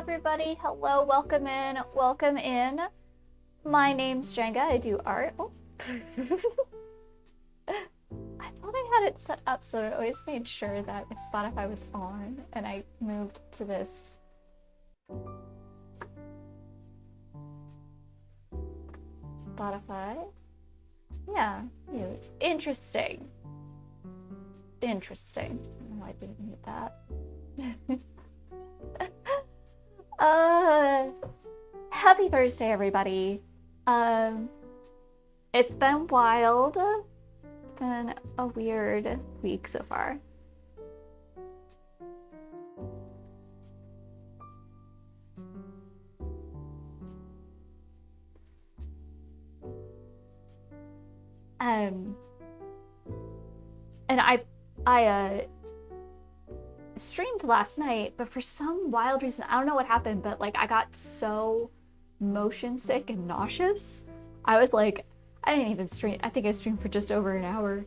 everybody. Hello, welcome in. Welcome in. My name's Jenga. I do art. Oh. I thought I had it set up so it always made sure that if Spotify was on and I moved to this. Spotify. Yeah, mute. Interesting. Interesting. I don't know why I didn't mute that. Happy Thursday, everybody. It's been wild. It's been a weird week so far. And I streamed last night, but for some wild reason, I don't know what happened, but like I got so motion sick and nauseous. I was like, I didn't even stream. I think I streamed for just over an hour.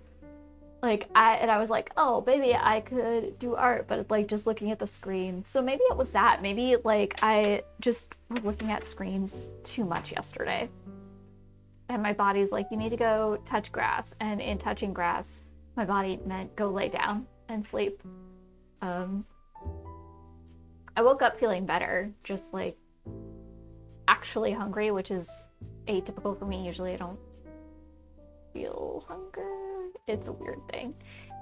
Like I was like, oh, maybe I could do art, but like just looking at the screen. So maybe it was that. Maybe like I just was looking at screens too much yesterday. And my body's like, you need to go touch grass. And in touching grass, my body meant go lay down and sleep. I woke up feeling better, just like actually hungry, which is atypical for me. Usually I don't feel hunger. It's a weird thing.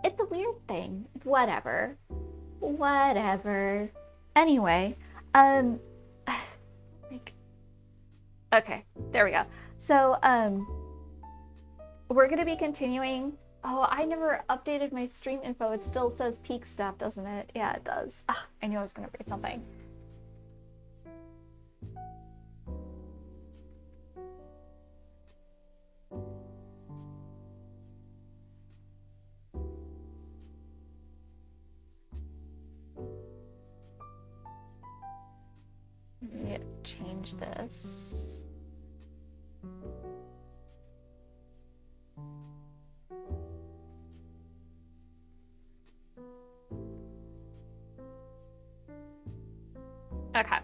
It's a weird thing. Whatever. Anyway, okay, there we go. So, we're gonna be continuing. Oh, I never updated my stream info. It still says peak stuff, doesn't it? Yeah, it does. Ugh, I knew I was gonna read something. Let me change this. Okay.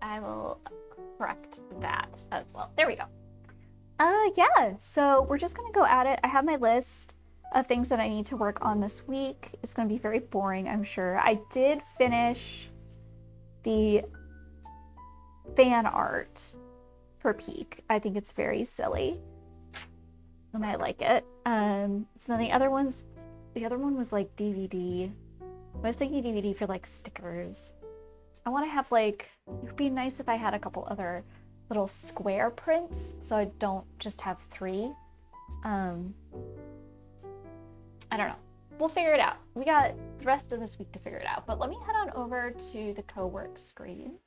I will correct that as well. There we go. Yeah, so we're just gonna go at it. I have my list of things that I need to work on this week. It's gonna be very boring, I'm sure. I did finish the fan art for Peak. I think it's very silly. And I like it. So then the other one was like DVD. I was thinking DVD for like stickers. I want to have like, it would be nice if I had a couple other little square prints so I don't just have 3. I don't know. We'll figure it out. We got the rest of this week to figure it out. But let me head on over to the co-work screen.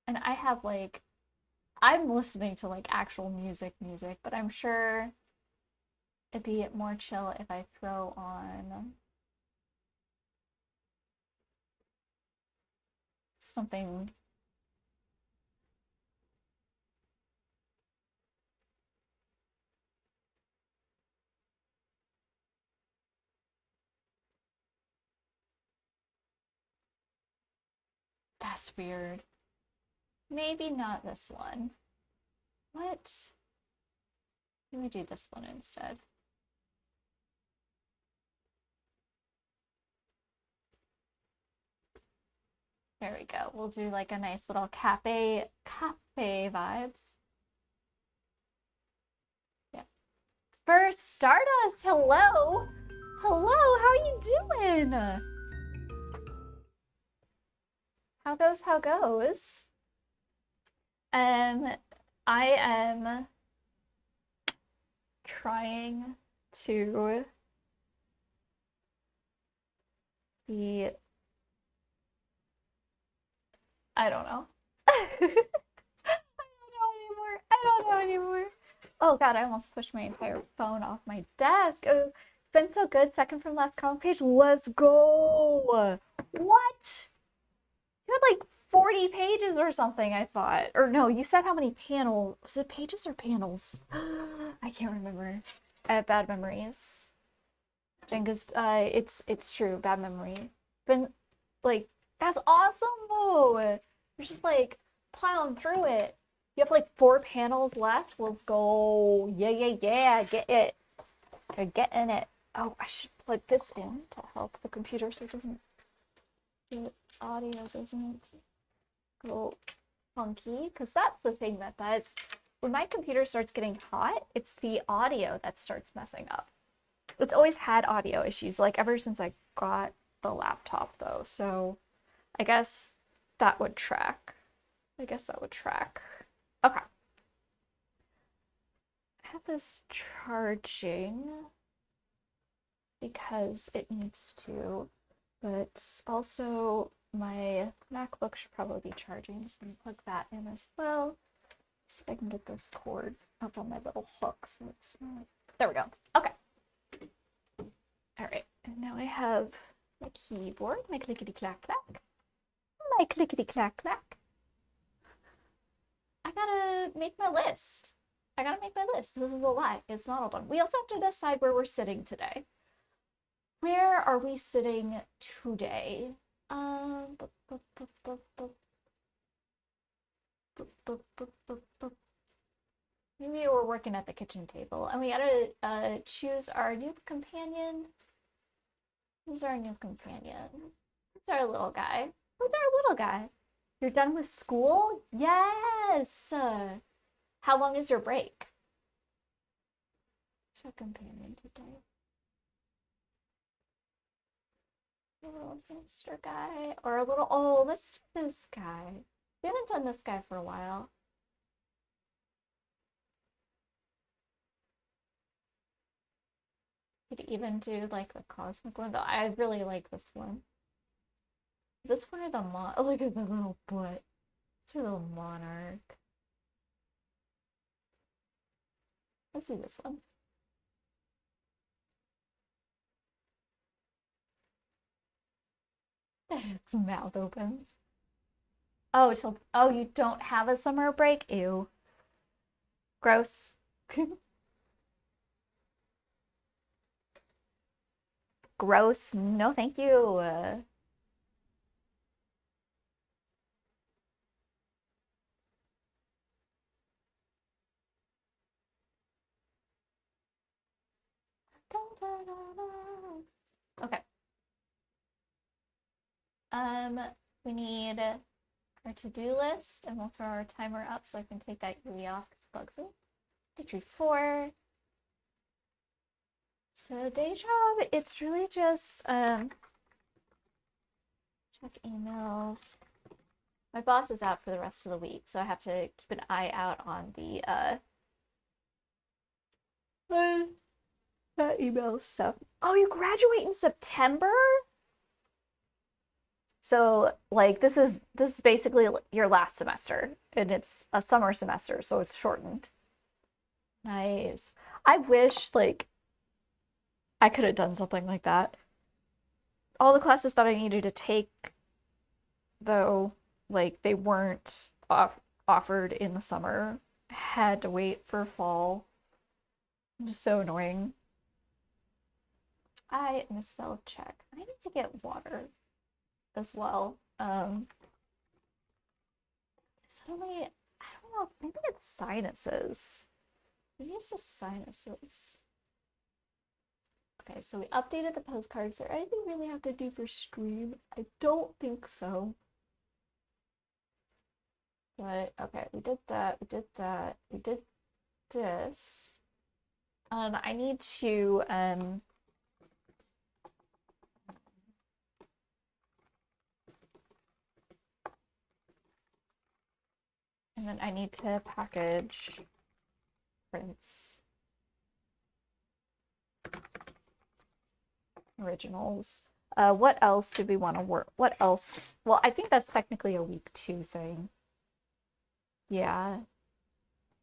And I have like, I'm listening to like actual music, but I'm sure it'd be more chill if I throw on something. That's weird. Maybe not this one. What? Let me do this one instead. There we go. We'll do like a nice little cafe vibes. Yeah. First Stardust, hello. Hello, how are you doing? How goes? I am trying to be, I don't know. I don't know anymore. Oh god, I almost pushed my entire phone off my desk. Oh, been so good. Second from last comment page. Let's go. What? You had like 40 pages or something, I thought. Or no, you said how many panels. Was it pages or panels? I can't remember. I have bad memories. Jenga's, it's true, bad memory. But, like, that's awesome, though! You're just, like, plowing through it. You have, like, 4 panels left. Let's go. Yeah, yeah, yeah, get it. You're getting it. Oh, I should plug this in to help the computer so it doesn't, the audio doesn't go funky, because that's the thing that does. When my computer starts getting hot, it's the audio that starts messing up. It's always had audio issues, like ever since I got the laptop, though. So I guess that would track. Okay. I have this charging because it needs to, but also my MacBook should probably be charging, so I'm gonna plug that in as well. See if I can get this cord up on my little hook so it's not... There we go. Okay. All right, and now I have my keyboard, my clickety-clack-clack. My clickety-clack-clack. I gotta make my list. This is a lie. It's not all done. We also have to decide where we're sitting today. Where are we sitting today? Maybe we're working at the kitchen table, and we gotta choose our new companion. Who's our new companion? Who's our little guy? You're done with school? Yes! How long is your break? Who's our companion today? A little hamster guy, or a little... Oh, let's do this guy. We haven't done this guy for a while. Could even do like the cosmic one, though. I really like this one. This one or the oh, look at the little butt. It's a little monarch. Let's do this one. Its mouth opens. Oh, oh, you don't have a summer break? Ew. Gross. Gross. No, thank you. Okay. We need our to-do list, and we'll throw our timer up so I can take that UE off because it bugs me. 2, 3, 4. So day job, it's really just check emails. My boss is out for the rest of the week, so I have to keep an eye out on the email stuff. Oh, you graduate in September? So like this is basically your last semester, and it's a summer semester, so it's shortened. Nice. I wish like I could have done something like that. All the classes that I needed to take, though, like they weren't offered in the summer. Had to wait for fall. Just so annoying. I misspelled check. I need to get water as well. Suddenly, I don't know, maybe it's sinuses. Maybe it's just sinuses. Okay, so we updated the postcards. Is there anything we really have to do for stream? I don't think so. But okay, we did that, we did this. I need to and then I need to package prints originals. What else did we want to work? What else? Well, I think that's technically a week 2 thing. Yeah.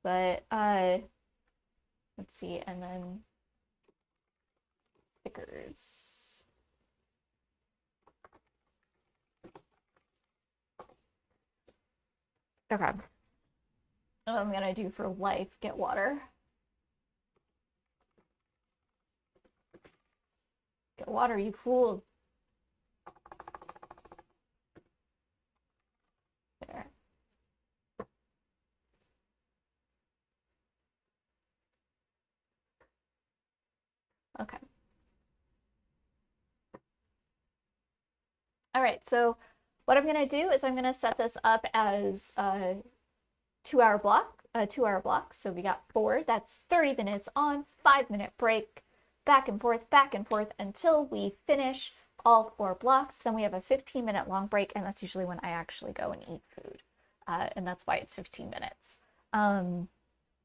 But let's see, and then stickers. Okay. What I'm gonna do for life, get water. water, you fool. There. Okay. All right, so what I'm gonna do is I'm gonna set this up as a 2 hour block, a 2 hour block. So we got four, that's 30 minutes on, 5 minute break, back and forth until we finish all four blocks. Then we have a 15-minute long break, and that's usually when I actually go and eat food. And that's why it's 15 minutes.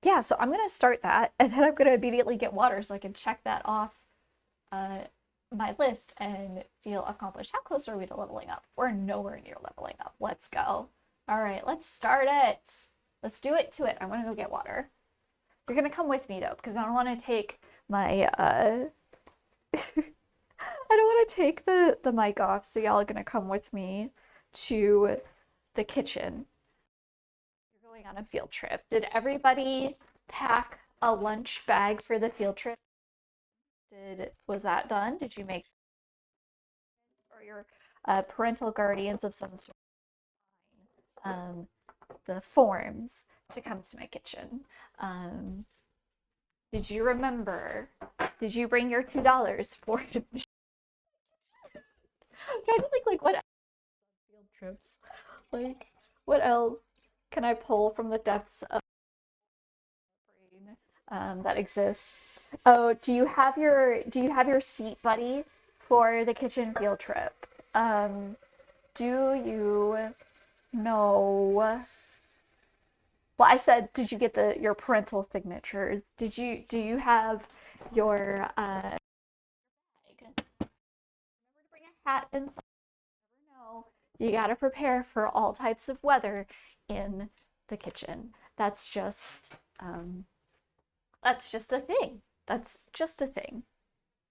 Yeah, so I'm gonna start that, and then I'm gonna immediately get water so I can check that off uh, my list and feel accomplished. How close are we to leveling up? We're nowhere near leveling up. Let's go. All right, let's start it. Let's do it to it. I'm gonna go get water. You're gonna come with me though, because I don't want to take my I don't want to take the mic off, so y'all are gonna come with me to the kitchen. You're going on a field trip. Did everybody pack a lunch bag for the field trip? Was that done? Did you make or your parental guardians of some sort um, the forms to come to my kitchen? Did you remember? Did you bring your $2 for it? I'm trying to think like what field trips. Like what else can I pull from the depths of my brain that exists? Oh, do you have your seat buddy for the kitchen field trip? Do you know? Well, I said, did you get your parental signatures? Do you have your remember to bring a hat inside? No, you gotta prepare for all types of weather in the kitchen. That's just a thing. That's just a thing.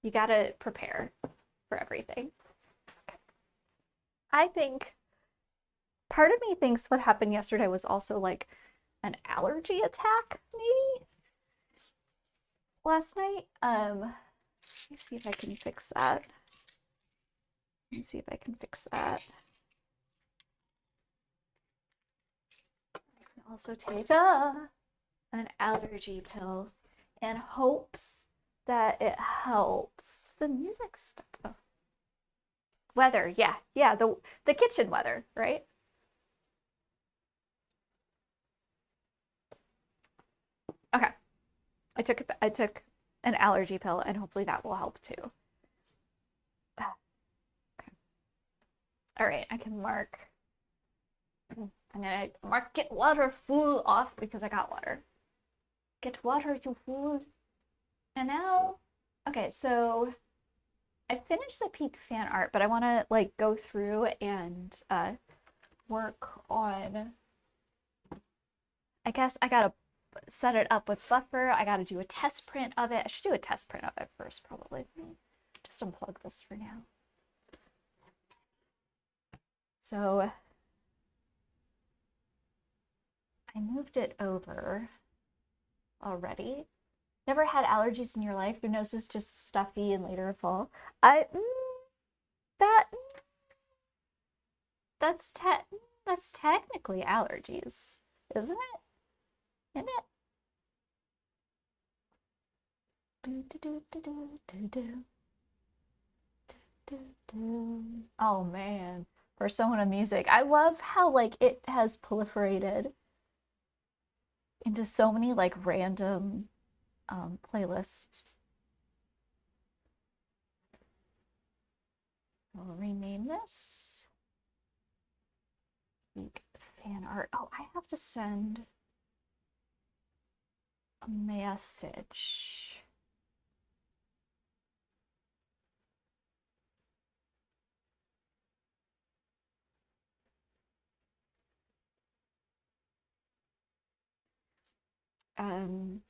You gotta prepare for everything. I think part of me thinks what happened yesterday was also like an allergy attack, maybe last night. Let me see if I can fix that. Let me see if I can fix that. I can also take an allergy pill in hopes that it helps. The music stuff. Oh. Weather, yeah, the kitchen weather, right? Okay, I took an allergy pill, and hopefully that will help too. Okay. All right, I can mark. I'm gonna mark get water full off because I got water. Get water to food. And now, okay, so I finished the peak fan art, but I want to like go through and work on. I guess I gotta set it up with buffer. I gotta do a test print of it. I should do a test print of it first, probably. Just unplug this for now. So I moved it over already. Never had allergies in your life? Your nose is just stuffy and later fall. I that that's te that's technically allergies, isn't it? Isn't it? Do do do do do do do do do. Oh man, Persona music. I love how like it has proliferated into so many like random playlists. I'll rename this week fan art. Oh, I have to send a message. Um,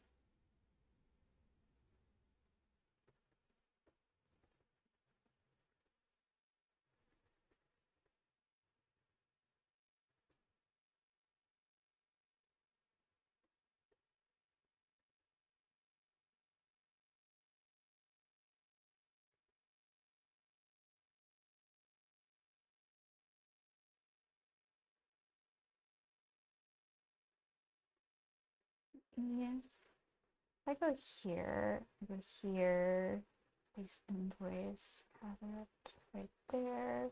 Yeah. If I go here, I go here, place invoice, have it right there.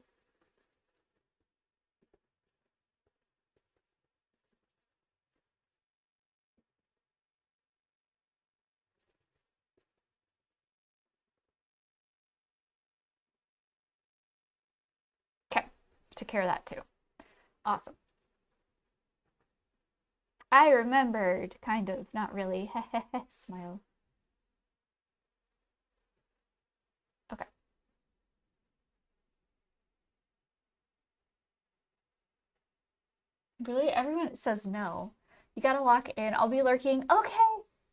Okay, took care of that too. Awesome. I remembered, kind of, not really. Smile. Okay. Really? Everyone says no. You gotta lock in. I'll be lurking. Okay.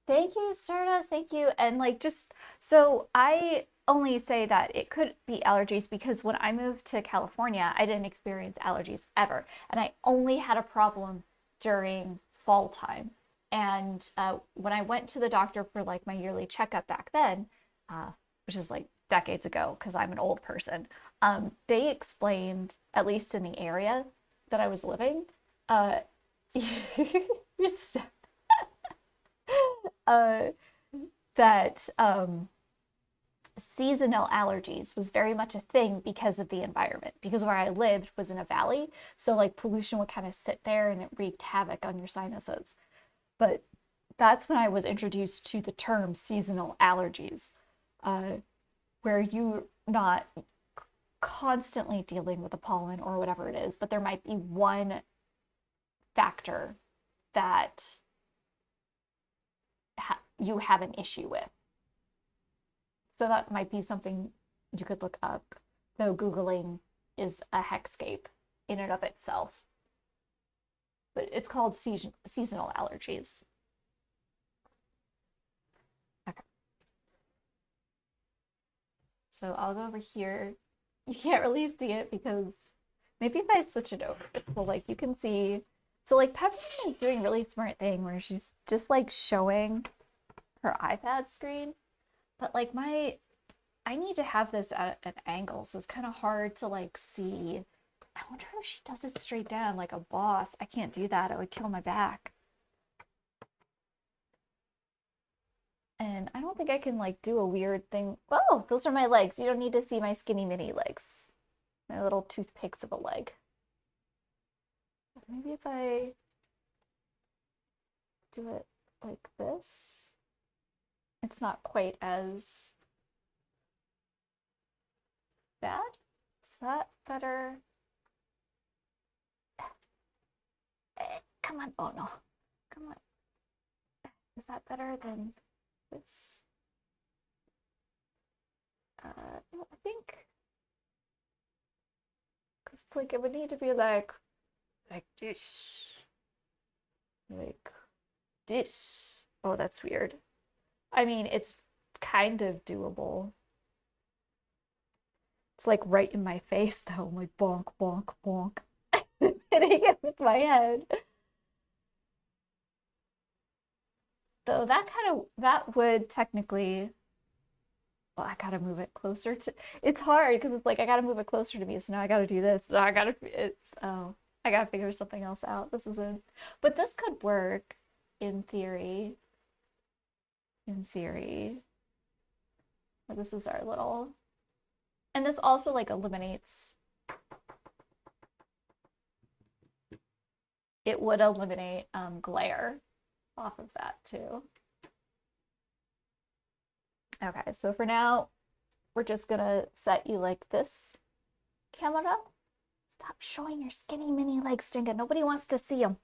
Thank you, Stardust. Thank you. And like just so I only say that it could be allergies because when I moved to California, I didn't experience allergies ever. And I only had a problem during fall time. And when I went to the doctor for like my yearly checkup back then, which was like decades ago because I'm an old person, they explained, at least in the area that I was living, uh, just, uh, that seasonal allergies was very much a thing because of the environment. Because where I lived was in a valley, so like pollution would kind of sit there and it wreaked havoc on your sinuses. But that's when I was introduced to the term seasonal allergies, uh, where you're not constantly dealing with the pollen or whatever it is, but there might be one factor that you have an issue with. So that might be something you could look up, though Googling is a hexscape in and of itself. But it's called seasonal allergies. Okay. So I'll go over here. You can't really see it because maybe if I switch it over, so like you can see. So like Peppermint is doing a really smart thing where she's just like showing her iPad screen, but like I need to have this at an angle, so it's kind of hard to like see. I wonder if she does it straight down like a boss. I can't do that. It would kill my back. And I don't think I can like do a weird thing. Oh, those are my legs. You don't need to see my skinny mini legs. My little toothpicks of a leg. Maybe if I do it like this, it's not quite as bad. Is that better? Come on. Oh no. Come on. Is that better than this? I think it's like it would need to be like this, like this. Oh, that's weird. I mean, it's kind of doable. It's like right in my face though. I'm like bonk, bonk, bonk, hitting it with my head. Though that would technically, well, I gotta move it closer to. It's hard because it's like I gotta move it closer to me. So now I gotta do this. So I gotta. It's oh, I gotta figure something else out. This isn't. But this could work in theory. In theory, this is our little. And this also like eliminates. It would eliminate glare off of that too. Okay, so for now, we're just gonna set you like this, camera. Stop showing your skinny mini legs, Jenga. Nobody wants to see them.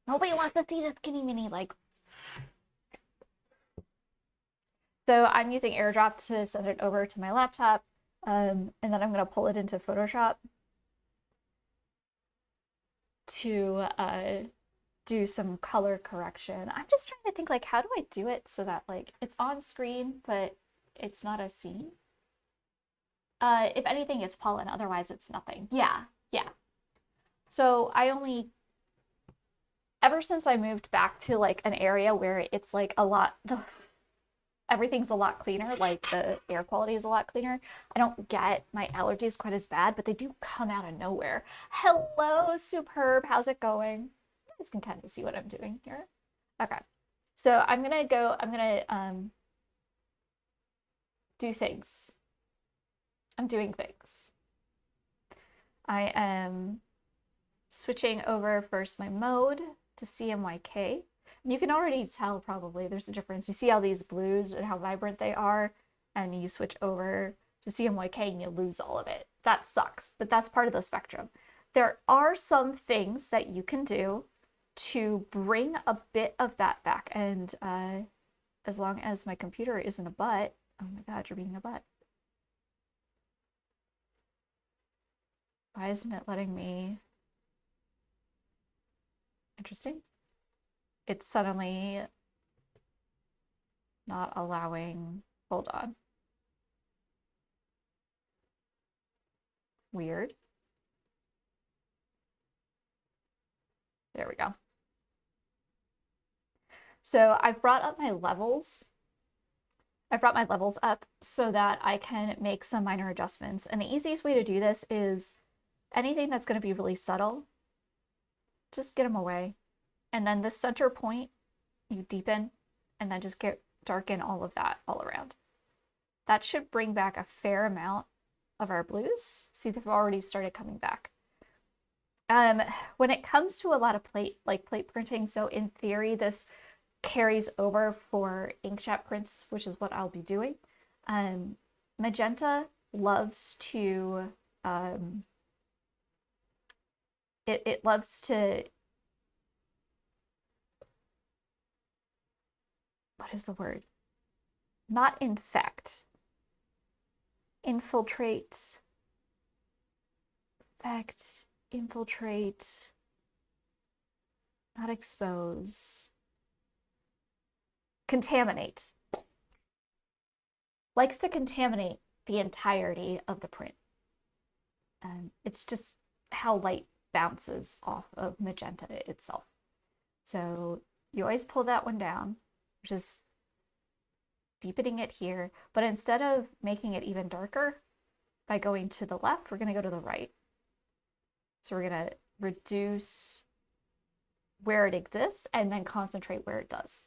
Nobody wants to see the skinny mini legs. So I'm using AirDrop to send it over to my laptop, and then I'm gonna pull it into Photoshop to do some color correction. I'm just trying to think like, how do I do it so that like it's on screen, but it's not a scene? If anything, it's pollen. Otherwise, it's nothing. Yeah, yeah. So I only, ever since I moved back to like an area where it's like a lot, everything's a lot cleaner, like the air quality is a lot cleaner, I don't get my allergies quite as bad, but they do come out of nowhere. Hello, Superb. How's it going? You guys can kind of see what I'm doing here. Okay. So I'm gonna do things. I'm doing things. I am switching over first my mode to CMYK. And you can already tell probably there's a difference. You see all these blues and how vibrant they are, and you switch over to CMYK and you lose all of it. That sucks, but that's part of the spectrum. There are some things that you can do to bring a bit of that back. And as long as my computer isn't a butt, oh my God, you're being a butt. Why isn't it letting me? Interesting. It's suddenly not allowing. Hold on. Weird. There we go. So I've brought up my levels. I've brought my levels up so that I can make some minor adjustments. And the easiest way to do this is anything that's going to be really subtle, just get them away. And then the center point, you deepen, and then just darken all of that all around. That should bring back a fair amount of our blues. See, they've already started coming back. When it comes to a lot of plate printing, so in theory, this carries over for inkjet prints, which is what I'll be doing. Magenta loves to, it loves to, what is the word? Not infect. Infiltrate. Infect. Infiltrate. Not expose. Contaminate. Likes to contaminate the entirety of the print. It's just how light bounces off of magenta itself. So you always pull that one down, which is deepening it here. But instead of making it even darker by going to the left, we're going to go to the right. So we're going to reduce where it exists and then concentrate where it does.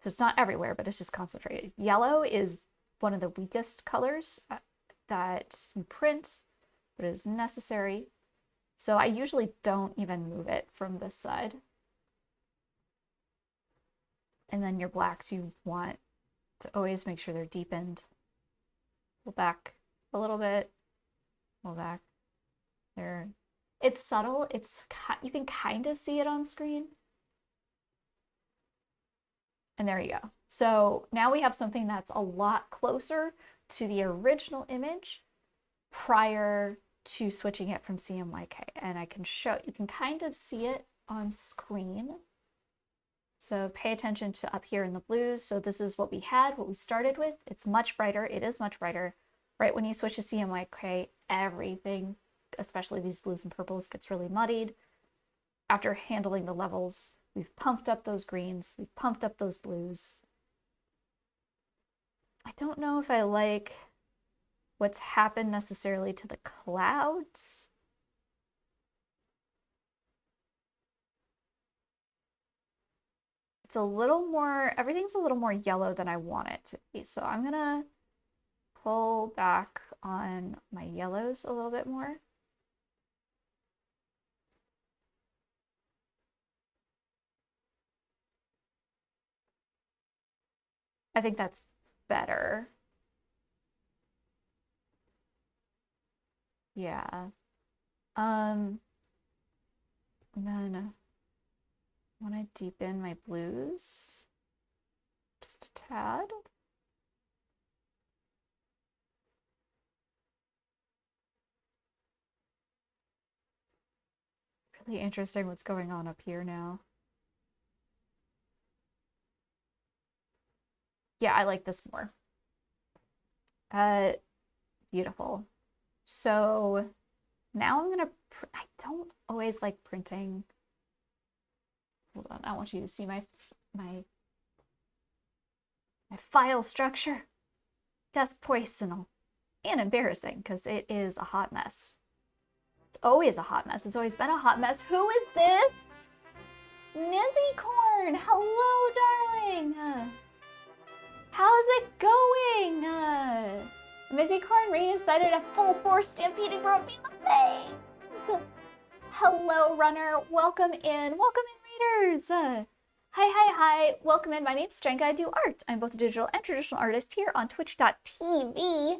So it's not everywhere, but it's just concentrated. Yellow is one of the weakest colors that you print, but it is necessary. So I usually don't even move it from this side. And then your blacks, you want to always make sure they're deepened. Pull back a little bit, pull back there. It's subtle. You can kind of see it on screen. And there you go. So now we have something that's a lot closer to the original image prior to switching it from CMYK. And I can show, you can kind of see it on screen. So pay attention to up here in the blues. So this is what we had, what we started with. It's much brighter. It is much brighter. Right when you switch to CMYK, everything, especially these blues and purples, gets really muddied. After handling the levels, we've pumped up those greens, we've pumped up those blues. I don't know if I like what's happened necessarily to the clouds. It's a little more, everything's a little more yellow than I want it to be. So I'm gonna pull back on my yellows a little bit more. I think that's better. Yeah. And then I want to deepen my blues just a tad. Really interesting what's going on up here now. Yeah, I like this more. Beautiful. So now I'm gonna, I don't always like printing. Hold on, I want you to see my file structure. That's personal and embarrassing because it is a hot mess. It's always a hot mess. It's always been a hot mess. Who is this? Mizzy Corn, hello, darling. How's it going? Mizzy Corn decided a full force stampeding Ruby with hello, runner. Welcome in. Welcome in, readers. Hi. Welcome in. My name's Jenga. I do art. I'm both a digital and traditional artist here on twitch.tv.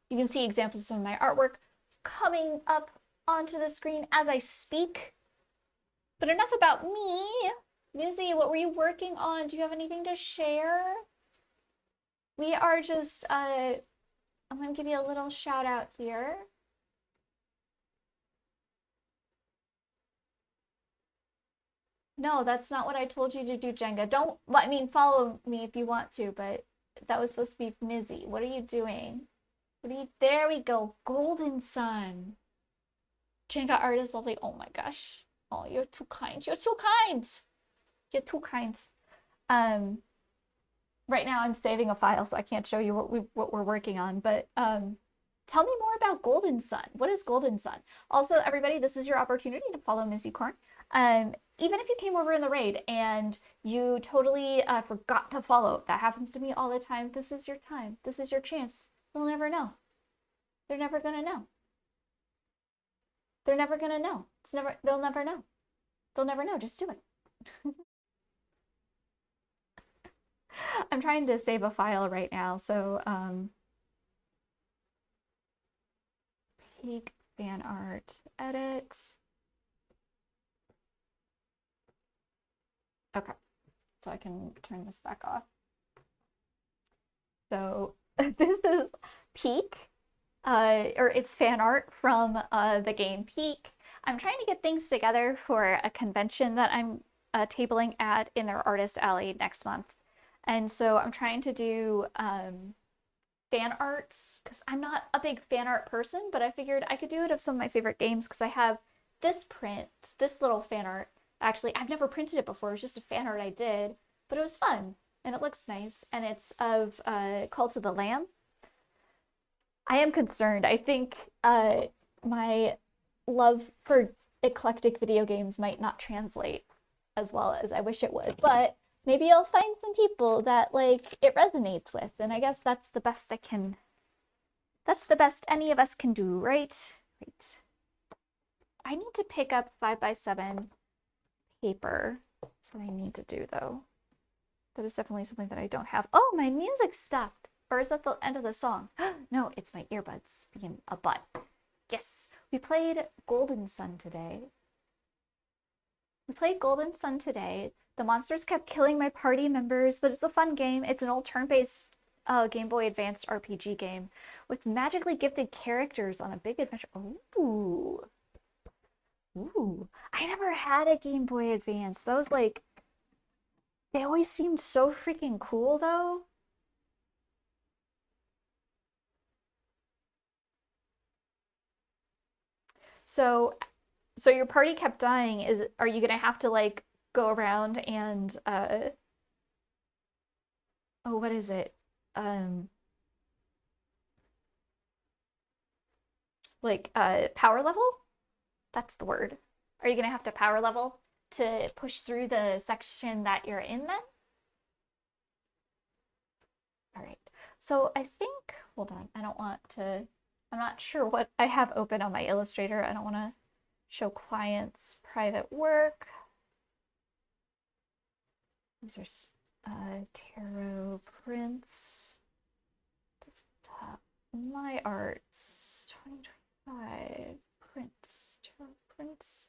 You can see examples of some of my artwork coming up onto the screen as I speak. But enough about me. Mizzy, what were you working on? Do you have anything to share? We are just, I'm going to give you a little shout out here. No, that's not what I told you to do, Jenga. Don't, I mean, follow me if you want to, but that was supposed to be Mizzy. What are you doing? There we go. Golden Sun. Jenga art is lovely. Oh my gosh. Oh, you're too kind. You're too kind. You're too kind. Right now I'm saving a file, so I can't show you what we're working on, but tell me more about Golden Sun. What is Golden Sun? Also, everybody, this is your opportunity to follow Mizzy Corn. Even if you came over in the raid and you totally forgot to follow, that happens to me all the time. This is your time. This is your chance. They'll never know. They're never gonna know. They're never gonna know. They'll never know. They'll never know. Just do it. I'm trying to save a file right now, so peak fan art, edit. Okay, so I can turn this back off. So this is Peak, or it's fan art from the game Peak. I'm trying to get things together for a convention that I'm tabling at in their artist alley next month. And so I'm trying to do fan art because I'm not a big fan art person, but I figured I could do it of some of my favorite games because I have this print, this little fan art. Actually, I've never printed it before. It was just a fan art I did, but it was fun and it looks nice. And it's of Cult of the Lamb. I am concerned. I think my love for eclectic video games might not translate as well as I wish it would, but maybe I'll find some people that like it resonates with, and I guess that's the best that's the best any of us can do, right? Right. I need to pick up 5x7 paper. That's what I need to do though. That is definitely something that I don't have. Oh, my music stopped. Or is that the end of the song? No, it's my earbuds being a butt. Yes, we played Golden Sun today. The monsters kept killing my party members, but it's a fun game. It's an old turn-based Game Boy Advanced RPG game with magically gifted characters on a big adventure. Ooh. Ooh. I never had a Game Boy Advance. Those like, they always seemed so freaking cool though. So your party kept dying. Are you gonna have to like go around and oh, what is it? Like power level? That's the word. Are you gonna have to power level to push through the section that you're in then? All right. So I think, hold on, I don't want to, I'm not sure what I have open on my Illustrator. I don't want to show clients private work. These are tarot prints. Desktop, my arts, 2025 prints, tarot prints.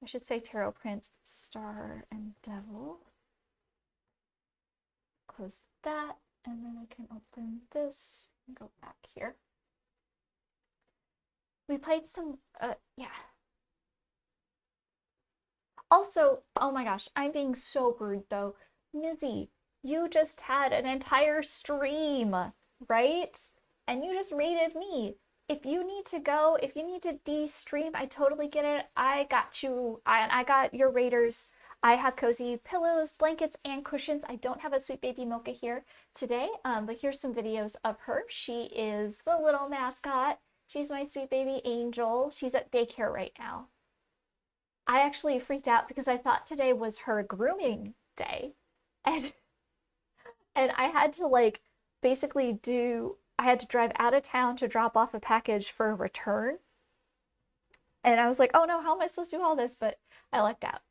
I should say tarot prints, star and devil. Close that, and then I can open this and go back here. We played some, yeah. Also, oh my gosh, I'm being so rude though. Mizzy, you just had an entire stream, right? And you just raided me. If you need to go, if you need to de-stream, I totally get it. I got you. I got your raiders. I have cozy pillows, blankets, and cushions. I don't have a sweet baby Mocha here today, but here's some videos of her. She is the little mascot. She's my sweet baby angel. She's at daycare right now. I actually freaked out because I thought today was her grooming day. And I had to like basically I had to drive out of town to drop off a package for a return. And I was like, oh no, how am I supposed to do all this? But I lucked out.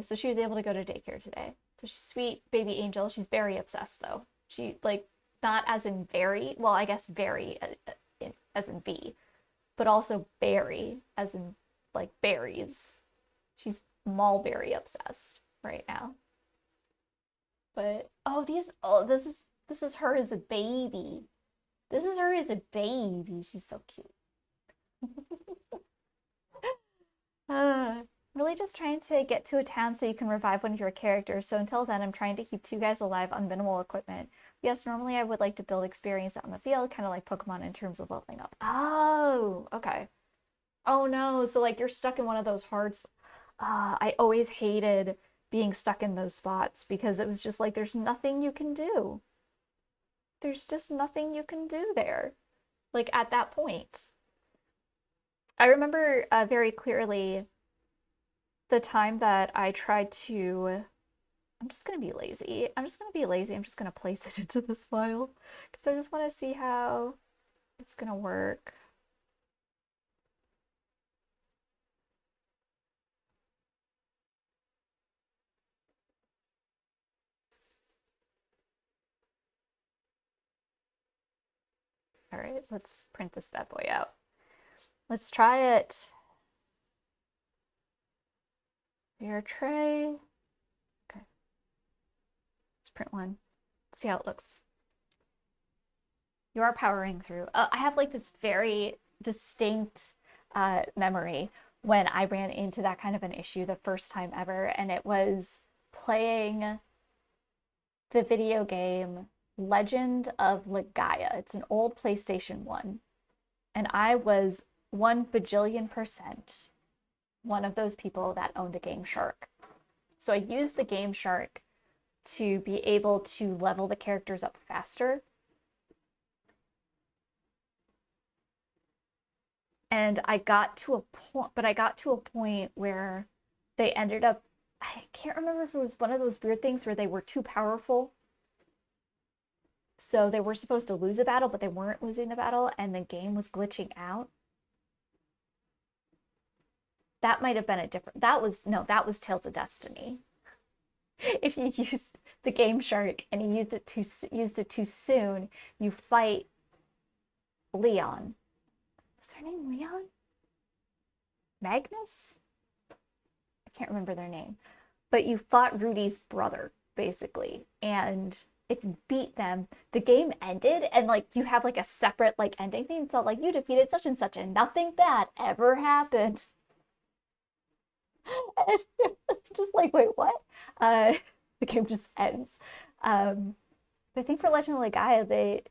So she was able to go to daycare today. So she's sweet baby angel. She's very obsessed though. She like not as in very, well, I guess very as in V, but also berry as in like berries. She's mulberry obsessed right now. But this is her as a baby. This is her as a baby. She's so cute. Really just trying to get to a town so you can revive one of your characters. So until then, I'm trying to keep 2 guys alive on minimal equipment. Yes, normally I would like to build experience out in the field, kind of like Pokemon in terms of leveling up. Oh, okay. Oh no, so like you're stuck in one of those hard I always hated being stuck in those spots because it was just like there's nothing you can do. There's just nothing you can do there. Like at that point. I remember very clearly the time that I tried to. I'm just gonna be lazy. I'm just gonna be lazy. I'm just gonna place it into this file because I just want to see how it's gonna work. All right, let's print this bad boy out. Let's try it. Your tray. Okay. Let's print one. See how it looks. You are powering through. I have like this very distinct memory when I ran into that kind of an issue the first time ever, and it was playing the video game Legend of Legaia. It's an old PlayStation 1, and I was 1 bajillion% one of those people that owned a Game Shark. So I used the Game Shark to be able to level the characters up faster. And I got to a point where they ended up, I can't remember if it was one of those weird things where they were too powerful. So they were supposed to lose a battle, but they weren't losing the battle, and the game was glitching out. That might have been a different, that was Tales of Destiny. If you used the Game Shark and you used it too soon, you fight Leon. Was their name Leon? Magnus? I can't remember their name. But you fought Rudy's brother, basically. And if you beat them, the game ended, and like you have like a separate like ending thing. It's not like you defeated such and such and nothing bad ever happened. And it's just like, wait, what? The game just ends. I think for Legend of Legaia,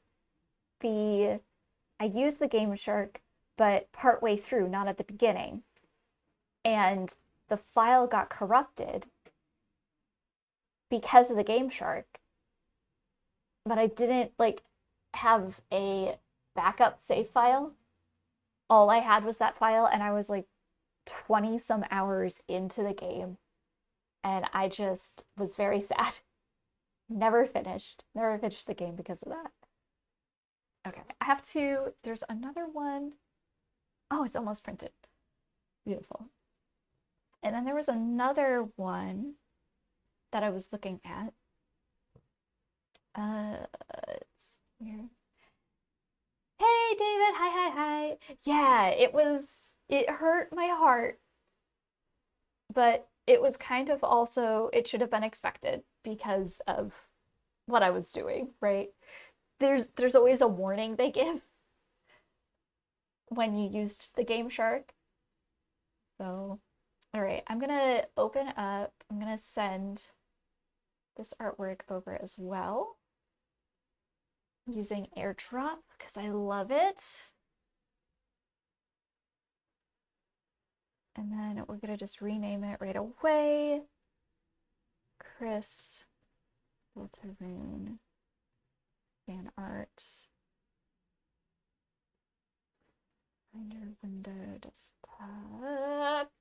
I used the Game Shark, but partway through, not at the beginning. And the file got corrupted because of the Game Shark. But I didn't like have a backup save file. All I had was that file, and I was like 20 some hours into the game, and I just was very sad. Never finished the game because of that. Okay, I have to, there's another one. Oh, it's almost printed. Beautiful. And then there was another one that I was looking at. It's here. Hey, David. Hi. Yeah, it hurt my heart, but it was kind of also, it should have been expected because of what I was doing, right? There's always a warning they give when you used the Game Shark. So, all right, I'm gonna open up, I'm gonna send this artwork over as well using AirDrop because I love it. And then we're gonna just rename it right away. Chris Voltaroon fan art. Finder window desktop.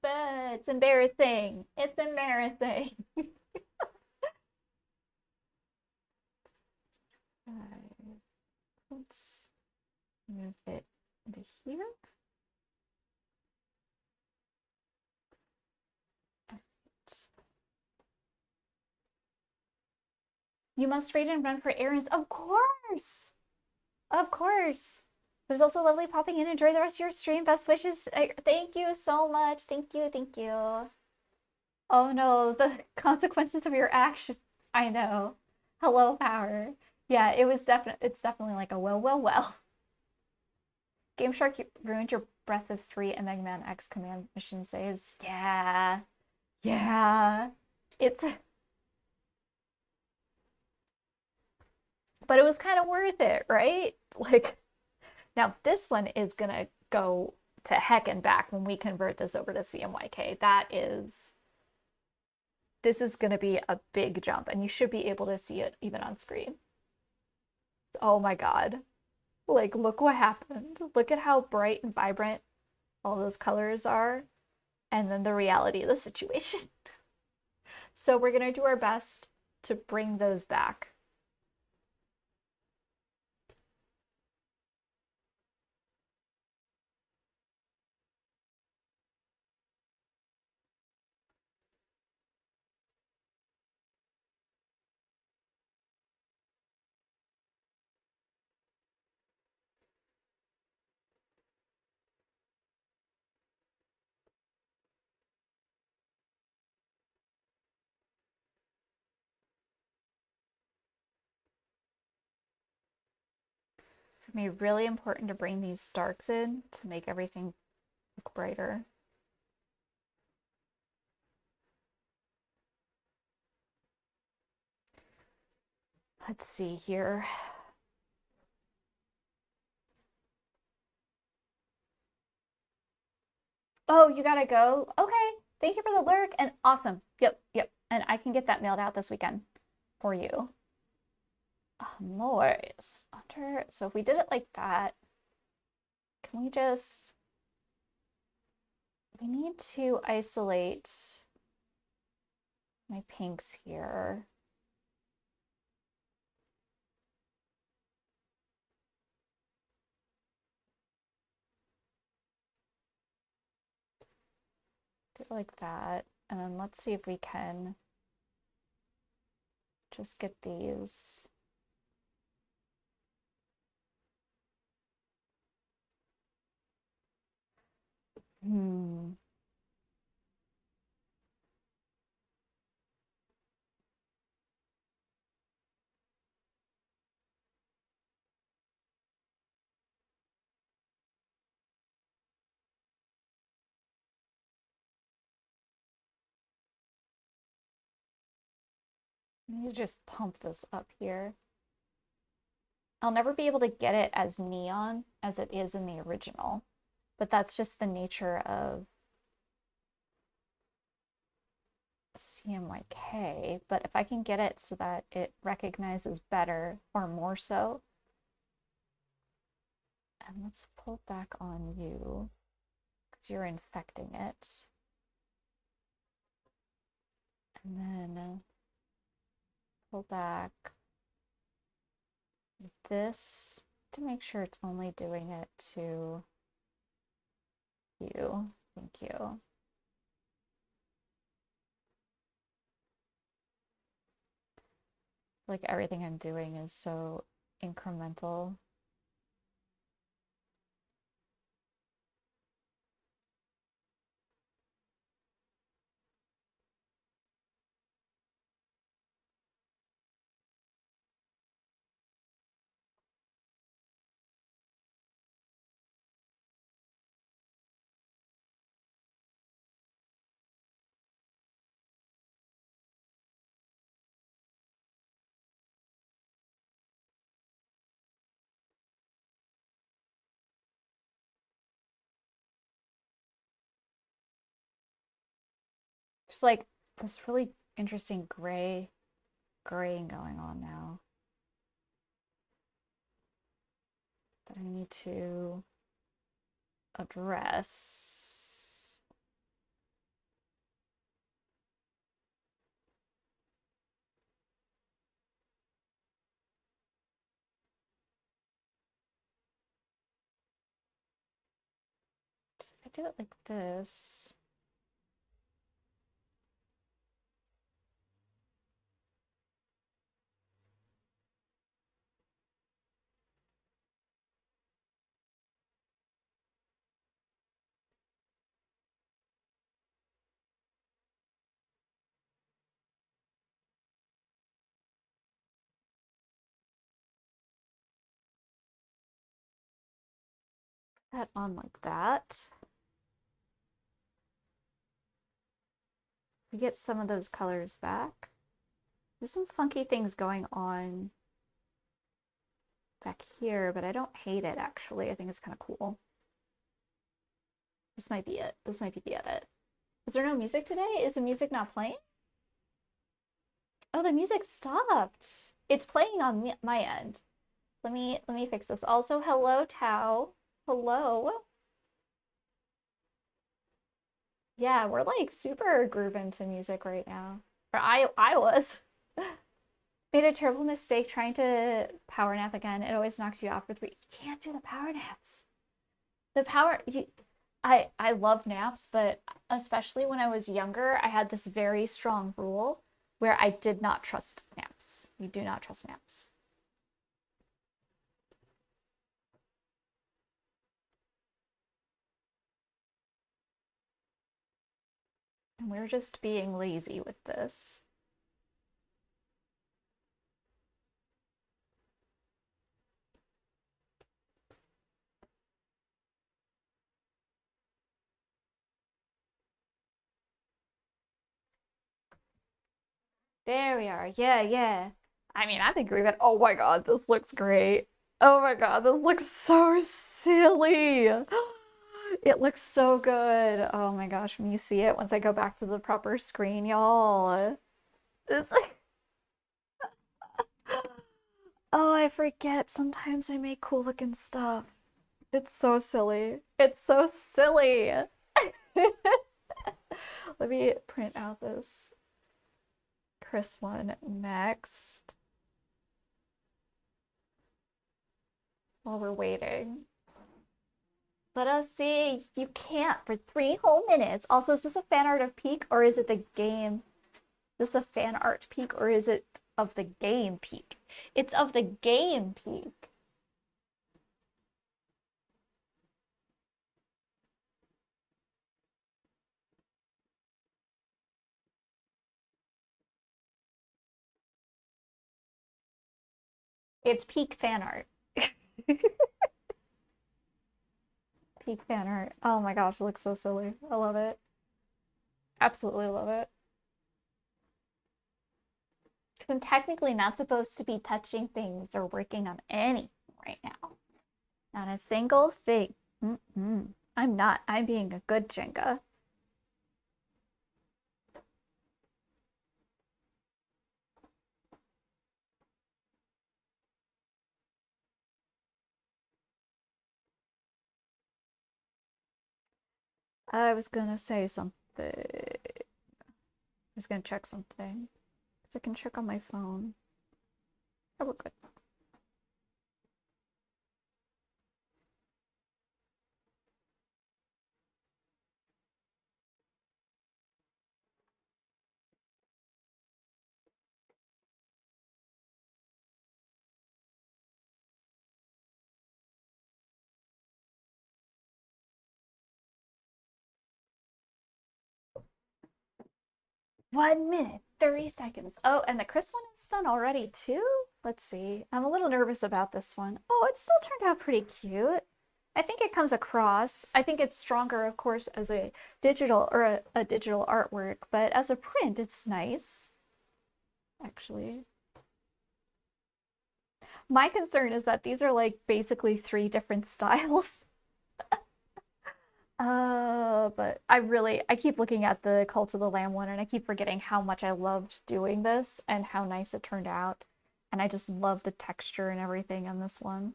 It's embarrassing. It's embarrassing. Let's move it into here. You must read and run for errands. Of course. Of course. It was also lovely popping in. Enjoy the rest of your stream. Best wishes. Thank you so much. Thank you. Thank you. Oh no, the consequences of your actions. I know. Hello, power. Yeah, it's definitely like a well. Game Shark ruined your Breath of 3 and Mega Man X command mission saves. Yeah. Yeah. It's but it was kind of worth it, right? Like now this one is gonna go to heck and back when we convert this over to CMYK. This is gonna be a big jump, and you should be able to see it even on screen. Oh my god. Like, look what happened. Look at how bright and vibrant all those colors are, and then the reality of the situation. So we're gonna do our best to bring those back. It's gonna be really important to bring these darks in to make everything look brighter. Let's see here. Oh, you gotta go? Okay. Thank you for the lurk and awesome. Yep. And I can get that mailed out this weekend for you. Noise. Under. So if we did it like that, can we just. We need to isolate my pinks here. Do it like that. And then let's see if we can just get these. Hmm. I need to just pump this up here. I'll never be able to get it as neon as it is in the original, but that's just the nature of CMYK. But if I can get it so that it recognizes better or more so, and let's pull back on you because you're infecting it. And then pull back this to make sure it's only doing it to you. Thank you. Like everything I'm doing is so incremental. Just like this really interesting graying going on now that I need to address. I do it like this. That on like that. We get some of those colors back. There's some funky things going on back here, but I don't hate it actually. I think it's kind of cool. This might be it. This might be the edit. Is there no music today? Is the music not playing? Oh, the music stopped. It's playing on my end. Let me fix this. Also, hello, Tao. Hello. Yeah, we're like super grooving to music right now. Or I was. Made a terrible mistake trying to power nap again. It always knocks you out for 3. You can't do the power naps. The power I love naps, but especially when I was younger, I had this very strong rule where I did not trust naps. You do not trust naps. And we're just being lazy with this. There we are. Yeah, yeah. I mean, I've been grooving. Oh my God, this looks great. Oh my God, this looks so silly. It looks so good. Oh my gosh, when you see it, once I go back to the proper screen, y'all. It's like, oh, I forget. Sometimes I make cool looking stuff. It's so silly. It's so silly. Let me print out this Chris one next while we're waiting. Let us see. You can't for 3 whole minutes. Also, is this a fan art of Peak or is it the game? Is this a fan art Peak or is it of the game Peak? It's of the game Peak. It's Peak fan art. Peak fan art. Oh my gosh, it looks so silly. I love it. Absolutely love it. I'm technically not supposed to be touching things or working on anything right now. Not a single thing. I'm not. I'm being a good Jenga. I was gonna say something. I was gonna check something. Because I can check on my phone. Oh, we're good. One minute, 30 seconds. Oh, and the Chris one is done already too? Let's see. I'm a little nervous about this one. Oh, it still turned out pretty cute. I think it comes across. I think it's stronger, of course, as a digital or a digital artwork, but as a print, it's nice, actually. My concern is that these are like basically 3 different styles. But I keep looking at the Cult of the Lamb one and I keep forgetting how much I loved doing this and how nice it turned out. And I just love the texture and everything on this one.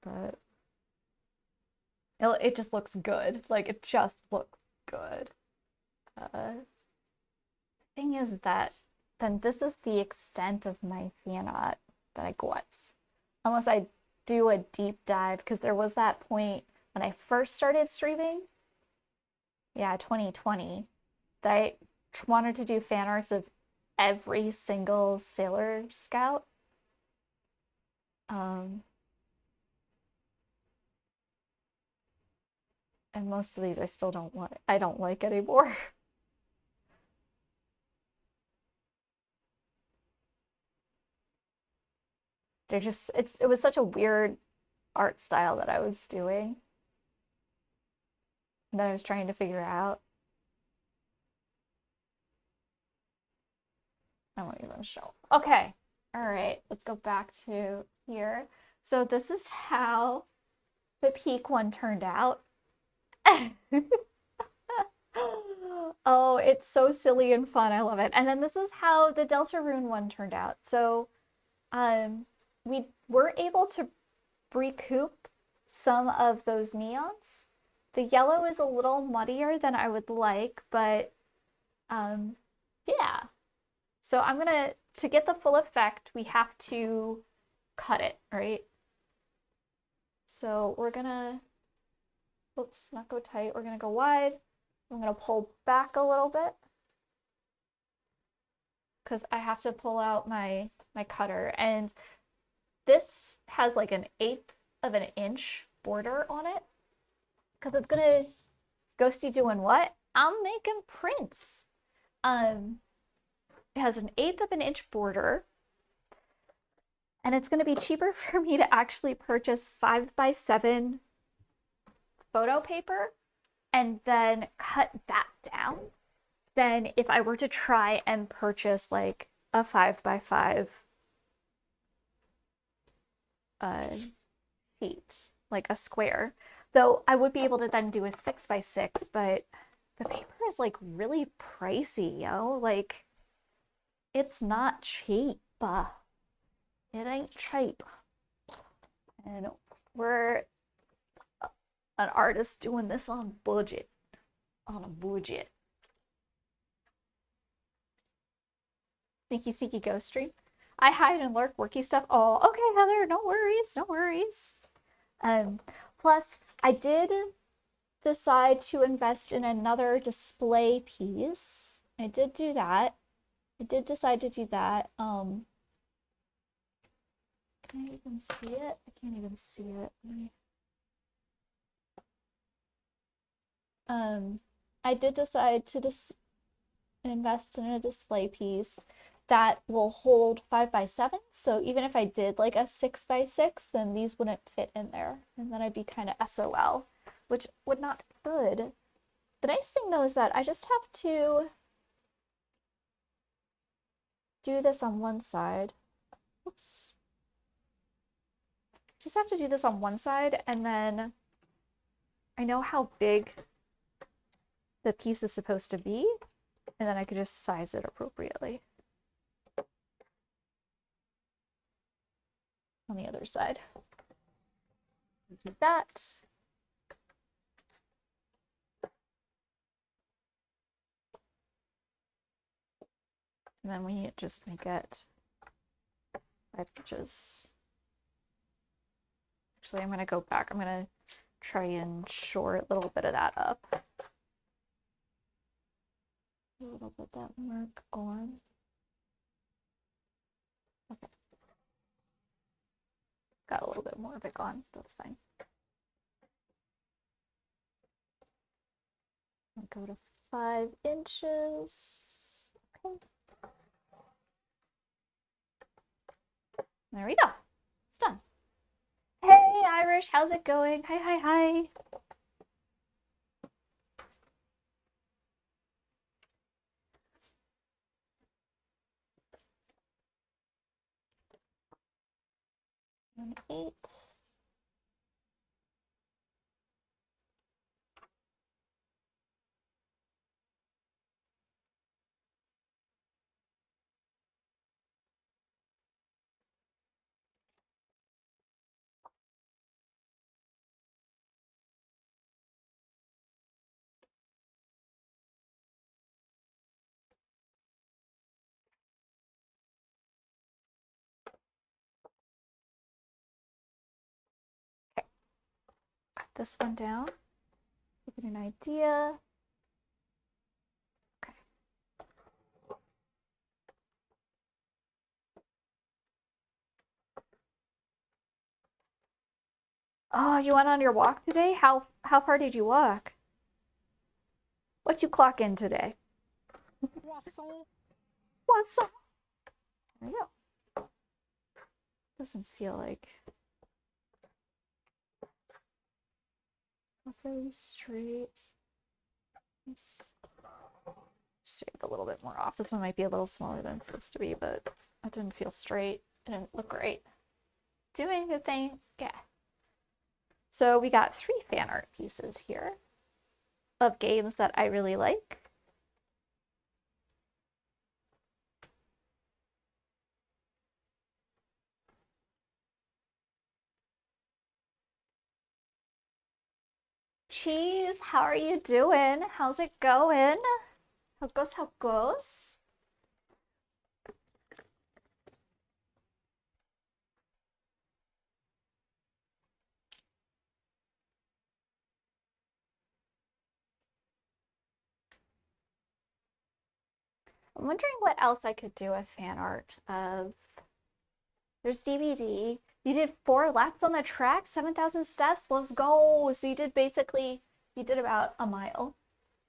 But it just looks good. Like, it just looks good. Thing is that then this is the extent of my fan art that I got. Unless I do a deep dive because there was that point when I first started streaming, yeah, 2020, that I wanted to do fan arts of every single Sailor Scout. Um, and most of these I still don't like. I don't like anymore. They're just it was such a weird art style that I was doing that I was trying to figure out. I won't even show. Okay. All right. Let's go back to here. So this is how the peak one turned out. Oh, it's so silly and fun. I love it. And then this is how the Delta Rune one turned out. So, we were able to recoup some of those neons. The yellow is a little muddier than I would like, but yeah. So I'm gonna, to get the full effect, we have to cut it, right? So we're gonna, oops, not go tight. We're gonna go wide. I'm gonna pull back a little bit because I have to pull out my cutter. And this has like an eighth of an inch border on it because it's gonna, Ghosty doing what? I'm making prints. Um, it has an eighth of an inch border, and it's gonna be cheaper for me to actually purchase 5x7 photo paper and then cut that down than if I were to try and purchase like a 5x5 sheet, like a square. Though I would be able to then do a 6x6, but the paper is like really pricey, yo. Like, it's not cheap. It ain't cheap. And we're an artist doing this on budget. On a budget. Sneaky Sneaky Ghost Stream. I hide and lurk worky stuff. Oh, okay, Heather, no worries, no worries. Plus, I did decide to invest in another display piece. I did do that. I did decide to do that. Can I even see it? I can't even see it. I did decide to just invest in a display piece that will hold 5x7. So even if I did like a 6x6, then these wouldn't fit in there. And then I'd be kind of SOL, which would not be good. The nice thing though is that I just have to do this on one side. Oops. Just have to do this on one side, and then I know how big the piece is supposed to be, and then I could just size it appropriately. On the other side. Do that. And then we just make it 5 inches. Actually, I'm going to go back. I'm going to try and shore a little bit of that up. A little bit that mark on. Okay. Got a little bit more of it gone. That's fine. I'll go to 5 inches. Okay. There we go. It's done. Hey, Irish, how's it going? Hi, hi, hi. An eighth. this one down to get an idea. Okay. Oh, you went on your walk today? How far did you walk? What you clock in today? Poisson. Poisson. There you go. Doesn't feel like fairly straight. Let's shave a little bit more off. This one might be a little smaller than it's supposed to be, but that didn't feel straight. It didn't look great. Doing a good thing. Yeah. So we got 3 fan art pieces here of games that I really like. Cheese, how are you doing? How's it going? How goes, how goes? I'm wondering what else I could do with fan art of. There's DVD. You did 4 laps on the track, 7,000 steps. Let's go. So you did about a mile.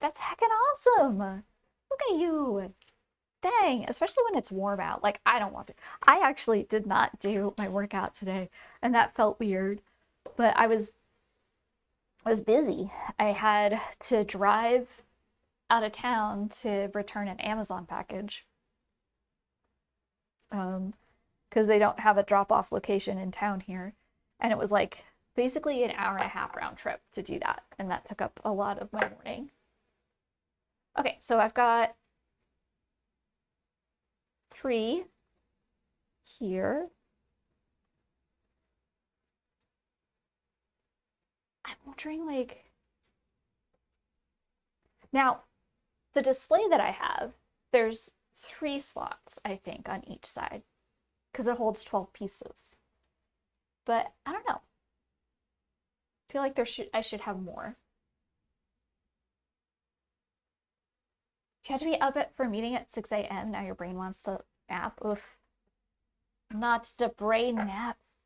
That's heckin' awesome. Look at you. Dang, especially when it's warm out. Like, I don't want to. I actually did not do my workout today, and that felt weird. But I was busy. I had to drive out of town to return an Amazon package. Because they don't have a drop-off location in town here. And it was like basically an hour and a half round trip to do that. And that took up a lot of my morning. Okay, so I've got 3 here. I'm wondering, like, now the display that I have, there's 3 slots, I think, on each side because it holds 12 pieces. But I don't know. I feel like I should have more. You had to be up for a meeting at 6 a.m. Now your brain wants to nap. Oof. Not the brain naps.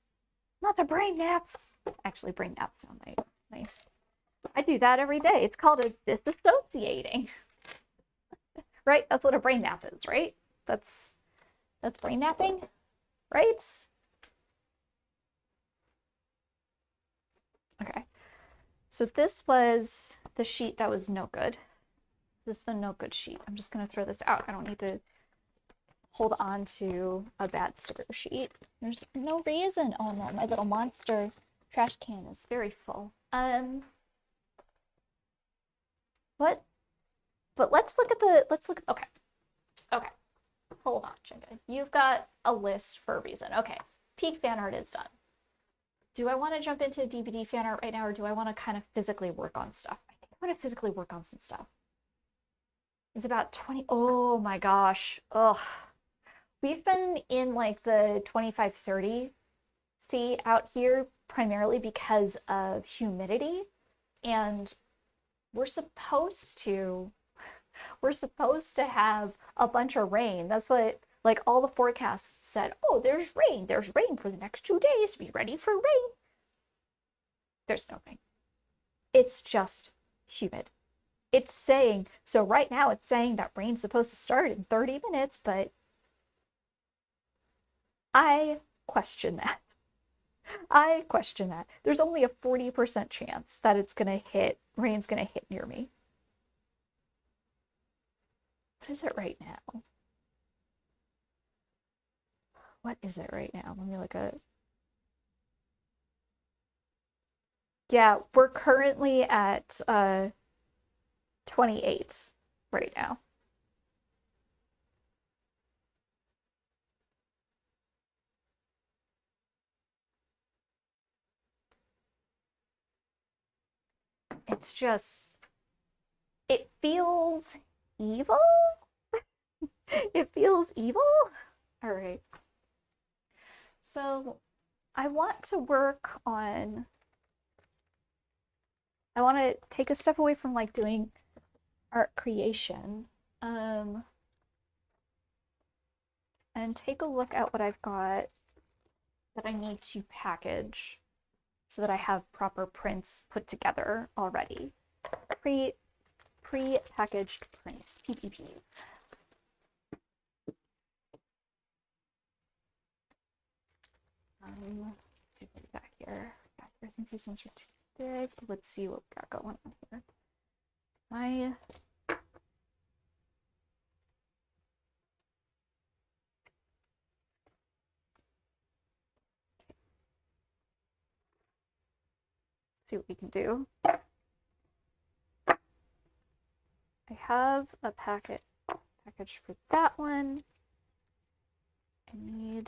Not the brain naps. Actually, brain naps sound nice. I do that every day. It's called a disassociating. Right? That's what a brain nap is, right? That's brain napping, right? Okay. So this was the sheet that was no good. This is the no good sheet. I'm just gonna throw this out. I don't need to hold on to a bad sticker sheet. There's no reason. Oh no, my little monster trash can is very full. What? But let's look, okay. Okay. Hold on, Jenga. You've got a list for a reason. Okay. Peak fan art is done. Do I want to jump into DVD fan art right now, or do I want to kind of physically work on stuff? I think I want to physically work on some stuff. It's about 20. Oh my gosh. Ugh. We've been in like the 25-30 C out here primarily because of humidity, and we're supposed to have a bunch of rain. That's what, like, all the forecasts said. Oh, there's rain for the next 2 days, be ready for rain. There's no rain. It's just humid. It's saying, so right now it's saying that rain's supposed to start in 30 minutes, but I question that. There's only a 40% chance that rain's gonna hit near me. What is it right now? What is it right now? Let me look at it. Yeah, we're currently at 28 right now. It's just, it feels evil. It feels evil. All right. So I want to work on I want to take a step away from like doing art creation. And take a look at what I've got that I need to package so that I have proper prints put together already. Pre-packaged prints, PPPs. Let's see what we got here. I think these ones are too big. Let's see what we got going on here. See what we can do. I have a package for that one. I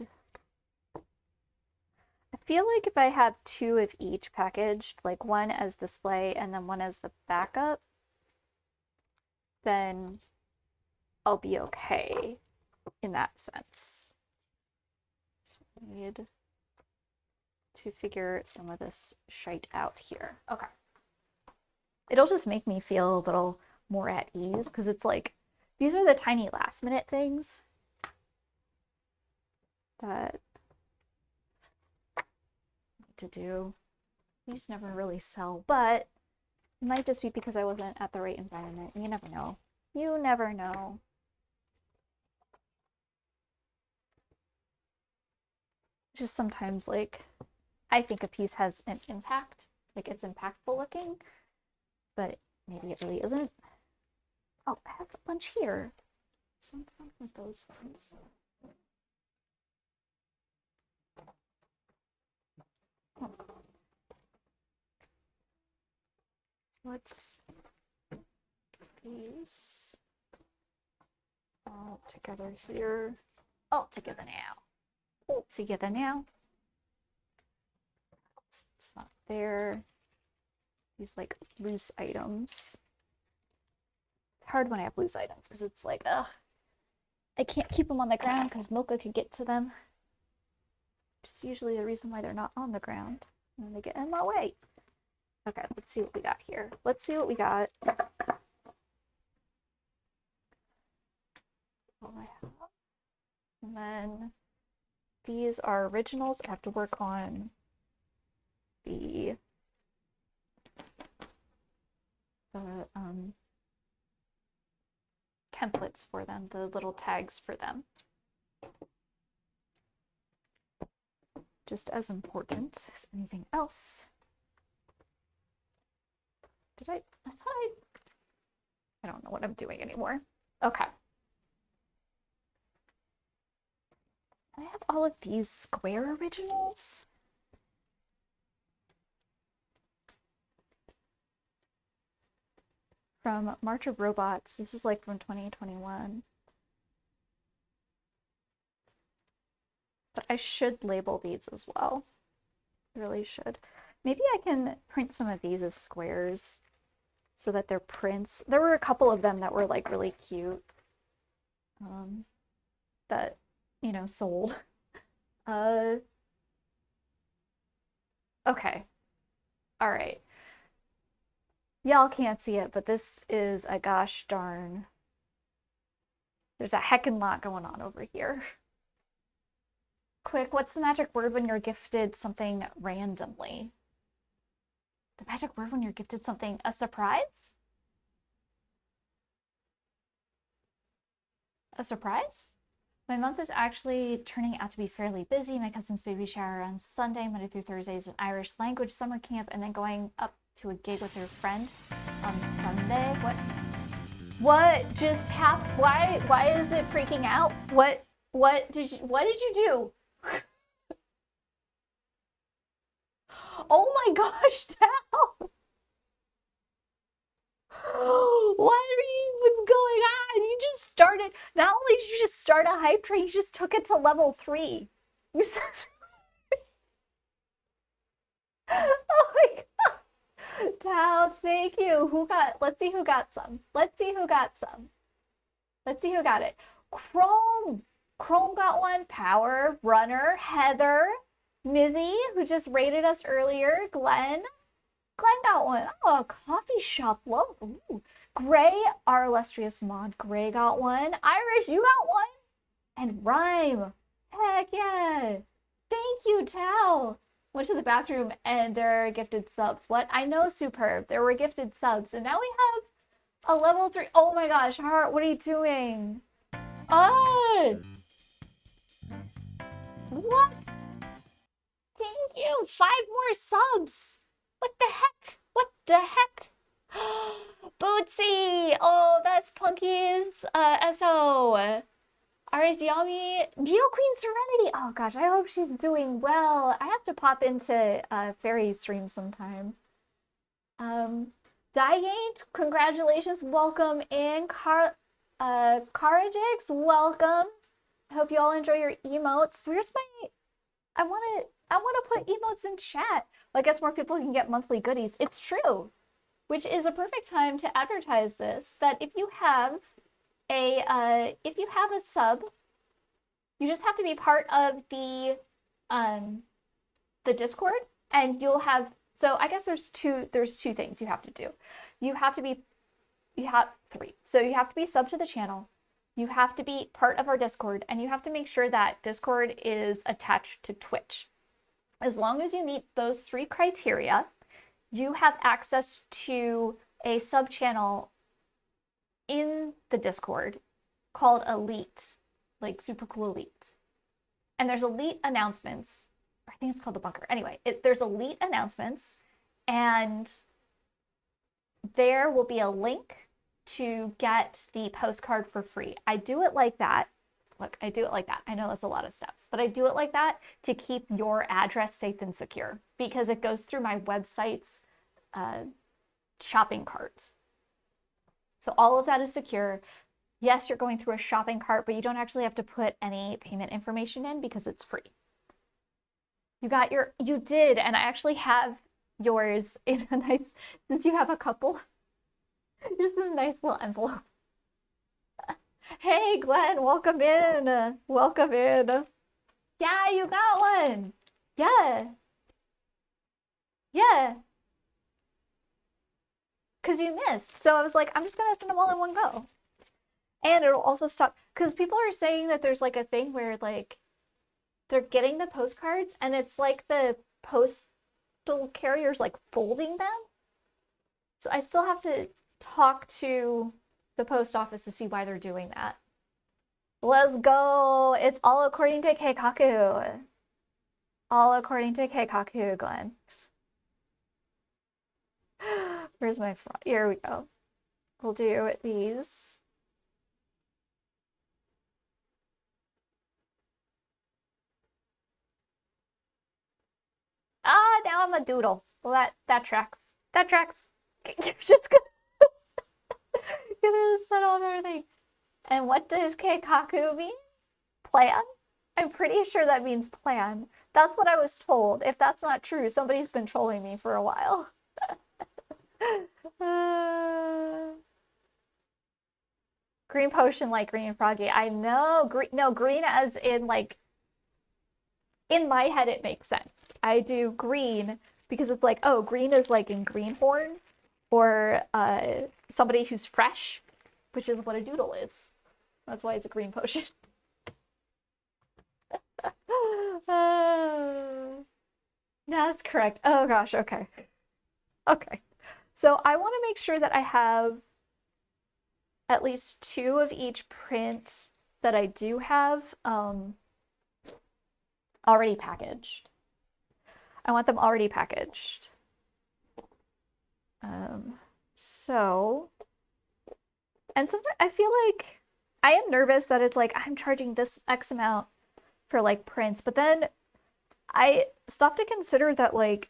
feel like if I had 2 of each packaged, like one as display and then one as the backup, then I'll be okay in that sense. So I need to figure some of this shite out here. Okay. It'll just make me feel a little more at ease because it's like, these are the tiny last minute things that I need to do. These never really sell, but it might just be because I wasn't at the right environment. You never know. You never know. Just sometimes, like, I think a piece has an impact, like it's impactful looking, but maybe it really isn't. Oh, I have a bunch here. So I'm fine with those ones. Oh. So let's get these all together here. All together now. All together now. It's not there. These like loose items. It's hard when I have loose items because it's like, ugh, I can't keep them on the ground because Mocha could get to them. Which is usually the reason why they're not on the ground. And then they get in my way. Okay, let's see what we got here. Let's see what we got. All I have. And then these are originals. I have to work on the templates for them, the little tags for them. Just as important as anything else. I don't know what I'm doing anymore. Okay. I have all of these square originals. From March of Robots. This is like from 2021. But I should label these as well. I really should. Maybe I can print some of these as squares so that they're prints. There were a couple of them that were like really cute that, you know, sold. Okay. All right. Y'all can't see it, but this is a gosh darn. There's a heckin' lot going on over here. Quick, what's the magic word when you're gifted something randomly? The magic word when you're gifted something, a surprise? A surprise? My month is actually turning out to be fairly busy. My cousin's baby shower on Sunday, Monday through Thursday is an Irish language summer camp, and then going up to a gig with her friend on Sunday. What just happened? Why is it freaking out? What did you do? Oh my gosh, Tal! What are you going on? You just started, not only did you just start a hype train, you just took it to level 3. You said, oh my god. Tal, thank you. Let's see who got some. Let's see who got some. Let's see who got it. Chrome got one. Power, Runner, Heather, Mizzy, who just rated us earlier, Glenn, Glenn got one. Oh, a coffee shop. Love. Ooh. Gray, our illustrious mod. Gray got one. Irish, you got one. And Rhyme. Heck yeah. Thank you, Tal. Went to the bathroom and there are gifted subs. What? I know, Superb. There were gifted subs. And now we have a level 3. Oh my gosh, Heart, what are you doing? Oh! What? Thank you. 5 more subs. What the heck? What the heck? Bootsy! Oh, that's Punky's SO. Ariziami, Geo Queen Serenity. Oh gosh, I hope she's doing well. I have to pop into Fairy stream sometime. Diate, congratulations, welcome in. Karajix, welcome. I hope you all enjoy your emotes. Where's my? I want to put emotes in chat. Well, I guess more people can get monthly goodies. It's true, which is a perfect time to advertise this. That if you have a sub, you just have to be part of the Discord, and you'll have. So I guess there's two things you have to do. You have 3. So you have to be sub to the channel. You have to be part of our Discord, and you have to make sure that Discord is attached to Twitch. As long as you meet those 3 criteria, you have access to a sub channel in the Discord called Elite, like super cool Elite. And there's Elite announcements. I think it's called the bunker. Anyway, there's Elite announcements, and there will be a link to get the postcard for free. I do it like that. Look, I do it like that. I know that's a lot of steps, but I do it like that to keep your address safe and secure because it goes through my website's shopping cart. So all of that is secure. Yes, you're going through a shopping cart, but you don't actually have to put any payment information in because it's free. You did, and I actually have yours in a nice, since you have a couple, just a nice little envelope. Hey, Glenn, welcome in. Welcome in. Yeah, you got one. Yeah. Yeah. Because you missed. So I was like, I'm just going to send them all in one go. And it'll also stop. Because people are saying that there's like a thing where like they're getting the postcards and it's like the postal carriers like folding them. So I still have to talk to the post office to see why they're doing that. Let's go. It's all according to Keikaku. All according to Keikaku, Glenn. Where's my front? Here we go. We'll do these. Ah, now I'm a doodle. Well, that tracks. That tracks. You're just gonna set on everything. And what does Keikaku mean? Plan? I'm pretty sure that means plan. That's what I was told. If that's not true, somebody's been trolling me for a while. Green potion like green froggy. I know. Green as in like, in my head it makes sense. I do green because it's like, oh, green is like in greenhorn or somebody who's fresh, which is what a doodle is. That's why it's a green potion. That's correct. Oh gosh, okay. Okay. So I want to make sure that I have at least 2 of each print that I do have already packaged. I want them already packaged. So, and sometimes I feel like I am nervous that it's like I'm charging this X amount for like prints, but then I stopped to consider that like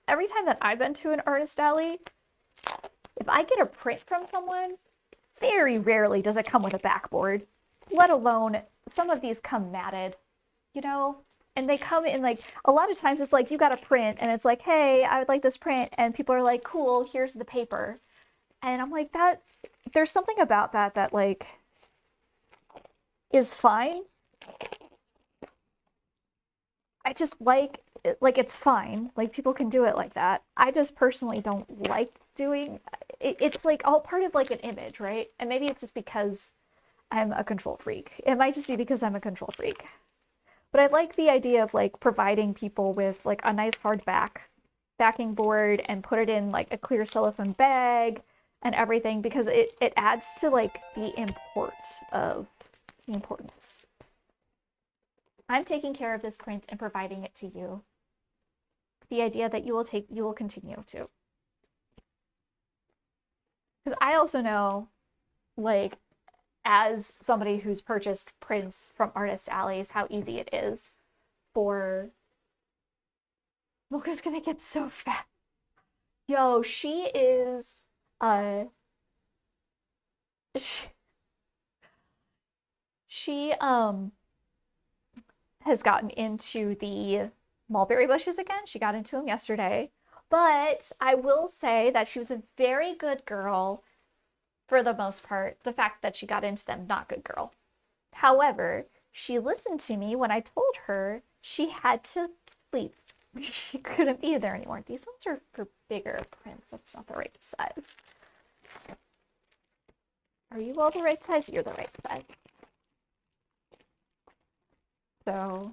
every time that I've been to an artist alley, if I get a print from someone, very rarely does it come with a backboard, let alone some of these come matted, you know? And they come in like, a lot of times it's like, you got a print and it's like, hey, I would like this print. And people are like, cool, here's the paper. And I'm like, there's something about that like is fine. I just like it's fine. Like people can do it like that. I just personally don't like doing it. It's like all part of like an image, right? And maybe it's just because I'm a control freak. It might just be because I'm a control freak. But I like the idea of like providing people with like a nice backing board and put it in like a clear cellophane bag and everything because it adds to like the importance. I'm taking care of this print and providing it to you. The idea that you will continue to. Because I also know, like, as somebody who's purchased prints from artist alleys, how easy it is for Mocha's gonna get so fat. Yo, she is uh she, she has gotten into the mulberry bushes again. She got into them yesterday. But I will say that she was a very good girl for the most part. The fact that she got into them, not good girl. However, she listened to me when I told her she had to leave. She couldn't be there anymore. These ones are for bigger prints. That's not the right size. Are you all the right size? You're the right size. So,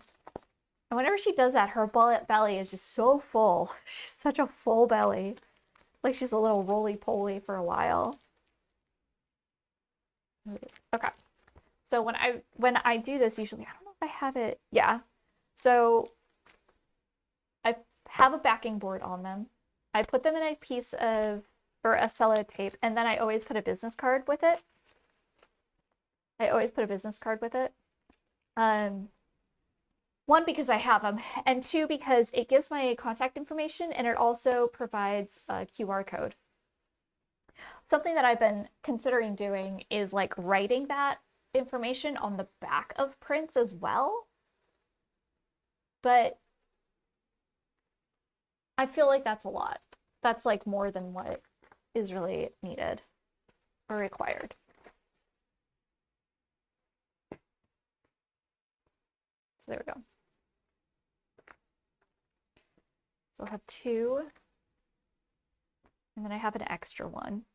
and whenever she does that, her belly is just so full. She's such a full belly. Like she's a little roly-poly for a while. Okay. So when I do this, usually, I don't know if I have it. Yeah. So I have a backing board on them. I put them in a piece of or a sellotape, and then I always put a business card with it. I always put a business card with it. One, because I have them, and two, because it gives my contact information and it also provides a QR code. Something that I've been considering doing is like writing that information on the back of prints as well. But I feel like that's a lot. That's like more than what is really needed or required. So there we go. So I'll have two, and then I have an extra one.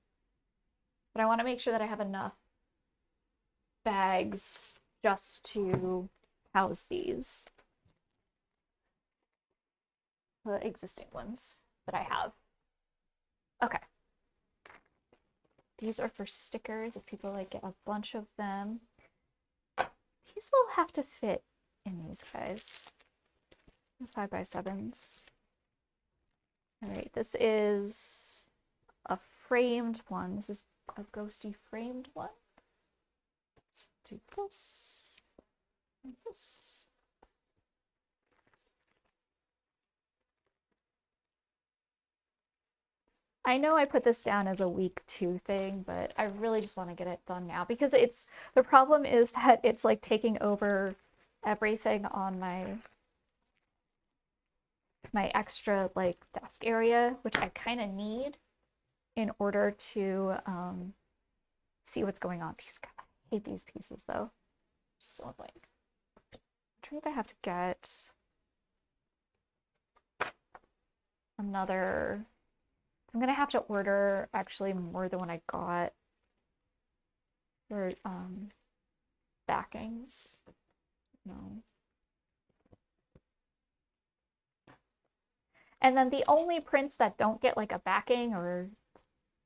But I want to make sure that I have enough bags just to house these, the existing ones that I have. Okay. These are for stickers if people like get a bunch of them. These will have to fit in these guys. 5x7s. All right, this is a framed one. This is a ghosty framed one. Let's do this and this. I know I put this down as a week 2 thing, but I really just want to get it done now because the problem is that it's like taking over everything on my extra like desk area, which I kind of need in order to see what's going on. I hate these pieces though. So like, I'm trying if I have to get another. I'm gonna have to order actually more than what I got for backings. No. And then the only prints that don't get like a backing or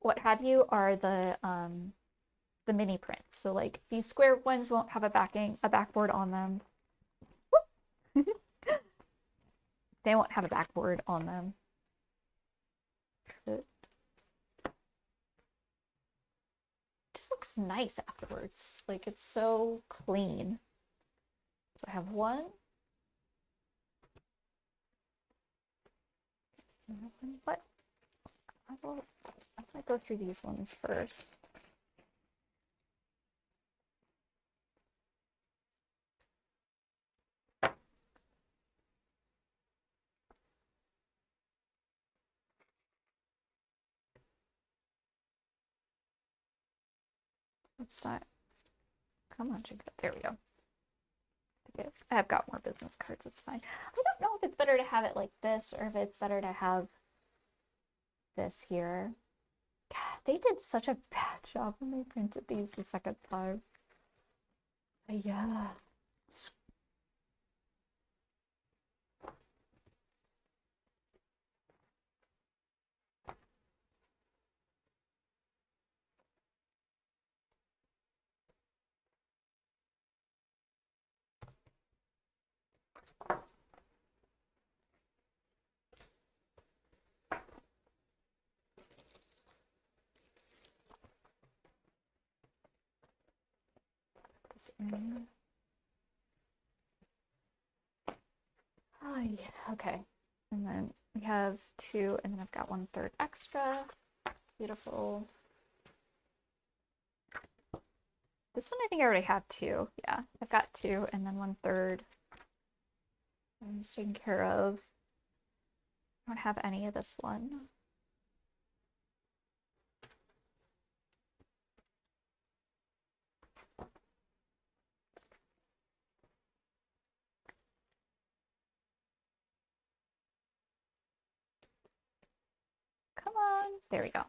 what have you are the mini prints. So like these square ones won't have a backboard on them. They won't have a backboard on them. It just looks nice afterwards. Like it's so clean. So I have one. What? I might go through these ones first. Let's not. Come on, Jacob. There we go. I've got more business cards. It's fine. I don't know if it's better to have it like this or if it's better to have this here. God, they did such a bad job when they printed these the second time. Yeah. This in. Oh, yeah. Okay. And then we have 2, and then I've got 1/3 extra. Beautiful. This one I think I already have 2. Yeah, I've got 2, and then 1/3. I'm just taken care of. I don't have any of this one. Come on. There we go.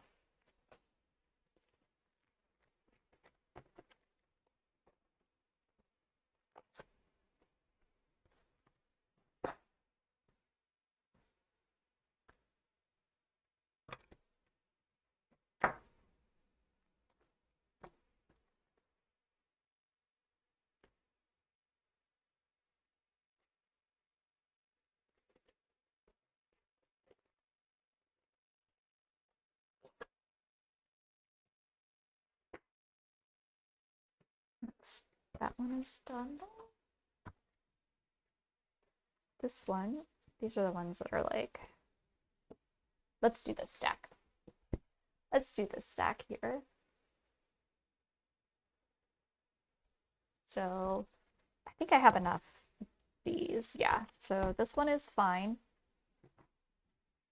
That one is done. This one, these are the ones that are like, let's do this stack. Let's do this stack here. So I think I have enough of these. Yeah, so this one is fine.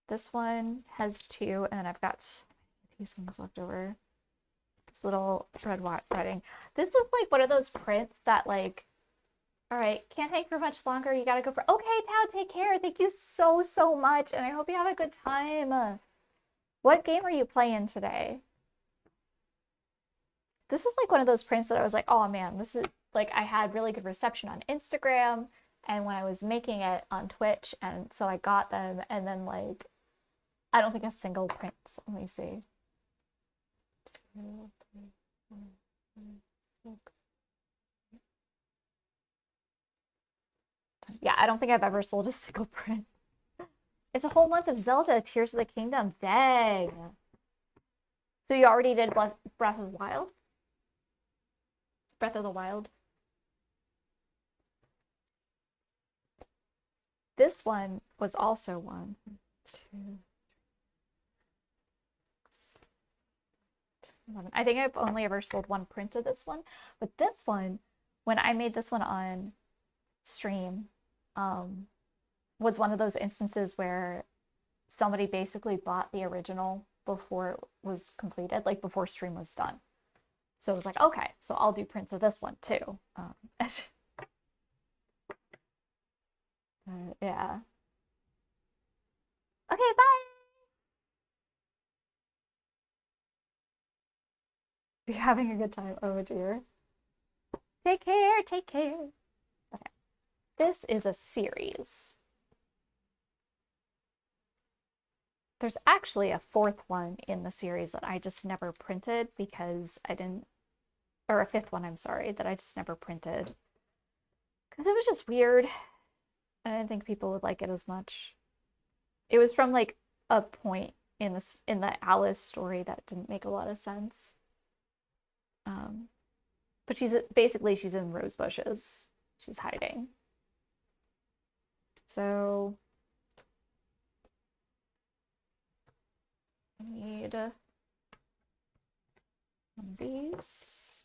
This one has 2, and then I've got these ones left over. This little red writing. This is like one of those prints that like, all right, can't take for much longer. You gotta go for, okay, Tao, take care. Thank you so, so much. And I hope you have a good time. What game are you playing today? This is like one of those prints that I was like, oh man, this is like, I had really good reception on Instagram and when I was making it on Twitch. And so I got them. And then like, I don't think a single print. So let me see. 2, 3, 4, 5, 6. Yeah, I don't think I've ever sold a single print. It's a whole month of Zelda, Tears of the Kingdom. Dang. So you already did Breath of the Wild? Breath of the Wild. This one was also 1, 2, 11. I think I've only ever sold 1 print of this one, but this one, when I made this one on stream, was one of those instances where somebody basically bought the original before it was completed, like before stream was done. So it was like, okay, so I'll do prints of this one too. Yeah. Okay, bye. You're having a good time. Oh dear. Take care. Take care. Okay. This is a series. There's actually a 4th one in the series that I just never printed because I didn't, or a 5th one, I'm sorry, that I just never printed. Because it was just weird. I didn't think people would like it as much. It was from like a point in the Alice story that didn't make a lot of sense. But she's in rose bushes. She's hiding. So I need one of these.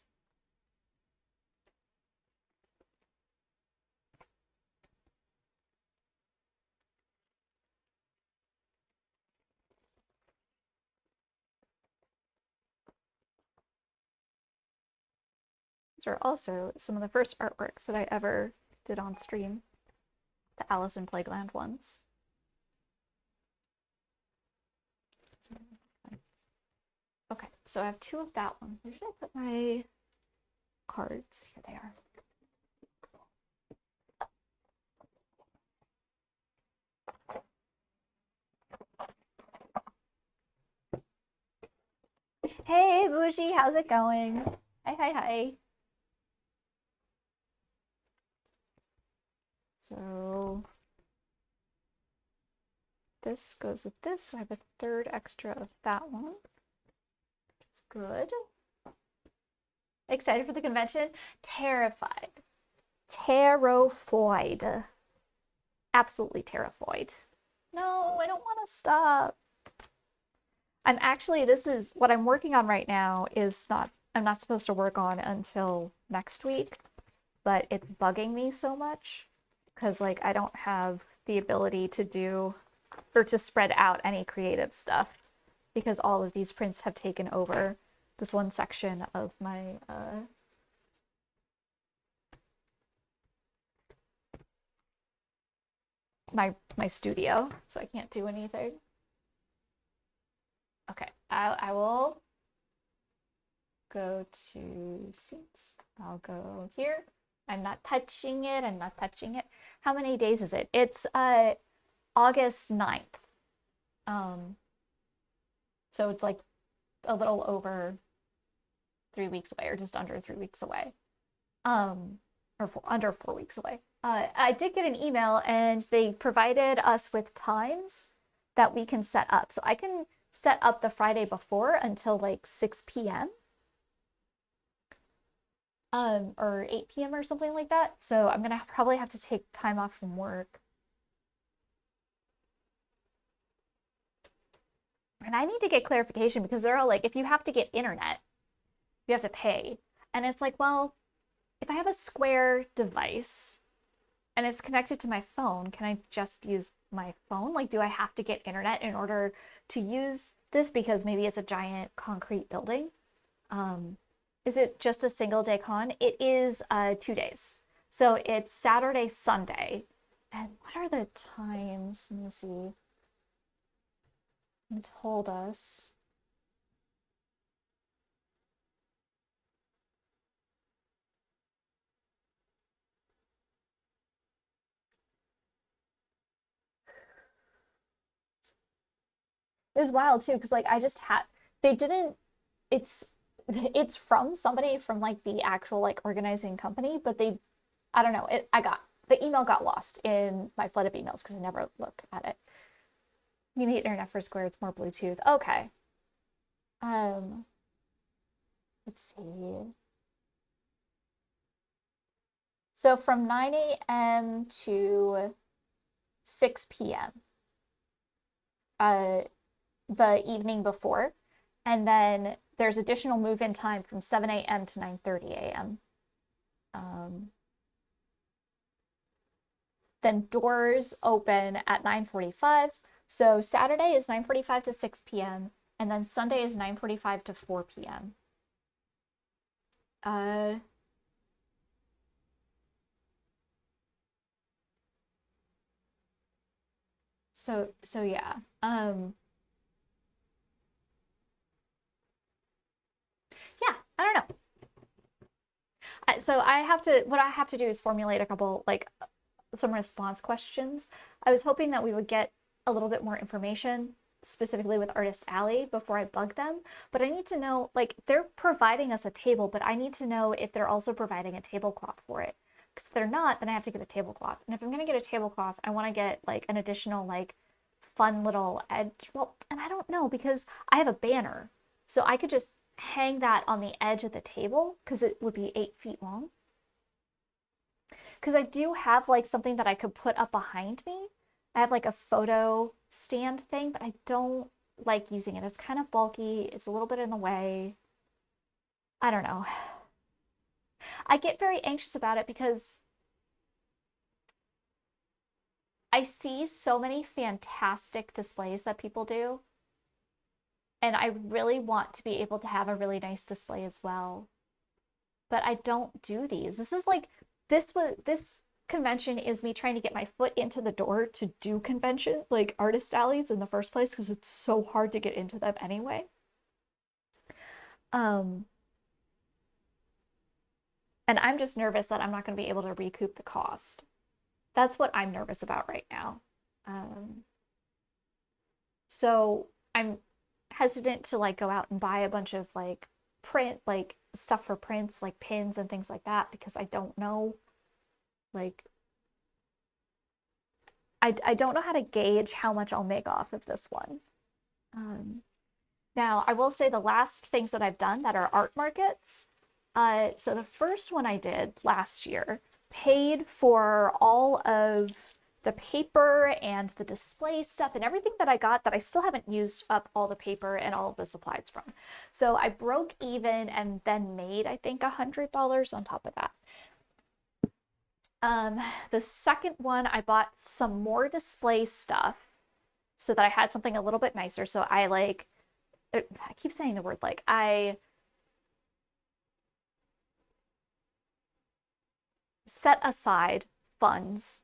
These are also some of the first artworks that I ever did on stream. The Alice in Playland ones. Okay, so I have 2 of that one. Where should I put my cards? Here they are. Hey, Bougie, how's it going? Hi, hi, hi. So this goes with this, so I have a 3rd extra of that one, which is good. Excited for the convention? Terrified. Terrified. Absolutely terrified. No, I don't want to stop. I'm actually, this is what I'm working on right now I'm not supposed to work on until next week, but it's bugging me so much because like I don't have the ability to do or to spread out any creative stuff because all of these prints have taken over this one section of my my studio, so I can't do anything. Okay, I will go to scenes. I'll go here. I'm not touching it. I'm not touching it. How many days is it? It's August 9th. So it's like a little over 3 weeks away, or just under 3 weeks away. Under 4 weeks away. I did get an email and they provided us with times that we can set up. So I can set up the Friday before until like 6 p.m. Or 8 p.m. or something like that. So I'm gonna probably have to take time off from work. And I need to get clarification because they're all like, if you have to get internet, you have to pay. And it's like, well, if I have a Square device and it's connected to my phone, can I just use my phone? Like, do I have to get internet in order to use this because maybe it's a giant concrete building? Is it just a single day con? It is 2 days. So it's Saturday, Sunday. And what are the times? Let me see. It told us. It was wild too, because like I just had they didn't it's from somebody from like the actual like organizing company, but they I don't know, the email got lost in my flood of emails because I never look at it. You need internet for Square, it's more Bluetooth. Okay. Um, let's see. So from 9 a.m. to 6 p.m. The evening before. And then there's additional move-in time from 7 a.m. to 9:30 a.m. Then doors open at 9:45. So Saturday is 9:45 to 6 p.m. and then Sunday is 9:45 to 4 p.m. So yeah. Yeah, I don't know. So what I have to do is formulate a couple, like some response questions. I was hoping that we would get a little bit more information specifically with Artist Alley before I bug them, but I need to know, like, they're providing us a table, but I need to know if they're also providing a tablecloth for it. Because if they're not, then I have to get a tablecloth. And if I'm gonna get a tablecloth, I want to get like an additional like fun little edge. Well, and I don't know because I have a banner, so I could just hang that on the edge of the table because it would be 8 feet long. Because I do have like something that I could put up behind me. I have like a photo stand thing, but I don't like using it. It's kind of bulky. It's a little bit in the way. I don't know. I get very anxious about it because I see so many fantastic displays that people do. And I really want to be able to have a really nice display as well. But I don't do these. This convention is me trying to get my foot into the door to do convention, like artist alleys in the first place, because it's so hard to get into them anyway. Um, and I'm just nervous that I'm not going to be able to recoup the cost. That's what I'm nervous about right now. Um, so I'm hesitant to like go out and buy a bunch of like print, like stuff for prints, like pins and things like that, because I don't know, like, I don't know how to gauge how much I'll make off of this one. Um, Now, I will say the last things that I've done that are art markets. So the first one I did last year paid for all of the paper and the display stuff and everything that I got that I still haven't used up all the paper and all of the supplies from. So I broke even and then made, I think, $100 on top of that. The second one, I bought some more display stuff so that I had something a little bit nicer. So I keep saying the word like, I set aside funds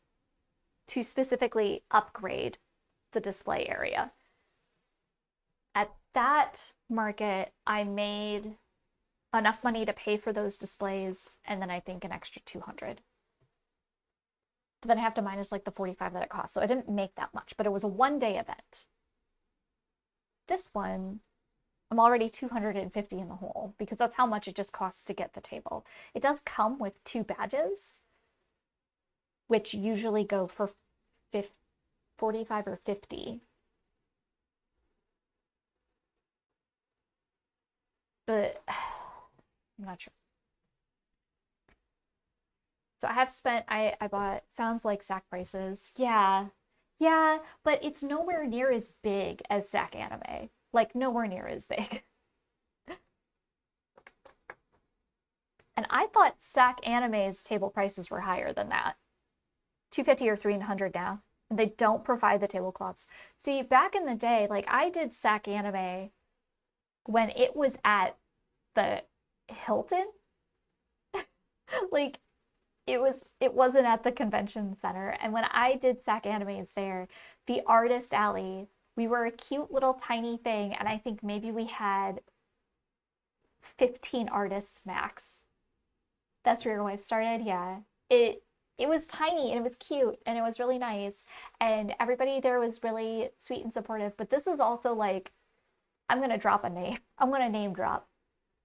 to specifically upgrade the display area. At that market, I made enough money to pay for those displays and then I think an extra 200. But then I have to minus like the 45 that it cost. So I didn't make that much, but it was a 1-day event. This one, I'm already 250 in the hole because that's how much it just costs to get the table. It does come with 2 badges, which usually go for 45 or 50. But I'm not sure. So I have spent, I bought, sounds like Sack prices. Yeah. Yeah, but it's nowhere near as big as Sack Anime. Like, nowhere near as big. And I thought Sack Anime's table prices were higher than that. 250 or 300 now. And they don't provide the tablecloths. See, back in the day, like I did Sack Anime when it was at the Hilton. Like it wasn't at the convention center. And when I did Sack Animes there, the artist alley, we were a cute little tiny thing, and I think maybe we had 15 artists max. That's where I started. Yeah. It was tiny and it was cute and it was really nice. And everybody there was really sweet and supportive. But this is also like, I'm gonna drop a name. I'm gonna name drop.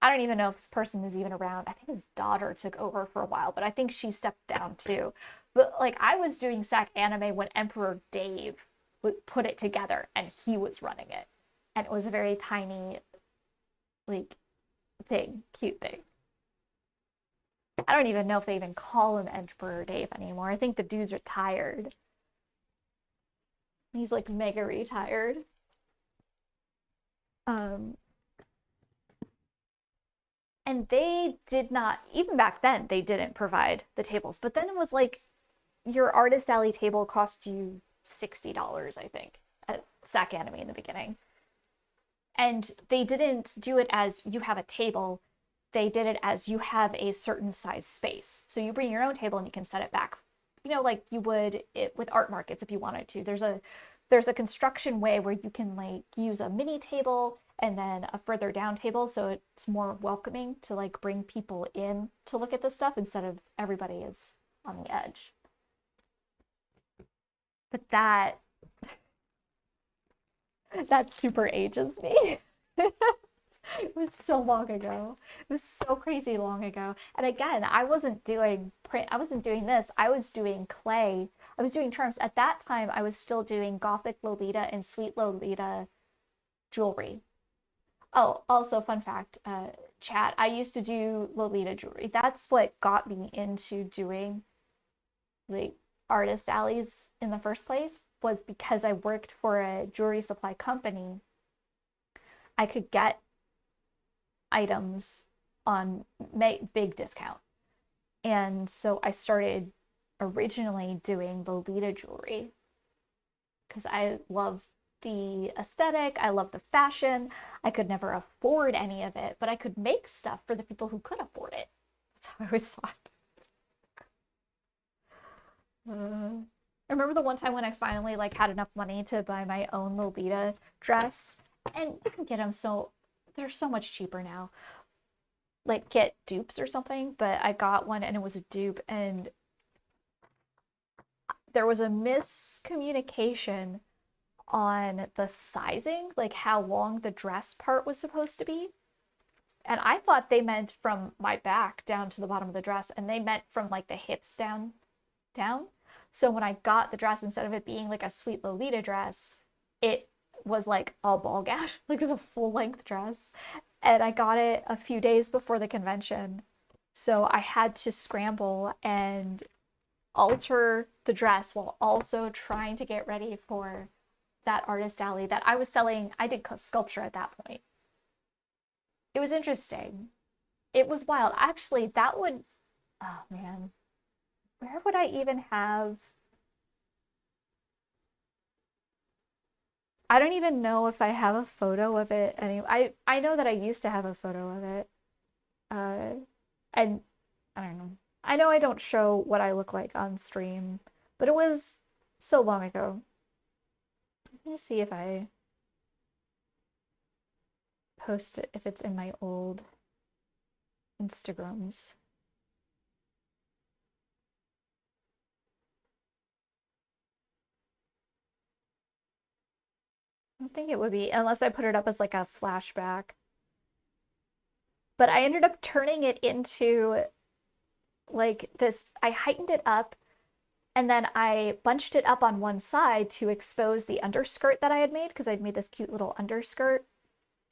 I don't even know if this person is even around. I think his daughter took over for a while, but I think she stepped down too. But like I was doing Sack Anime when Emperor Dave put it together and he was running it. And it was a very tiny, like, thing, cute thing. I don't even know if they even call him Emperor Dave anymore. I think the dude's retired. He's like mega retired. Um, and they did not, even back then, they didn't provide the tables. But then it was like your artist alley table cost you $60, I think, at Sack Anime in the beginning. And they didn't do it as you have a table. They did it as you have a certain size space. So you bring your own table and you can set it back, like you would it with art markets if you wanted to. There's a construction way where you can like use a mini table and then a further down table so it's more welcoming to like bring people in to look at this stuff instead of everybody is on the edge. But that super ages me. It was so long ago. It was so crazy long ago. And again, I wasn't doing print. I wasn't doing this. I was doing clay. I was doing charms. At that time, I was still doing Gothic Lolita and Sweet Lolita jewelry. Oh, also fun fact, chat, I used to do Lolita jewelry. That's what got me into doing like artist alleys in the first place was because I worked for a jewelry supply company. I could get items on big discount. And so I started originally doing Lolita jewelry because I love the aesthetic, I love the fashion. I could never afford any of it, but I could make stuff for the people who could afford it. That's how I always thought. I remember the one time when I finally like had enough money to buy my own Lolita dress, and you can get them they're so much cheaper now. Like get dupes or something, but I got one and it was a dupe, and there was a miscommunication on the sizing, like how long the dress part was supposed to be. And I thought they meant from my back down to the bottom of the dress, and they meant from like the hips down. So when I got the dress, instead of it being like a sweet Lolita dress, it was like a ball gown, like it was a full length dress. And I got it a few days before the convention. So I had to scramble and alter the dress while also trying to get ready for that artist alley that I was selling. I did sculpture at that point. It was interesting. It was wild. Actually, that would, oh man, where would I even have? I don't even know if I have a photo of it. I know that I used to have a photo of it. Uh, and I don't know. I know I don't show what I look like on stream, but it was so long ago. Let me see if I post it, if it's in my old Instagrams. I don't think it would be, unless I put it up as like a flashback. But I ended up turning it into like this. I heightened it up and then I bunched it up on one side to expose the underskirt that I had made, because I'd made this cute little underskirt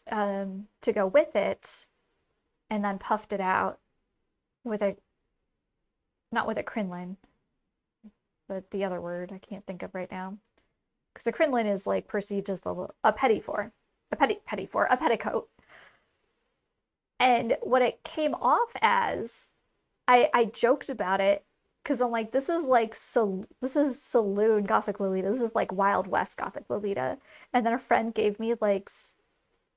to go with it, and then puffed it out with a, not with a crinolin, but the other word I can't think of right now. Because a crinolin is like perceived as a pettifor, a petticoat. And what it came off as, I joked about it because I'm like, this is like, so this is saloon Gothic Lolita. This is like Wild West Gothic Lolita. And then a friend gave me like,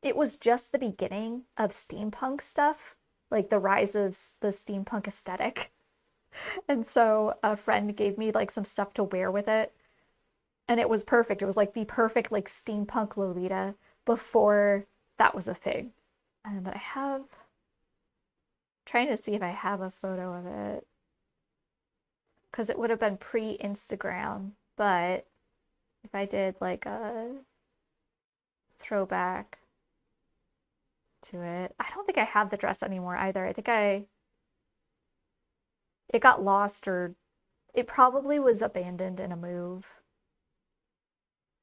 it was just the beginning of steampunk stuff, like the rise of the steampunk aesthetic. And so a friend gave me like some stuff to wear with it. And it was perfect. It was like the perfect like steampunk Lolita before that was a thing. But I have, trying to see if I have a photo of it, because it would have been pre-Instagram. But if I did like a throwback to it, I don't think I have the dress anymore either. I think it got lost, or it probably was abandoned in a move.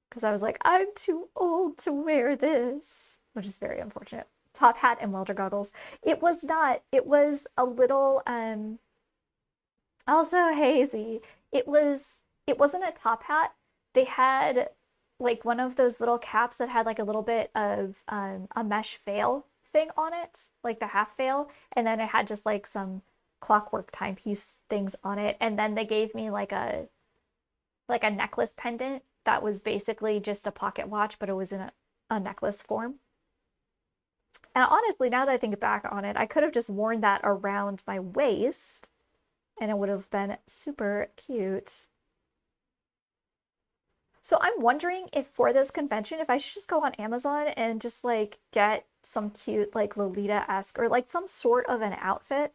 Because I was like, I'm too old to wear this, which is very unfortunate. Top hat and welder goggles. It was not. It was a little also hazy. It wasn't a top hat. They had like one of those little caps that had like a little bit of a mesh veil thing on it, like the half veil, and then it had just like some clockwork timepiece things on it. And then they gave me like a necklace pendant that was basically just a pocket watch, but it was in a necklace form. And honestly, now that I think back on it, I could have just worn that around my waist and it would have been super cute. So I'm wondering if for this convention, if I should just go on Amazon and just like get some cute like Lolita-esque or like some sort of an outfit.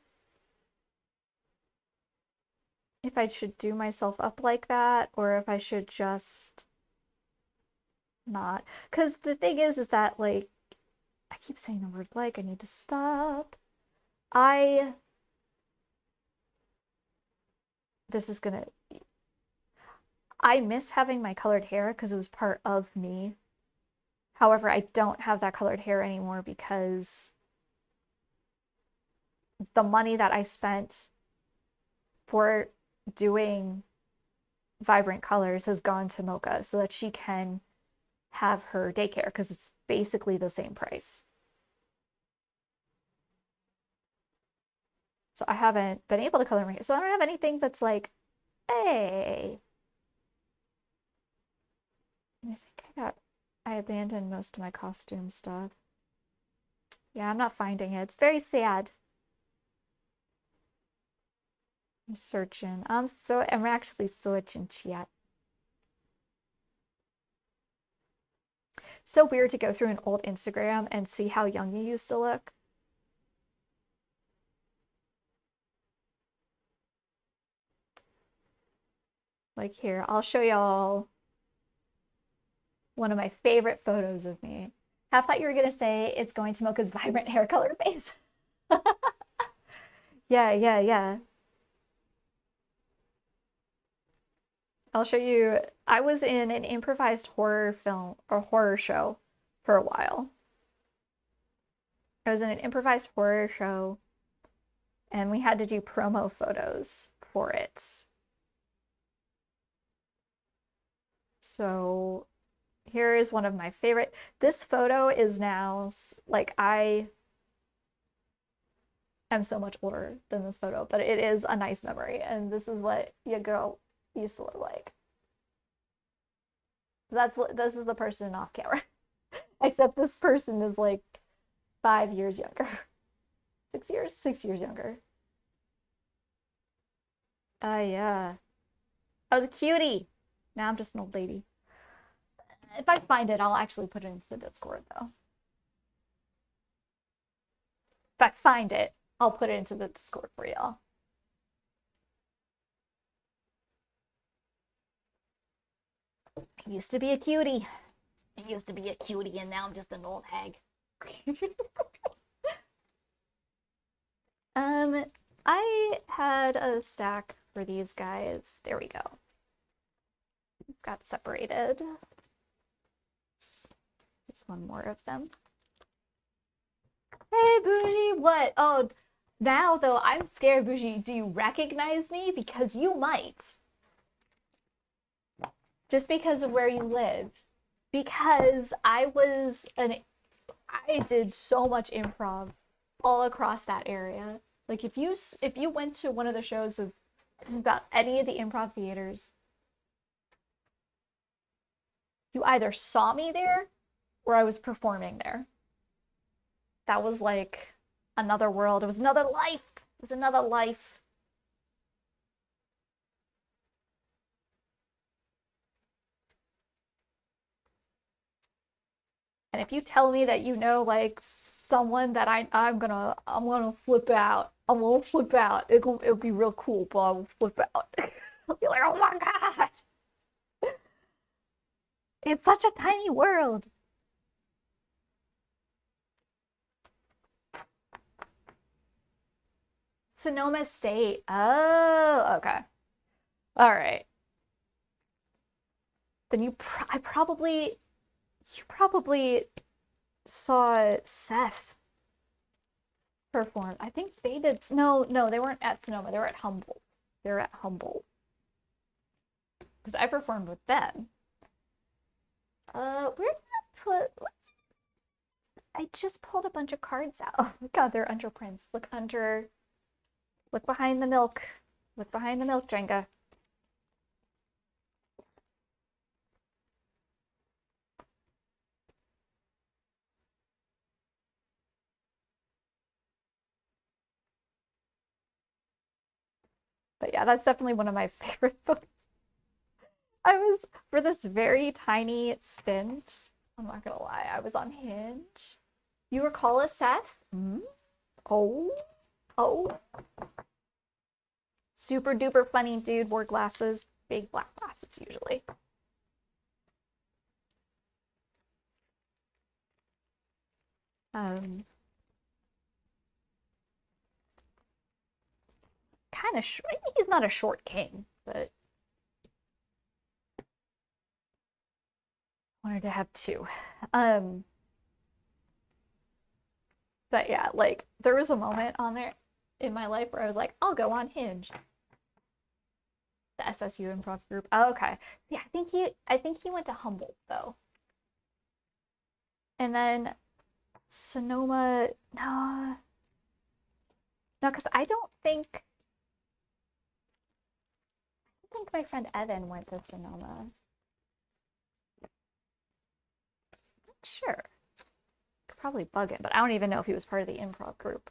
If I should do myself up like that, or if I should just not. Because the thing is that like, I keep saying the word like, I need to stop. I, this is gonna, I miss having my colored hair because it was part of me. However, I don't have that colored hair anymore because the money that I spent for doing vibrant colors has gone to Mocha so that she can have her daycare, because it's basically the same price. So I haven't been able to color my hair. So I don't have anything that's like, hey. I think I abandoned most of my costume stuff. Yeah, I'm not finding it. It's very sad. I'm searching. I'm actually searching chat. So weird to go through an old Instagram and see how young you used to look. Like here, I'll show y'all one of my favorite photos of me. Half thought you were gonna say it's going to Mocha's vibrant hair color phase. Yeah. I'll show you. I was in an improvised horror film or horror show for a while. I was in an improvised horror show and we had to do promo photos for it. So here is one of my favorite. This photo is now like I am so much older than this photo, but it is a nice memory. And this is what your girl used to look like. This is the person off camera. Except this person is like 5 years younger. 6 years? 6 years younger. Yeah. I was a cutie. Now I'm just an old lady. If I find it, I'll actually put it into the Discord though. If I find it, I'll put it into the Discord for y'all. I used to be a cutie. I used to be a cutie and now I'm just an old hag. I had a stack for these guys. There we go. It's got separated. Just one more of them. Hey, Bougie, what? Oh, now though, I'm scared, Bougie. Do you recognize me? Because you might. Just because of where you live. Because I did so much improv all across that area. Like if you went to one of the shows of just about any of the improv theaters, you either saw me there or I was performing there. That was like another world. It was another life. It was another life. And if you tell me that you know like someone that I'm gonna flip out. I'm gonna flip out. It'll be real cool, but I will flip out. I'll be like, oh my god. It's such a tiny world. Sonoma State. Oh, okay. All right. Then you probably saw Seth perform. I think they did. No, they weren't at Sonoma. They were at Humboldt. They were at Humboldt. Because I performed with them. Where did I put? I just pulled a bunch of cards out. Oh god, they're under prints. Look behind the milk. Look behind the milk, Drenga. But yeah, that's definitely one of my favorite books. I was, for this very tiny stint, I'm not gonna lie, I was on Hinge. You recall a Seth? Mm? Oh. Super duper funny dude, wore glasses, big black glasses usually. Kind of short. He's not a short king, but wanted to have two. But yeah, like there was a moment on there in my life where I was like, I'll go on Hinge. The SSU improv group. Oh, okay. Yeah, I think he went to Humboldt though. And then Sonoma, no, because I don't think my friend Evan went to Sonoma. Not sure. Could probably bug him, but I don't even know if he was part of the improv group.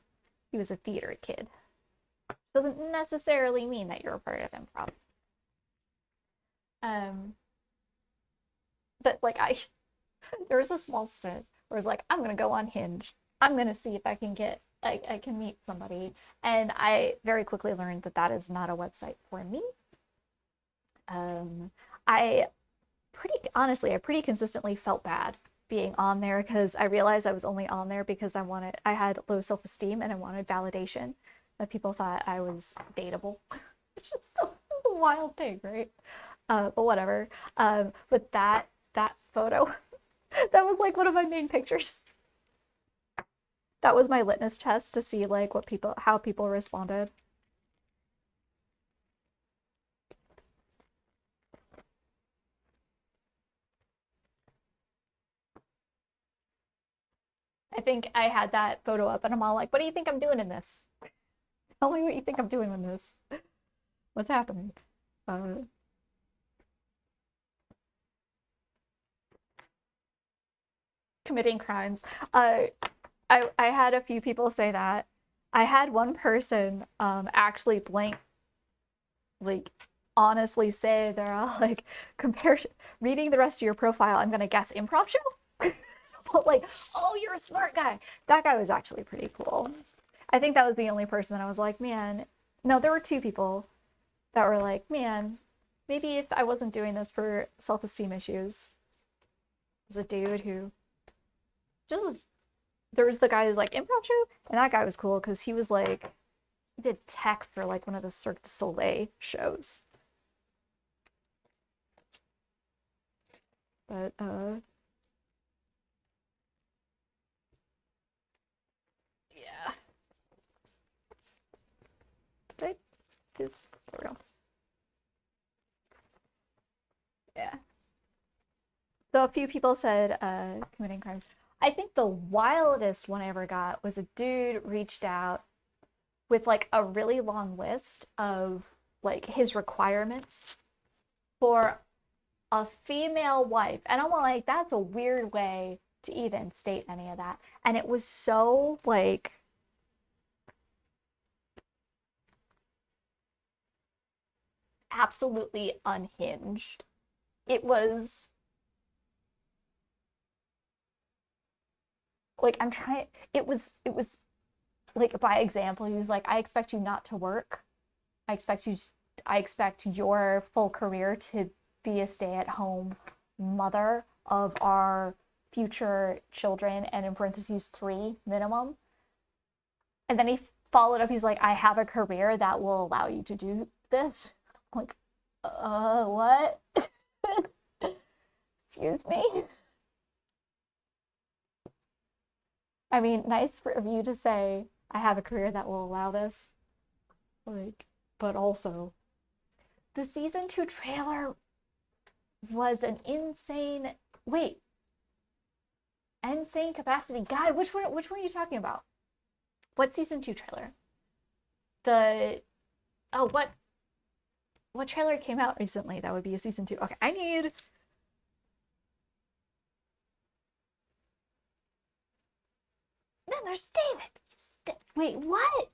He was a theater kid. Doesn't necessarily mean that you're a part of improv. Um, but like there was a small stint where I was like, I'm gonna go on Hinge. I'm gonna see if I can get I can meet somebody, and I very quickly learned that that is not a website for me. Um, I pretty honestly, I pretty consistently felt bad being on there because I realized I was only on there because I had low self-esteem and I wanted validation that people thought I was dateable, which is so a wild thing, right? But whatever. But that photo, that was like one of my main pictures. That was my litmus test to see like how people responded. I think I had that photo up and I'm all like, what do you think I'm doing in this? Tell me what you think I'm doing in this. What's happening? Uh, Committing crimes. I had a few people say that. I had one person actually blank, like, honestly say they're all like, compare reading the rest of your profile, I'm gonna guess improv show. But like, oh, you're a smart guy. That guy was actually pretty cool. I think that was the only person that I was like, man. No, there were two people that were like, man, maybe if I wasn't doing this for self-esteem issues. There's a dude who just was. There was the guy who's like improv show, and that guy was cool because he was like he did tech for like one of the Cirque du Soleil shows. But yeah, did I just there we go. Yeah. Though a few people said committing crimes. I think the wildest one I ever got was a dude reached out with like a really long list of like his requirements for a female wife. And I'm like, that's a weird way to even state any of that. And it was so like absolutely unhinged. It was like it was like by example, he was like, I expect you not to work. I expect you I expect your full career to be a stay-at-home mother of our future children, and in parentheses 3 minimum. And then he followed up, he's like, I have a career that will allow you to do this. I'm like, what? Excuse me. I mean, nice of you to say I have a career that will allow this. Like, but also the season 2 trailer was an insane wait, insane capacity. Guy, which one are you talking about? What season 2 trailer? The oh, what trailer came out recently that would be a season 2? Okay, I need then there's David. Wait, what?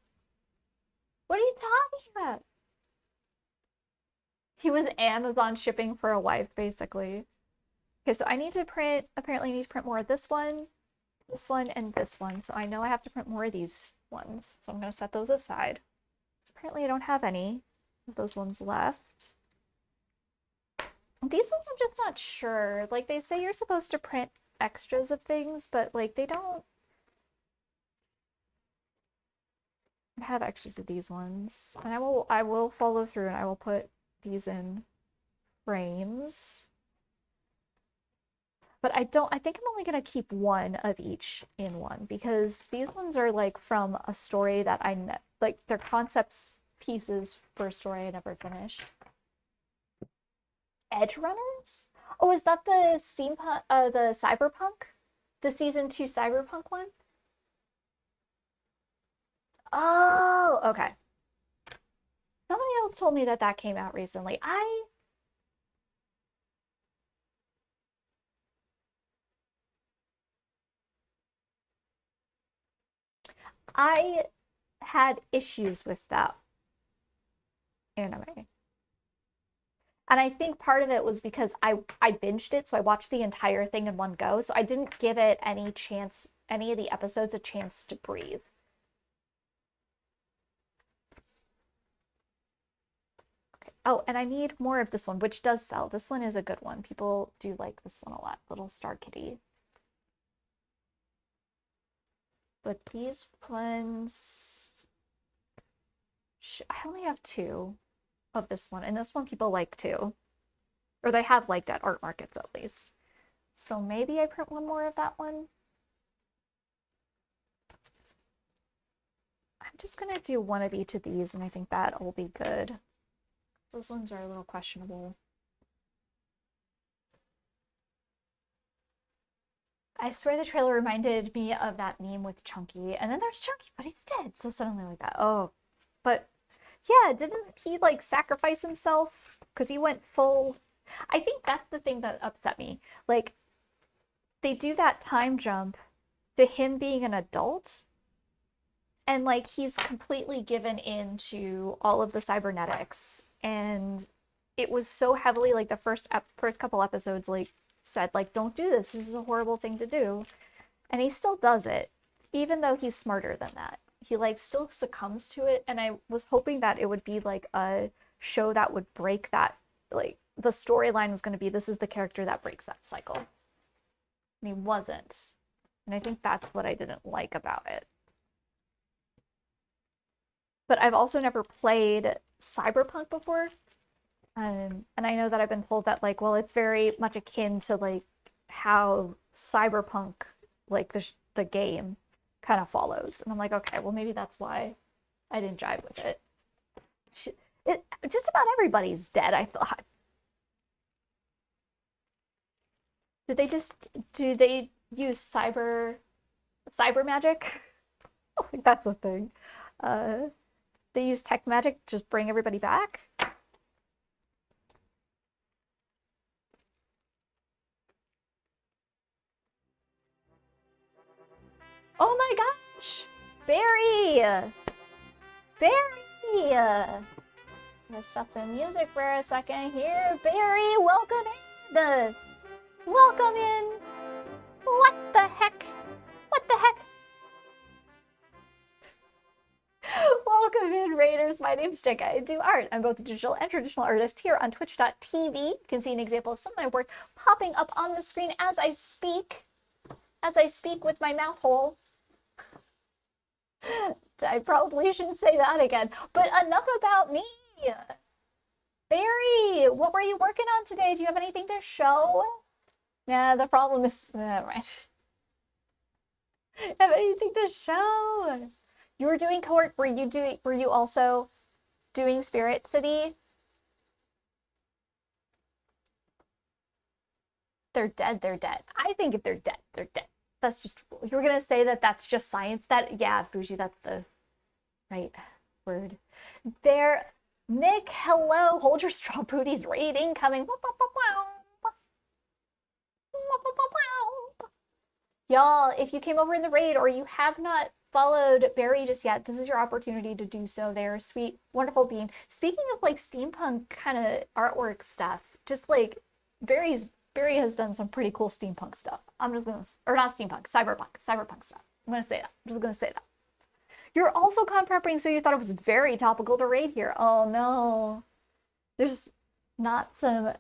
What are you talking about? He was Amazon shipping for a wife, basically. Okay, so I need to print, apparently I need to print more of this one, and this one. So I know I have to print more of these ones. So I'm going to set those aside. So apparently I don't have any of those ones left. These ones I'm just not sure. Like they say you're supposed to print extras of things, but like they don't have extras of these ones. And I will follow through and I will put these in frames. But I think I'm only gonna keep one of each in one because these ones are like from a story that like they're concepts pieces for a story I never finished. Edge Runners? Oh, is that the steampunk the cyberpunk? The season 2 cyberpunk one? Oh, okay. Somebody else told me that that came out recently. I had issues with that anime. And I think part of it was because I binged it, so I watched the entire thing in one go. So I didn't give it any chance, any of the episodes a chance to breathe. Okay. Oh, and I need more of this one, which does sell. This one is a good one. People do like this one a lot. Little Star Kitty. But these ones, I only have 2 of this one, and this one people like too. Or they have liked at art markets at least. So maybe I print one more of that one. I'm just gonna do one of each of these, and I think that will be good. Those ones are a little questionable. I swear the trailer reminded me of that meme with Chunky, and then there's Chunky, but he's dead. So suddenly like that. Oh, but yeah, didn't he like sacrifice himself? Because he went full. I think that's the thing that upset me. Like, they do that time jump to him being an adult, and like he's completely given into all of the cybernetics, and it was so heavily like the first couple episodes like said like don't do this, this is a horrible thing to do, and he still does it even though he's smarter than that. He like still succumbs to it, and I was hoping that it would be like a show that would break that, like the storyline was going to be this is the character that breaks that cycle, and he wasn't, and I think that's what I didn't like about it. But I've also never played Cyberpunk before. And I know that I've been told that, like, well, it's very much akin to, like, how Cyberpunk, like, the game kind of follows. And I'm like, okay, well, maybe that's why I didn't jive with it. Just about everybody's dead, I thought. Do they use cyber magic? I think that's a thing. They use tech magic to just bring everybody back. Oh my gosh! Barry! Barry! I'm gonna stop the music for a second here. Barry, welcome in! Welcome in! What the heck? What the heck? Welcome in, Raiders. My name's Jessica. I do art. I'm both a digital and traditional artist here on twitch.tv. You can see an example of some of my work popping up on the screen as I speak with my mouth hole. I probably shouldn't say that again, but enough about me. Barry, what were you working on today? Do you have anything to show? Yeah, the problem is, right. Have anything to show? You were doing cohort. Were you also doing Spirit City? They're dead. They're dead. I think if they're dead, they're dead. That's just, you were gonna say that that's just science. That, yeah, bougie, that's the right word. There, Nick, hello. Hold your straw booties. Raid incoming. Y'all, if you came over in the raid or you have not followed Barry just yet, this is your opportunity to do so. They're a sweet, wonderful being. Speaking of like steampunk kind of artwork stuff, just like Barry has done some pretty cool steampunk stuff. I'm just gonna, or not steampunk, cyberpunk stuff. I'm gonna say that. I'm just gonna say that. You're also con prepping, so you thought it was very topical to raid here. Oh no. There's not some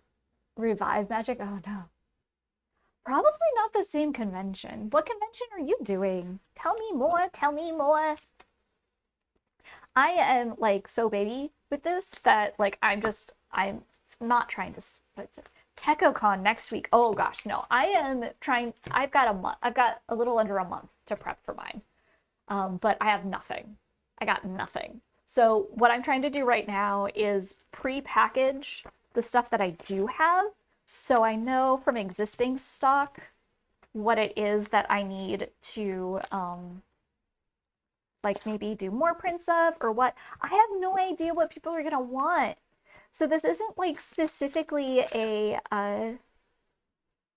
revive magic. Oh no. Probably not the same convention. What convention are you doing? Tell me more. Tell me more. I am like so baby with this that like I'm not trying to. TechoCon next week. Oh gosh, no. I am trying. I've got a little under a month to prep for mine. But I have nothing. I got nothing. So what I'm trying to do right now is pre-package the stuff that I do have, so I know from existing stock what it is that I need to like maybe do more prints of, or what. I have no idea what people are gonna want. So this isn't like specifically a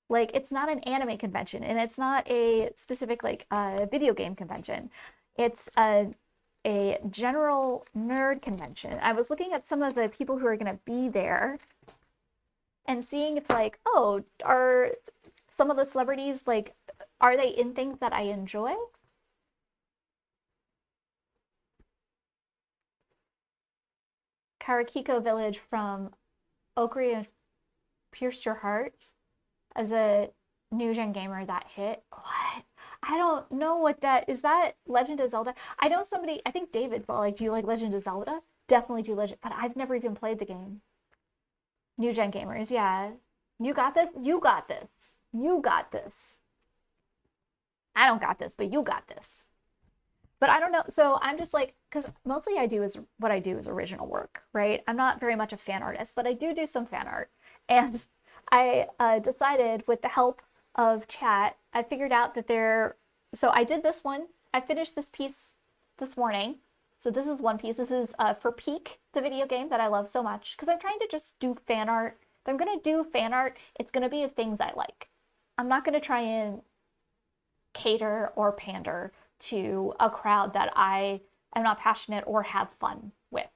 like, it's not an anime convention, and it's not a specific like video game convention. It's a a general nerd convention. I was looking at some of the people who are going to be there and seeing if like, oh, are some of the celebrities like, are they in things that I enjoy? Karakiko Village from Okri and Pierced Your Heart as a new gen gamer that hit. What? I don't know what that is. That Legend of Zelda? I know somebody, I think David, but like, do you like Legend of Zelda? Definitely do Legend, but I've never even played the game. New gen gamers, yeah. You got this? You got this. You got this. I don't got this, but you got this. But I don't know. So I'm just like, because mostly what I do is original work, right? I'm not very much a fan artist, but I do some fan art. And I decided with the help of chat, I figured out that so I did this one. I finished this piece this morning. So this is one piece. This is for Peak, the video game that I love so much, because I'm trying to just do fan art. If I'm going to do fan art, it's going to be of things I like. I'm not going to try and cater or pander to a crowd that I am not passionate or have fun with.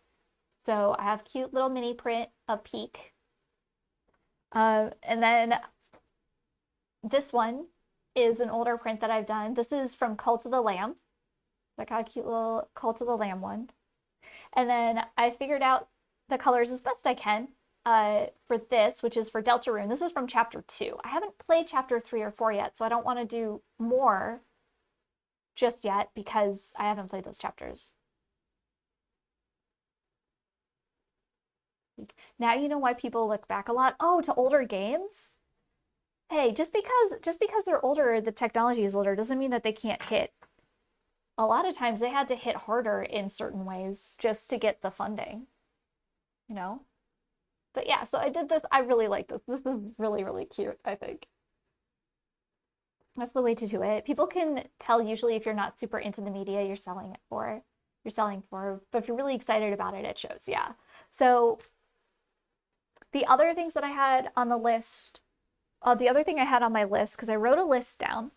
So I have cute little mini print of Peak. And then this one is an older print that I've done. This is from Cult of the Lamb. I got a cute little Cult of the Lamb one. And then I figured out the colors as best I can for this, which is for Deltarune. This is from chapter 2. I haven't played chapter 3 or 4 yet, so I don't want to do more just yet because I haven't played those chapters. Now you know why people look back a lot. Oh, to older games? Hey, just because they're older, the technology is older, doesn't mean that they can't hit. A lot of times they had to hit harder in certain ways just to get the funding, you know? But yeah, so I did this. I really like this. This is really, really cute, I think. That's the way to do it. People can tell usually if you're not super into the media you're selling for. But if you're really excited about it, it shows, yeah. So the other things that I had on the list, the other thing I had on my list, because I wrote a list down,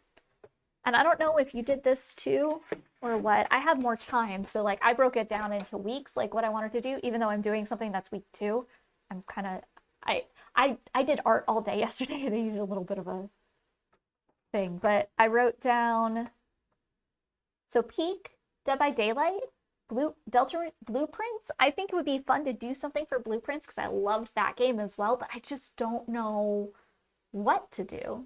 and I don't know if you did this too or what. I have more time, so like I broke it down into weeks, like what I wanted to do, even though I'm doing something that's week 2. I'm kind of, I did art all day yesterday, and I needed a little bit of a thing, but I wrote down, so Peak, Dead by Daylight, Delta Blueprints. I think it would be fun to do something for Blueprints because I loved that game as well, but I just don't know what to do.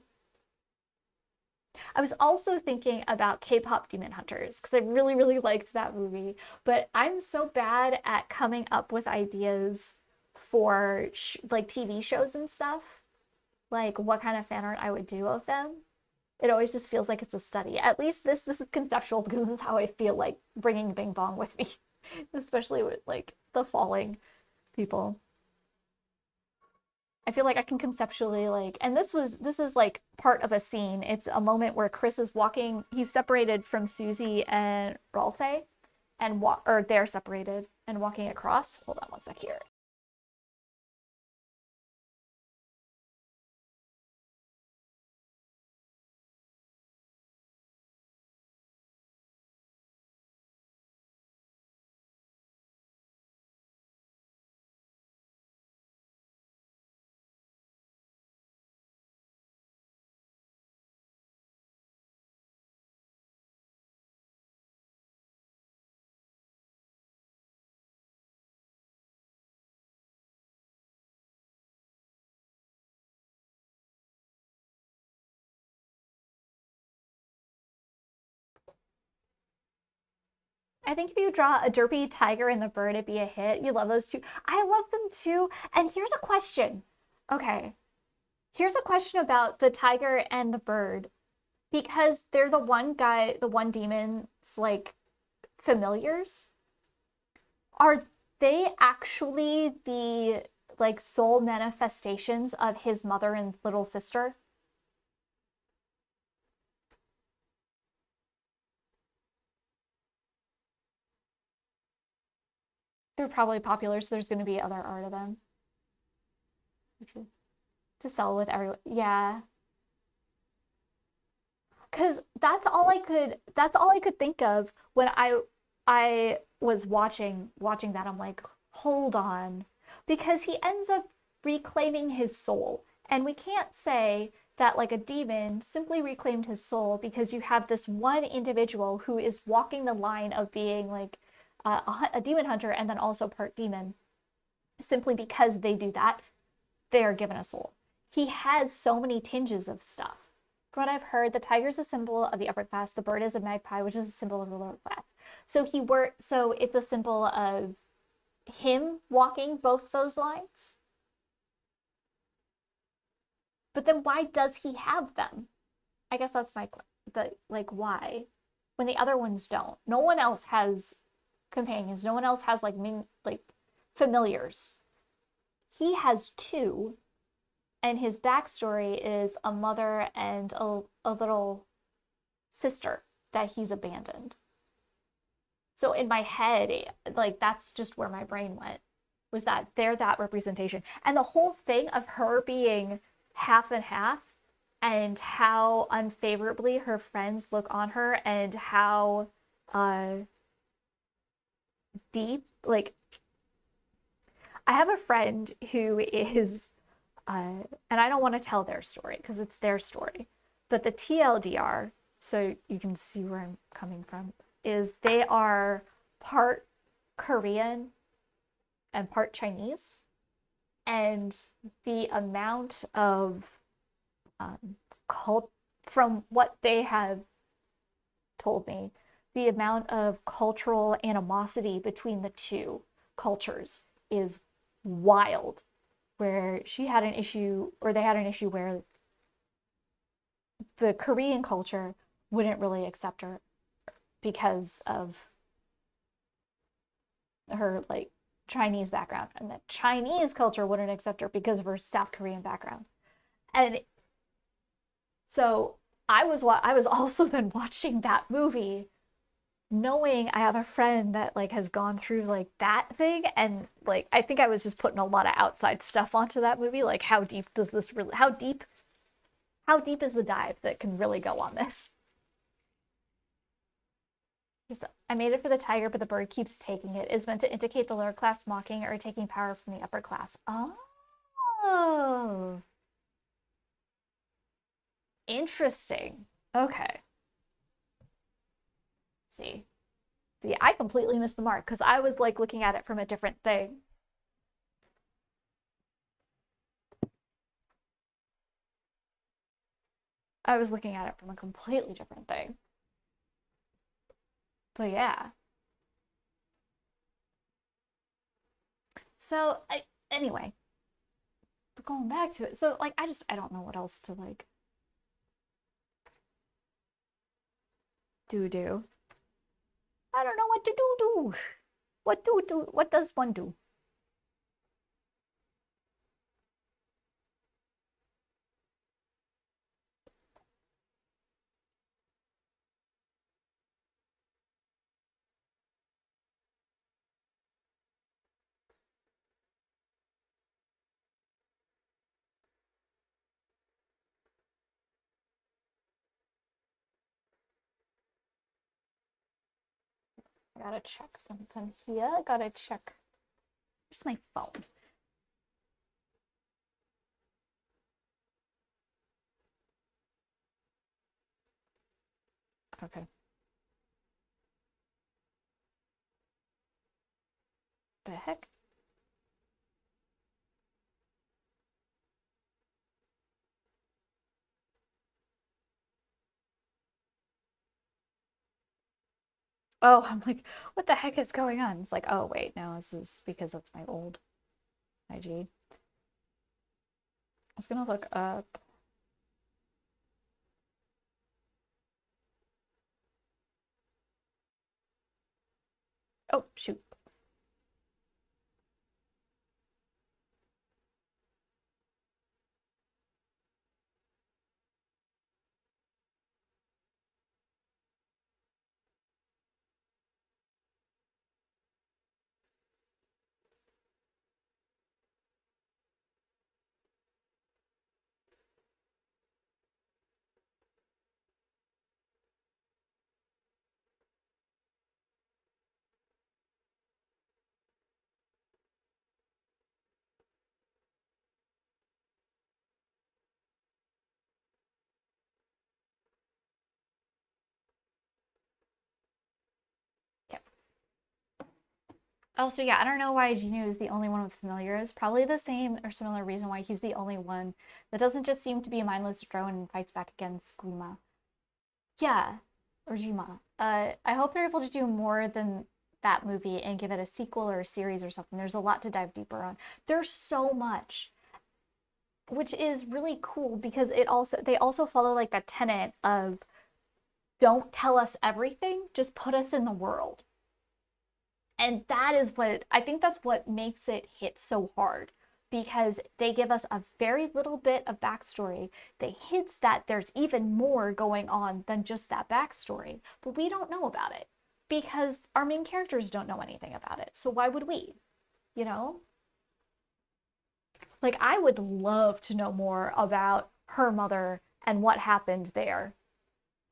I was also thinking about K-pop Demon Hunters because I really, really liked that movie, but I'm so bad at coming up with ideas for like TV shows and stuff, like what kind of fan art I would do of them. It always just feels like it's a study. At least this is conceptual because this is how I feel like bringing Bing Bong with me, especially with like the falling people. I feel like I can conceptually like, and this is like part of a scene. It's a moment where Chris is walking. He's separated from Susie and Ralsei, and or they're separated and walking across. Hold on one sec here. I think if you draw a derpy tiger and the bird, it'd be a hit. You love those two. I love them too. And here's a question. Okay. Here's a question about the tiger and the bird. Because they're the one guy, the one demon's like familiars. Are they actually the like soul manifestations of his mother and little sister? They're probably popular, so there's going to be other art of them to sell with everyone. Yeah, because that's all I could think of when I I was watching that. I'm like, hold on, because he ends up reclaiming his soul, and we can't say that like a demon simply reclaimed his soul because you have this one individual who is walking the line of being like a demon hunter and then also part demon. Simply because they do that, they are given a soul. He has so many tinges of stuff. From what I've heard, the tiger is a symbol of the upper class. The bird is a magpie, which is a symbol of the lower class. So it's a symbol of him walking both those lines. But then why does he have them? I guess that's the like why when the other ones don't. No one else has companions. No one else has like familiars. He has two, and his backstory is a mother and a little sister that he's abandoned. So in my head, like that's just where my brain went, was that they're that representation. And the whole thing of her being half and half and how unfavorably her friends look on her and how uh deep, like I have a friend who is and I don't want to tell their story because it's their story, but the TLDR, so you can see where I'm coming from, is they are part Korean and part Chinese. And the amount of cult, from what they have told me, the amount of cultural animosity between the two cultures is wild. Where she had an issue, or they had an issue where the Korean culture wouldn't really accept her because of her like Chinese background, and the Chinese culture wouldn't accept her because of her South Korean background. And so I was also then watching that movie knowing I have a friend that like has gone through like that thing, and like I think I was just putting a lot of outside stuff onto that movie, like how deep does this really, how deep is the dive that can really go on this? I made it for the tiger, but the bird keeps taking it. It is meant to indicate the lower class mocking or taking power from the upper class. Oh, interesting. Okay. See, I completely missed the mark because I was like looking at it from a different thing. I was looking at it from a completely different thing. But yeah. So anyway, but going back to it. So like I don't know what else to like do. I don't know what to do. What does one do? I gotta check something here. I gotta check. Where's my phone? Okay. The heck? Oh, I'm like, what the heck is going on? It's like, oh wait, no, this is because that's my old IG. I was gonna look up. Oh, shoot. Also, yeah, I don't know why Genu is the only one with familiars. Probably the same or similar reason why he's the only one that doesn't just seem to be a mindless drone and fights back against Guima. Yeah, or Jima. I hope they're able to do more than that movie and give it a sequel or a series or something. There's a lot to dive deeper on. There's so much, which is really cool because they also follow like the tenet of don't tell us everything, just put us in the world. And that is what I think that's what makes it hit so hard because they give us a very little bit of backstory that hints that there's even more going on than just that backstory, but we don't know about it because our main characters don't know anything about it. So why would we? You know? Like, I would love to know more about her mother and what happened there.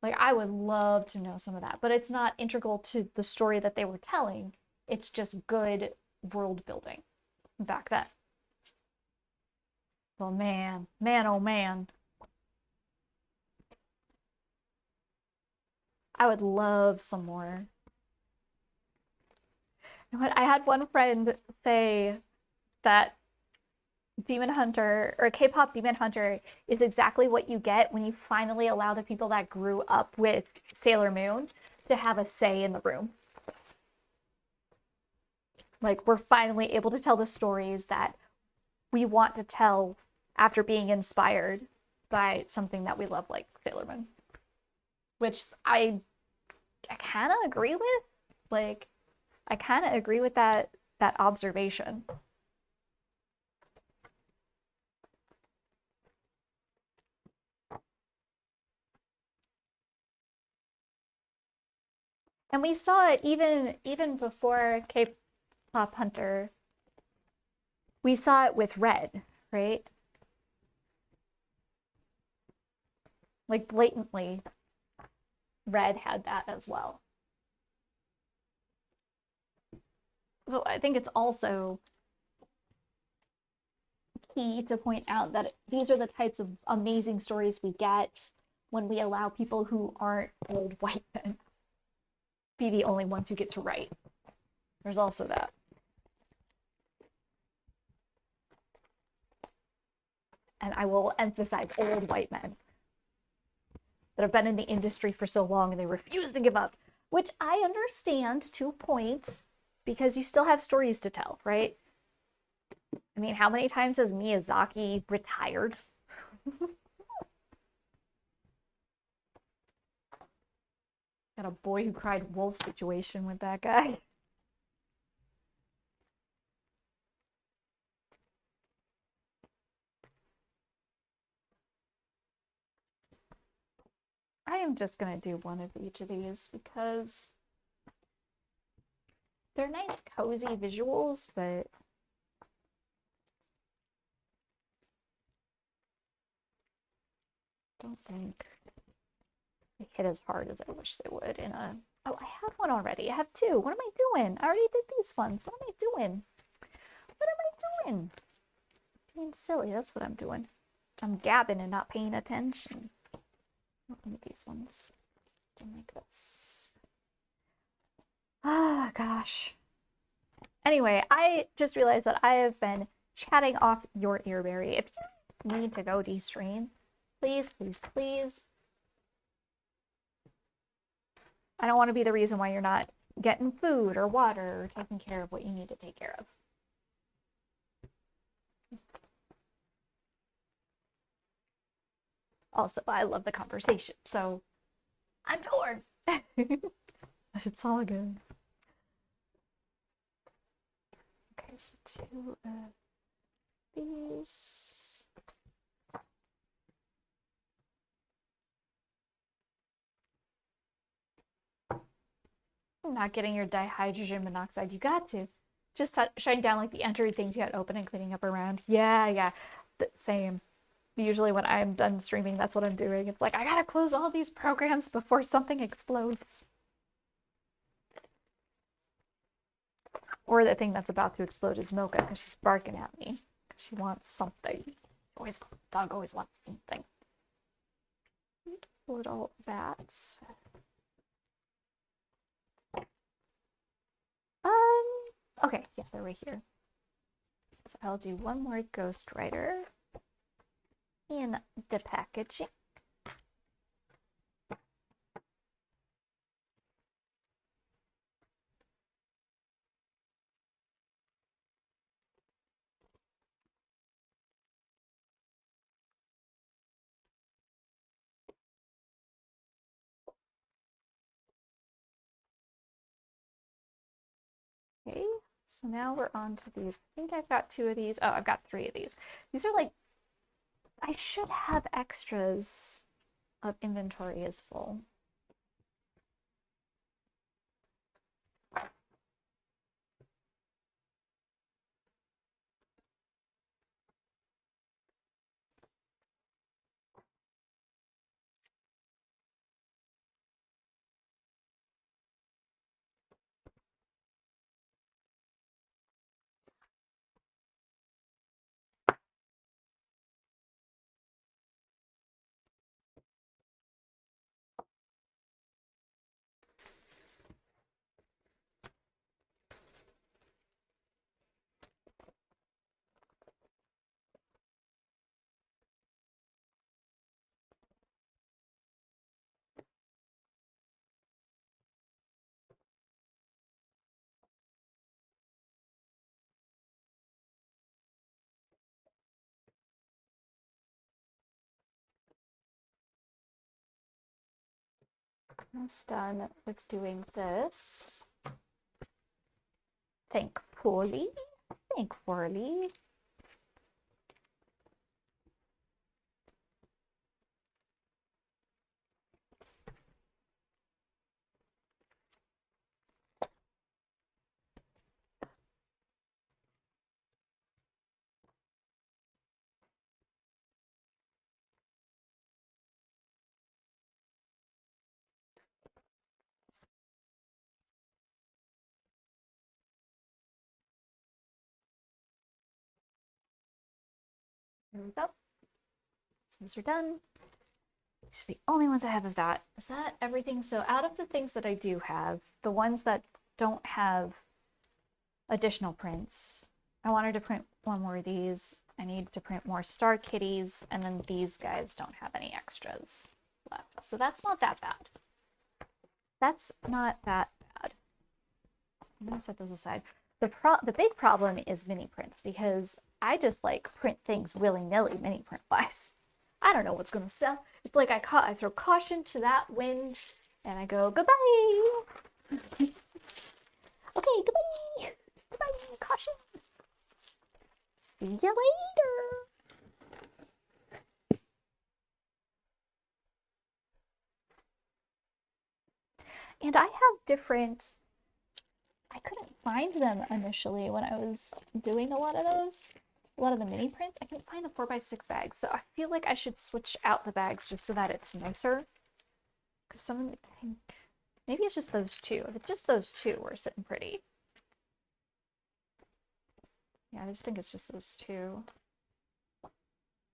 Like, I would love to know some of that, but it's not integral to the story that they were telling. It's just good world building back then. Well, man, oh man. I would love some more. I had one friend say that Demon Hunter or K-pop Demon Hunter is exactly what you get when you finally allow the people that grew up with Sailor Moon to have a say in the room. Like, we're finally able to tell the stories that we want to tell after being inspired by something that we love, like Sailor Moon, which I kind of agree with. Like, I kind of agree with that observation. And we saw it even before K-pop Hunter. We saw it with Red, right? Like blatantly, Red had that as well. So I think it's also key to point out that these are the types of amazing stories we get when we allow people who aren't old white men be the only ones who get to write. There's also that. And I will emphasize old white men that have been in the industry for so long and they refuse to give up, which I understand to a point because you still have stories to tell, right? I mean, how many times has Miyazaki retired? Got a boy who cried wolf situation with that guy. I am just gonna do one of each of these because they're nice, cozy visuals, but don't think they hit as hard as I wish they would in a. Oh, I have one already. I have two. What am I doing? I already did these ones. What am I doing? What am I doing? Being silly. That's what I'm doing. I'm gabbing and not paying attention. Let me these ones. Don't like this. Ah, gosh. Anyway, I just realized that I have been chatting off your earberry. If you need to go de-stream, please, please, please. I don't want to be the reason why you're not getting food or water or taking care of what you need to take care of. Also, I love the conversation, so I'm torn. It's all good. Okay, so two of these. Not getting your dihydrogen monoxide. You got to. Just shutting down like the entry things you had open and cleaning up around. Yeah. Same. Usually when I'm done streaming, that's what I'm doing. It's like, I gotta close all these programs before something explodes. Or the thing that's about to explode is Milka because she's barking at me. She wants something. Dog always wants something. Little bats. Okay, yeah, they're right here. So I'll do one more Ghost Rider in the packaging. Okay, so now we're on to these. I think I've got 2 of these. Oh, I've got 3 of these. These are like, I should have extras of inventory is full. Almost done with doing this. Thankfully. Thankfully. There we go. Those are done. These are the only ones I have of that. Is that everything? So out of the things that I do have, the ones that don't have additional prints, I wanted to print one more of these. I need to print more Star Kitties, and then these guys don't have any extras left. So that's not that bad. That's not that bad. I'm gonna set those aside. The big problem is mini prints because I just like print things willy-nilly mini print wise. I don't know what's gonna sell. It's like I throw caution to that wind and I go goodbye. Okay, goodbye. Goodbye, caution. See you later. And I have different, I couldn't find them initially when I was doing a lot of those, a lot of the mini prints. I couldn't find the 4x6 bags, so I feel like I should switch out the bags just so that it's nicer. Because some of them, I think, maybe it's just those 2. If it's just those 2, we're sitting pretty. Yeah, I just think it's just those 2.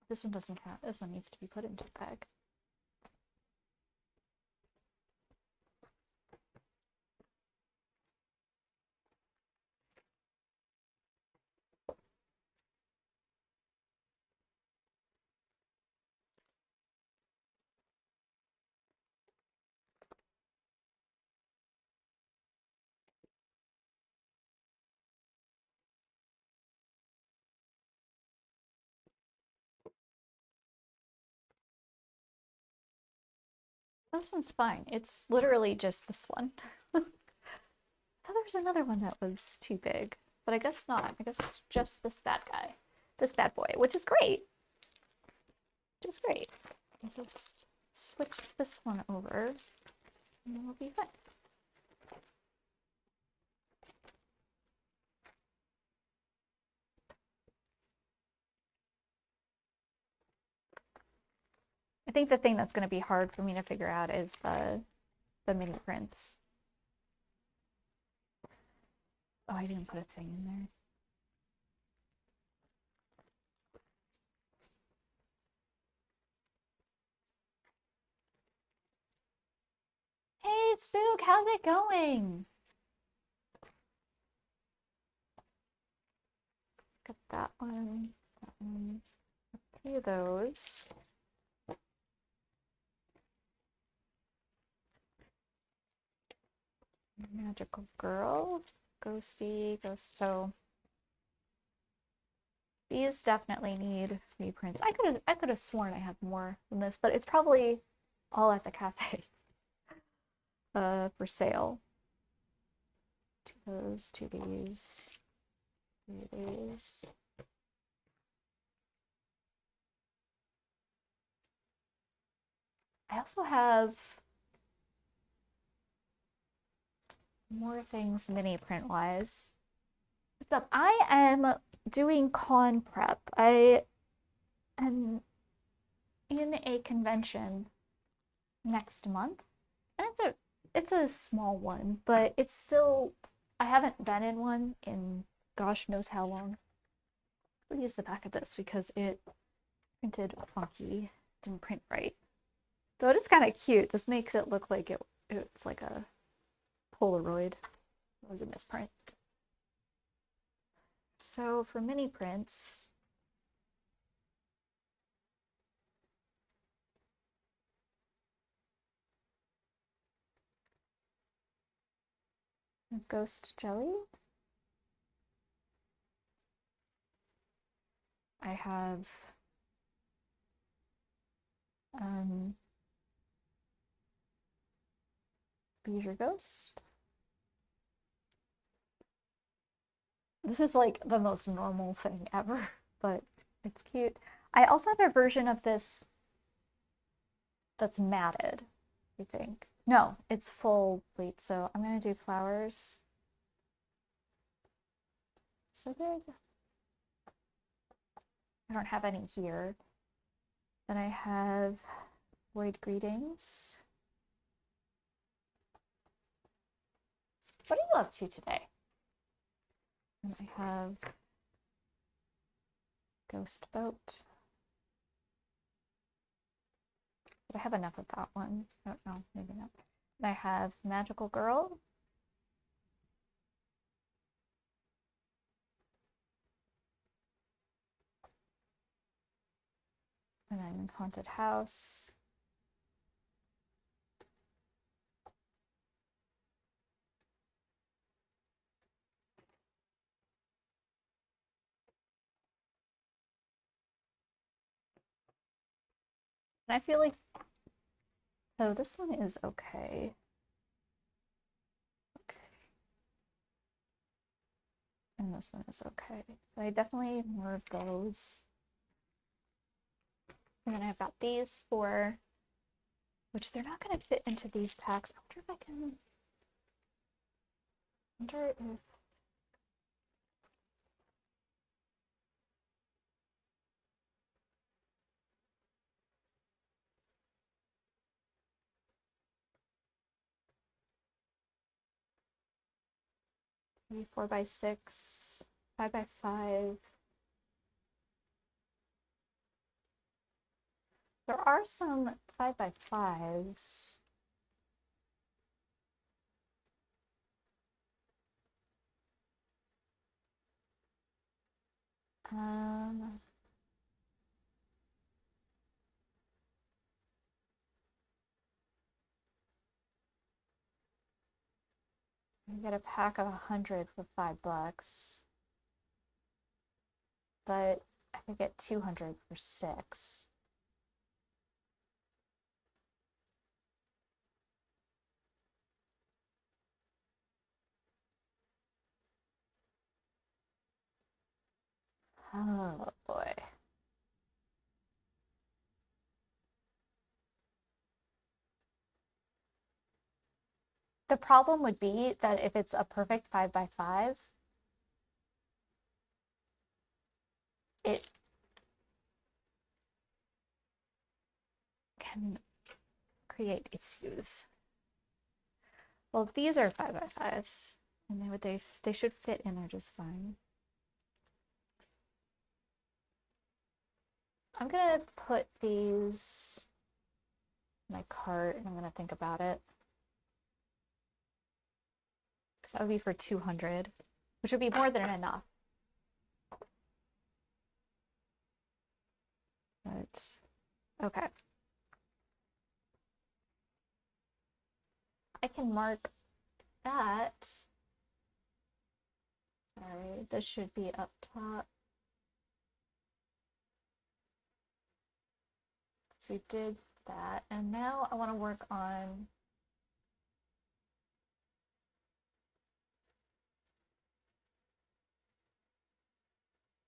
This one doesn't have, this one needs to be put into a bag. This one's fine. It's literally just this one. I thought there was another one that was too big, but I guess not. I guess it's just this bad guy, this bad boy, which is great. Which is great. I'll just switch this one over, and then we'll be fine. I think the thing that's going to be hard for me to figure out is the mini prints. Oh, I didn't put a thing in there. Hey, Spook, how's it going? that one, 3 of those. Magical girl, ghosty, ghost. So these definitely need reprints. I could have sworn I had more than this, but it's probably all at the cafe. For sale. 2 of those, 2 of these, 3 of these. I also have more things mini print wise. What's up? I am doing con prep. I am in a convention next month, and it's a small one, but it's still, I haven't been in one in gosh knows how long. I'll use the back of this because it printed funky, didn't print right. Though it is kind of cute. This makes it look like it's like a Polaroid. It was a misprint. So for mini prints, Ghost Jelly. I have Beezer Ghost. This is like the most normal thing ever, but it's cute. I also have a version of this that's matted, I think. No, it's full bleed, so I'm gonna do flowers. So big. I don't have any here. Then I have Void Greetings. What are you up to today? And I have Ghost Boat. Did I have enough of that one? I don't know, maybe not. And I have Magical Girl. And then Haunted House. And I feel like, so this one is okay. Okay. And this one is okay. But I definitely need more of those. And then I've got these 4, which they're not going to fit into these packs. I wonder if I can, wonder if, maybe 4x6, 5x5. There are some 5x5s. You get a pack of 100 for $5, but I could get 200 for 6. Oh boy. The problem would be that if it's a perfect 5x5, it can create issues. Well, if these are 5x5s, and they should fit in there just fine. I'm gonna put these in my cart and I'm gonna think about it. Because that would be for 200, which would be more than enough. But okay. I can mark that. Sorry, this should be up top. So we did that, and now I want to work on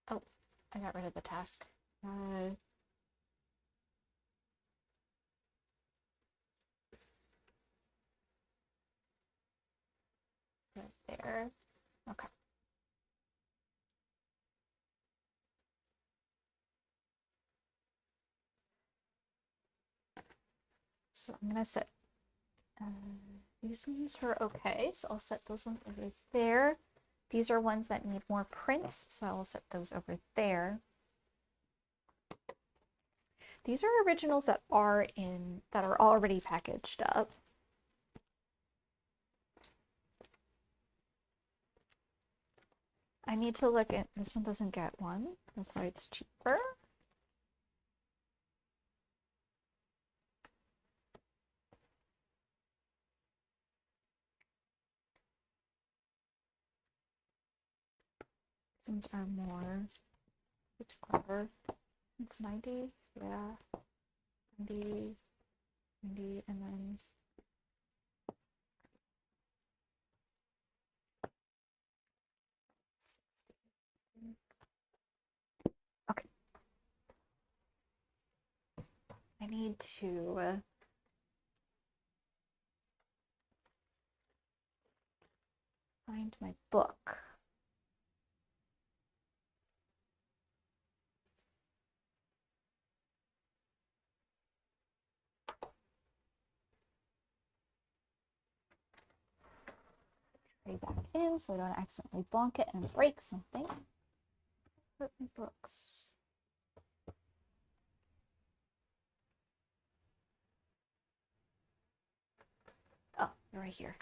oh, I got rid of the task. Right there. Okay. So I'm gonna set these ones are okay, so I'll set those ones over there. These are ones that need more prints, so I will set those over there. These are originals that are already packaged up. I need to look at this one doesn't get one. That's why it's cheaper. These ones are more. It's clever. It's 90, yeah. 90, 90, and then okay. I need to find my book. Tray back in so I don't accidentally bonk it and break something. Put my books. Oh, they're right here.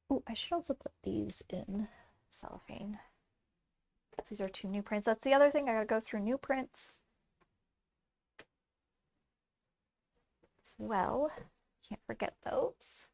Oh, I should also put these in cellophane. These are 2 new prints. That's the other thing. I gotta go through new prints as well. Can't forget those.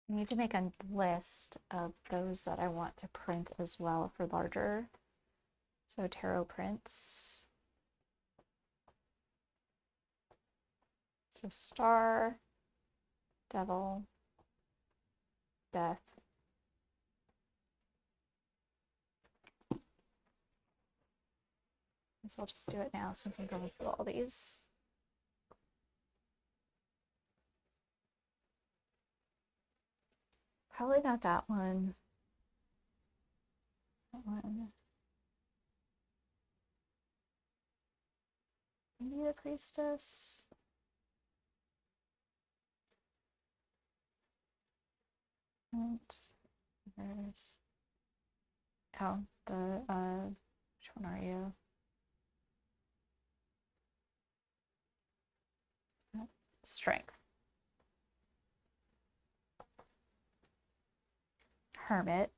I need to make a list of those that I want to print as well for larger. So tarot prints. So star, devil, death. So I'll just do it now since I'm going through all these. Probably not that one. That one. Maybe the priestess. And there's oh the which one are you? Strength. Hermit.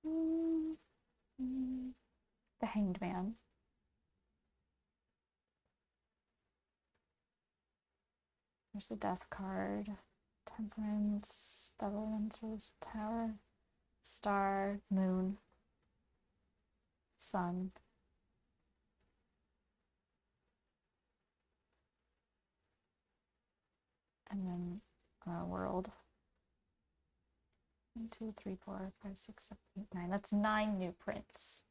The Hanged Man. There's the Death card. Temperance, double answers, tower, star, moon, sun. And then world. 1, 2, 3, 4, 5, 6, 7, 8, 9. That's 9 new prints.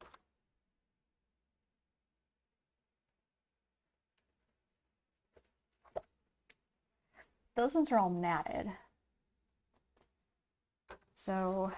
Those ones are all matted. So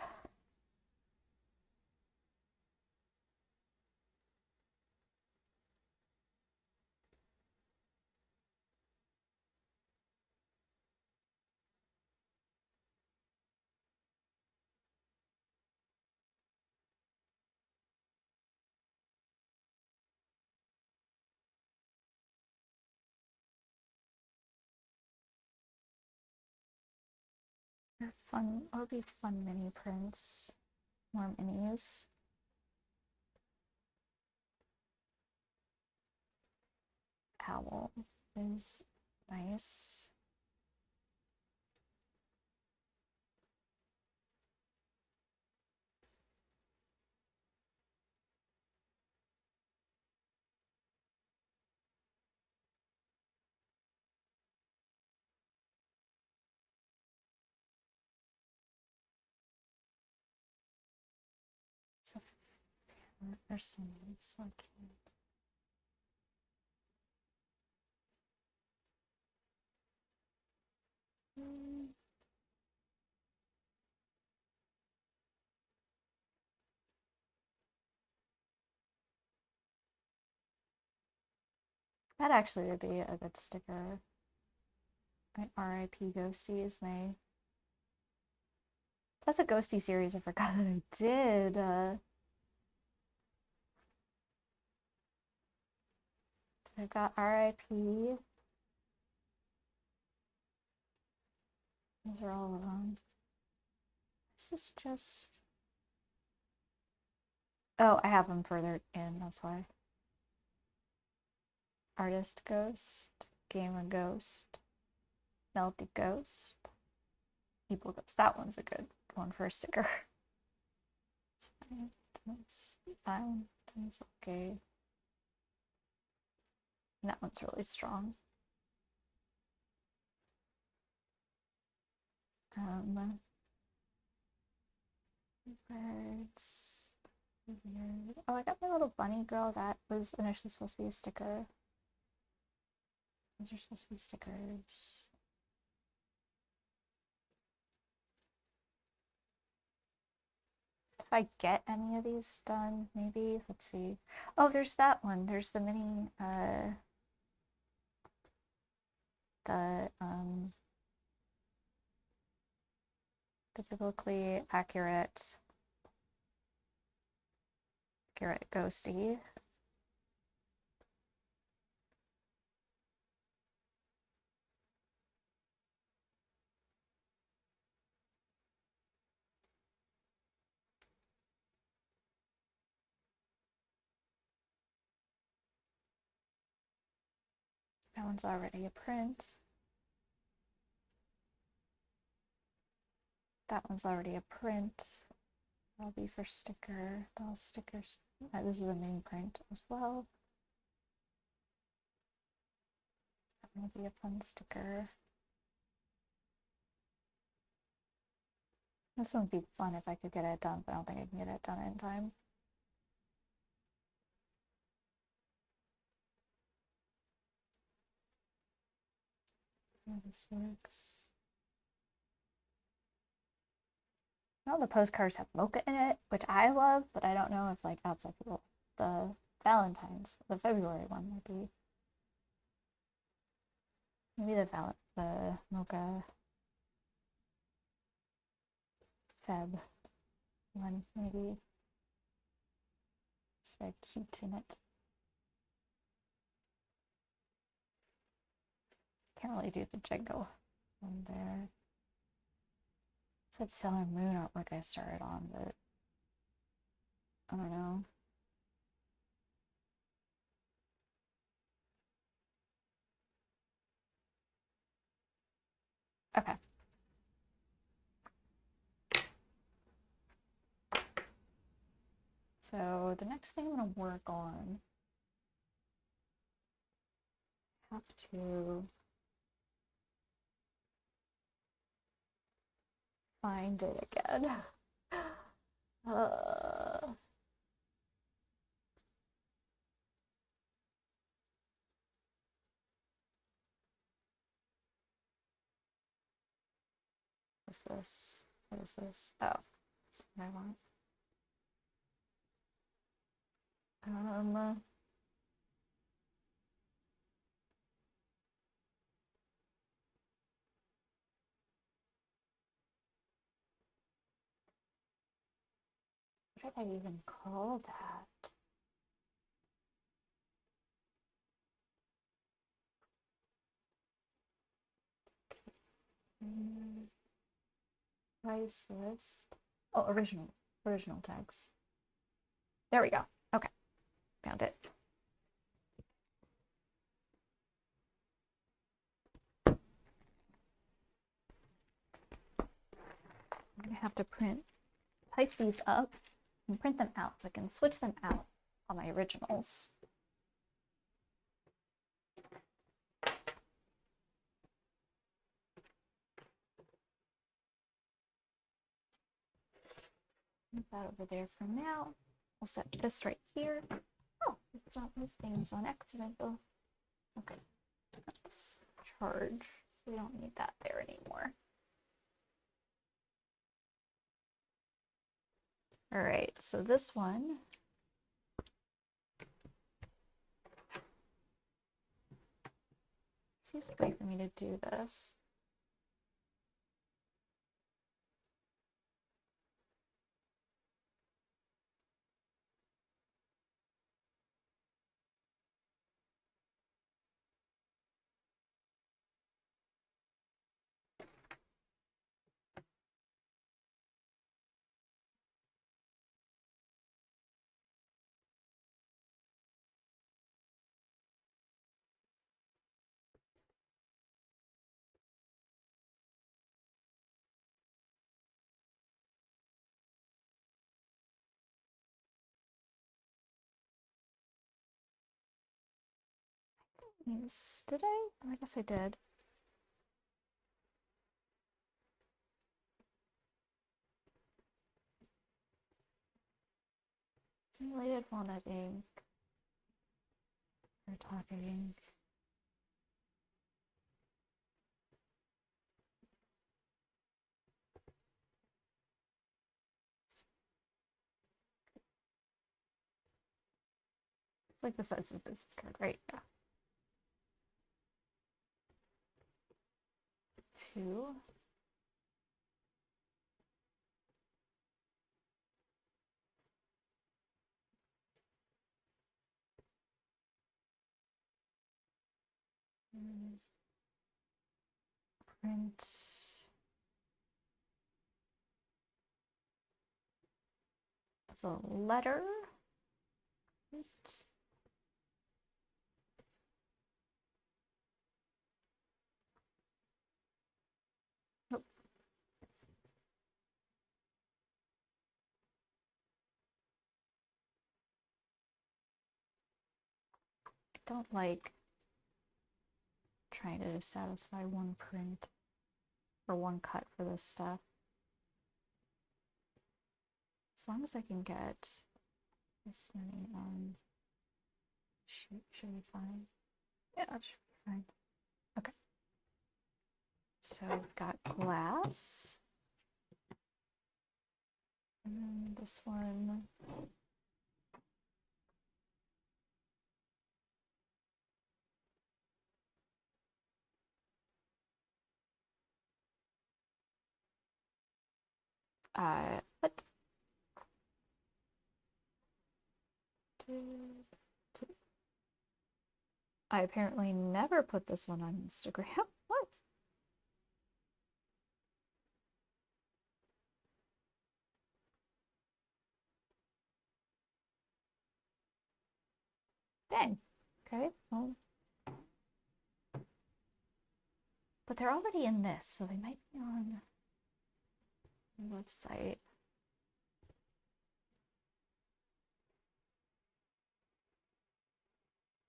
they're fun. It'll be fun mini prints. More minis. Owl is nice. So there's some so cute. That actually would be a good sticker. My RIP Ghosties may. That's a Ghosty series I forgot that I did. I've got RIP. Those are all of them. This is just. Oh, I have them further in, that's why. Artist Ghost, Gamer Ghost, Melty Ghost, People Ghost. That one's a good one for a sticker. It's fine. That's fine. That's okay. And that one's really strong. Birds. Weird. Oh, I got my little bunny girl. That was initially supposed to be a sticker. Those are supposed to be stickers. If I get any of these done, maybe. Let's see. Oh, there's that one. There's the mini, the biblically accurate ghosty. That one's already a print. That one's already a print. That'll be for sticker. Those stickers. This is a mini print as well. That will be a fun sticker. This one would be fun if I could get it done, but I don't think I can get it done in time. How this works. All the postcards have mocha in it, which I love, but I don't know if like outside people, the Valentine's, the February one might be. Maybe the mocha Feb one, maybe. It's very cute in it. Can't really do the Django one there. It's that Sailor Moon artwork I started on, but I don't know. Okay. So the next thing I'm going to work on, I have to find it again. What's this? What is this? Oh, that's what I want. What did I even call that? Price list. Oh, original tags. There we go. Okay, found it. I'm gonna have to type these up and print them out so I can switch them out on my originals. Move that over there for now. I'll set this right here. Oh, let's not move things on accident though. Okay, let's charge. So we don't need that there anymore. All right, so this one. It's easiest way for me to do this. Did I? I guess I did. Simulated walnut ink. Or top ink. It's like the size of a business card, right? Yeah. 2. Print. It's a letter. Nope. I don't like trying to satisfy one print or one cut for this stuff. As long as I can get this many on, should be fine. Yeah, that should be fine. Okay. So we've got glass. And then this one. What? I apparently never put this one on Instagram. What? Dang. Okay, well. But they're already in this, so they might be on the website.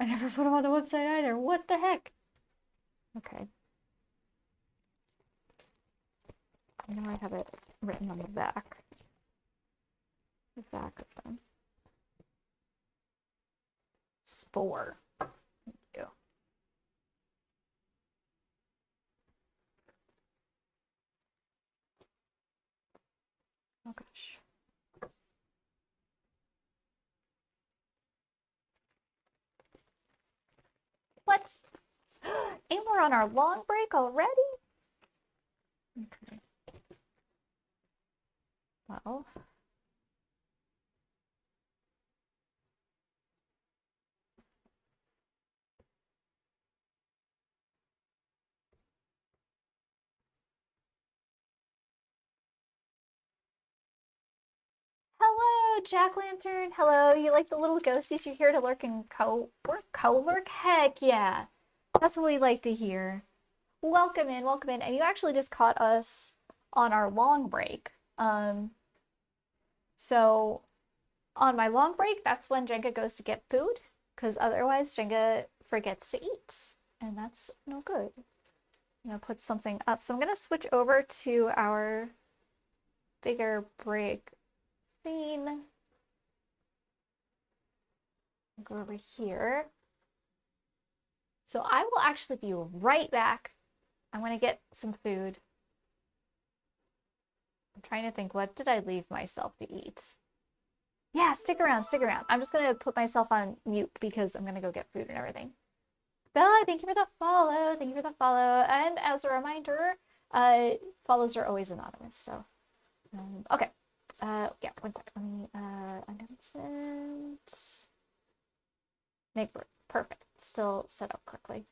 I never put them on the website either. What the heck? Okay. I know I have it written on the back. The back of them. Spore. Thank you. Oh gosh. What? And we're on our long break already? Okay. Well. Hello, Jack Lantern. Hello, you like the little ghosties? You're here to lurk and co-lurk? Heck yeah. That's what we like to hear. Welcome in, welcome in. And you actually just caught us on our long break. So on my long break, that's when Jenga goes to get food, because otherwise Jenga forgets to eat. And that's no good. I'm gonna put something up. So I'm gonna switch over to our bigger break scene. Go over here. So I will actually be right back. I'm gonna get some food. I'm trying to think, what did I leave myself to eat? Yeah, stick around, stick around. I'm just gonna put myself on mute because I'm gonna go get food and everything. Bella, thank you for the follow. Thank you for the follow. And as a reminder, follows are always anonymous. So, okay. Yeah, one sec. Let me, announcement. Make perfect. Still set up correctly.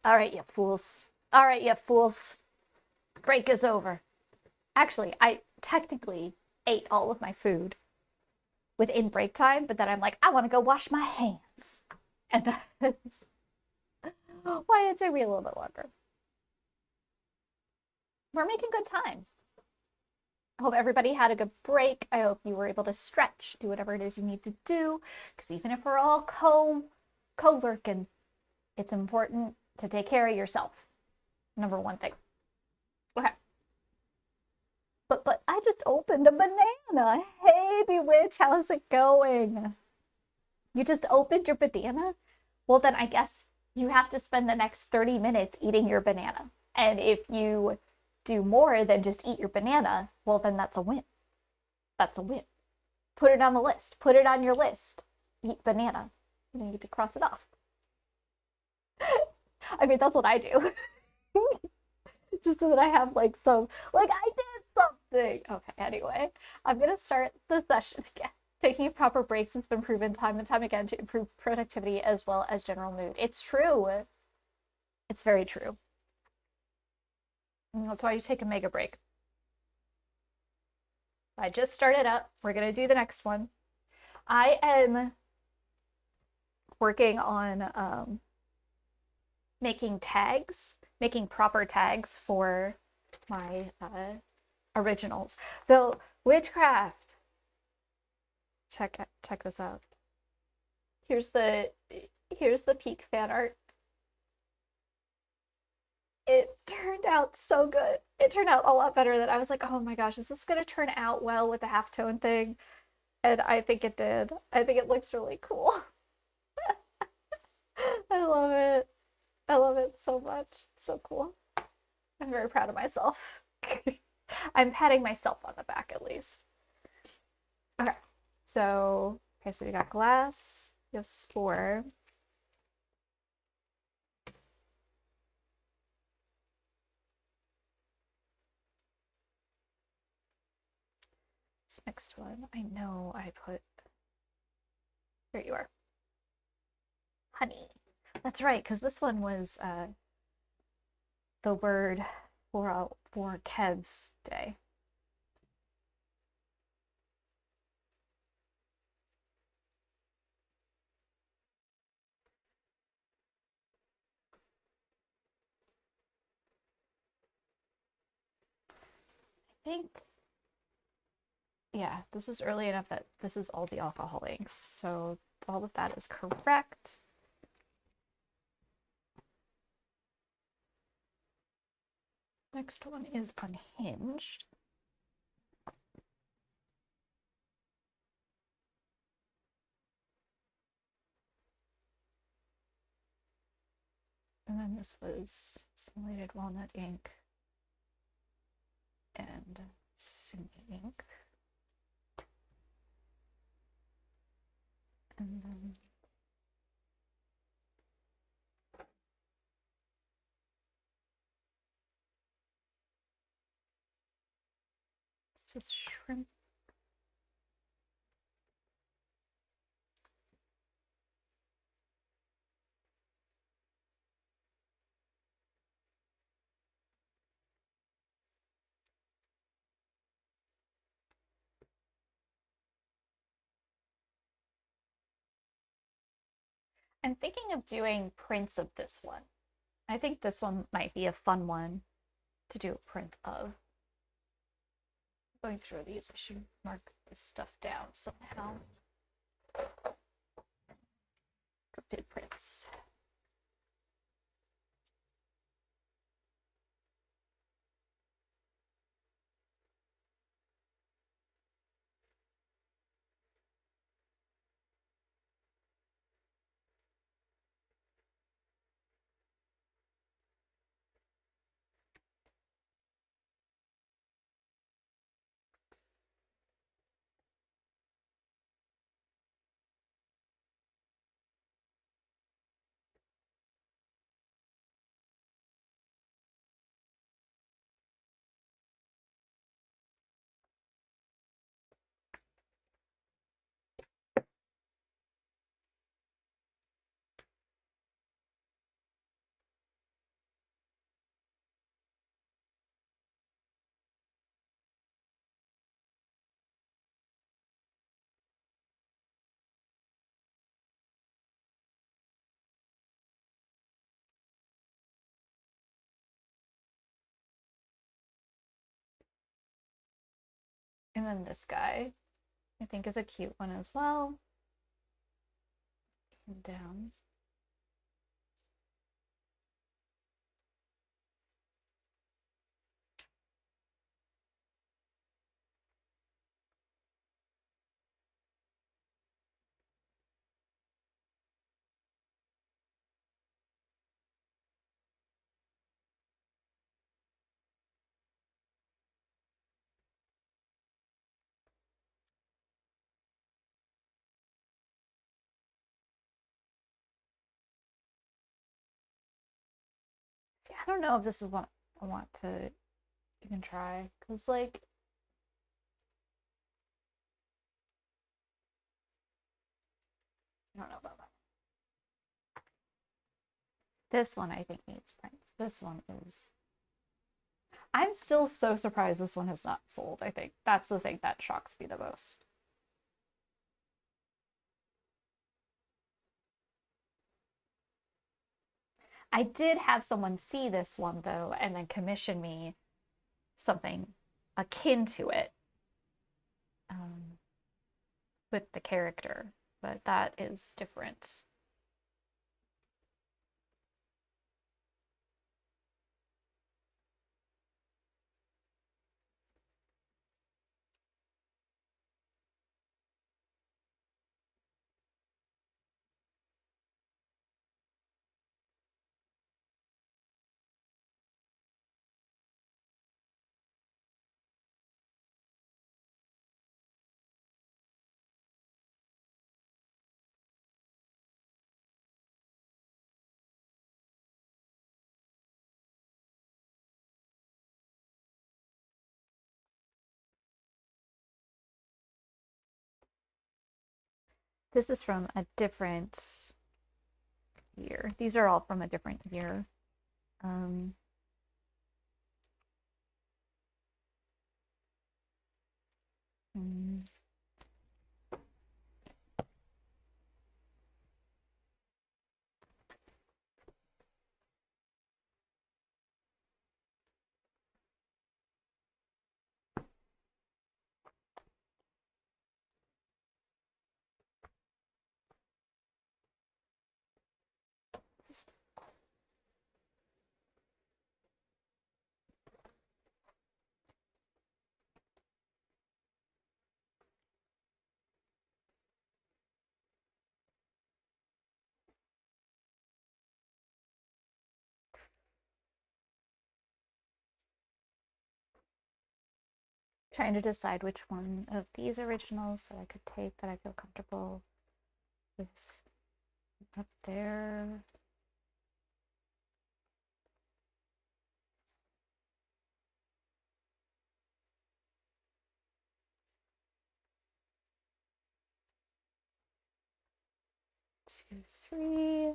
All right, you fools. All right, you fools. Break is over. Actually, I technically ate all of my food within break time, but then I'm like, I want to go wash my hands. And that's why it took me a little bit longer. We're making good time. I hope everybody had a good break. I hope you were able to stretch, do whatever it is you need to do. Because even if we're all co-working, it's important to take care of yourself. Number one thing. Okay. But I just opened a banana. Hey, Bewitch, how's it going? You just opened your banana? Well, then I guess you have to spend the next 30 minutes eating your banana. And if you do more than just eat your banana, well, then that's a win. That's a win. Put it on the list. Put it on your list. Eat banana. You need to cross it off. I mean, that's what I do. Just so that I have like some, like I did something. Okay, anyway, I'm gonna start the session again. Taking proper breaks has been proven time and time again to improve productivity as well as general mood. It's true. It's very true. And that's why you take a mega break. I just started up. We're gonna do the next one. I am working on making tags, making proper tags for my originals. So witchcraft. Check this out. Here's the peak fan art. It turned out so good. It turned out a lot better than I was like, oh my gosh, is this gonna turn out well with the halftone thing? And I think it did. I think it looks really cool. I love it. I love it so much. It's so cool. I'm very proud of myself. I'm patting myself on the back at least. Okay. So we got glass, we have spore. This next one, I know I put, here you are. Honey. That's right, because this one was the word for Kev's day. I think, yeah, this is early enough that this is all the alcohol inks, so all of that is correct. Next one is unhinged. And then this was simulated walnut ink and Sumi ink. And then it's just shrimp. I'm thinking of doing prints of this one. I think this one might be a fun one to do a print of. Going through these, I should mark this stuff down somehow. Did prints. And then this guy, I think, is a cute one as well. And down. See, I don't know if this is what I want to even try, because, like, I don't know about that. This one I think needs prints. This one is. I'm still so surprised this one has not sold, I think. That's the thing that shocks me the most. I did have someone see this one though, and then commission me something akin to it um, with the character, but that is different. This is from a different year. These are all from a different year. Um, mm, this is trying to decide which one of these originals that I could take that I feel comfortable with up there. Two, three.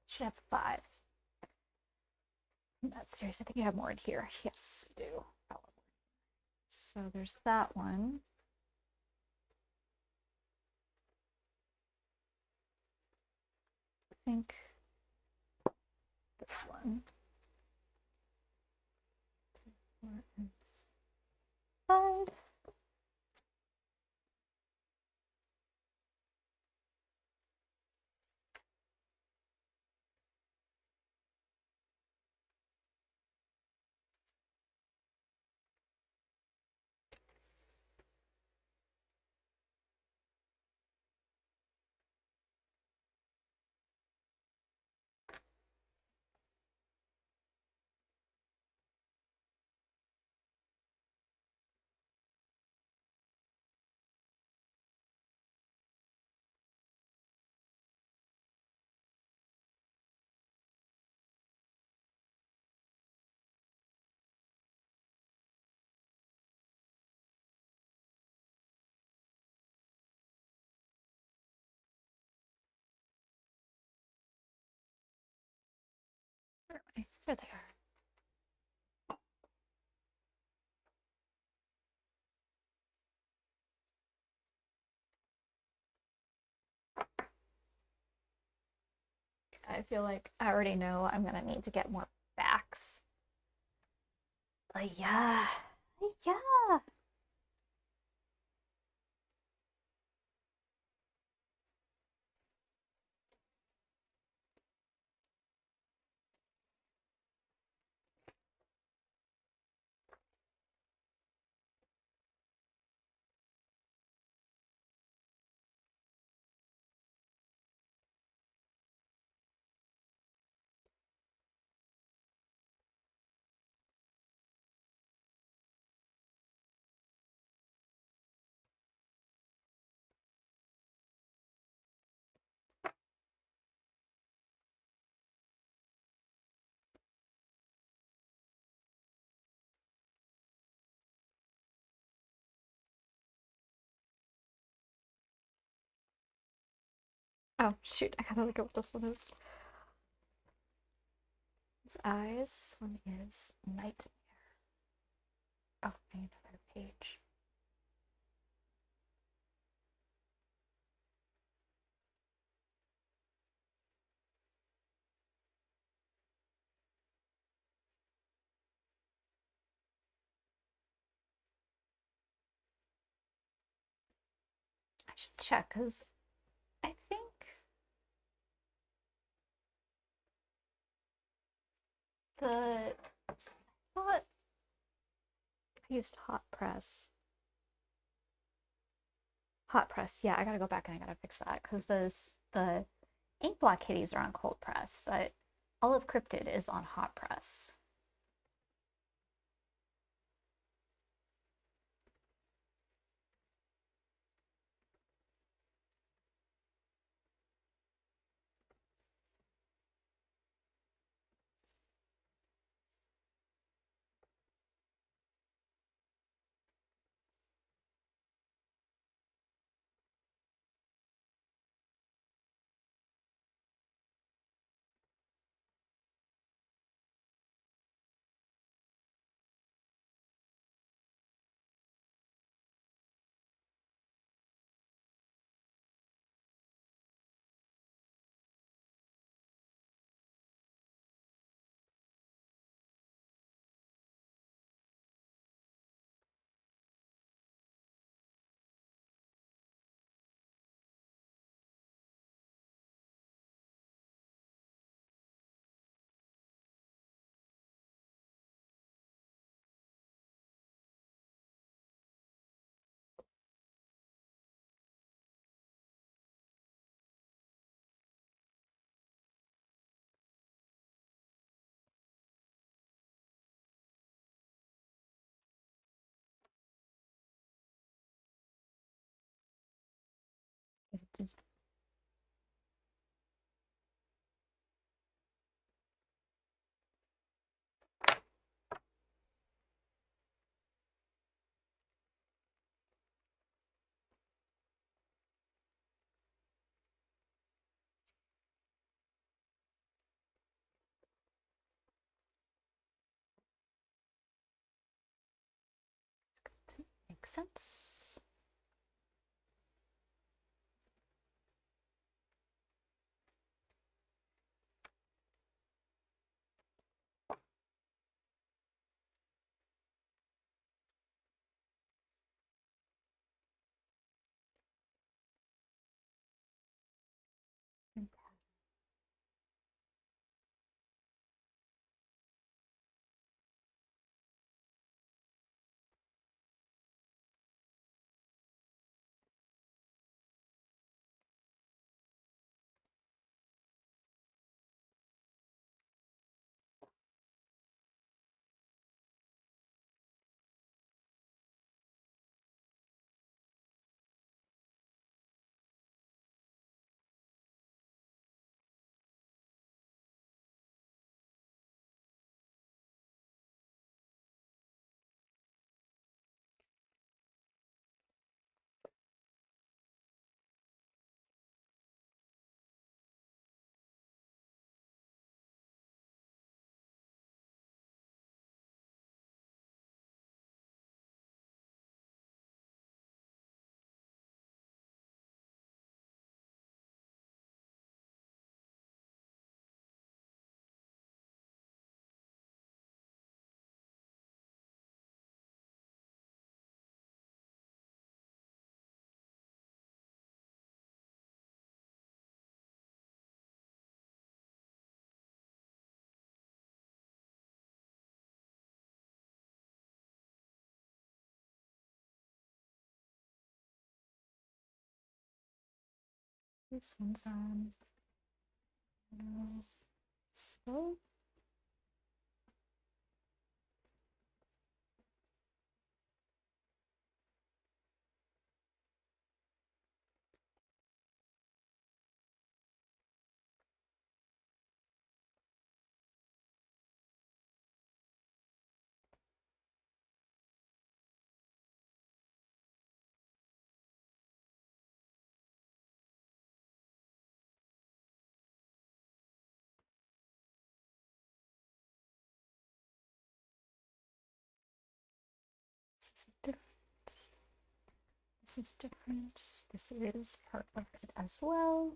Should have five. That's serious. I think you have more in here. Yes, I do. Probably. So there's that one. I think this one. 4 and 5. Where am I? There they are. I feel like I already know I'm gonna need to get more backs. But yeah, yeah. Oh shoot, I gotta look at what this one is. His eyes. This one is nightmare. Oh, I need another page. I should check because I think I thought I used hot press. Hot press. Yeah, I gotta go back and I gotta fix that because the ink block kitties are on cold press, but Olive Cryptid is on hot press. Makes sense. This one's on. So. This is different. This is different. This is part of it as well.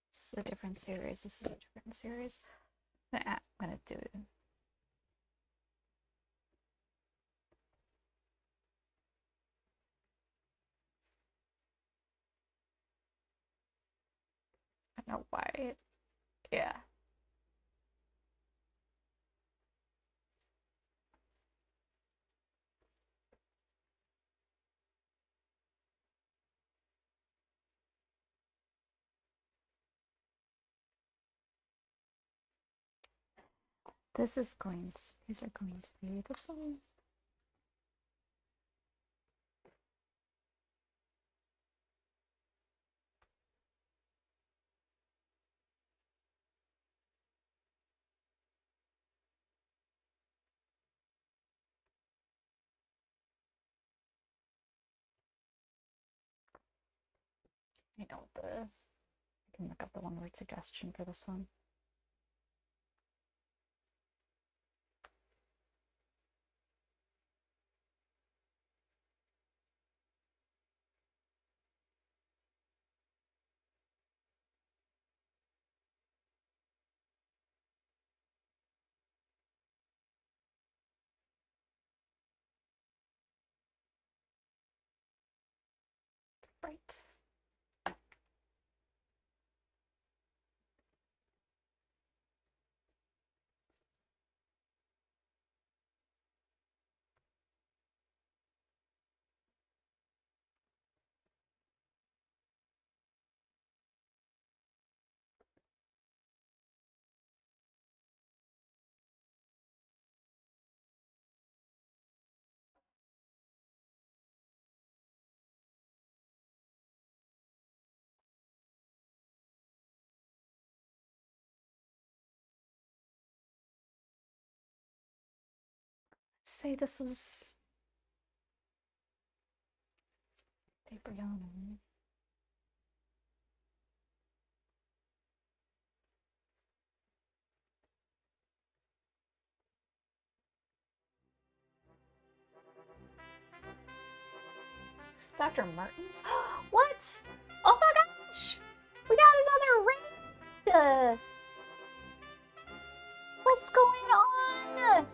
This is a different series. This is a different series. I'm gonna do it. I don't know why. Yeah. This is going to, these are going to be this one. I know I can look up the one word suggestion for this one. Right. Say this was Papriano. Dr. Martens? What? Oh my gosh! We got another raid! What's going on?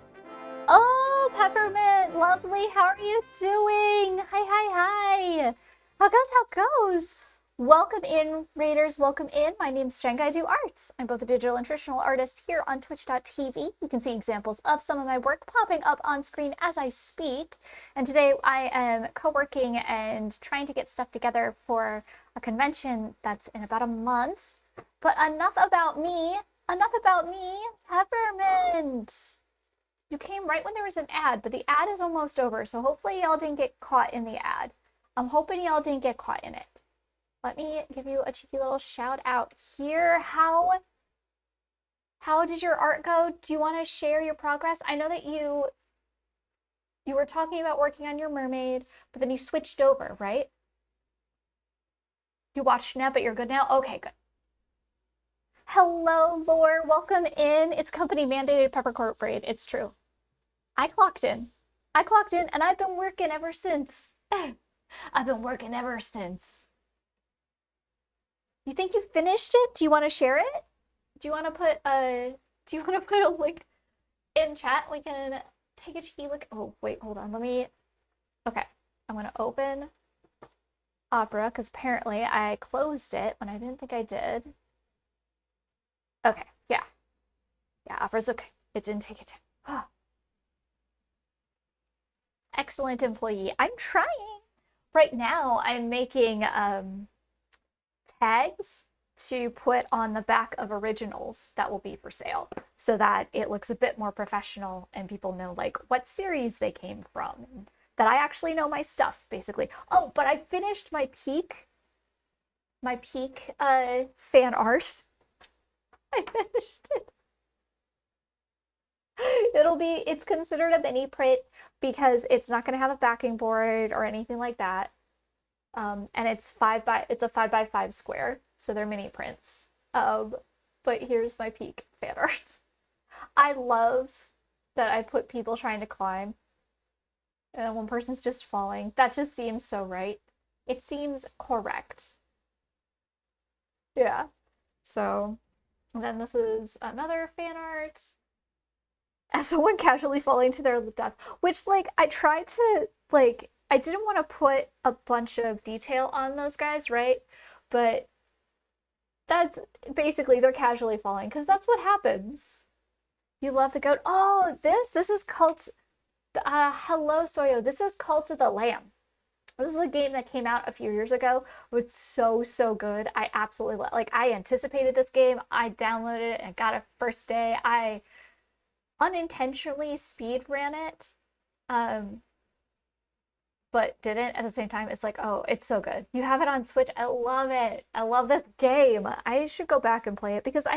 Oh, Peppermint, lovely. How are you doing? Hi, hi, hi. How goes? Welcome in, Raiders. Welcome in. My name's Jenga. I do art. I'm both a digital and traditional artist here on twitch.tv. You can see examples of some of my work popping up on screen as I speak. And today I am co-working and trying to get stuff together for a convention that's in about a month. But enough about me. Peppermint. You came right when there was an ad, but the ad is almost over, so hopefully y'all didn't get caught in the ad. I'm hoping y'all didn't get caught in it. Let me give you a cheeky little shout out here. How did your art go? Do you want to share your progress? I know that you were talking about working on your mermaid, but then you switched over, right? You watched now, but you're good now? Okay, good. Hello, Lore. Welcome in. It's company mandated peppercorn braid. It's true. I clocked in, and I've been working ever since. I've been working ever since. You think you finished it? Do you want to share it? Do you want to put a link in chat? We can take a cheeky look. Oh, wait, hold on. Okay. I'm going to open Opera because apparently I closed it when I didn't think I did. Okay. Yeah. Yeah, Opera's okay. It didn't take it. excellent employee. I'm trying. Right now, I'm making tags to put on the back of originals that will be for sale so that it looks a bit more professional and people know like what series they came from and that I actually know my stuff basically. Oh, but I finished my peak fan art. I finished it. It's considered a mini print because it's not going to have a backing board or anything like that. And it's a 5x5 square, so they're mini prints. But here's my peak fan art. I love that I put people trying to climb, and then one person's just falling. That just seems so right. It seems correct. Yeah. So, and then this is another fan art. As someone casually falling to their death, which like I tried to like I didn't want to put a bunch of detail on those guys, right? But that's basically they're casually falling because that's what happens. You love the goat. Oh, this is Cult. Hello, Soyo. This is Cult of the Lamb. This is a game that came out a few years ago. It was so good. I absolutely like. I anticipated this game. I downloaded it and got it first day. I unintentionally speed ran it, um, but didn't at the same time. It's like, oh, it's so good. You have it on Switch. I love it. I love this game. I should go back and play it because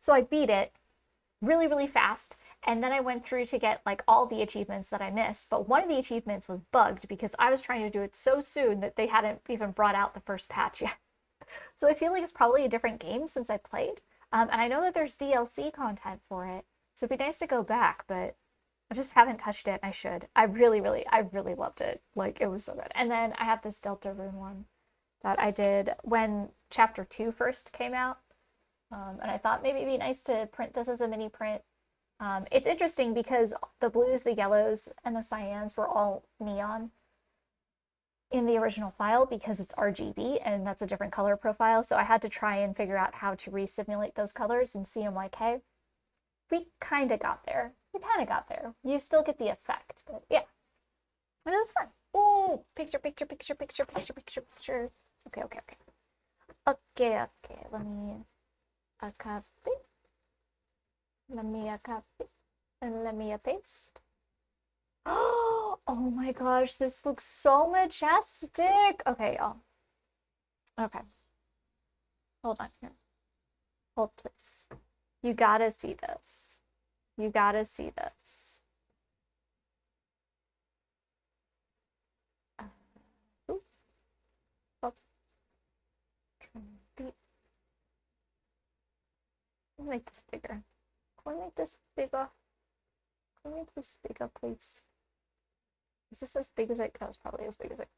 so I beat it really fast. And then I went through to get like all the achievements that I missed. But one of the achievements was bugged because I was trying to do it so soon that they hadn't even brought out the first patch yet. So I feel like it's probably a different game since I played. And I know that there's DLC content for it. So it'd be nice to go back, but I just haven't touched it. I should. I really loved it. Like it was so good. And then I have this Delta Rune one that I did when Chapter 2 first came out. And I thought maybe it'd be nice to print this as a mini print. It's interesting because the blues, the yellows, and the cyans were all neon in the original file because it's RGB and that's a different color profile. So I had to try and figure out how to re-simulate those colors in CMYK. We kind of got there. You still get the effect, but yeah. It was fun. Oh, picture. Okay. Let me a copy. Let me a copy. And let me a paste. Oh my gosh, this looks so majestic. Okay, y'all. Okay. Hold on here. Hold, please. You gotta see this. You gotta see this. Ooh. Oh. Make this bigger. Can we make this bigger? Can we make this bigger, please? Is this as big as it goes? Probably as big as it.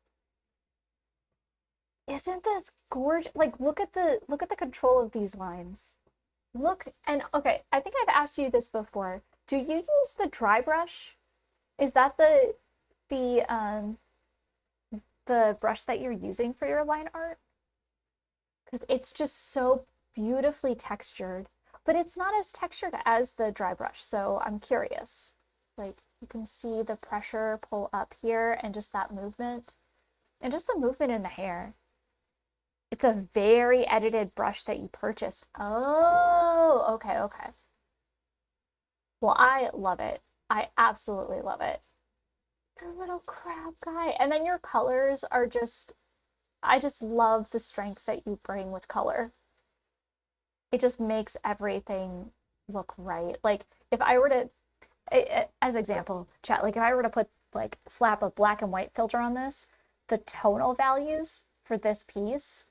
Isn't this gorgeous? Like, look at the control of these lines. Look, and okay, I think I've asked you this before. Do you use the dry brush? Is that the brush that you're using for your line art? Because it's just so beautifully textured, but it's not as textured as the dry brush. So I'm curious. Like you can see the pressure pull up here and just that movement and just the movement in the hair. It's a very edited brush that you purchased. Oh, okay. Well, I love it. I absolutely love it. The little crab guy. And then your colors are I just love the strength that you bring with color. It just makes everything look right. Like if I were to, as example, chat, like if I were to put slap a black and white filter on this, the tonal values for this piece,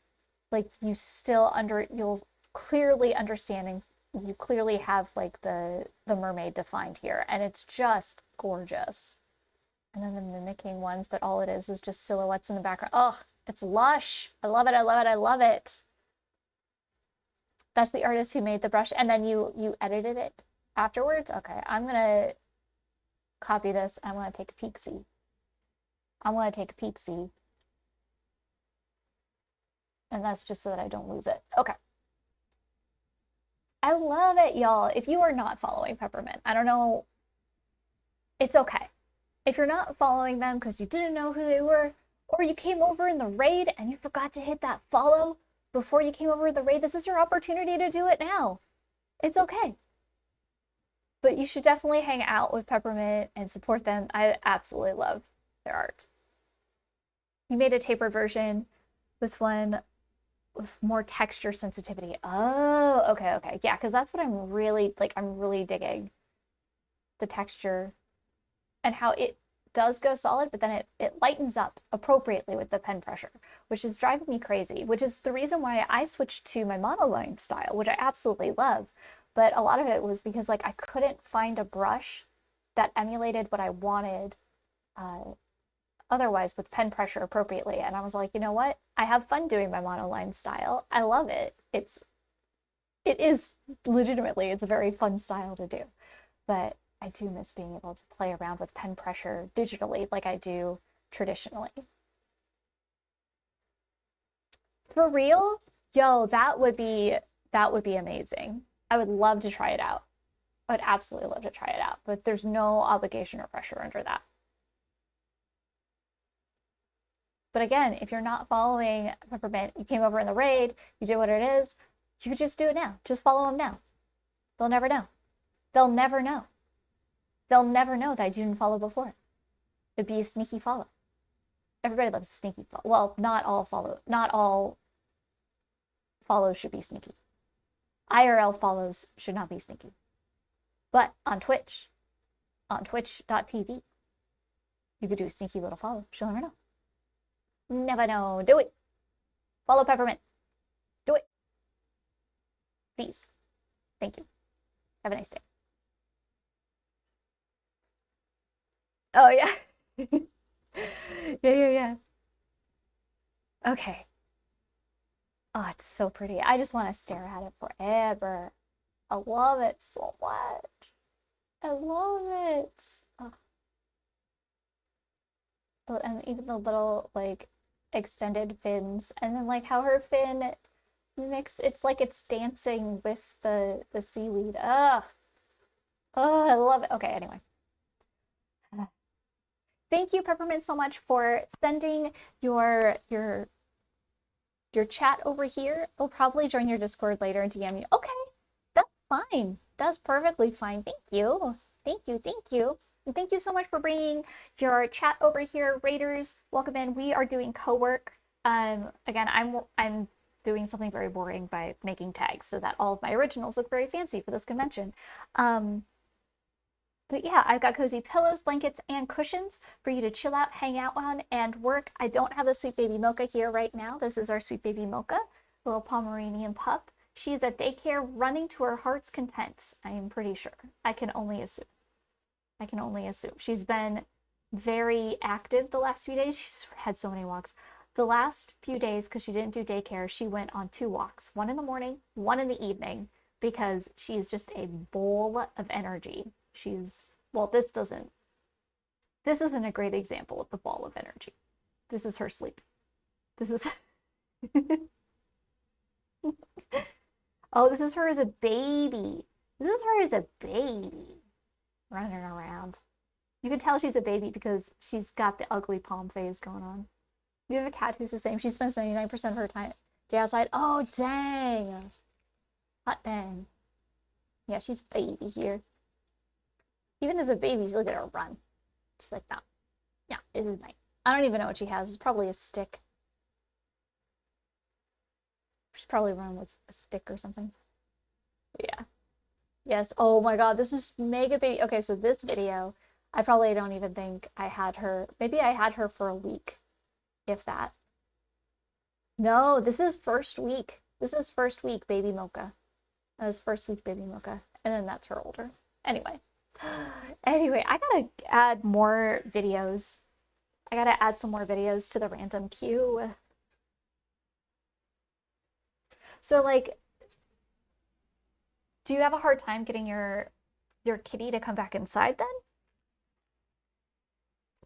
like you'll clearly understanding, you clearly have like the mermaid defined here, and it's just gorgeous. And then the mimicking ones, but all it is just silhouettes in the background. Oh, it's lush. I love it. That's the artist who made the brush, and then you edited it afterwards. Okay, I'm gonna copy this. I'm gonna take a peek-see. And that's just so that I don't lose it. Okay. I love it, y'all. If you are not following Peppermint, I don't know. It's okay. if you're not following them because you didn't know who they were, or you came over in the raid and you forgot to hit that follow before you came over in the raid, this is your opportunity to do it now. It's okay. But you should definitely hang out with Peppermint and support them. I absolutely love their art. You made a tapered version with one with more texture sensitivity. Oh, okay, okay. Yeah, because that's what I'm really like. I'm really digging the texture and how it does go solid, but then it lightens up appropriately with the pen pressure, which is driving me crazy, which is the reason why I switched to my monoline style, which I absolutely love. But a lot of it was because like I couldn't find a brush that emulated what I wanted otherwise with pen pressure appropriately. And I was like, you know what? I have fun doing my monoline style. I love it. It is legitimately, it's a very fun style to do. But I do miss being able to play around with pen pressure digitally like I do traditionally. For real? Yo, that would be amazing. I would love to try it out. I would absolutely love to try it out, but there's no obligation or pressure under that. But again, if you're not following Peppermint, you came over in the raid, you did what it is, you could just do it now. Just follow them now. They'll never know. They'll never know. They'll never know that you didn't follow before. It'd be a sneaky follow. Everybody loves a sneaky follow. Well, not all follows should be sneaky. IRL follows should not be sneaky. But on twitch.tv, you could do a sneaky little follow. She'll never know. Never know. Do it. Follow Peppermint. Do it. Please. Thank you. Have a nice day. Oh, yeah. Yeah. Okay. Oh, it's so pretty. I just want to stare at it forever. I love it so much. I love it. Oh. And even the little, like, extended fins. And then, like, how her fin it's like it's dancing with the seaweed. Ugh. Oh, I love it. Okay, anyway. Thank you, Peppermint, so much for sending your chat over here. I'll probably join your Discord later and DM you. Okay, that's fine. That's perfectly fine. Thank you. Thank you. Thank you. And thank you so much for bringing your chat over here. Raiders, welcome in. We are doing co-work. Again, I'm doing something very boring by making tags so that all of my originals look very fancy for this convention. But yeah, I've got cozy pillows, blankets, and cushions for you to chill out, hang out on, and work. I don't have the sweet baby Mocha here right now. This is our sweet baby Mocha, little Pomeranian pup. She's at daycare running to her heart's content, I am pretty sure. I can only assume. She's been very active the last few days. She's had so many walks. The last few days, because she didn't do daycare, she went on 2 walks, one in the morning, one in the evening, because she's just a bowl of energy. Well, this isn't a great example of the ball of energy. This is her sleep. This is Oh, this is her as a baby. This is her as a baby running around. You can tell she's a baby because she's got the ugly palm phase going on. You have a cat who's the same. She spends 99% of her time day outside. Oh, dang. Hot dang. Yeah, she's a baby here. Even as a baby, look at her run. She's like, no. Yeah, this is mine. I don't even know what she has. It's probably a stick. She's probably running with a stick or something. Yeah. Yes. Oh my god, this is mega baby. Okay, so this video, I probably don't even think I had her. Maybe I had her for a week, if that. No, this is first week. This is first week baby Mocha. That is first week baby Mocha. And then that's her older. Anyway. Anyway, I gotta add more videos. I gotta add some more videos to the random queue. So, like, do you have a hard time getting your kitty to come back inside then?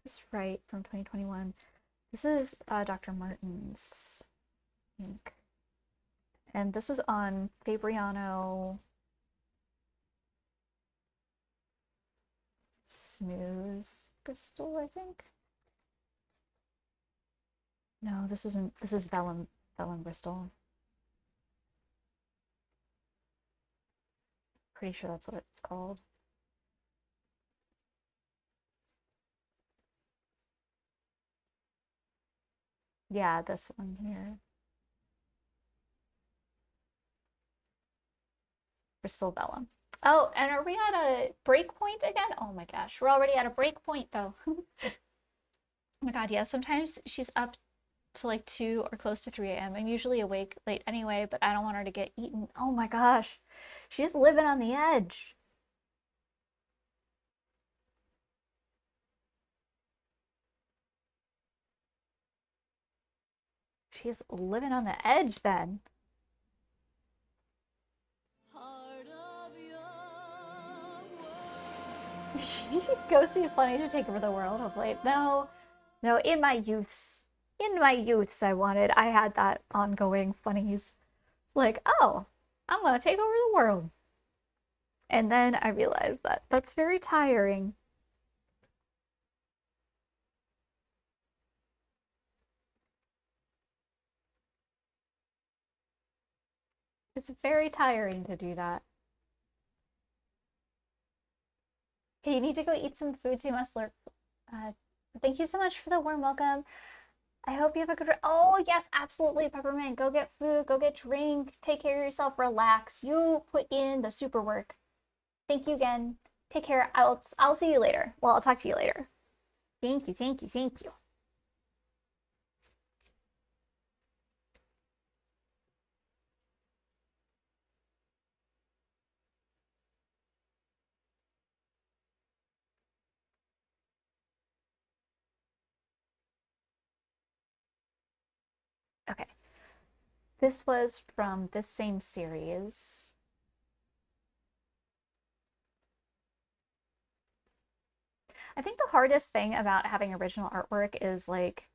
This is right from 2021. This is Dr. Martin's ink. And this was on Fabriano Smooth. Crystal, I think. No, this isn't. This is vellum crystal. Pretty sure that's what it's called. Yeah, this one here. Crystal vellum. Oh, and are we at a break point again? Oh my gosh, we're already at a break point though. Oh my god, yeah, sometimes she's up to like 2 or close to 3 a.m. I'm usually awake late anyway, but I don't want her to get eaten. Oh my gosh, she's living on the edge. She's living on the edge then. Ghosty's funny to take over the world of late. No, no, I had that ongoing funnies. It's like, oh, I'm gonna take over the world. And then I realized that that's very tiring. It's very tiring to do that. Okay, you need to go eat some food, so you must lurk. Thank you so much for the warm welcome. I hope you have a good. Oh yes, absolutely, Peppermint. Go get food. Go get drink. Take care of yourself. Relax. You put in the super work. Thank you again. Take care. I'll see you later. Well, I'll talk to you later. Thank you. Thank you. Thank you. Okay. This was from this same series. I think the hardest thing about having original artwork is like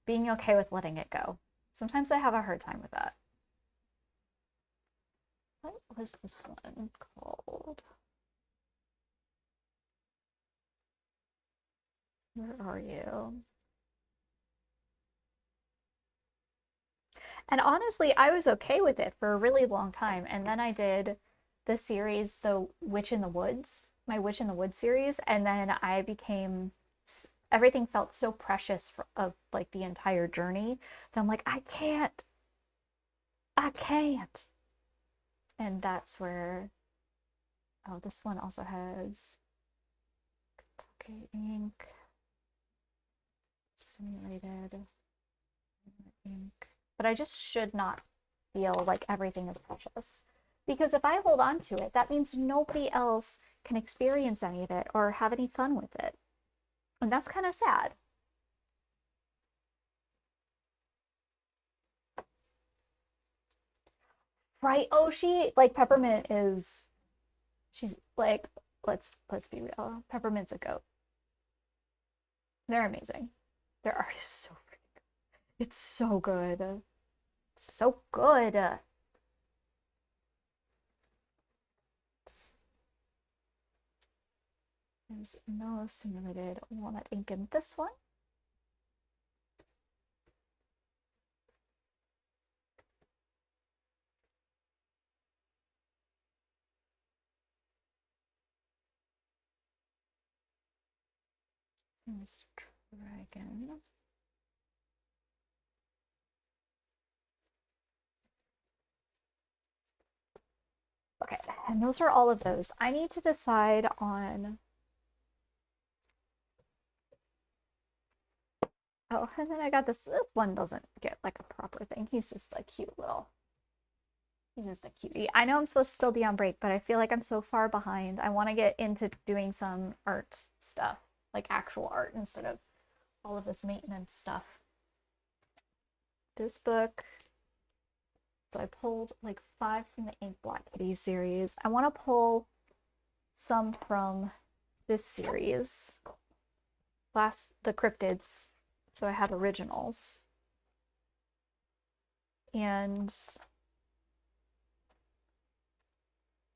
being okay with letting it go. Sometimes I have a hard time with that. What was this one called? Where are you? And honestly, I was okay with it for a really long time. And then I did the series, The Witch in the Woods, my Witch in the Woods series. And then I became, everything felt so precious of like the entire journey that I'm like, I can't. And that's where, oh, this one also has okay, ink, simulated ink. But I just should not feel like everything is precious. Because if I hold on to it, that means nobody else can experience any of it or have any fun with it. And that's kind of sad. Right? Oh, she like Peppermint is she's like let's be real. Peppermint's a goat. They're amazing. Their art is so freaking good. It's so good. So good. There's no simulated walnut ink in this one. Let's try again. Okay, and those are all of those. I need to decide on. Oh, and then I got this. This one doesn't get like a proper thing. He's just a cute little. He's just a cutie. I know I'm supposed to still be on break, but I feel like I'm so far behind. I want to get into doing some art stuff, like actual art instead of all of this maintenance stuff. This book. So I pulled like 5 from the Ink Black Kitty series. I want to pull some from this series. The cryptids. So I have originals. And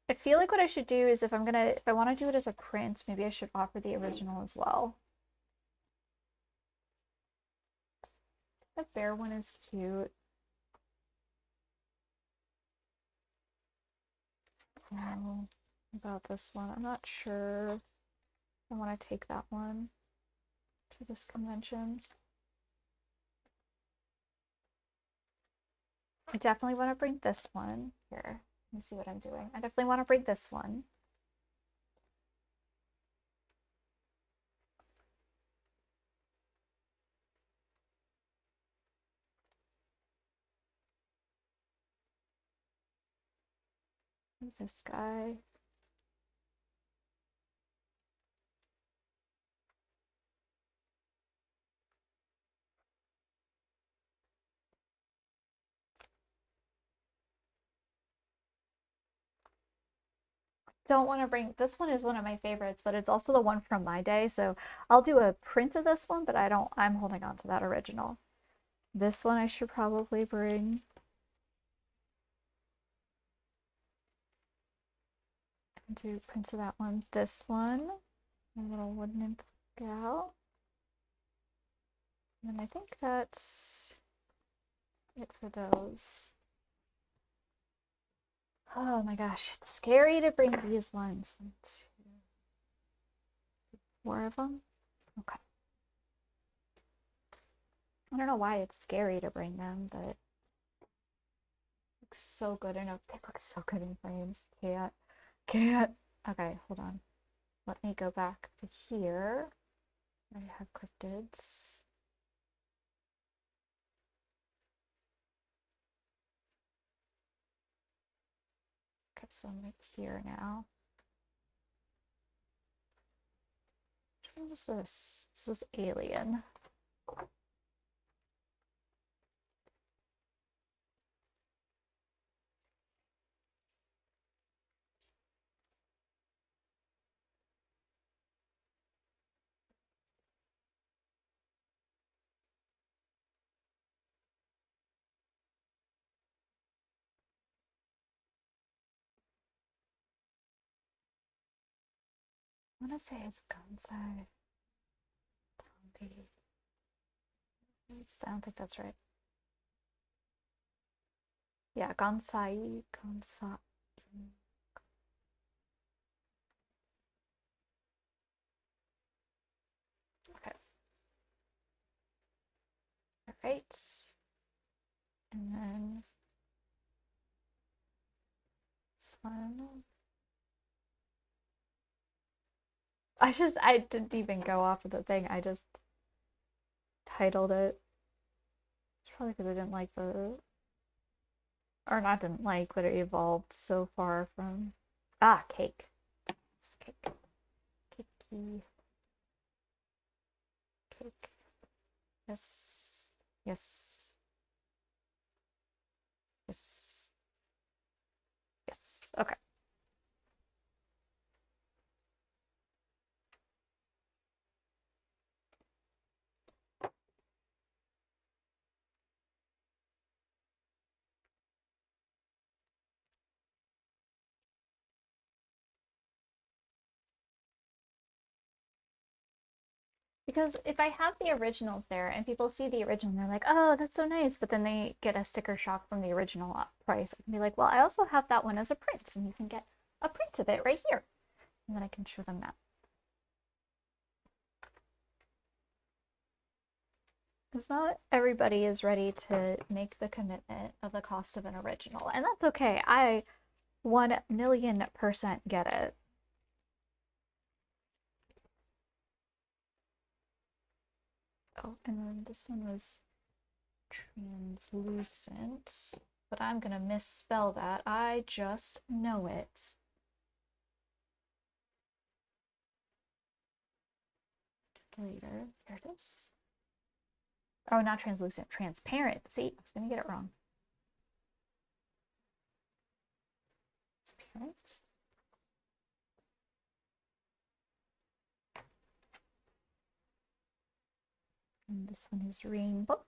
I feel like what I should do is if I want to do it as a print, maybe I should offer the original as well. the bear one is cute. About this one, I'm not sure I want to take that one to this convention. I definitely want to bring this one. Here, let me see what I'm doing. I definitely want to bring this one. This guy. Don't want to bring this one is one of my favorites, but it's also the one from my day, so I'll do a print of this one, but I'm holding on to that original. This one I should probably bring. Do prints of that one. This one, a little wooden gal. And I think that's it for those. Oh my gosh, it's scary to bring these ones. 1, 2, 4 of them. Okay. I don't know why it's scary to bring them, but it looks so good in they look so good in frames. Can't. Okay, hold on. Let me go back to here. I have cryptids. Okay, so I'm like here now. Which one was this? This was Alien. I want to say it's Gansai. I don't think that's right. Yeah, Gansai. Okay. All right. And then this one. I didn't even go off of the thing. I just titled it. It's probably because I didn't like or not didn't like, but it evolved so far from, cake. It's cake. Cakey. Cake. Yes. Yes. Yes. Yes. Okay. Because if I have the originals there and people see the original, they're like, oh, that's so nice. But then they get a sticker shock from the original price. I can be like, well, I also have that one as a print, and you can get a print of it right here. And then I can show them that. Because not everybody is ready to make the commitment of the cost of an original. And that's okay. I 1,000,000% get it. Oh, and then this one was translucent, but I'm gonna misspell that. I just know it. Later. Here it is. Oh, not translucent, transparent. See, I was gonna get it wrong. Transparent. And this one is rainbow.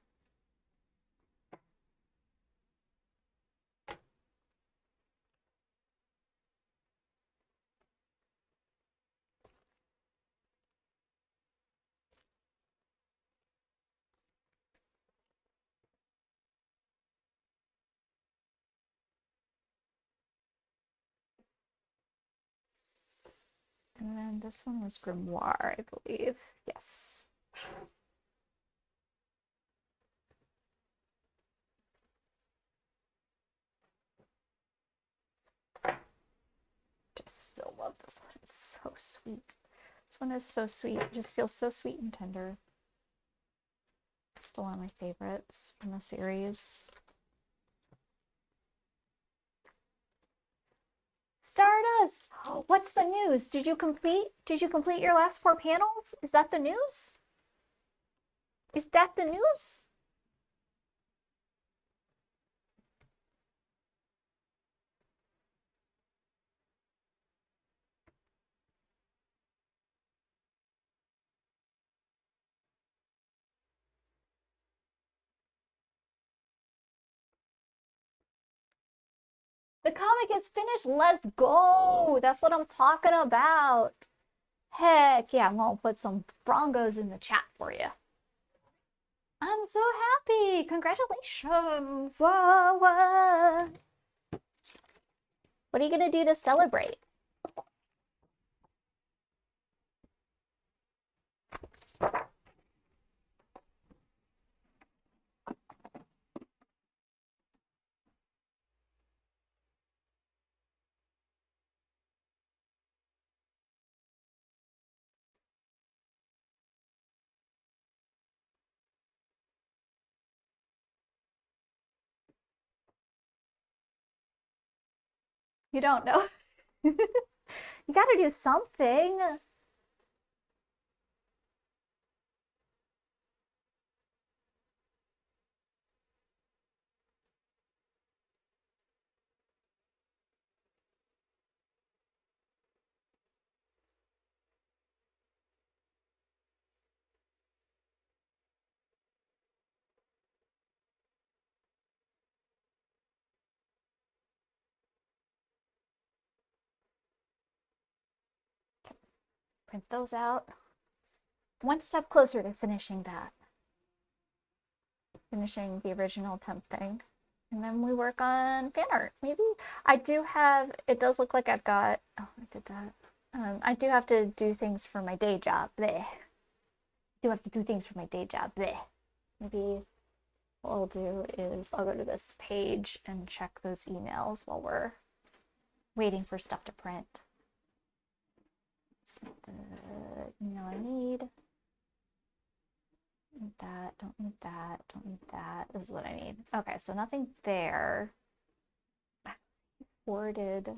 And then this one was Grimoire, I believe. Yes. Just still love this one. It's so sweet. This one is so sweet. It just feels so sweet and tender. Still one of my favorites in the series. Stardust! What's the news? Did you complete your last 4 panels? Is that the news? Is that the news? The comic is finished. Let's go. That's what I'm talking about. Heck yeah, I'm gonna put some frongos in the chat for you. I'm so happy. Congratulations. Whoa, whoa. What are you gonna do to celebrate? You don't know. You gotta do something. Print those out. One step closer to finishing that. Finishing the original temp thing. And then we work on fan art, maybe? I do have, it does look like I've got, oh, I did that. I do have to do things for my day job. Bleh. Do have to do things for my day job. Bleh. Maybe what I'll do is I'll go to this page and check those emails while we're waiting for stuff to print. So the email I need. Need that, don't need that, don't need that. This is what I need. Okay, so nothing there. Forwarded.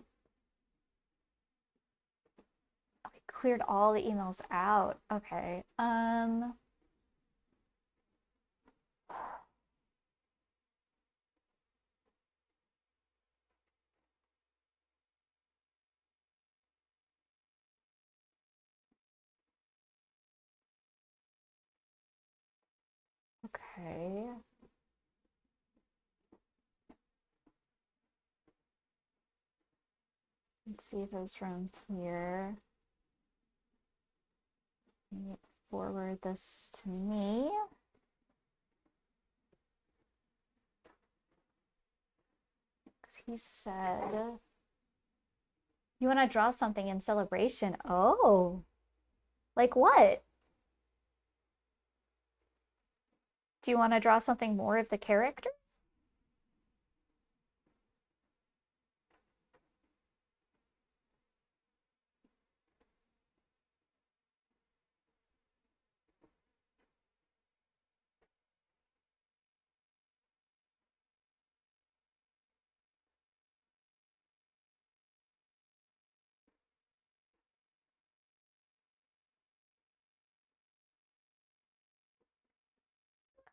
Okay, cleared all the emails out. Okay. Okay. Let's see if it was from here. Forward this to me. Because he said, you want to draw something in celebration? Oh, like what? Do you want to draw something more of the characters?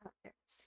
Oh, there's.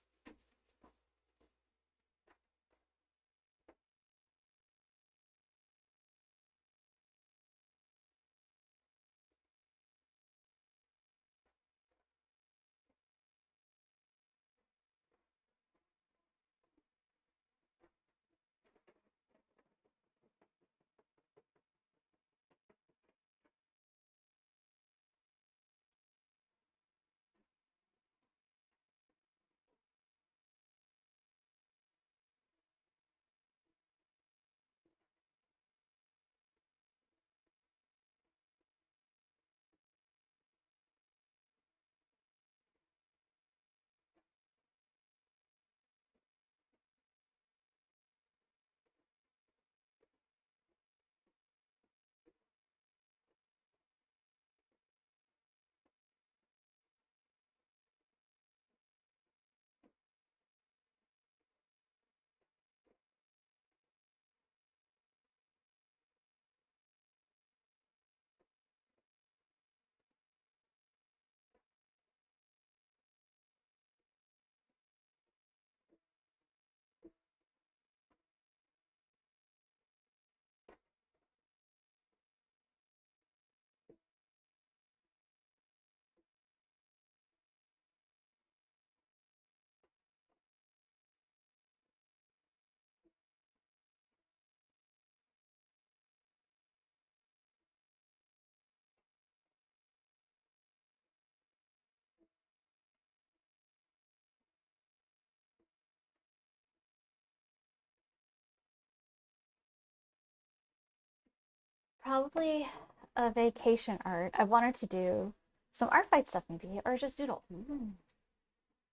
Probably a vacation art. I wanted to do some art fight stuff maybe, or just doodle.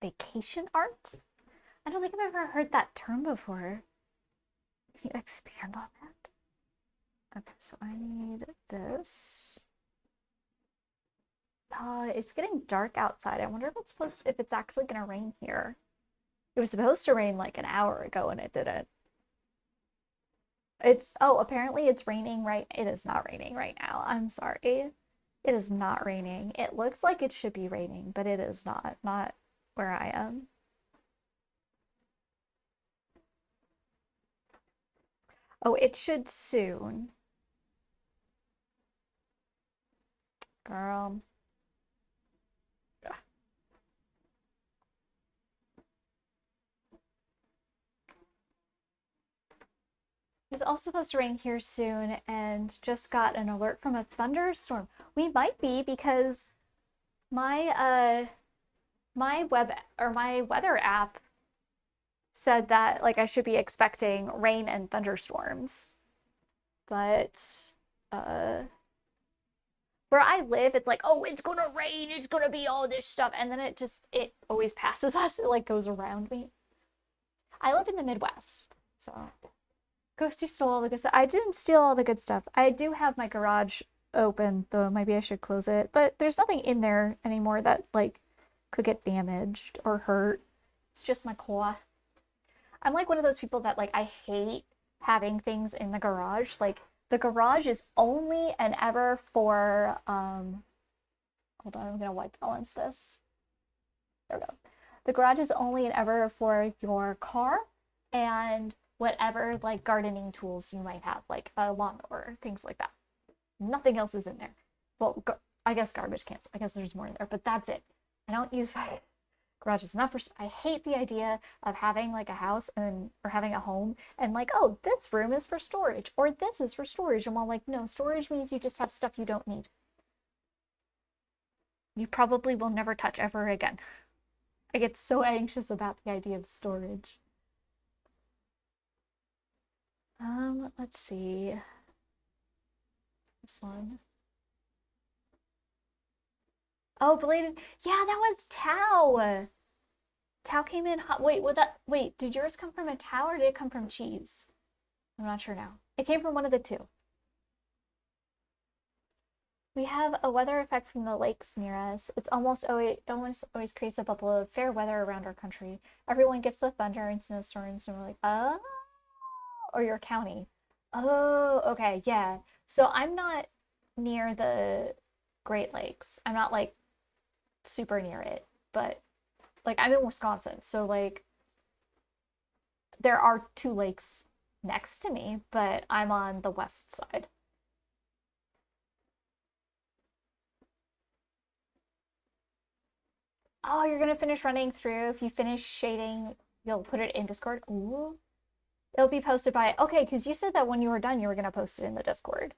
Vacation art? I don't think I've ever heard that term before. Can you expand on that? Okay, so I need this. It's getting dark outside. I wonder if it's actually gonna rain here. It was supposed to rain like an hour ago and it didn't. Apparently it's raining right. It is not raining right now. I'm sorry. It is not raining. It looks like it should be raining, but it is not. Not where I am. Oh, it should soon. Girl. Ugh. It's also supposed to rain here soon and just got an alert from a thunderstorm. We might be because my my weather app said that like I should be expecting rain and thunderstorms. But uh where I live, it's like, oh, it's gonna rain, it's gonna be all this stuff, and then it always passes us, it like goes around me. I live in the Midwest, so Ghosty stole all the good stuff. I didn't steal all the good stuff. I do have my garage open, though maybe I should close it. But there's nothing in there anymore that like could get damaged or hurt. It's just my core. I'm like one of those people that like I hate having things in the garage. Like the garage is only and ever for hold on, I'm gonna white balance this. There we go. The garage is only and ever for your car and whatever like gardening tools you might have, like a lawnmower, things like that. Nothing else is in there. Well, I guess garbage cans. I guess there's more in there, but that's it. I don't use my garage. It's not for. I hate the idea of having like a house or having a home and like, oh, this room is for storage or this is for storage. And I'm all like, no, storage means you just have stuff you don't need. You probably will never touch ever again. I get so anxious about the idea of storage. Let's see. This one. Oh, belated. Yeah, that was Tao. Tao came in hot. Wait, did yours come from a Tao or did it come from cheese? I'm not sure now. It came from one of the two. We have a weather effect from the lakes near us. It's almost always creates a bubble of fair weather around our country. Everyone gets the thunder and snowstorms, and we're like, oh, or your county. Oh, okay, yeah. So I'm not near the Great Lakes. I'm not like super near it, but like I'm in Wisconsin, so like there are two lakes next to me, but I'm on the west side. Oh, you're gonna finish running through. If you finish shading, you'll put it in Discord. Ooh. It'll be posted by, okay, because you said that when you were done, you were gonna post it in the Discord.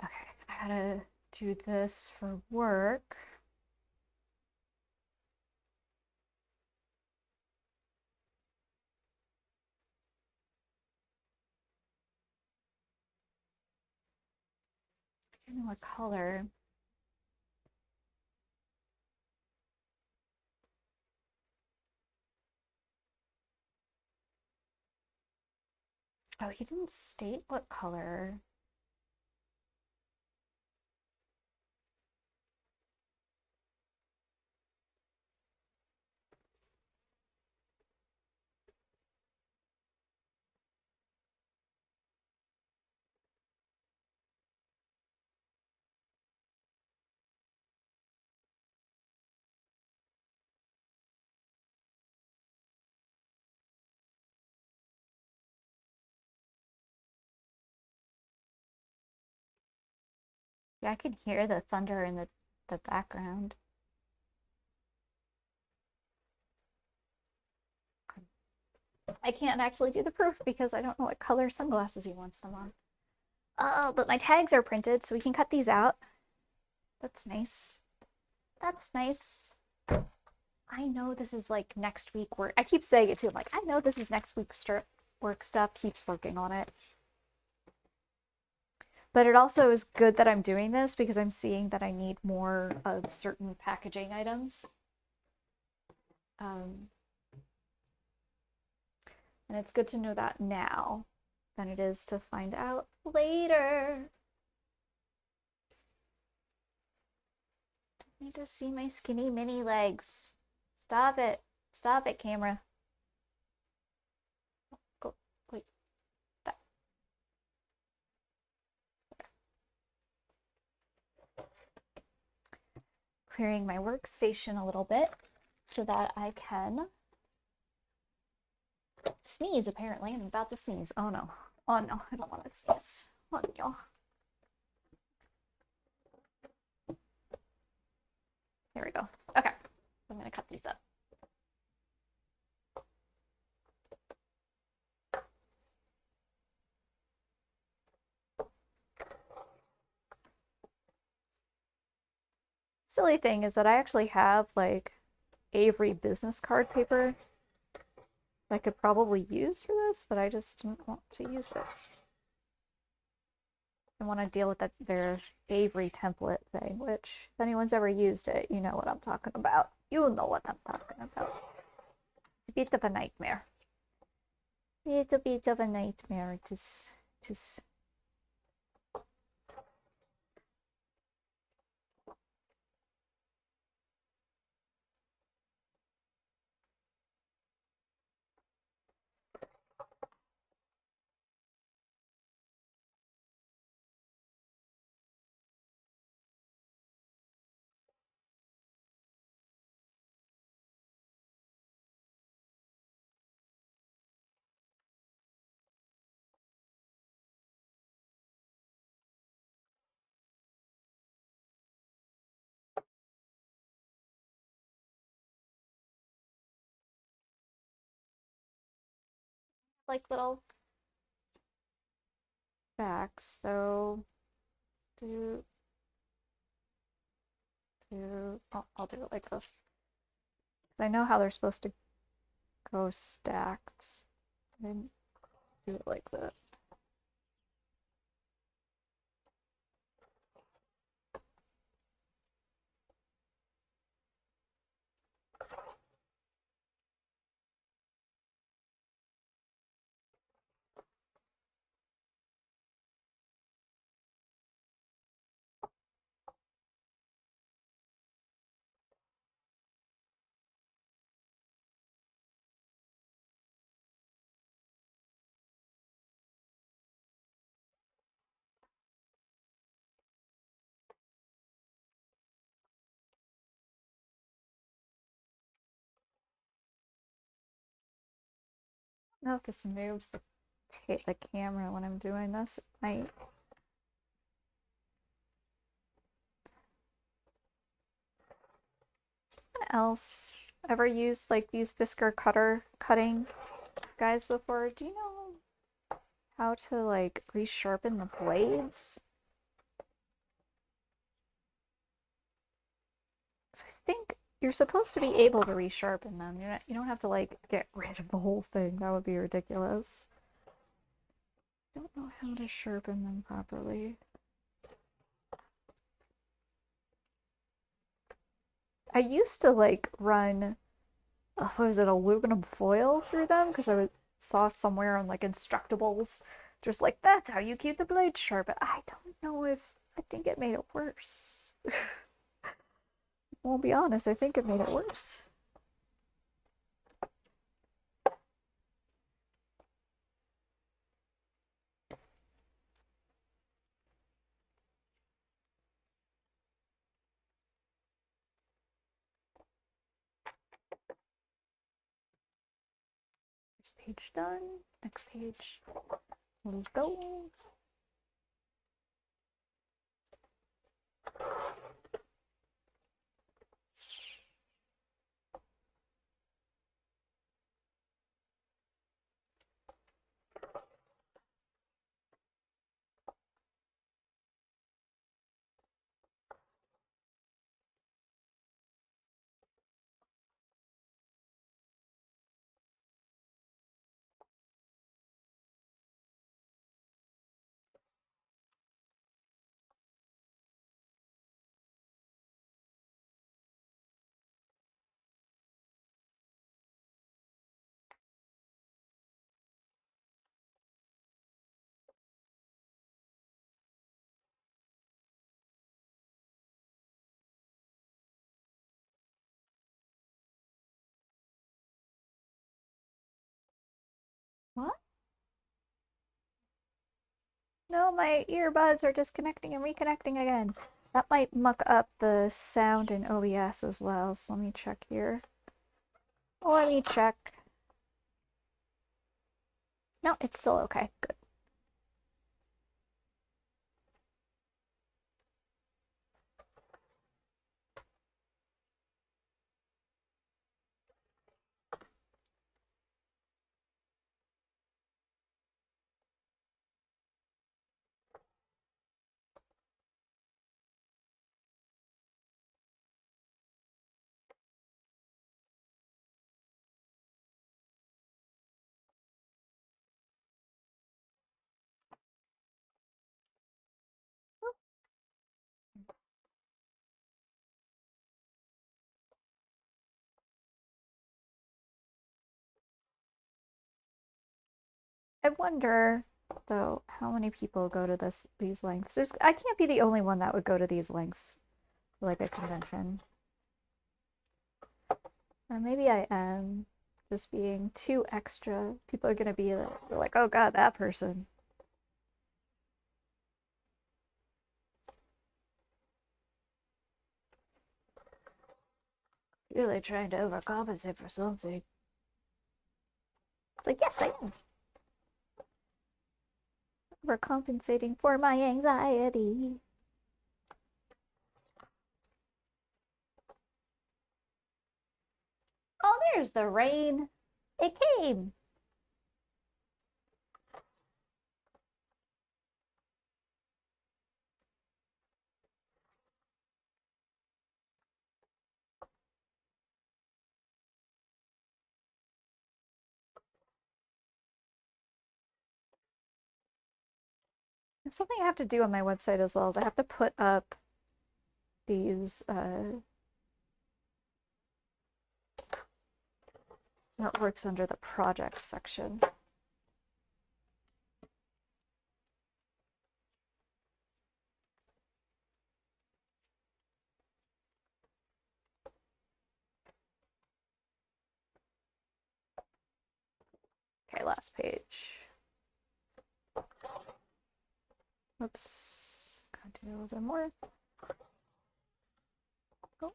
Okay, I gotta do this for work. I don't know what color. Oh, he didn't state what color. Yeah, I can hear the thunder in the background. I can't actually do the proof because I don't know what color sunglasses he wants them on. Oh, but my tags are printed, so we can cut these out. That's nice. That's nice. I know this is like next week work. I keep saying it too. I'm like, I know this is next week's work stuff. Keeps working on it. But it also is good that I'm doing this because I'm seeing that I need more of certain packaging items. And it's good to know that now than it is to find out later. I need to see my skinny mini legs. Stop it. Stop it, camera. Go. Wait. That. Clearing my workstation a little bit so that I can sneeze, apparently. I'm about to sneeze. Oh no. Oh no, I don't want to sneeze. Oh no. There we go. Okay. I'm going to cut these up. Silly thing is that I actually have like Avery business card paper I could probably use for this, but I just didn't want to use it. I want to deal with their Avery template thing, which if anyone's ever used it, you know what I'm talking about. You know what I'm talking about. It's a bit of a nightmare. It's a bit of a nightmare. It is. Like little backs, so I'll do it like this. Because I know how they're supposed to go stacked. And do it like that. I don't know if this moves the camera when I'm doing this. It might. Someone else ever used like these Fisker cutting guys before? Do you know how to like resharpen the blades? I think you're supposed to be able to resharpen them. You don't have to like get rid of the whole thing. That would be ridiculous. Don't know how to sharpen them properly. I used to like run, what was it, aluminum foil through them because saw somewhere on like Instructables, just like that's how you keep the blade sharp. But I don't know if I think it made it worse. I'll be honest, I think it made it worse. First page done. Next page. Let's go. No, my earbuds are disconnecting and reconnecting again. That might muck up the sound in OBS as well, so let me check here. Let me check. No, it's still okay. Good. I wonder, though, how many people go to these lengths. I can't be the only one that would go to these lengths for like a convention. Or maybe I am just being too extra. People are gonna be like, oh god, that person. You're really trying to overcompensate for something. It's like, yes, I am. Overcompensating for my anxiety. Oh, there's the rain. It came. There's something I have to do on my website as well, is I have to put up these artworks under the projects section. Okay, last page. Oops. Gotta do a little bit more. Oh.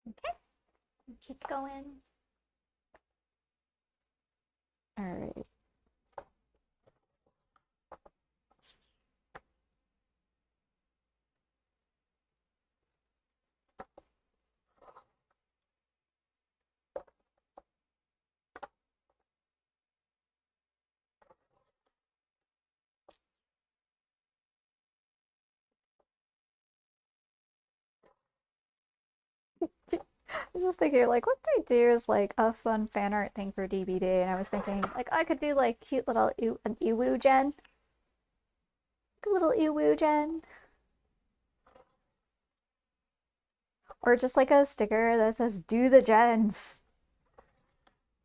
Okay. Keep going. All right. I was just thinking, like, what could I do is like a fun fan art thing for DB Day, and I was thinking, like, I could do like cute little an Iwu gen, a little Iwu gen, or just like a sticker that says "Do the gens."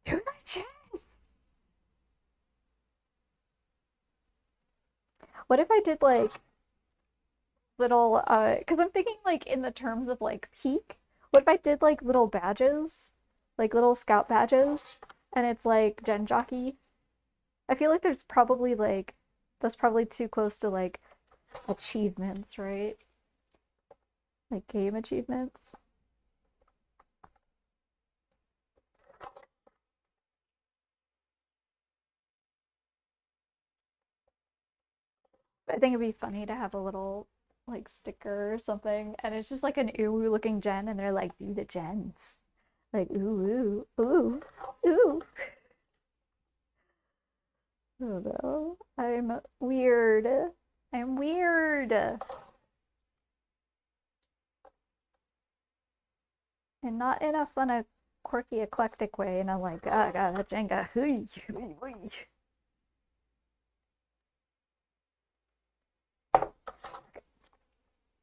Do the gens. What if I did like little because I'm thinking like in the terms of like peak. What if I did like little badges, like little scout badges, and it's like gen jockey. I feel like there's probably like that's probably too close to like achievements, right? Like game achievements. I think it'd be funny to have a little like sticker or something, and it's just like an ooh looking gen, and they're like, do the gens. Like ooh ooh ooh ooh. Oh no. I'm weird. I'm weird. And not in a fun, quirky, eclectic way. And I'm like, oh god, that Jenga.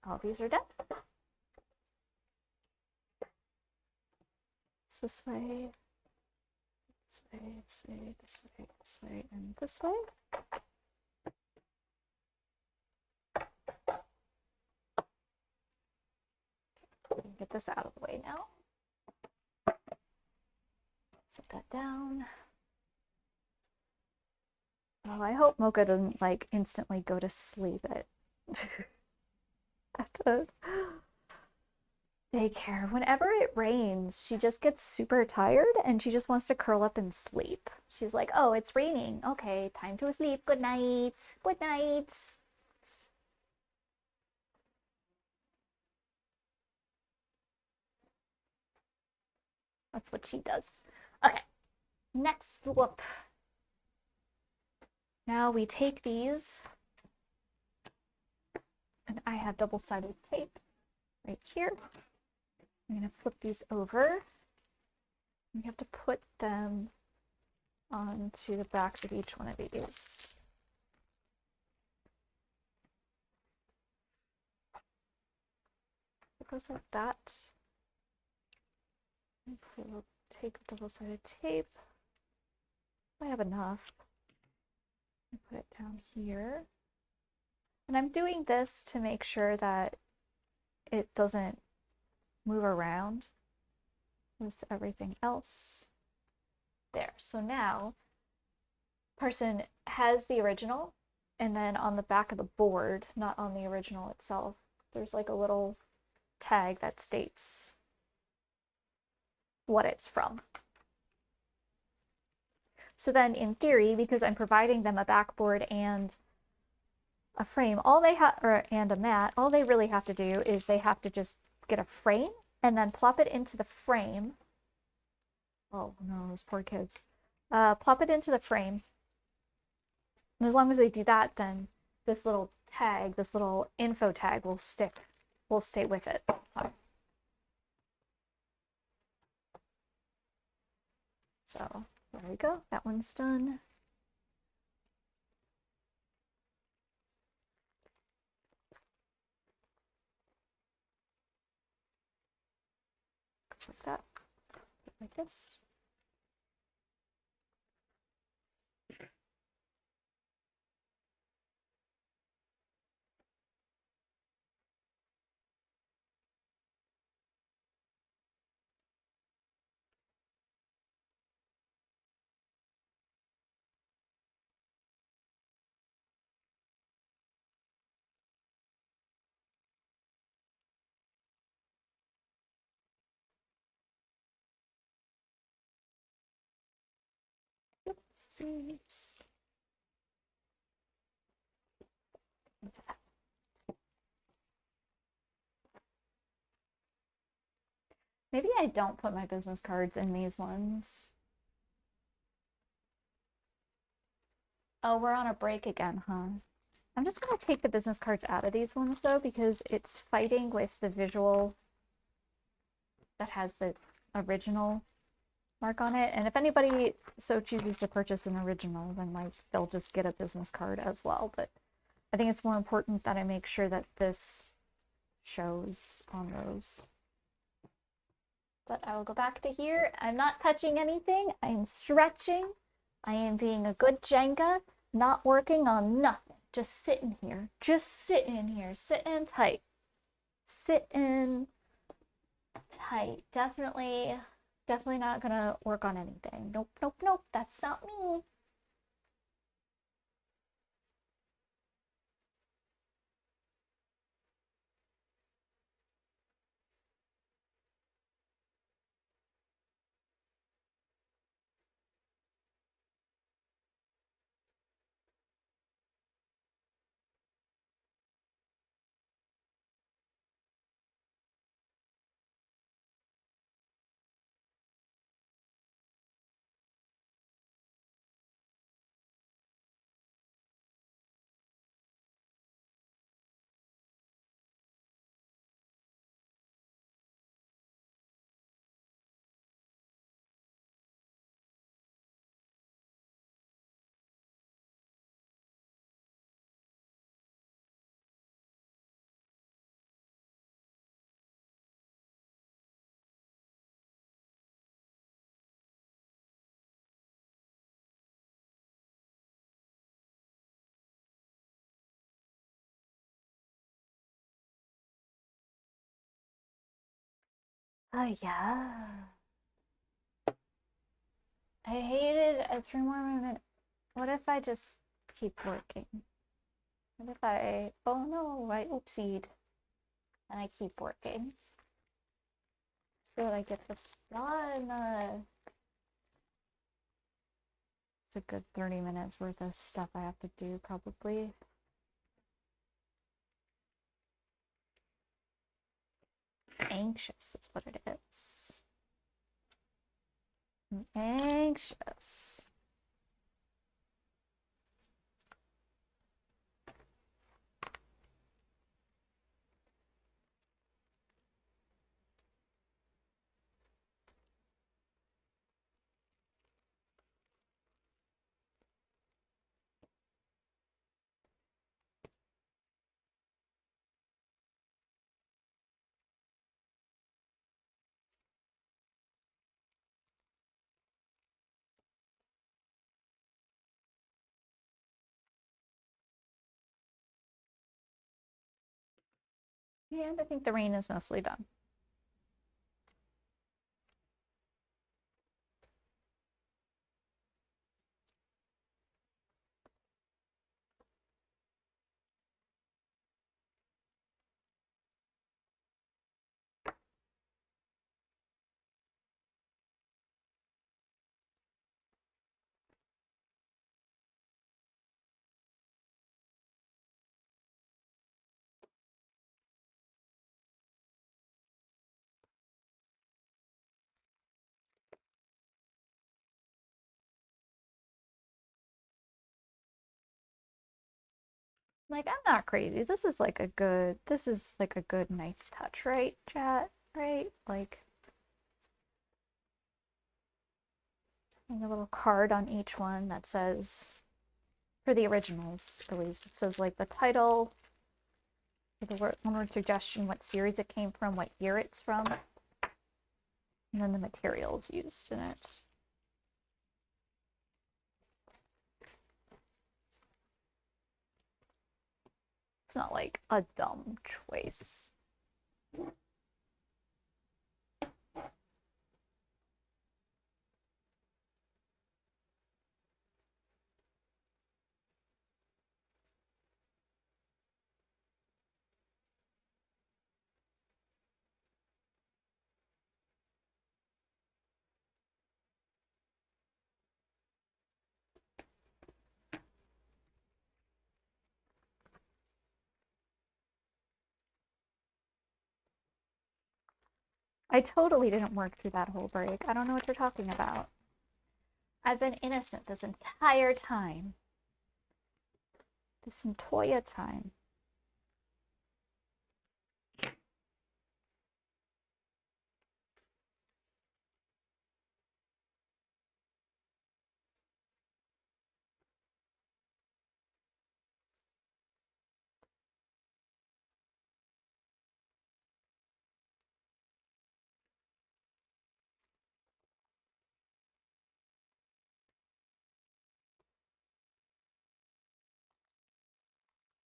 All these are done. It's this way. this way, this way, this way, and this way. Get this out of the way now. Set that down. Oh, I hope Mocha doesn't like instantly go to sleep at the daycare. Whenever it rains, she just gets super tired and she just wants to curl up and sleep. She's like, oh, it's raining. Okay, time to sleep. Good night. Good night. That's what she does. Okay, next whoop. Now we take these, and I have double-sided tape right here. I'm going to flip these over. We have to put them onto the backs of each one of these. It goes like that. We'll take double-sided tape. I have enough. Put it down here. And I'm doing this to make sure that it doesn't move around with everything else. There. So now, person has the original, and then on the back of the board, not on the original itself, there's like a little tag that states what it's from. So then in theory, because I'm providing them a backboard and a frame, all they have, and a mat, all they really have to do is they have to just get a frame and then plop it into the frame. Oh no, those poor kids. Plop it into the frame. And as long as they do that, then this little tag, this little info tag will stay with it. Sorry. So there we go. That one's done. Goes like that. Like this. Oopsies. Maybe I don't put my business cards in these ones. Oh, we're on a break again, huh? I'm just going to take the business cards out of these ones, though, because it's fighting with the visual that has the original mark on it. And if anybody so chooses to purchase an original, then like they'll just get a business card as well. But I think it's more important that I make sure that this shows on those. But I will go back to here. I'm not touching anything. I am stretching. I am being a good Jenga, not working on nothing. Just sitting here. Just sitting here. Sitting tight. Sitting tight. Definitely not gonna work on anything. Nope, nope, nope. That's not me. Oh, yeah. I hated 3 more minutes. What if I just keep working? What if oh no, I oopsied. And I keep working. So that I get this done. It's a good 30 minutes worth of stuff I have to do, probably. Anxious is what it is. I'm anxious. And I think the rain is mostly done. Like, I'm not crazy. This is like a good, nice touch, right, chat? Right? Like, a little card on each one that says, for the originals, at least, it says like the title, the one-word suggestion, what series it came from, what year it's from, and then the materials used in it. It's not like a dumb choice. I totally didn't work through that whole break. I don't know what you're talking about. I've been innocent this entire time. This entire time.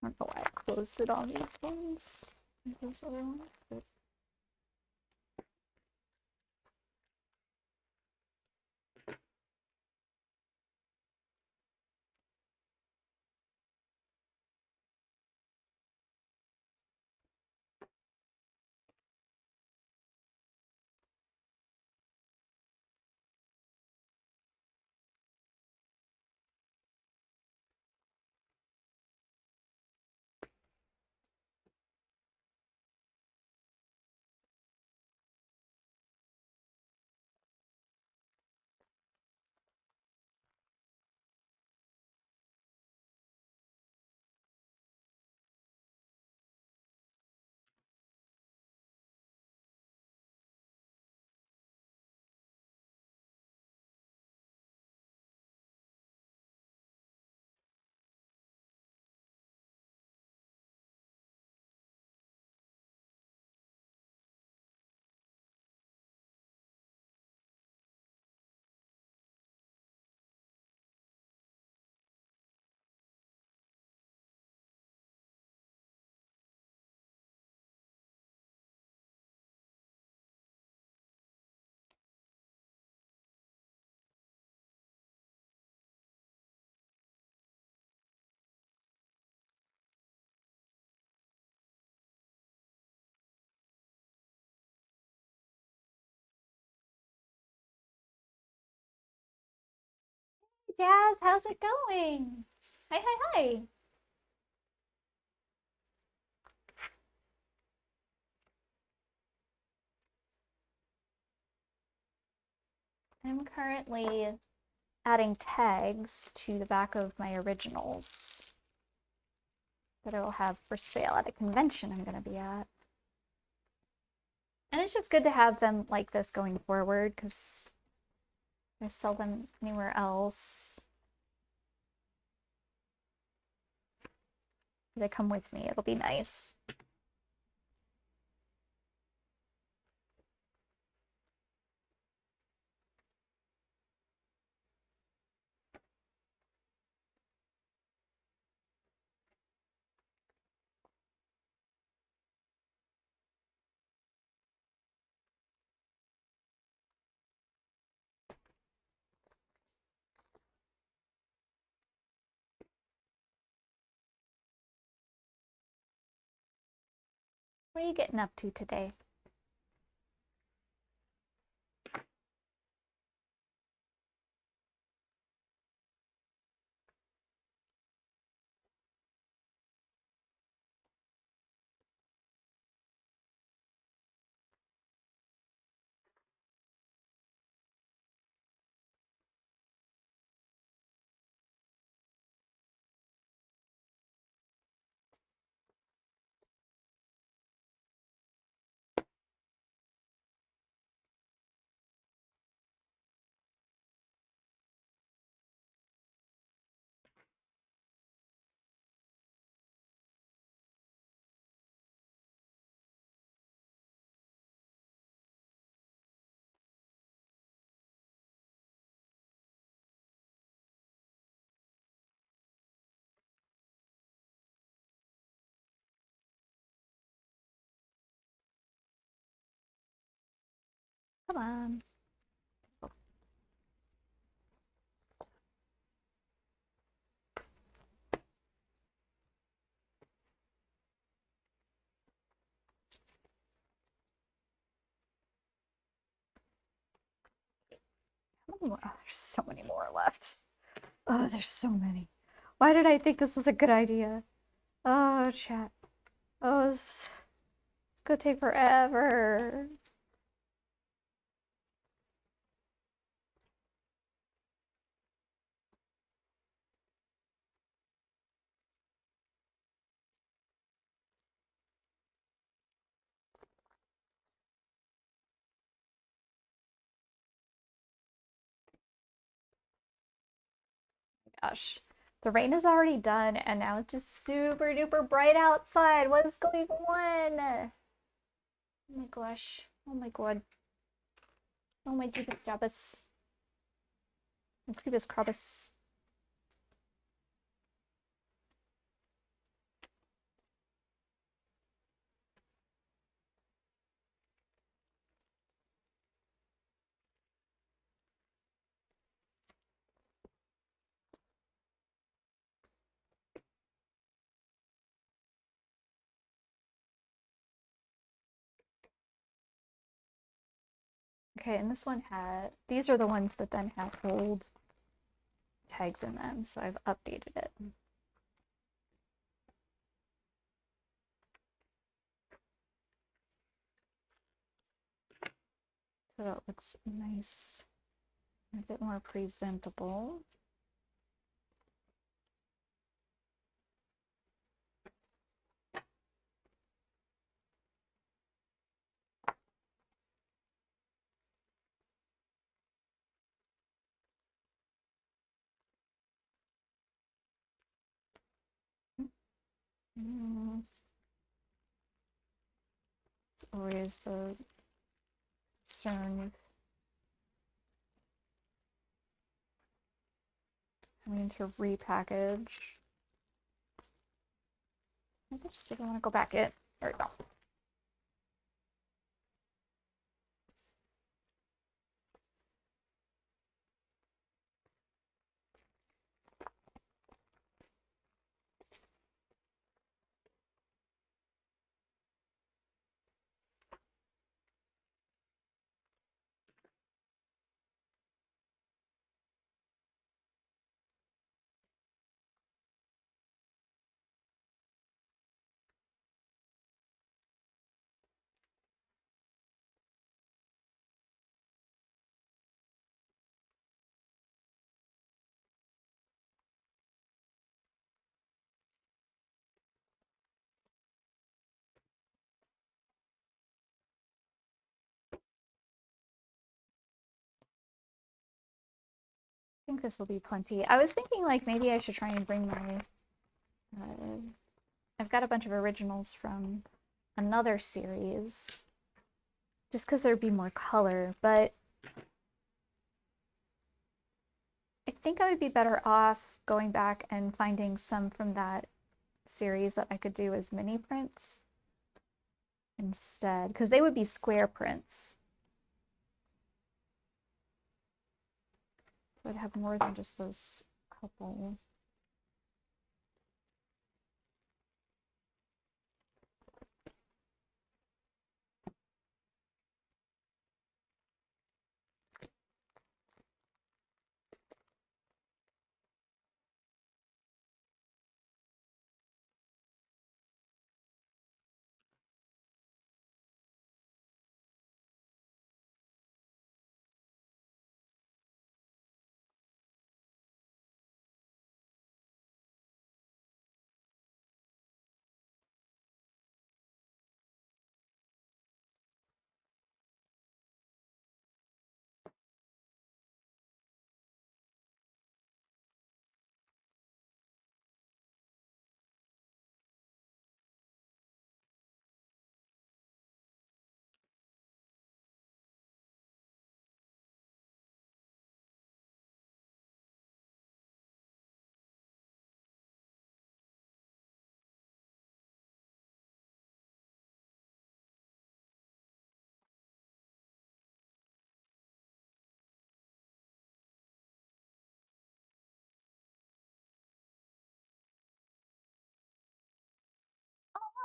I don't know why I closed it on these ones. Those other ones, but Jazz, how's it going? Hi, hi, hi. I'm currently adding tags to the back of my originals that I will have for sale at a convention I'm going to be at. And it's just good to have them like this going forward because I sell them anywhere else. They come with me. It'll be nice. What are you getting up to today? Come on. How many more? Oh, there's so many more left. Oh, there's so many. Why did I think this was a good idea? Oh, chat. Oh, it's gonna take forever. Gosh. The rain is already done, and now it's just super duper bright outside. What is going on? Oh my gosh. Oh my god. Oh my jeebus jabbus. My creebus crabbus. Okay, and this one had, these are the ones that then have old tags in them, so I've updated it. So that looks nice, a bit more presentable. It's always the concern with having to repackage. I just didn't want to go back in. There we go. think this will be plenty. I was thinking like maybe I should try and bring my I've got a bunch of originals from another series just because there'd be more color, but I think I would be better off going back and finding some from that series that I could do as mini prints instead, because they would be square prints. So I'd have more than just those couple.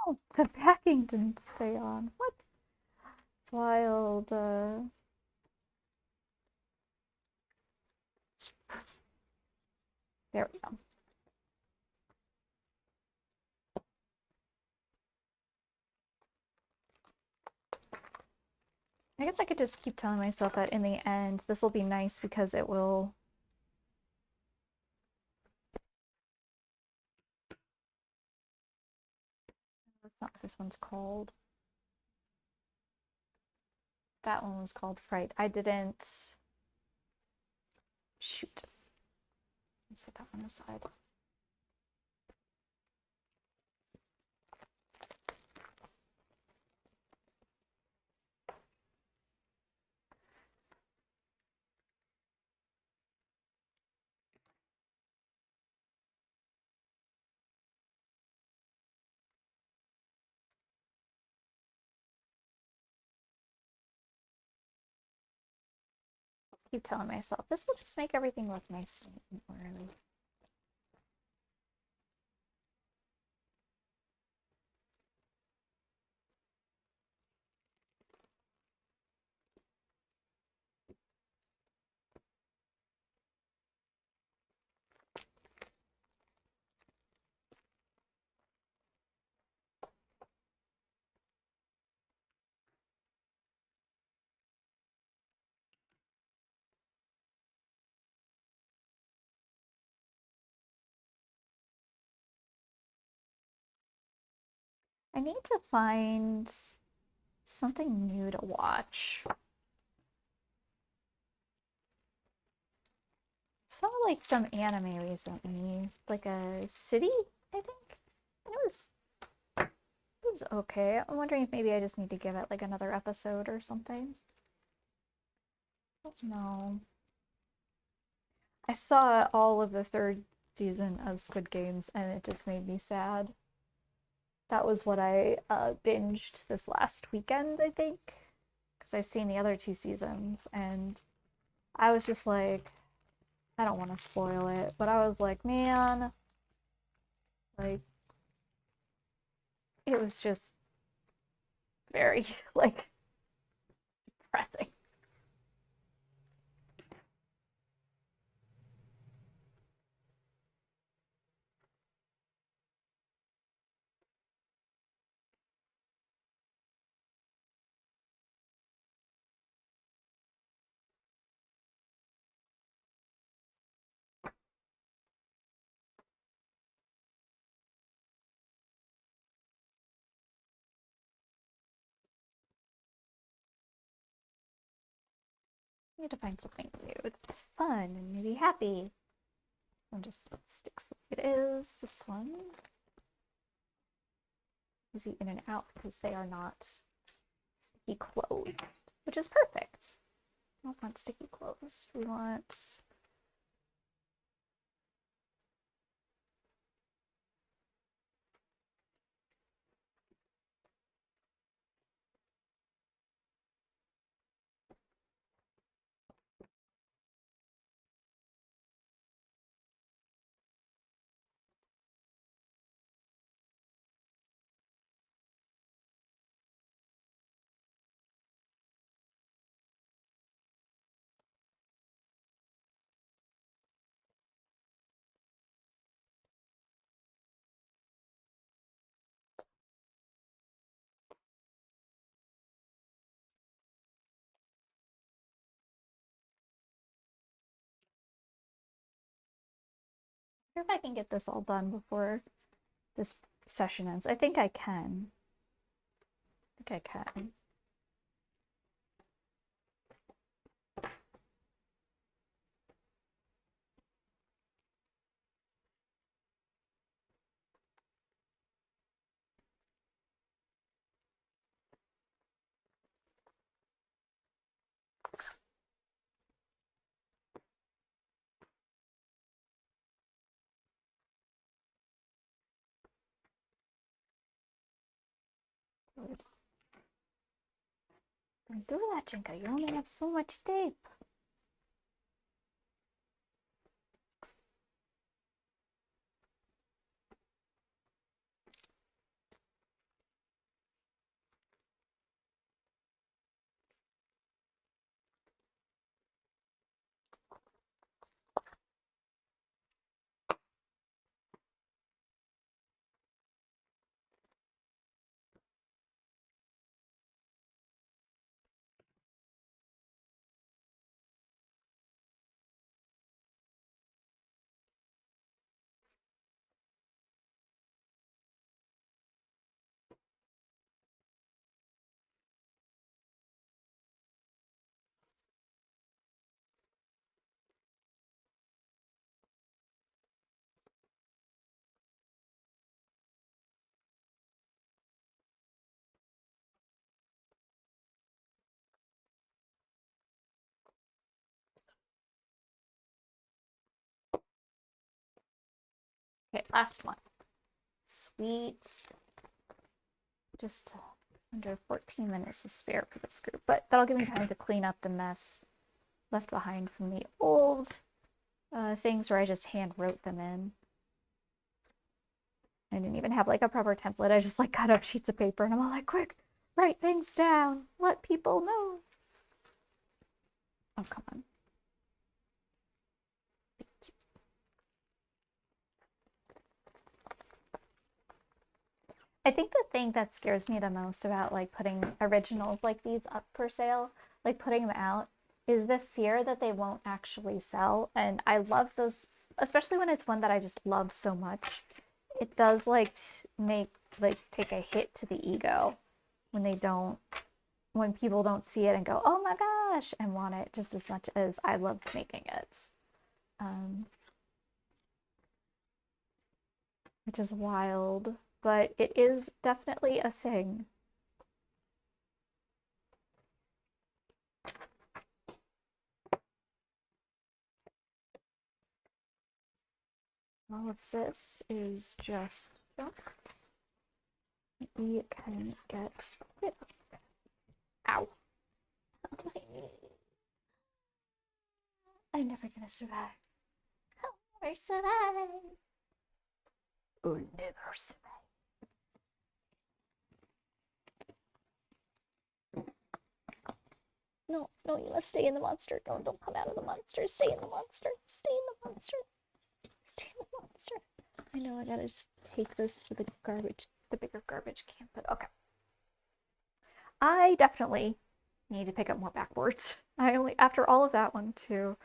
Oh, the backing didn't stay on. What? It's wild. There we go. I guess I could just keep telling myself that in the end, this will be nice because it will. That's not what this one's called. That one was called Fright. I didn't. Shoot. Set that one aside. Keep telling myself this will just make everything look nice and orderly. I need to find something new to watch. Saw like some anime recently, like a city, I think. And it was okay. I'm wondering if maybe I just need to give it like another episode or something. No. I saw all of the third season of Squid Games and it just made me sad. That was what I binged this last weekend, I think, because I've seen the other two seasons and I was just like, I don't want to spoil it, but I was like, man, like, it was just very, like, depressing. I need to find something new that's fun and maybe happy. One just sticks the way it is. This one. Easy in and out because they are not sticky closed, which is perfect. We don't want sticky closed. We want I wonder if I can get this all done before this session ends. I think I can. I think I can. Good. Don't do that, Jinka. You only have so much tape. Okay, last one. Sweet. Just under 14 minutes to spare for this group, but that'll give me time to clean up the mess left behind from the old things where I just hand wrote them in. I didn't even have like a proper template. I just like cut up sheets of paper and I'm all like, quick, write things down. Let people know. Oh, come on. I think the thing that scares me the most about like putting originals like these up for sale, like putting them out, is the fear that they won't actually sell. And I love those, especially when it's one that I just love so much. It does like take a hit to the ego when they don't, when people don't see it and go, oh my gosh, and want it just as much as I loved making it. Which is wild, but it is definitely a thing. All of this is just junk. We can get rid of it. Ow. I'm never gonna survive. I'll never survive. I'll never survive. No, no, you must stay in the monster. No, don't come out of the monster. Stay in the monster. Stay in the monster. Stay in the monster. I know I gotta just take this to the garbage, the bigger garbage can, but okay. I definitely need to pick up more backboards. I only, after all of that, 1, 2,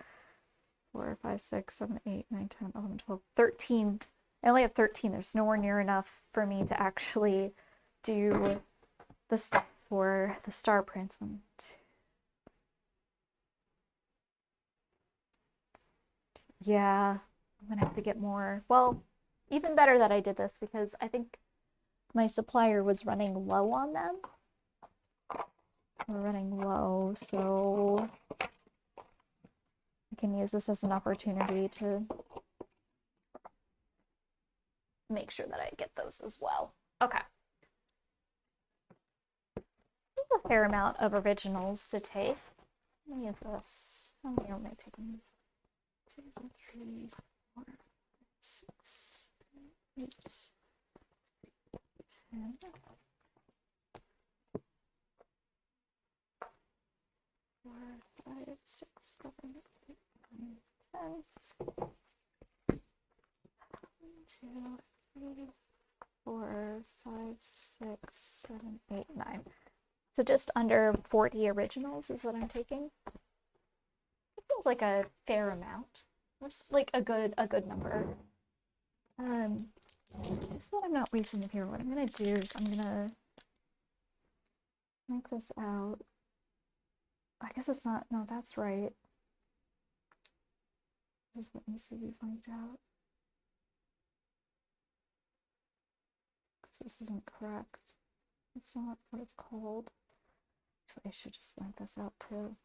4, 5, 6, 7, 8, 9, 10, 11, 12, 13. I only have 13. There's nowhere near enough for me to actually do the stuff for the star prints. 1, 2. Yeah, I'm gonna have to get more. Well, even better that I did this because I think my supplier was running low on them. We're running low, so I can use this as an opportunity to make sure that I get those as well. Okay. There's a fair amount of originals to take. How many of this? How many am I taking? 2, 3, 4, 6, 8, 10. 4, 5, 6, 7, 8, 9, 10. 1, 2, 3, 4, 5, 6, 7, 8, 9. So just under 40 originals is what I'm taking. It seems like a fair amount. Just like a good number. Just so that I'm not wasting it here, what I'm gonna do is I'm gonna make this out. I guess it's not, no, that's right. This is what needs to be blanked out. Because this isn't correct. It's not what it's called. Actually, I should just blank this out too.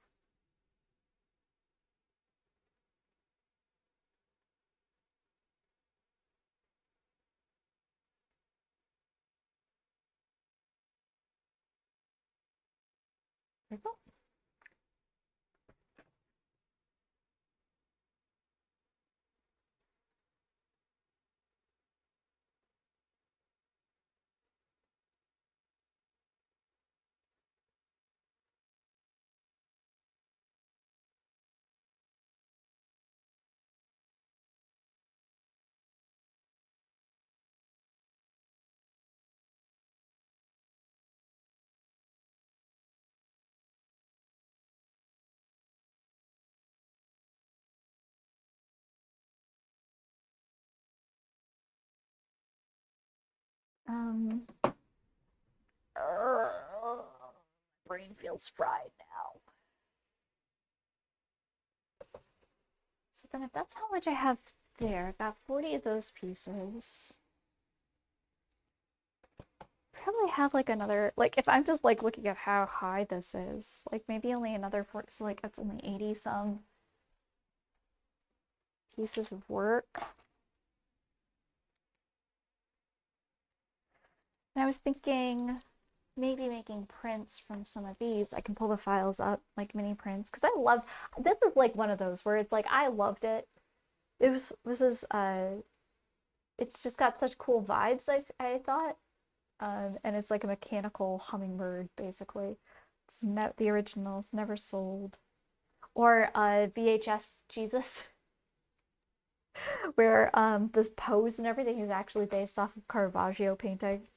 There we go. Um, brain feels fried now. So then if that's how much I have there, I've got 40 of those pieces. Probably have like another, like if I'm just like looking at how high this is, like maybe only another 4, so like that's only 80 some pieces of work. And I was thinking maybe making prints from some of these. I can pull the files up like mini prints because I love, this is like one of those where it's like I loved it. This is it's just got such cool vibes, I thought. And it's like a mechanical hummingbird basically. It's the original, never sold. Or VHS Jesus, where this pose and everything is actually based off of Caravaggio painting.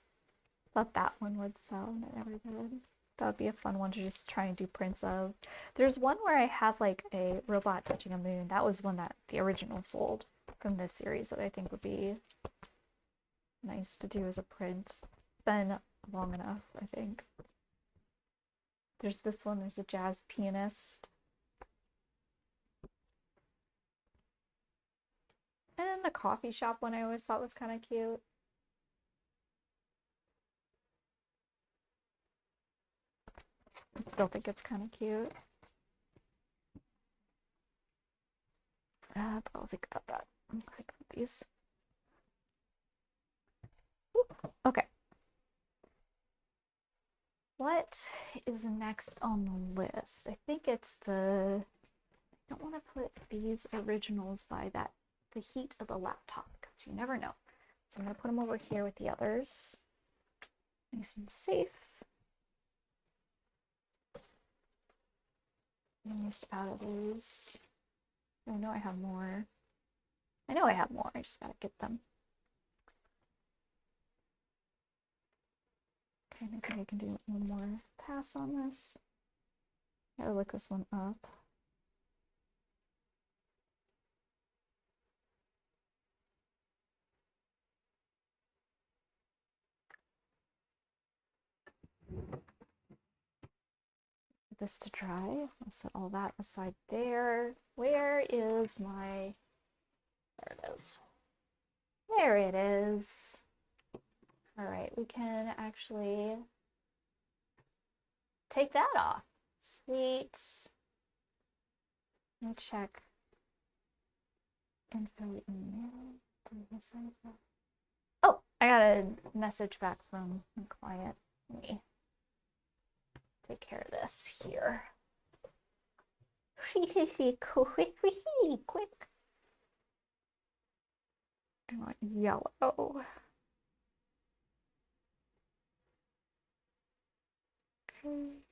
Thought that one would sell, and it never did. That would be a fun one to just try and do prints of. There's one where I have like a robot touching a moon. That was one that the original sold from this series that I think would be nice to do as a print. It's been long enough, I think. There's this one, there's a jazz pianist. And the coffee shop one I always thought was kind of cute. I still think it's kind of cute. But I'll think about that. I'll think about these. Okay. What is next on the list? I think it's the, I don't want to put these originals by the heat of the laptop because you never know. So I'm going to put them over here with the others. Nice and safe. I'm almost out of those. I know I have more. I know I have more. I just got to get them. Okay, maybe I can do one more pass on this. Gotta look this one up. Get this to dry. I'll set all that aside there. Where is my There it is. There it is. All right, we can actually take that off. Sweet. Let me check. Info email. Oh, I got a message back from a client. Let me take care of this here. Quick. I want yellow. Okay.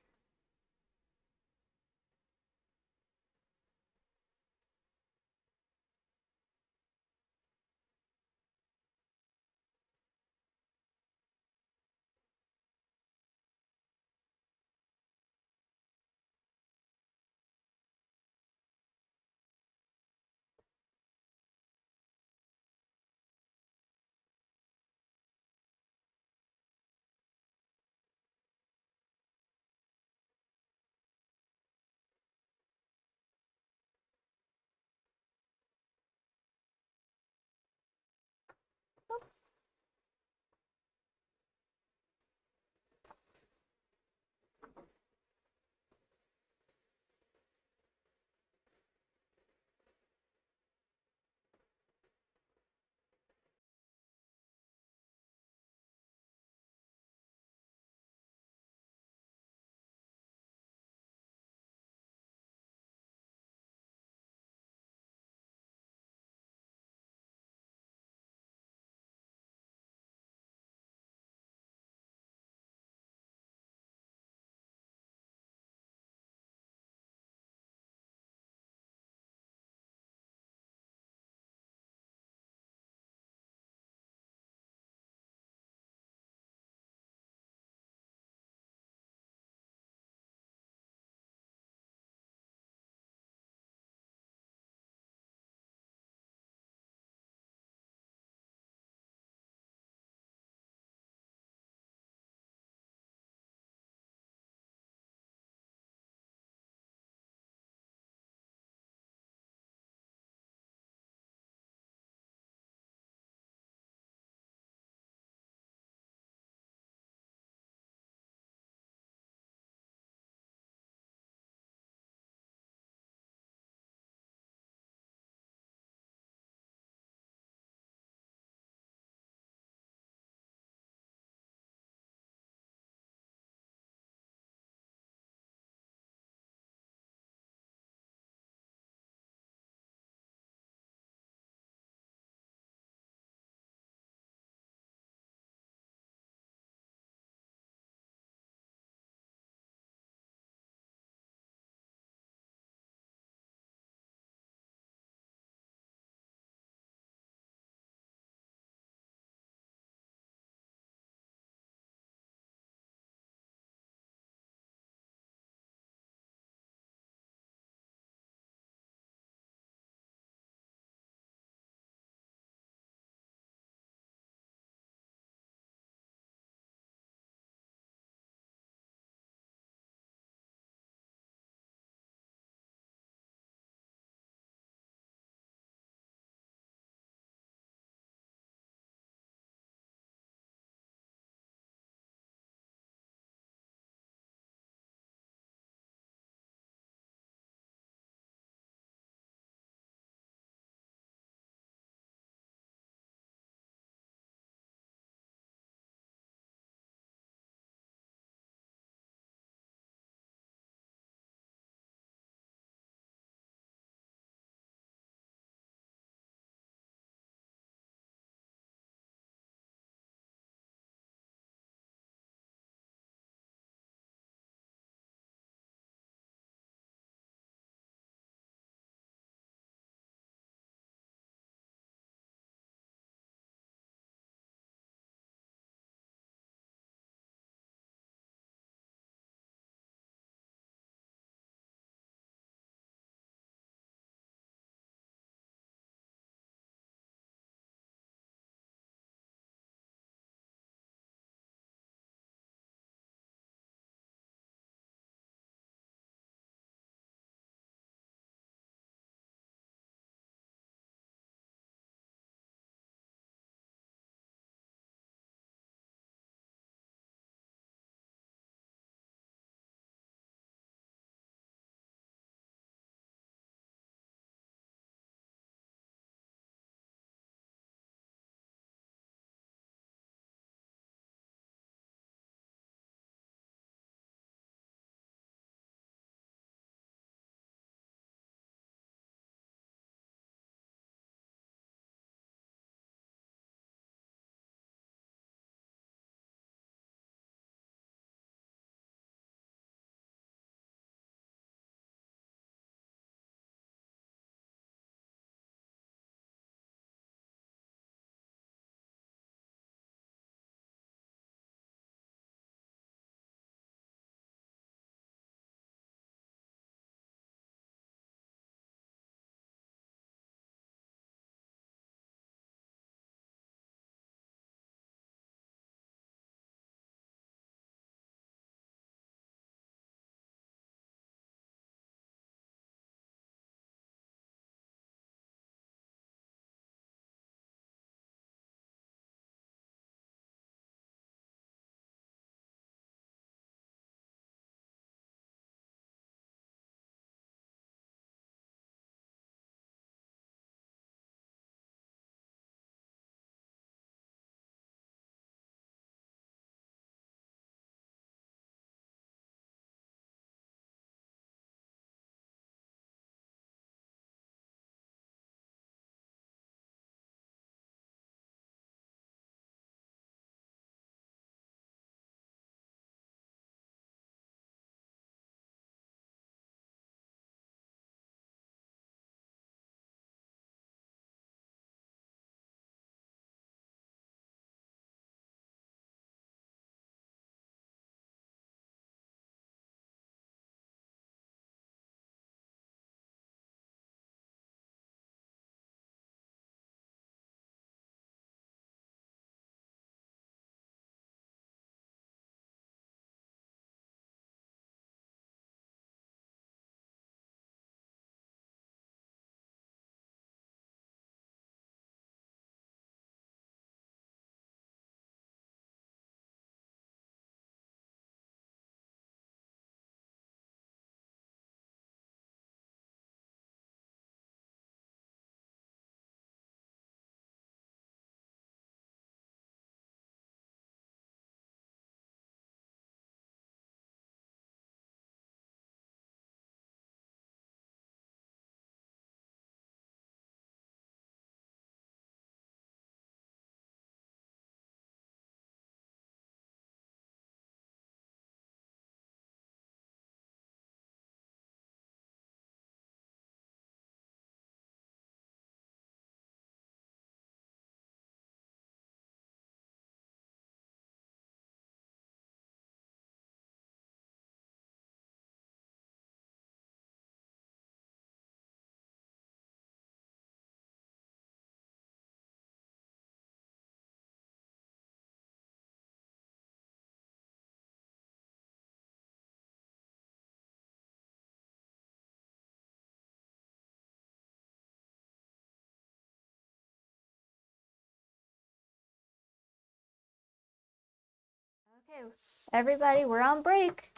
Okay, everybody, we're on break.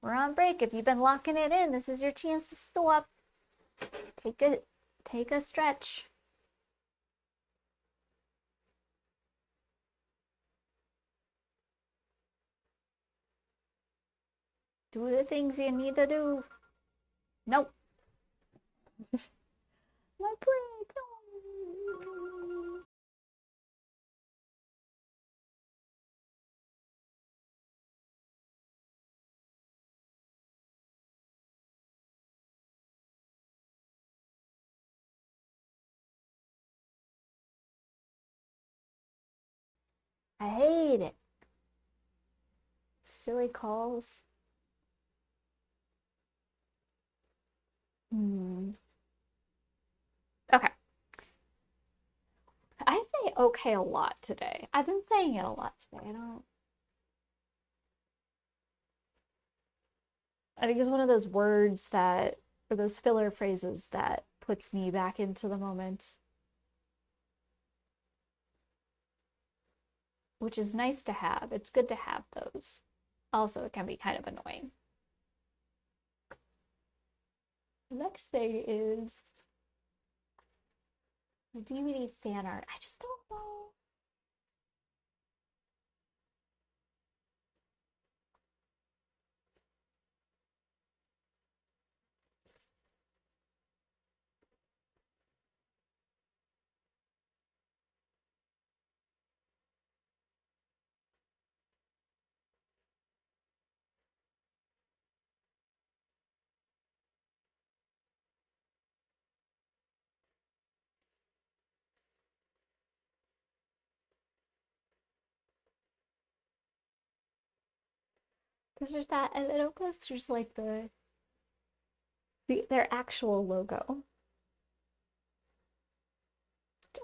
We're on break. If you've been locking it in, this is your chance to stop. Take a stretch. Do the things you need to do. Nope. My break. No. I hate it. Silly calls. Hmm. Okay. I say okay a lot today. I've been saying it a lot today. I think it's one of those words that, or those filler phrases that puts me back into the moment, which is nice to have. It's good to have those. Also, it can be kind of annoying. The next thing is the DVD fan art. I just don't know. Because there's that, and then of course there's like their actual logo.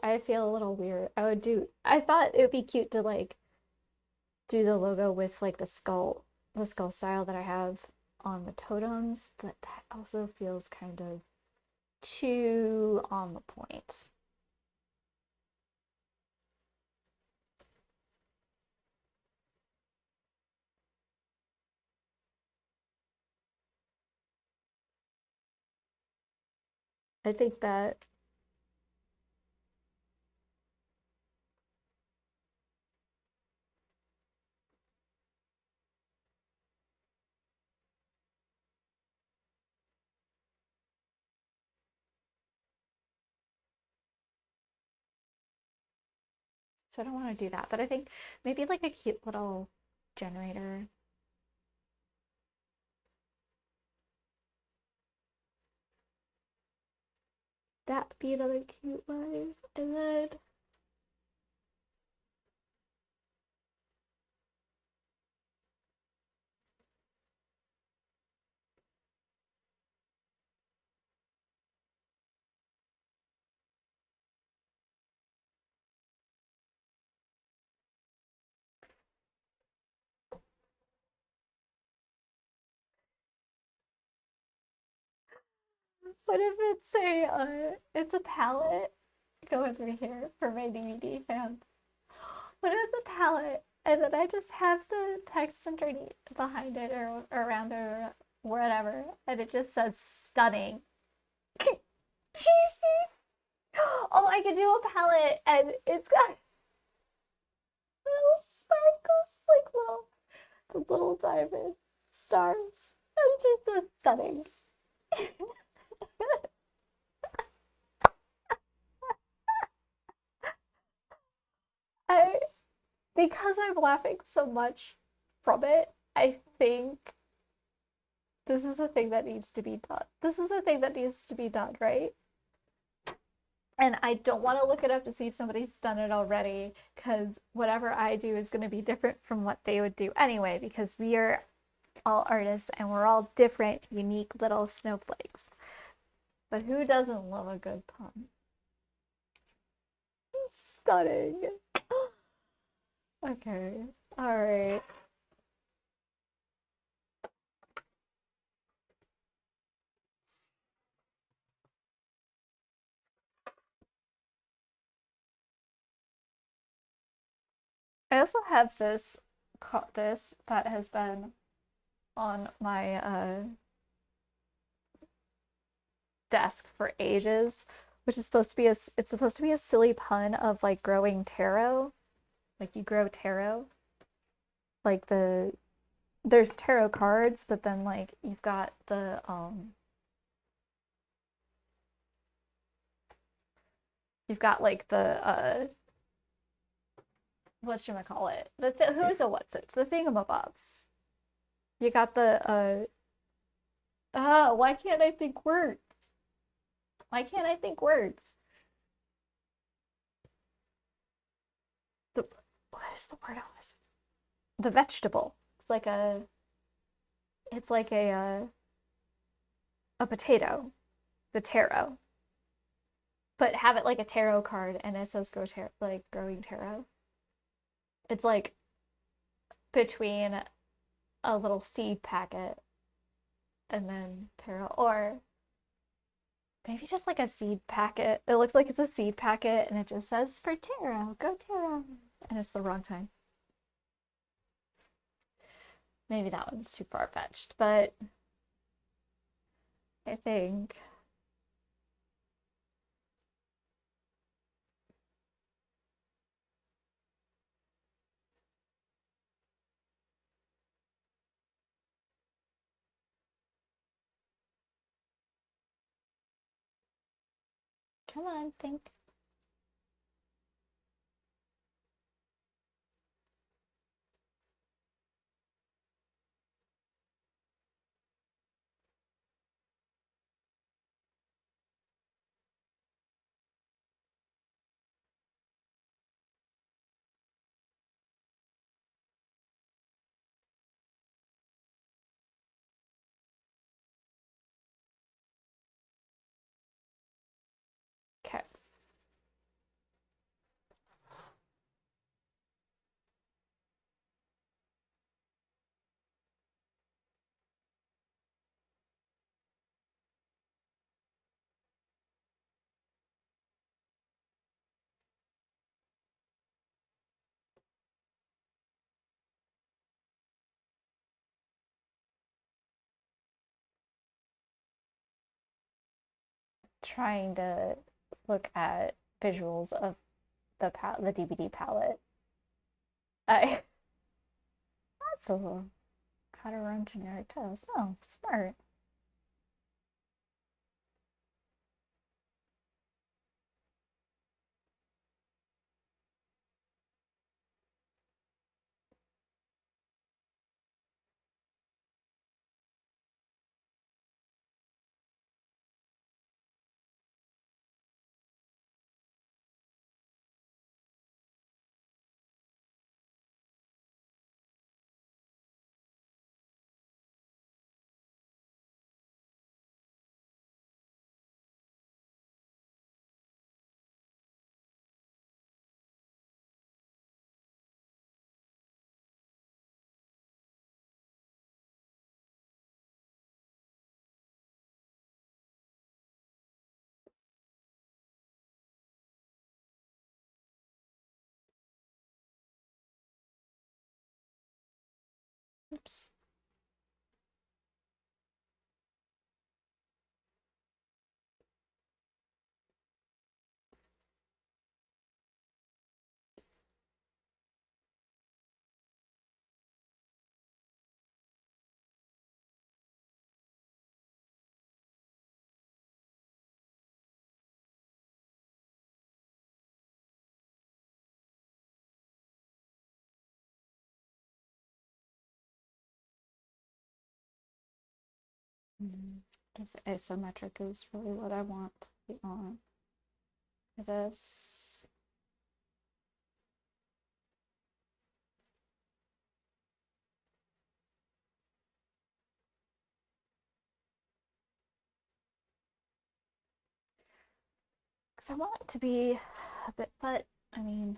I feel a little weird. I thought it would be cute to like do the logo with like the skull style that I have on the totems, but that also feels kind of too on the point. I think that so I don't want to do that, but I think maybe like a cute little generator. That'd be another cute one. And then what if it's a palette going through here for my DVD fans? What if it's a palette and then I just have the text underneath behind it or around it or whatever, and it just says stunning. Oh, I could do a palette and it's got little sparkles, like little diamond stars. And just says stunning. I because I'm laughing so much from it, I think this is a thing that needs to be done. This is a thing that needs to be done, right? And I don't want to look it up to see if somebody's done it already, because whatever I do is going to be different from what they would do anyway, because we are all artists and we're all different, unique little snowflakes. But who doesn't love a good pun? Stunning. Okay. All right. I also have this this that has been on my desk for ages, which is supposed to be it's supposed to be a silly pun of like growing taro, like you grow taro, like there's tarot cards, but then like you've got the what should I call it? Who's a what's it's the thingamabobs. You got the why can't I think words? Why can't I think words? The what is the word on this? The vegetable. It's like a potato, the taro, but have it like a tarot card, and it says like growing taro. It's like between a little seed packet and then taro, or maybe just like a seed packet. It looks like it's a seed packet, and it just says for taro, go taro, and it's the wrong time. Maybe that one's too far fetched, but I think come on, think. Okay. Trying to look at visuals of the DVD palette. I that's a little how to run generic tests. Oh, smart. Oops. If isometric is really what I want to be on for this. Because I want it to be a bit, but I mean,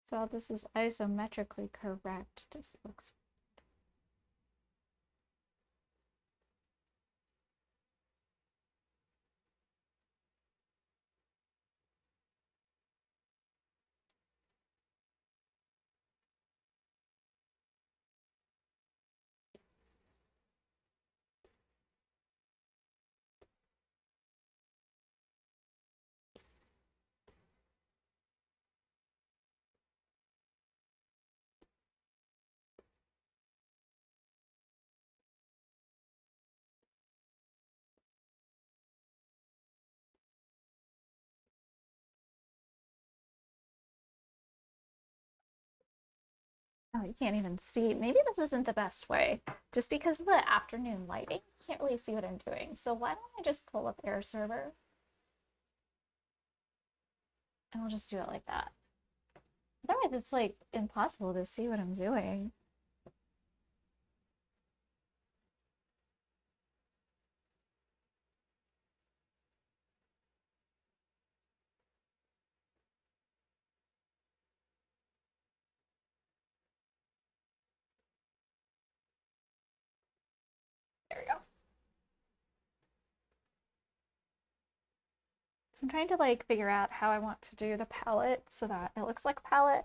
So this is isometrically correct. Just looks. Oh, you can't even see. Maybe this isn't the best way. Just because of the afternoon lighting, you can't really see what I'm doing. So why don't I just pull up Air Server and I'll just do it like that. Otherwise, it's like impossible to see what I'm doing. There we go. So I'm trying to like figure out how I want to do the palette so that it looks like a palette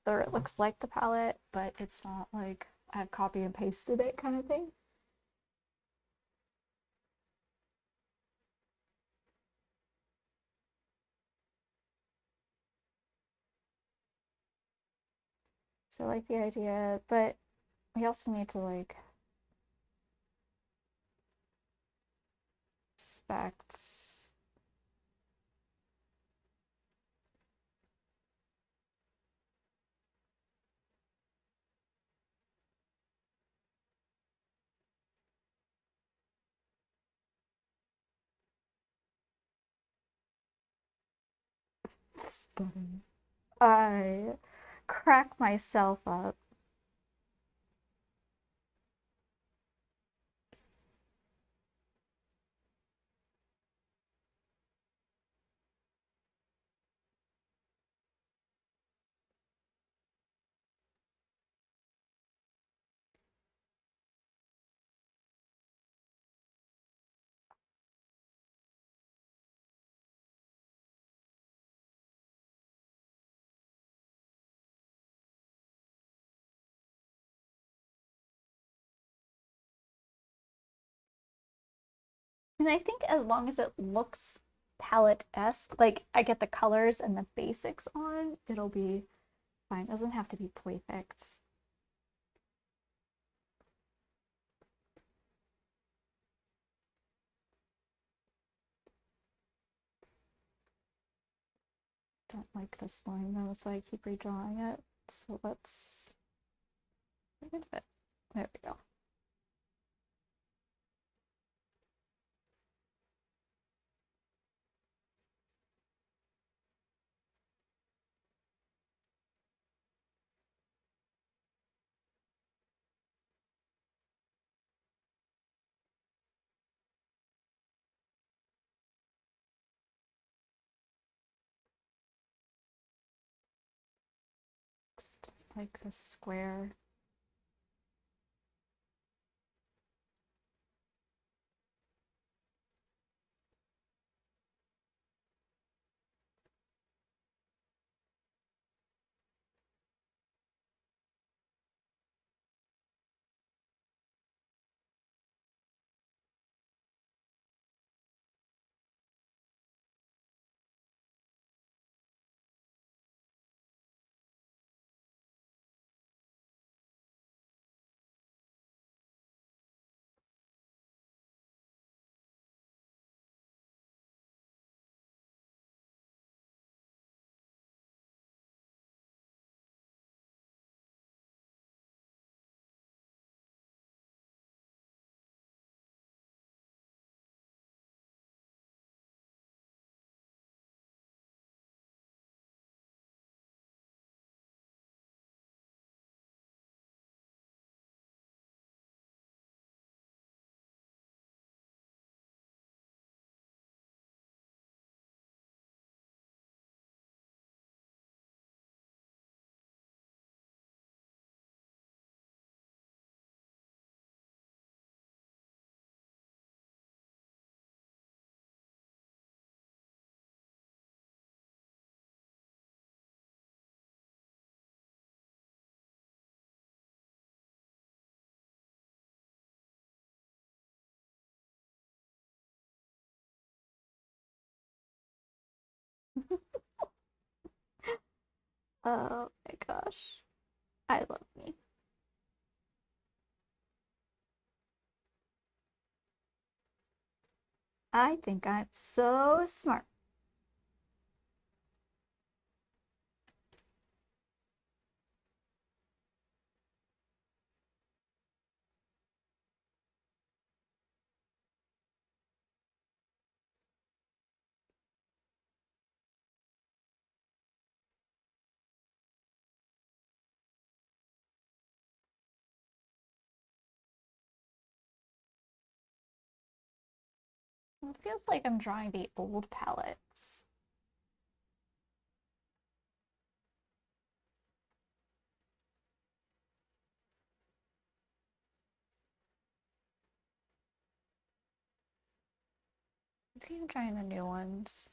or it looks like the palette, but it's not like I've copy and pasted it kind of thing. So I like the idea, but we also need to like respect. Stunning. I crack myself up. And I think as long as it looks palette-esque, like I get the colors and the basics on, it'll be fine. It doesn't have to be perfect. Don't like this line though, that's why I keep redrawing it. So let's get rid of it. There we go. Just like this square. Oh my gosh. I love me. I think I'm so smart. It feels like I'm drawing the old palettes. I think I'm trying the new ones.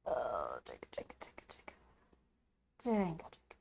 Oh, jingle, jingle, jingle, jingle. Jingle, jingle.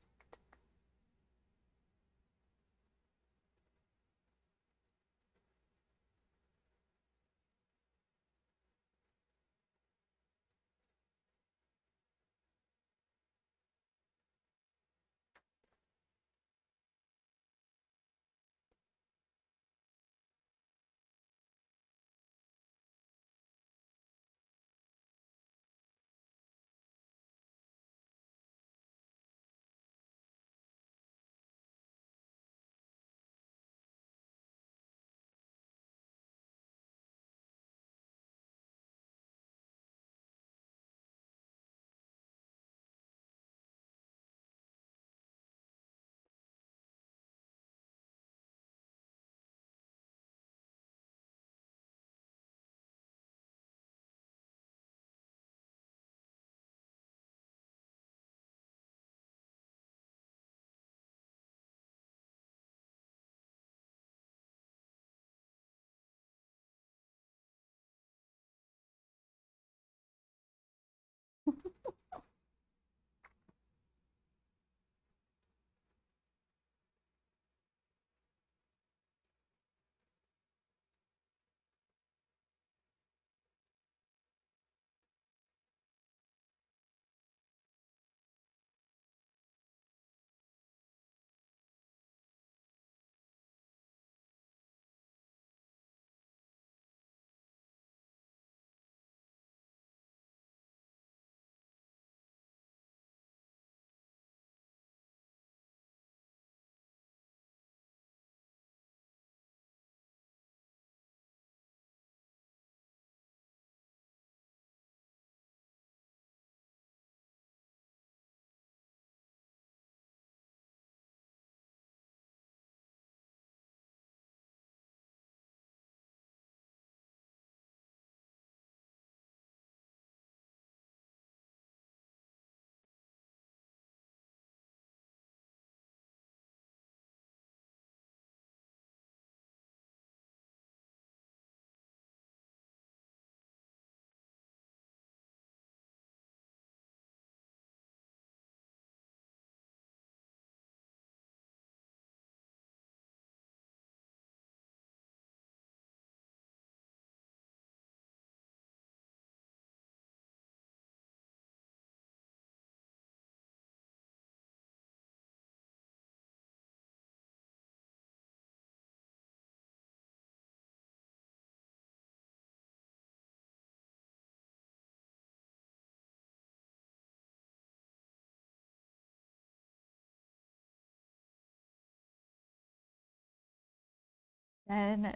Then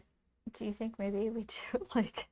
do you think maybe we do like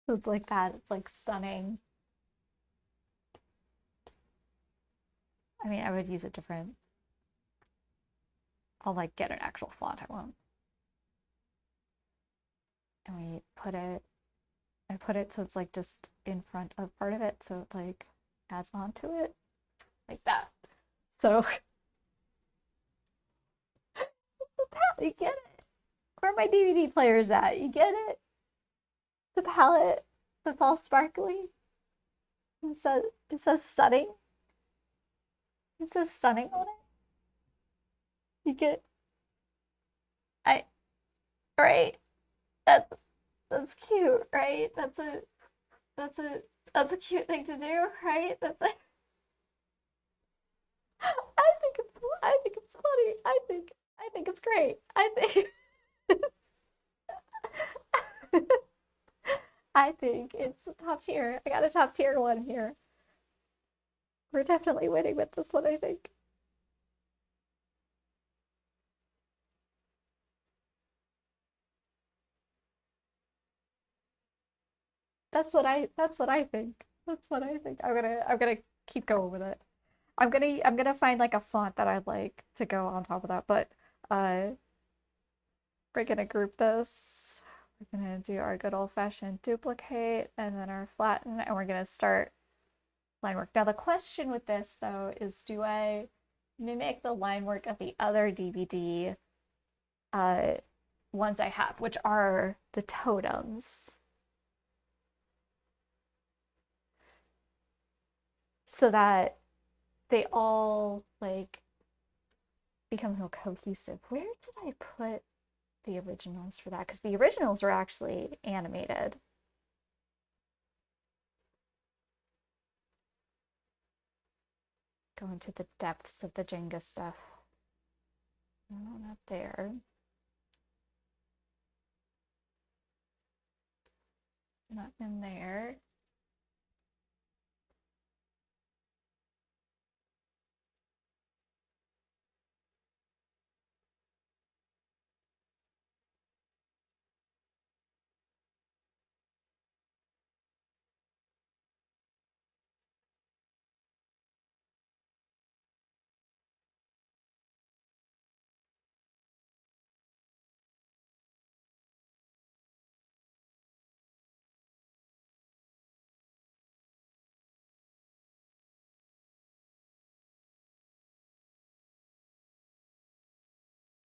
it's like that? It's like stunning. I mean, I would use a different. I'll like get an actual font. I won't. And we put it. I put it so it's like just in front of part of it, so it like adds on to it like that. So you get it. Where are my DVD players at? You get it? The palette that's all sparkly. It says stunning. It says stunning on it. You get I right. That's that's cute, right? That's a that's a cute thing to do, right? That's a I think it's funny. I think it's great. I think I think it's top tier. I got a top tier one here. We're definitely winning with this one, I think. That's what I think. That's what I think. I'm gonna keep going with it. I'm gonna find like a font that I'd like to go on top of that, but uh we're gonna group this. We're gonna do our good old-fashioned duplicate and then our flatten, and we're gonna start line work. Now the question with this though is, do I mimic the line work of the other DVD uh ones I have, which are the totems, so that they all like become real cohesive. Where did I put the originals for that? Because the originals were actually animated. Go into the depths of the Jenga stuff. No, not there. Not in there.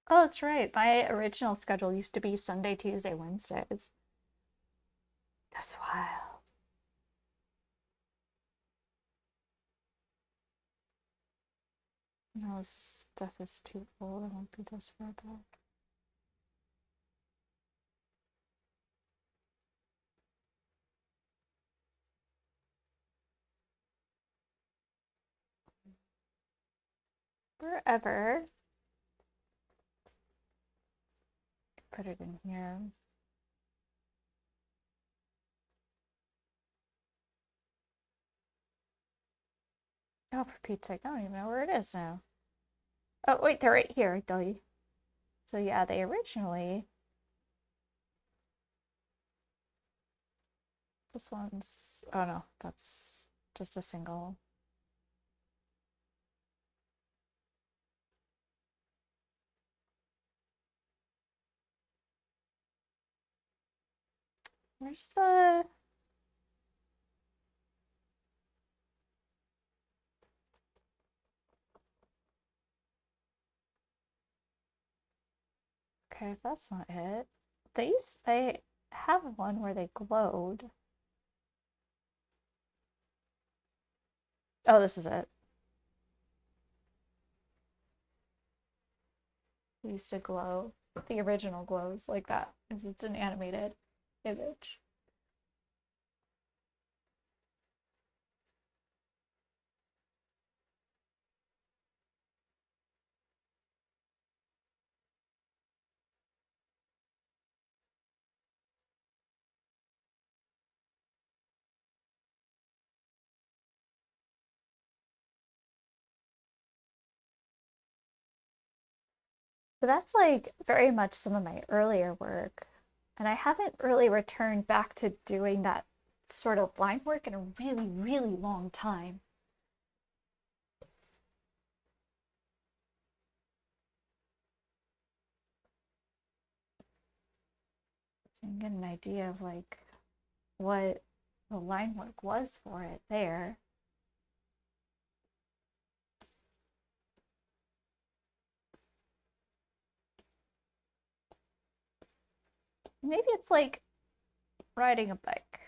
Oh, that's right. My original schedule used to be Sunday, Tuesday, Wednesdays. That's wild. No, this stuff is too old. I won't do this far back. Wherever. Put it in here. Oh, for Pete's sake, I don't even know where it is now. Oh, wait, they're right here, Dolly. So yeah, they originally, this one's, oh no, that's just a single. Where's the... Okay, if that's not it. I have one where they glowed. Oh, this is it. They used to glow. The original glows like that, because it's an animated image. But that's like very much some of my earlier work. And I haven't really returned back to doing that sort of line work in a really, really long time. So you can get an idea of like what the line work was for it there. Maybe it's like riding a bike.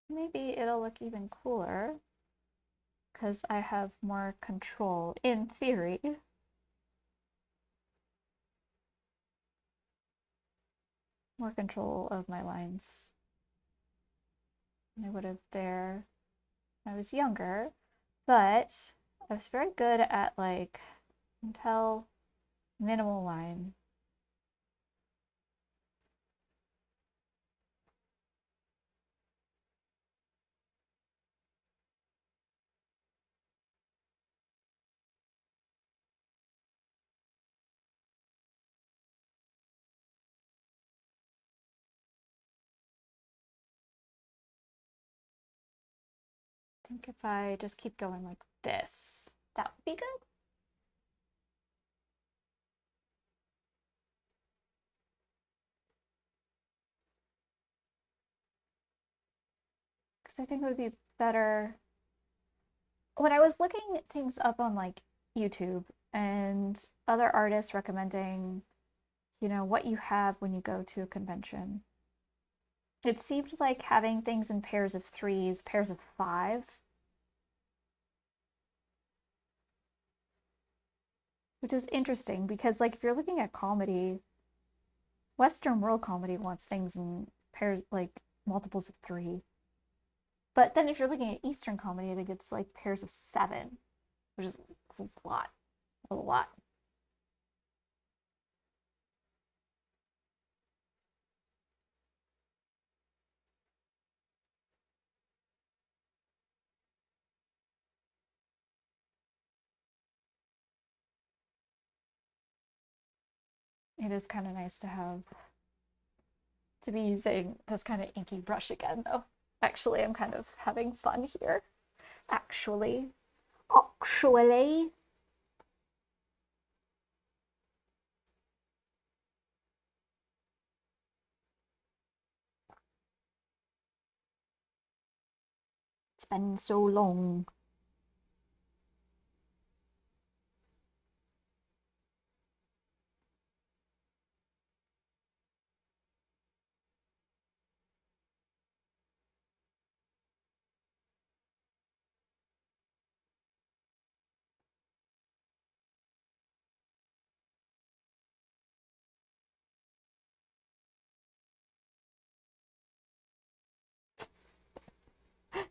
Maybe it'll look even cooler because I have more control, in theory. More control of my lines than I would have there when I was younger. But I was very good at like until minimal line. I think if I just keep going like this, that would be good. Because I think it would be better. When I was looking things up on like YouTube and other artists recommending, what you have when you go to a convention, it seemed like having things in pairs of threes, pairs of five, which is interesting because, like, if you're looking at comedy, Western world comedy wants things in pairs, like multiples of three. But then if you're looking at Eastern comedy, I think it's like pairs of seven, which is a lot, a lot. It is kind of nice to be using this kind of inky brush again, though. Actually, I'm kind of having fun here. Actually. Actually. It's been so long.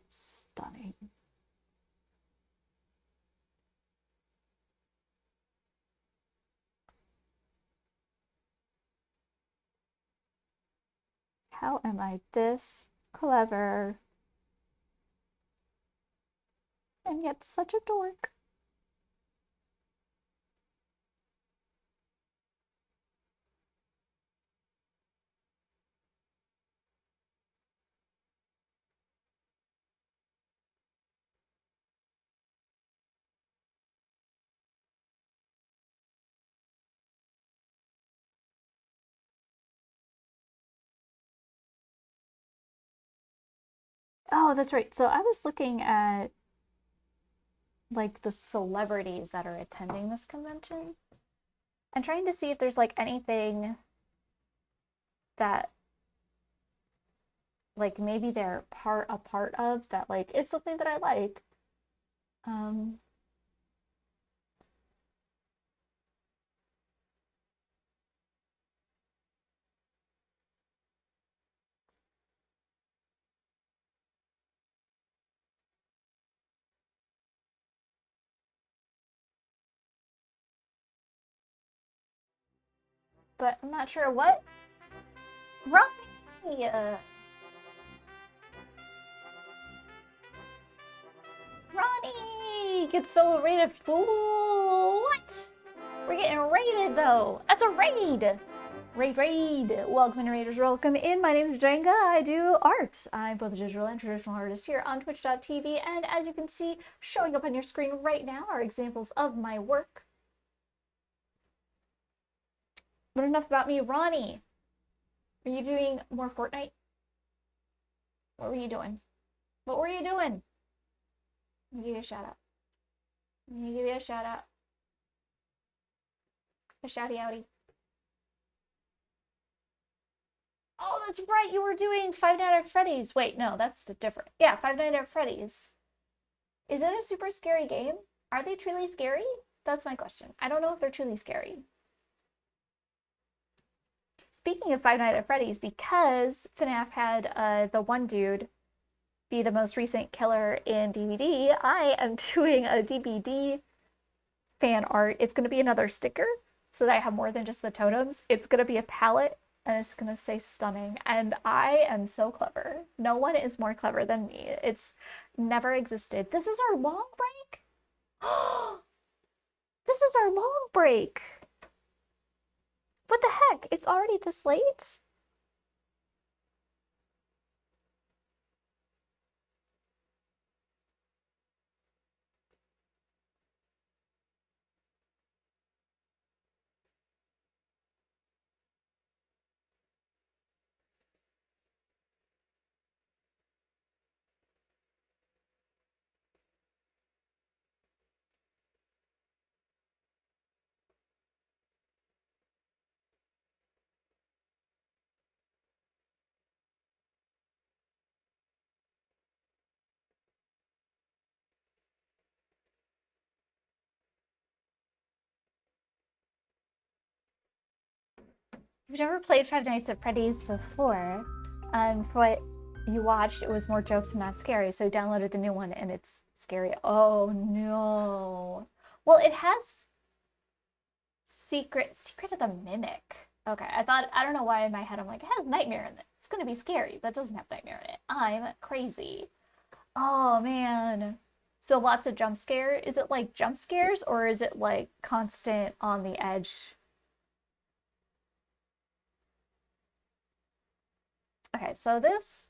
Stunning. How am I this clever and yet such a dork? Oh, that's right. So I was looking at like the celebrities that are attending this convention and trying to see if there's like anything that like maybe they're a part of that like it's something that I like. Um, but I'm not sure what. Ronnie! Ronnie gets so rated. What? We're getting raided though. That's a raid. Raid. Welcome in, Raiders. Welcome in. My name is Jenga. I do art. I'm both a digital and traditional artist here on Twitch.tv. And as you can see, showing up on your screen right now are examples of my work. But enough about me. Ronnie, are you doing more Fortnite? What were you doing? What were you doing? Let me give you a shout out. Let me give you a shout out. A shouty outy. Oh, that's right. You were doing Five Nights at Freddy's. Wait, no, that's different. Yeah, Five Nights at Freddy's. Is it a super scary game? Are they truly scary? That's my question. I don't know if they're truly scary. Speaking of Five Nights at Freddy's, because FNAF had the one dude be the most recent killer in DVD, I am doing a DVD fan art. It's going to be another sticker so that I have more than just the totems. It's going to be a palette and it's going to say stunning. And I am so clever. No one is more clever than me. It's never existed. This is our long break? This is our long break. What the heck? It's already this late? If you've never played Five Nights at Freddy's before, for what you watched, it was more jokes and not scary. So downloaded the new one and it's scary. Oh no. Well, it has Secret of the Mimic. Okay, I don't know why in my head I'm like, it has Nightmare in it. It's gonna be scary, but it doesn't have Nightmare in it. I'm crazy. Oh man. So lots of jump scare. Is it like jump scares or is it like constant on the edge? Okay, so this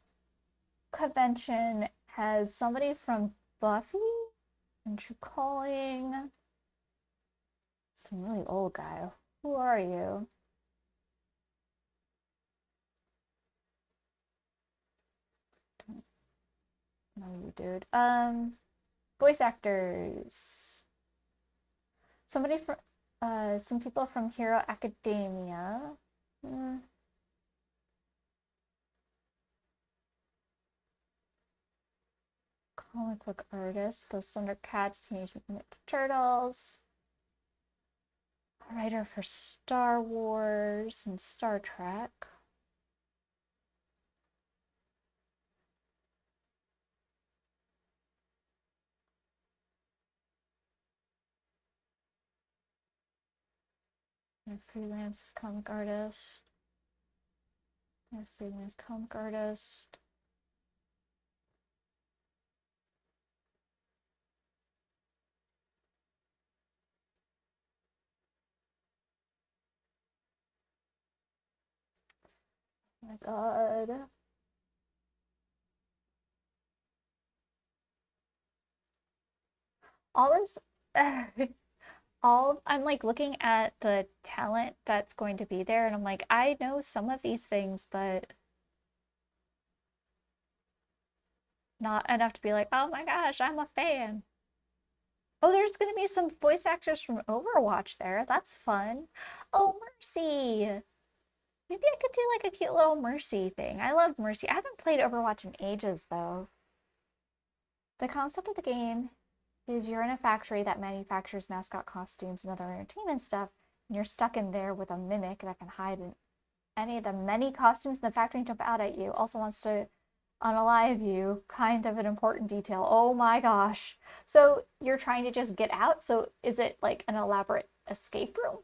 convention has somebody from Buffy and True Calling. Some really old guy. Who are you? Don't know you, dude. Voice actors. Somebody from some people from Hero Academia. Mm. Comic book artist does Thundercats, Teenage Mutant Ninja Turtles. A writer for Star Wars and Star Trek. A freelance comic artist. A freelance comic artist. Oh my god. All this all I'm like looking at the talent that's going to be there and I'm like, I know some of these things, but Not enough to be like, oh my gosh, I'm a fan. Oh, there's gonna be some voice actors from Overwatch there. That's fun. Oh, Mercy. Maybe I could do like a cute little Mercy thing. I love Mercy. I haven't played Overwatch in ages though. The concept of the game is you're in a factory that manufactures mascot costumes and other entertainment stuff, and you're stuck in there with a mimic that can hide in any of the many costumes in the factory and jump out at you. Also wants to unalive you. Kind of an important detail. Oh my gosh. So you're trying to just get out? So is it like an elaborate escape room?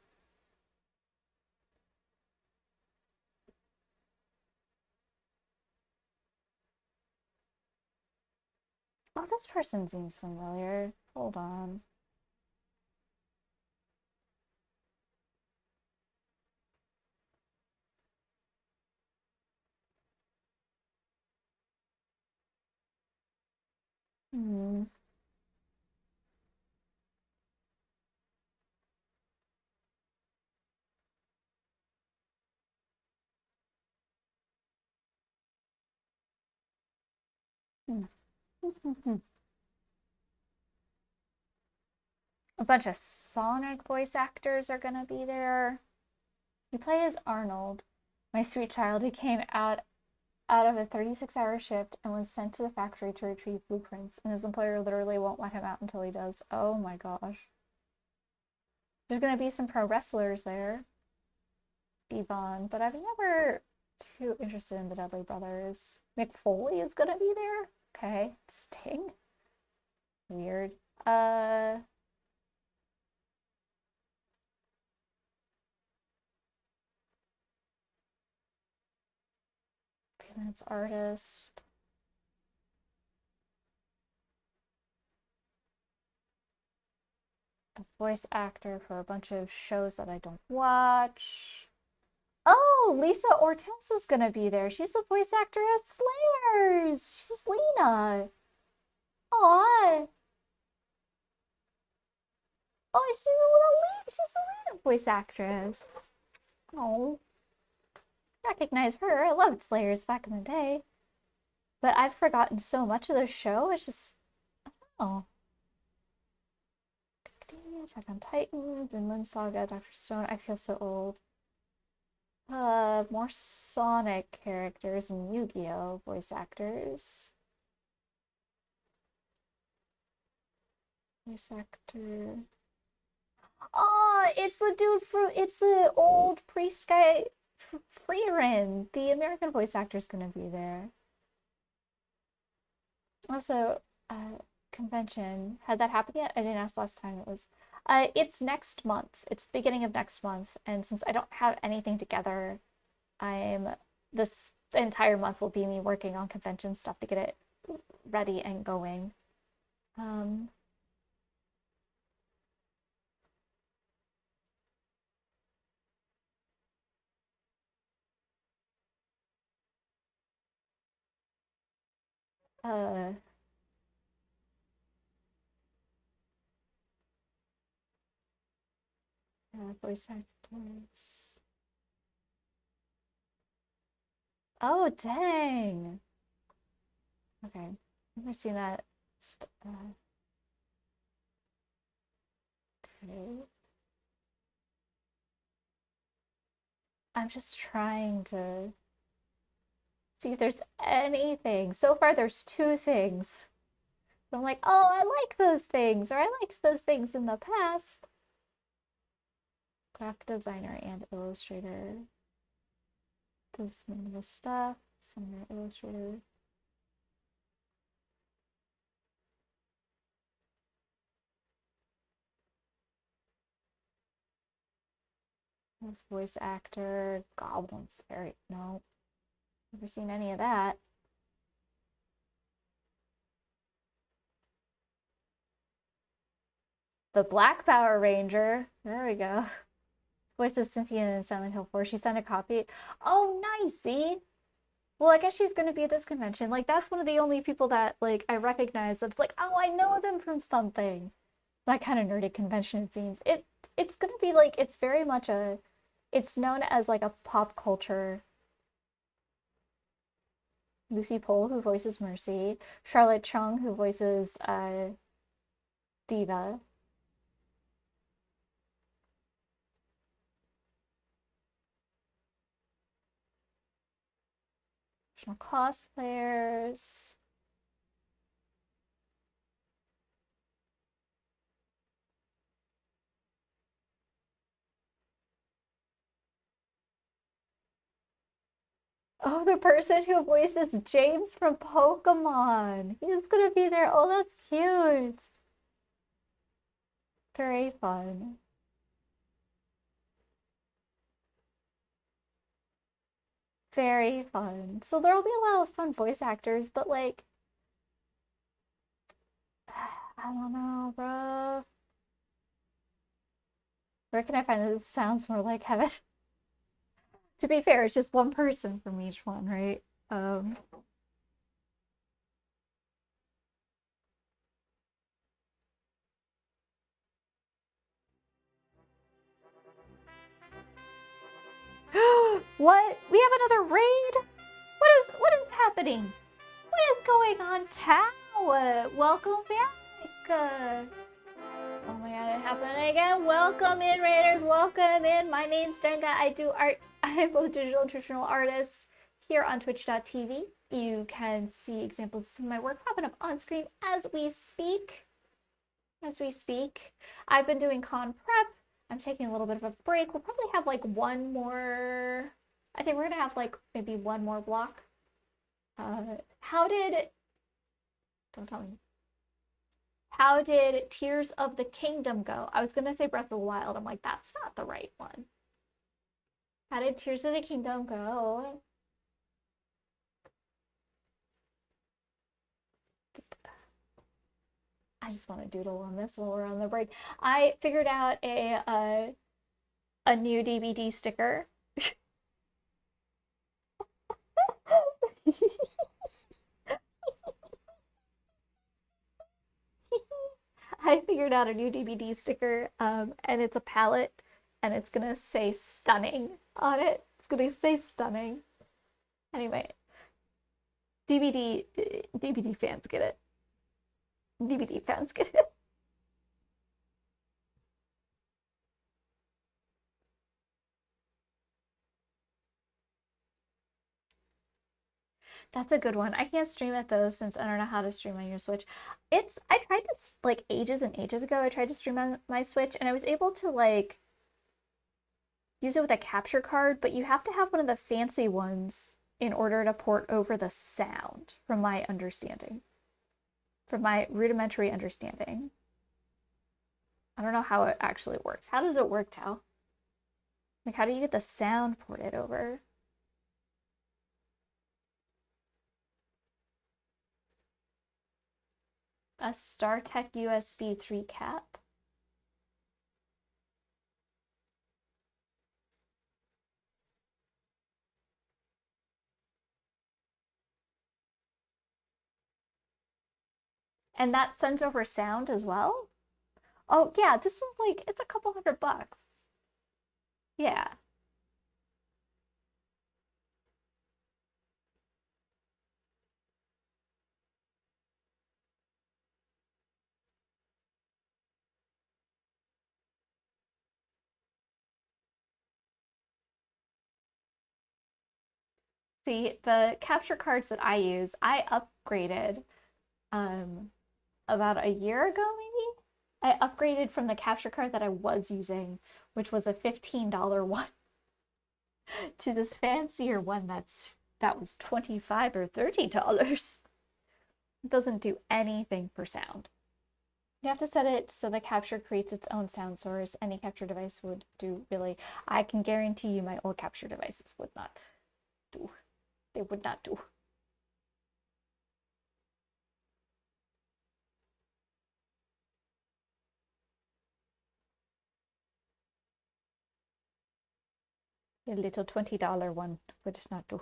Oh, this person seems familiar. Hold on. Hmm. Hmm. A bunch of Sonic voice actors are gonna be there. You play as Arnold, my sweet child who came out of a 36-hour shift and was sent to the factory to retrieve blueprints, and his employer literally won't let him out until he does. Oh my gosh. There's gonna be some pro wrestlers there, Devon, but I was never too interested in the Dudley Brothers. Mick Foley is gonna be there. Okay, Sting. Weird. Freelance artist. A voice actor for a bunch of shows that I don't watch. Oh, Lisa Ortiz is gonna be there. She's the voice actor at Slayers. She's Lena. Aw. Oh, she's a little voice actress. Oh, recognize her. I loved Slayers back in the day. But I've forgotten so much of the show. It's just, oh. Attack on Titan, Vinland Saga, Dr. Stone. I feel so old. More Sonic characters and Yu-Gi-Oh! Voice actors. Voice actor. Oh, it's the dude from, it's the old priest guy, Freerin. The American voice actor is gonna be there. Also, convention. Had that happened yet? I didn't ask last time. It's next month. It's the beginning of next month. And since I don't have anything together, the entire month will be me working on convention stuff to get it ready and going. Um, uh, Voice actors. Oh, dang. Okay. Never seen that. Okay. I'm just trying to see if there's anything. So far, there's two things. I'm like, oh, I like those things, or I liked those things in the past. Graphic designer and illustrator. Does some of the stuff. Some illustrator. Voice actor. Goblins. Very no. Never seen any of that. The Black Power Ranger. There we go. Voice of Cynthia in Silent Hill 4. She sent a copy. Oh, nice. See? Well, I guess she's gonna be at this convention. Like, that's one of the only people that, like, I recognize that's like, oh, I know them from something. That kind of nerdy convention, it seems. It's gonna be like, it's very much a, it's known as like a pop culture Lucy Pohl, who voices Mercy, Charlotte Chung, who voices Diva. Professional cosplayers. Oh, the person who voices James from Pokemon. He's gonna be there. Oh, that's cute. Very fun. Very fun. So there'll be a lot of fun voice actors, but like, I don't know, bro. Where can I find this? Sounds more like heaven. To be fair, it's just one person from each one, right? Um, what? We have another raid? What is happening? What is going on, Tao? Welcome back. Oh my god, it happened again. Welcome in, Raiders. Welcome in. My name's Jenga. I do art. I'm both digital and traditional artist here on twitch.tv. You can see examples of some of my work popping up on screen as we speak. I've been doing con prep. I'm taking a little bit of a break. We'll probably have like one more. I think we're gonna have like maybe one more block. How did? Don't tell me. How did Tears of the Kingdom go? I was gonna say Breath of the Wild. I'm like, that's not the right one. How did Tears of the Kingdom go? I just want to doodle on this while we're on the break. I figured out a new DVD sticker. I figured out a new DVD sticker, and it's a palette, and it's gonna say "stunning" on it. It's gonna say "stunning." Anyway, DVD fans get it. DVD fans get it. That's a good one. I can't stream it though since I don't know how to stream on your Switch. I tried to like ages and ages ago. I tried to stream on my Switch and I was able to like use it with a capture card, but you have to have one of the fancy ones in order to port over the sound, from my understanding. From my rudimentary understanding. I don't know how it actually works. How does it work, Tao? Like, how do you get the sound ported over? A StarTech USB 3 cap? And that sends over sound as well? Oh, yeah, this one's like, it's a couple $100. Yeah. See, the capture cards that I use, I upgraded um about a year ago, maybe? I upgraded from the capture card that I was using, which was a $15 one, to this fancier one that was $25 or $30. It doesn't do anything for sound. You have to set it so the capture creates its own sound source. Any capture device would do, really. I can guarantee you my old capture devices would not do. They would not do. A little $20 one would not do.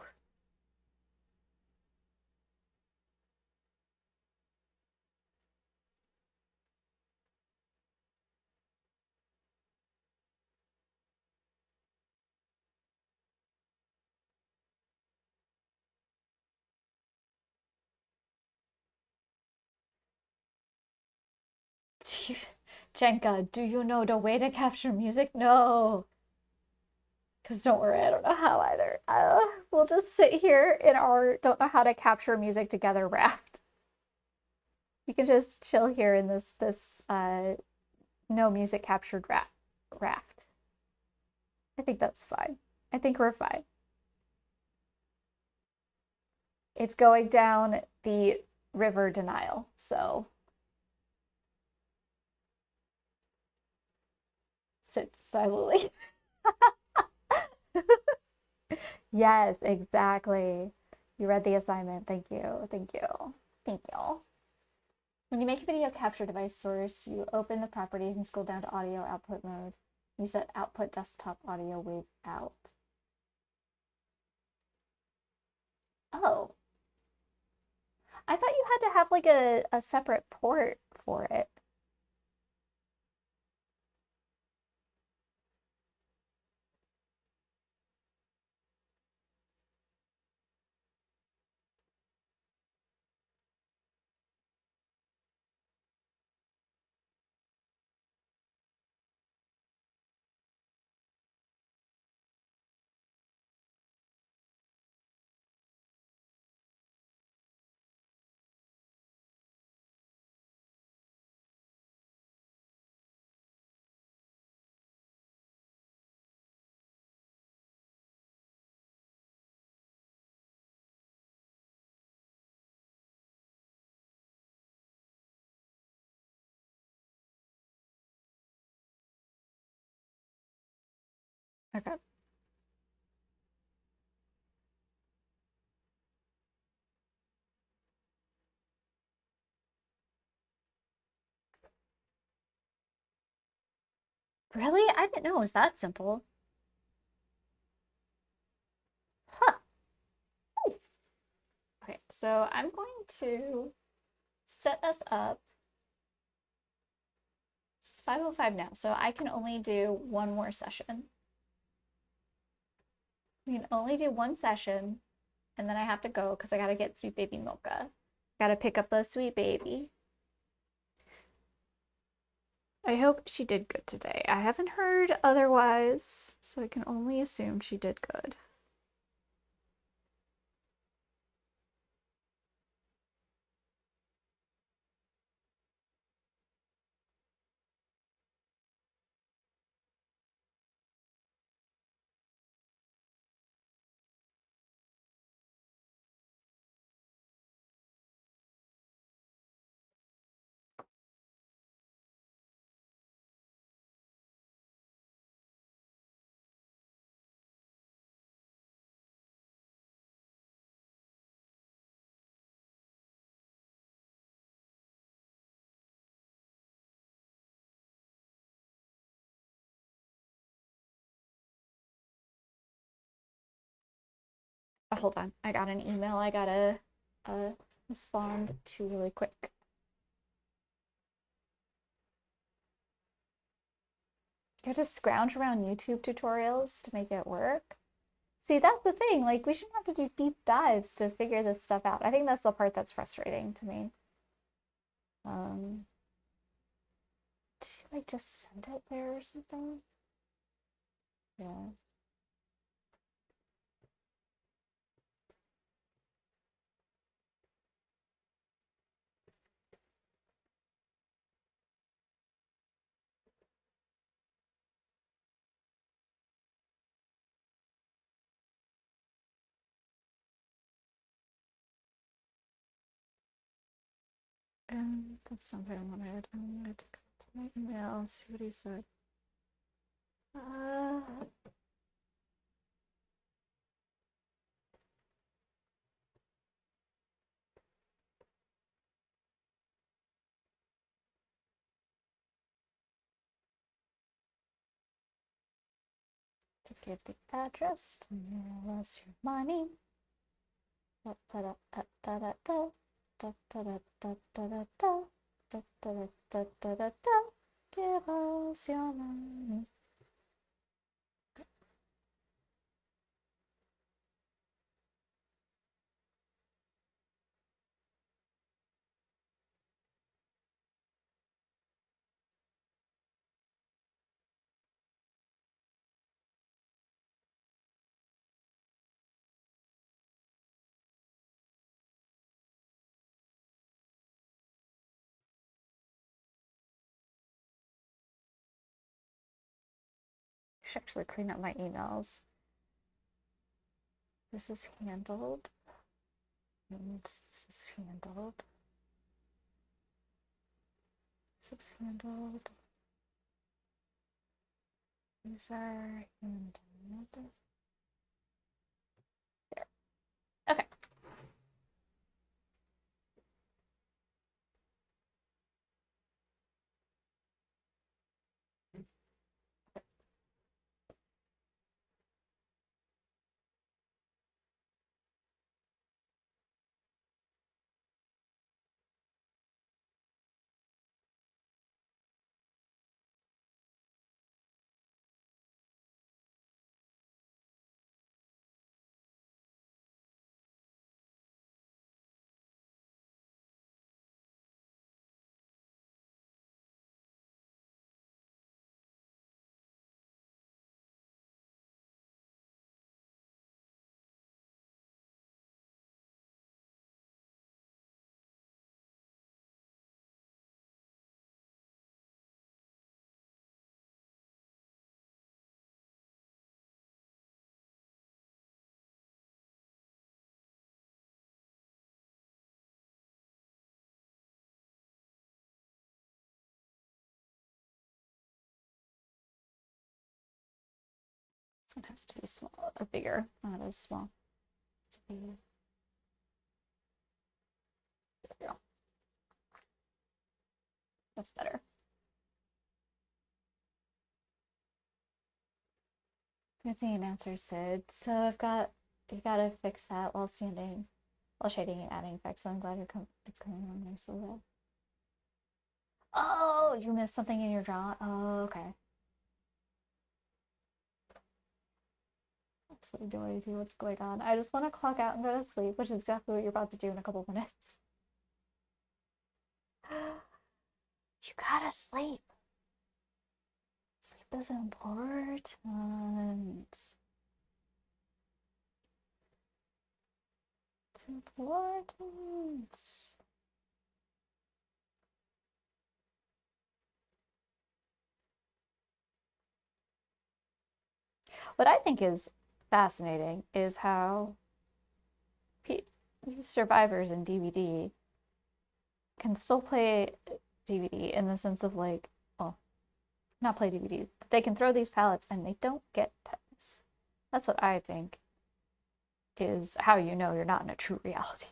Jenka, do you know the way to capture music? No. Because don't worry, I don't know how either. We'll just sit here in our don't know how to capture music together raft. You can just chill here in this no music captured raft. I think that's fine. I think we're fine. It's going down the river denial, so sit silently. Yes, exactly. You read the assignment. Thank you. Thank you. Thank you. When you make a video capture device source, you open the properties and scroll down to audio output mode. You set output desktop audio wave out. Oh, I thought you had to have like a separate port for it. Okay. Really? I didn't know it was that simple. Huh. Okay, so I'm going to set us up. It's 5:05 now, so I can only do one more session. We can only do one session, and then I have to go because I gotta get sweet baby Milka. Gotta pick up the sweet baby. I hope she did good today. I haven't heard otherwise, so I can only assume she did good. Oh, hold on, I got an email I gotta respond to really quick. You have to scrounge around YouTube tutorials to make it work. See, that's the thing. Like, we shouldn't have to do deep dives to figure this stuff out. I think that's the part that's frustrating to me. Did she like just send it there or something? Yeah. That's not what I wanted. I'm gonna take my email, see what he said. Uh, to give the address to mail us your money. Da da da da da da da da da da da da da da da da da da da. Give us your money. should actually clean up my emails. This is handled. And this is handled. This is handled. These are handled. There. Okay. This one has to be small, bigger, not as small. It's to be. There we go. That's better. Good thing announcer said. So you gotta fix that while shading and adding effects. So I'm glad it's coming on nicely though. Oh, you missed something in your draw. Oh, okay. Absolutely no idea what's going on. I just want to clock out and go to sleep, which is exactly what you're about to do in a couple minutes. You gotta sleep. Sleep is important. It's important. What I think is fascinating is how survivors in DVD can still play DVD in the sense of like, well, not play DVD, but they can throw these pallets and they don't get tetanus. That's what I think is how you know you're not in a true reality.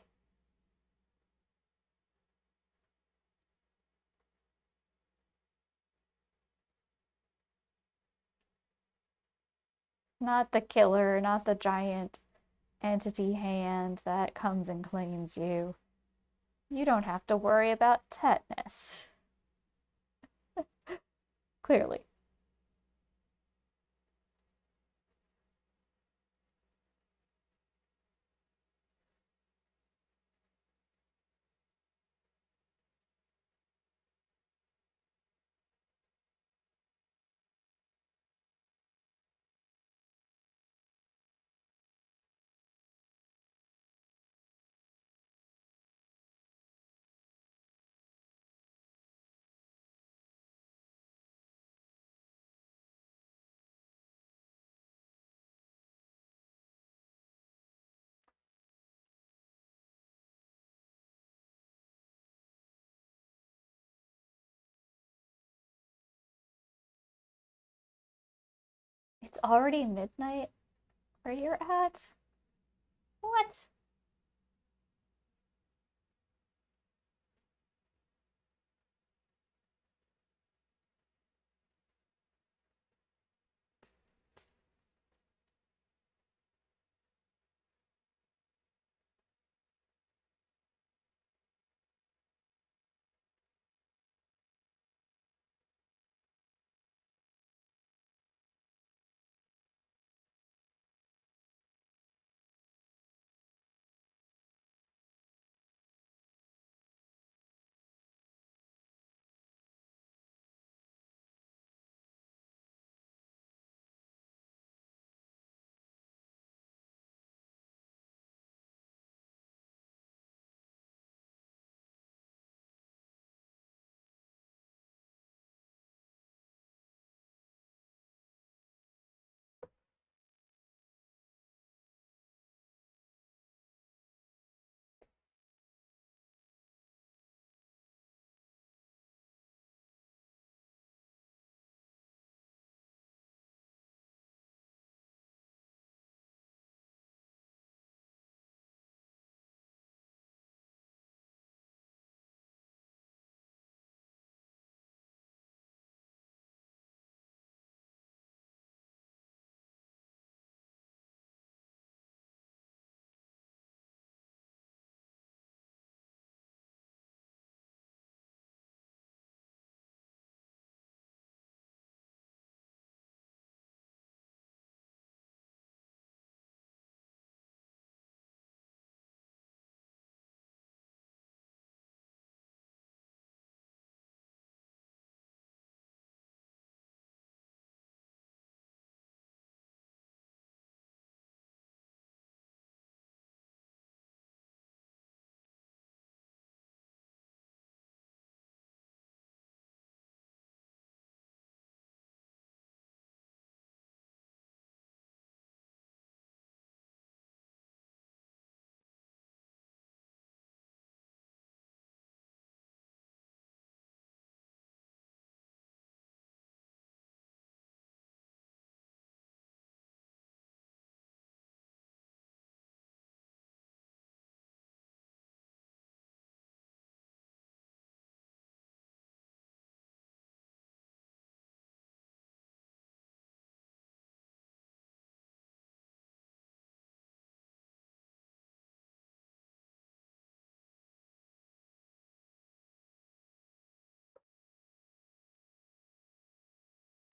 Not the killer, not the giant entity hand that comes and claims you. You don't have to worry about tetanus. Clearly. It's already midnight where you're at? What?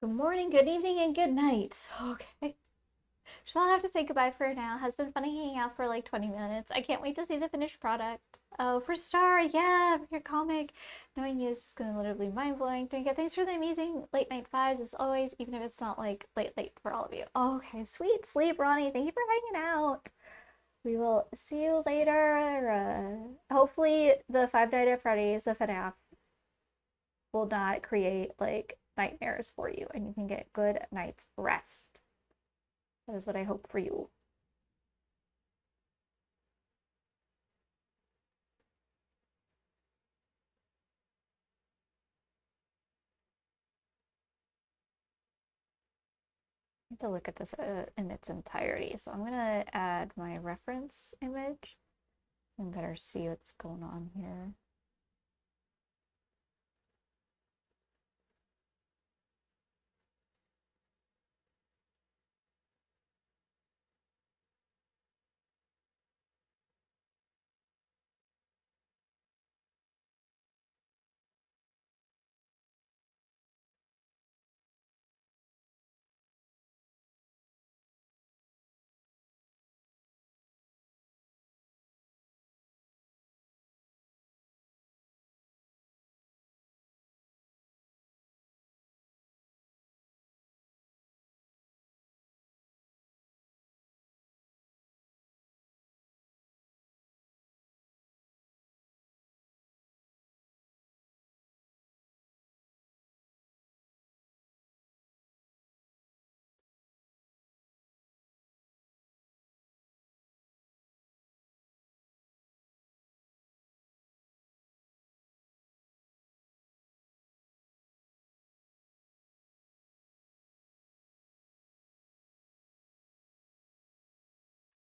Good morning, good evening, and good night. Okay. Shall I have to say goodbye for now? Has been funny hanging out for like 20 minutes. I can't wait to see the finished product. Oh, for Star, yeah, for your comic. Knowing you is just gonna literally mind blowing. Doing it. Thanks for the amazing late night vibes as always, even if it's not like late for all of you. Okay, sweet sleep, Ronnie. Thank you for hanging out. We will see you later. Hopefully, the Five Nights at Freddy's, the FNAF, will not create like nightmares for you and you can get good night's rest. That is what I hope for you. I have to look at this in its entirety. So I'm going to add my reference image so I better see what's going on here.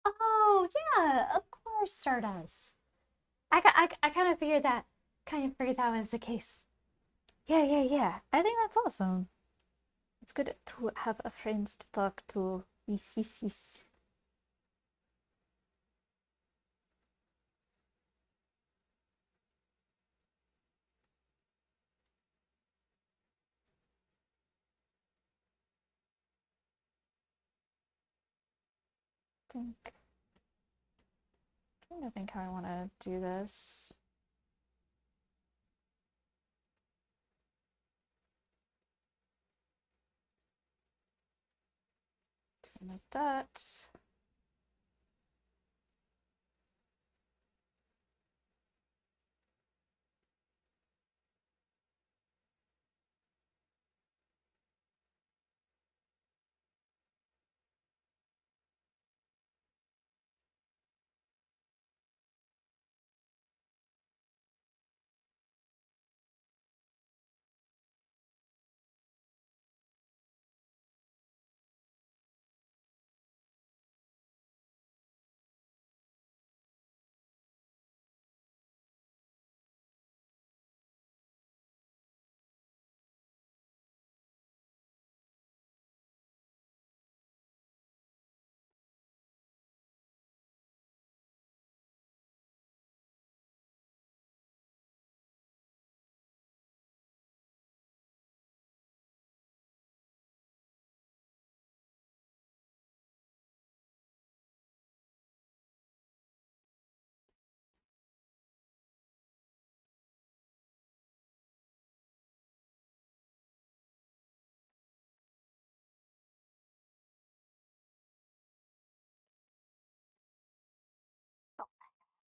Oh, yeah, of course, Stardust. I kind of figured that was the case. Yeah. I think that's awesome. It's good to have a friend to talk to. Yes. Think, trying to think how I want to do this. Like that.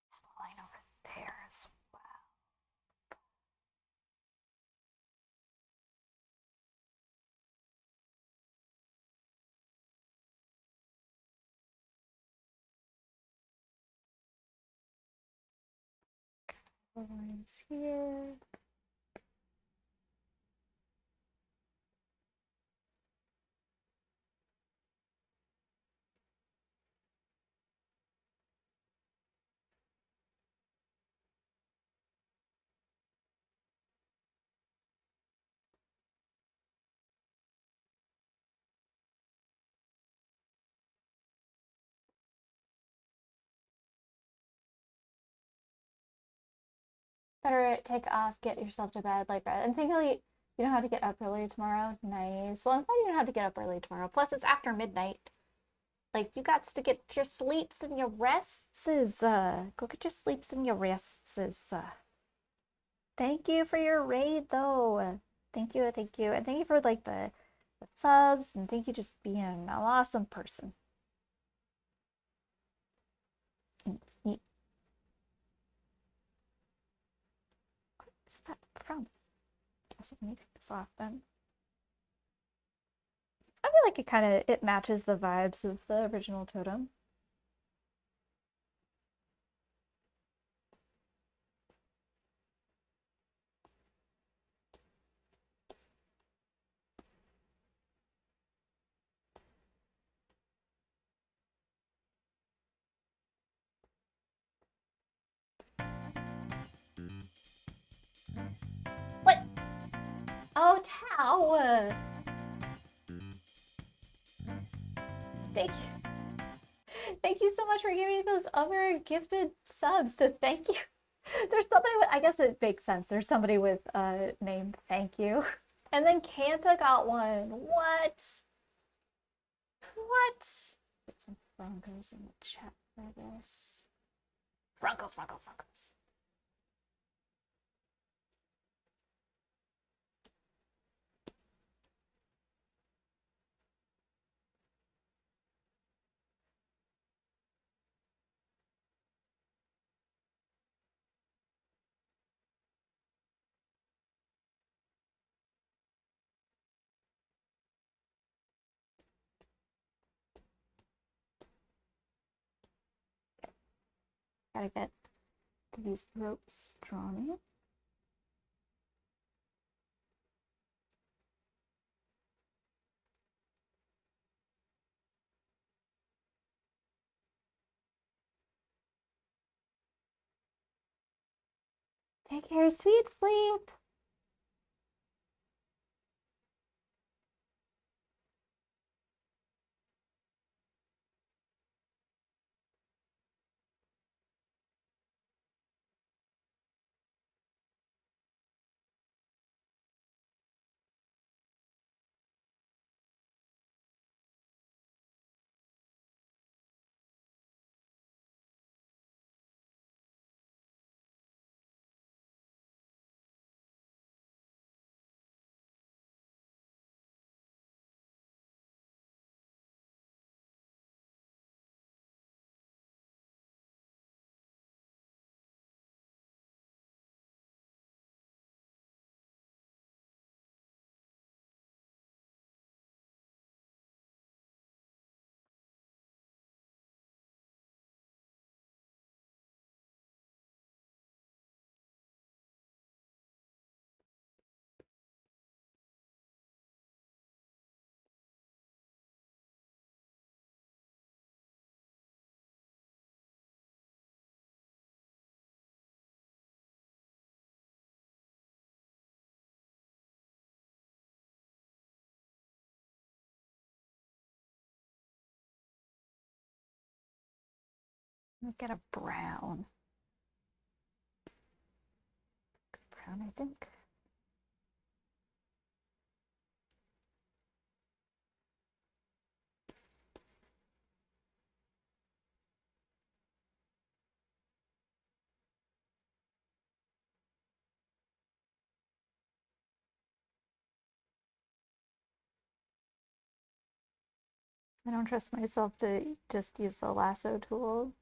It's the line over there as well. Lines here. Better take off, get yourself to bed, like, and You don't have to get up early tomorrow. Nice. Well, I'm glad you don't have to get up early tomorrow. Plus, it's after midnight. Like, you got to get your sleeps and your rests. Go get your sleeps and your rests. Thank you for your raid, though. Thank you, thank you. And thank you for, like, the subs. And thank you just being an awesome person. What is that from? Guess let me take this off then. I feel like it matches the vibes of the original totem. What? Oh, Tao! Thank you. Thank you so much for giving me those other gifted subs to thank you. There's somebody with, I guess it makes sense. There's somebody with a name thank you. And then Kanta got one. What? What? Get some Broncos in the chat for this. Broncos. Gotta get these ropes drawn in. Take care, sweet sleep. Get a brown. Brown, I think. I don't trust myself to just use the lasso tool.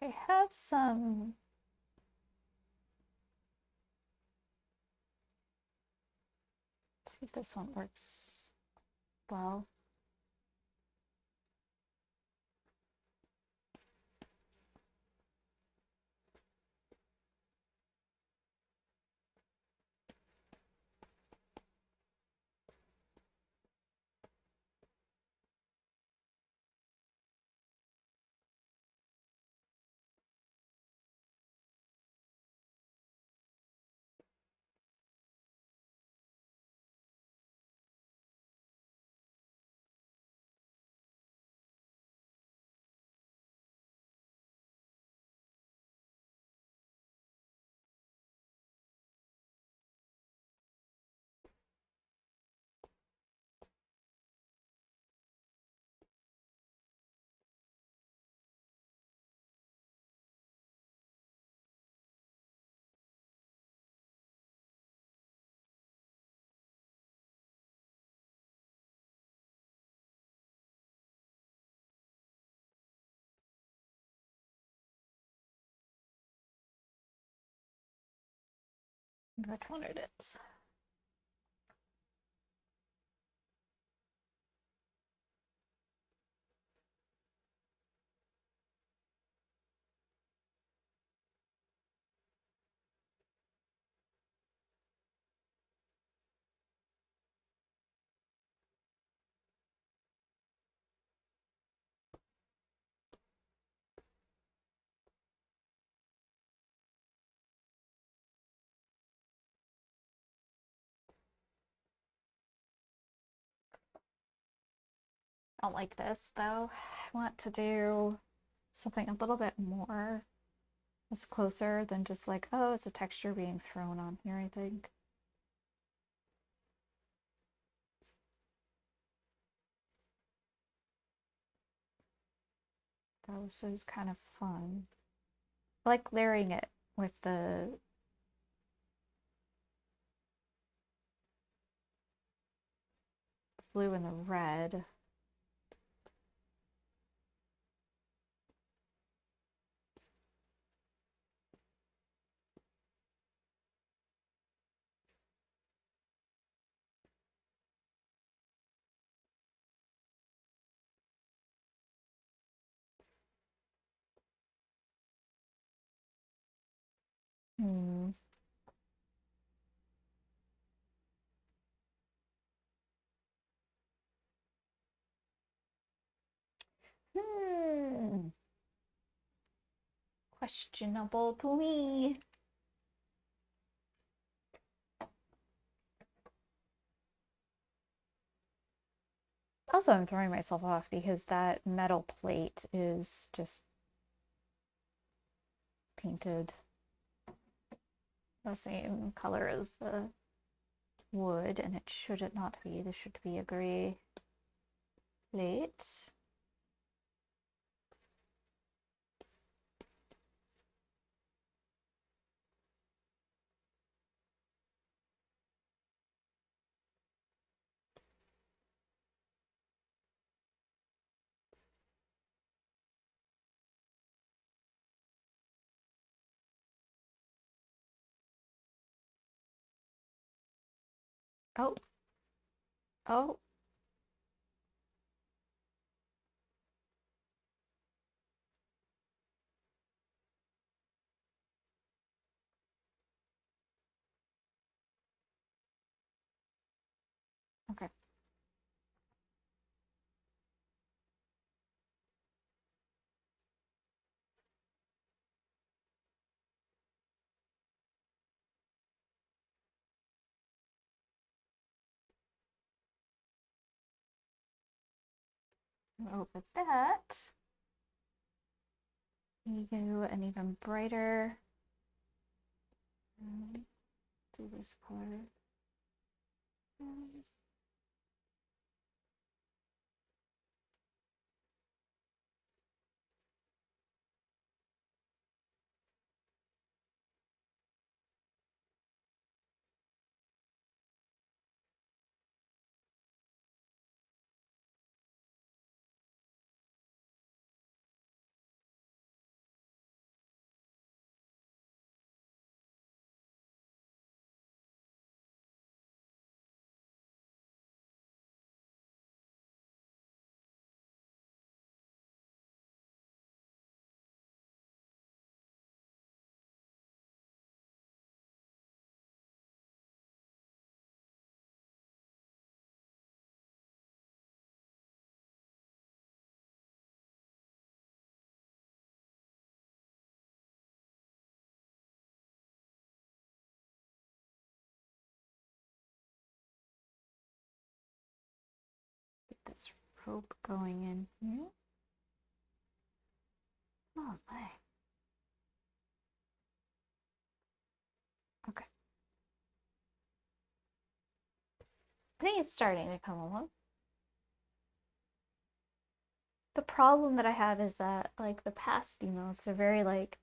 I have some. Let's see if this one works well. Which one it is? I don't like this though. I want to do something a little bit more that's closer than just like, oh, it's a texture being thrown on here, I think. That was kind of fun. I like layering it with the blue and the red. Hmm. Hmm. Questionable to me. Also, I'm throwing myself off because that metal plate is just painted the same color as the wood, and it should it not be. This should be a gray plate. Oh, oh, okay. Over that, you go an even brighter. Do this color. rope going in here. Oh, my. Okay. I think it's starting to come along. The problem that I have is that, like, the past emotes are very, like,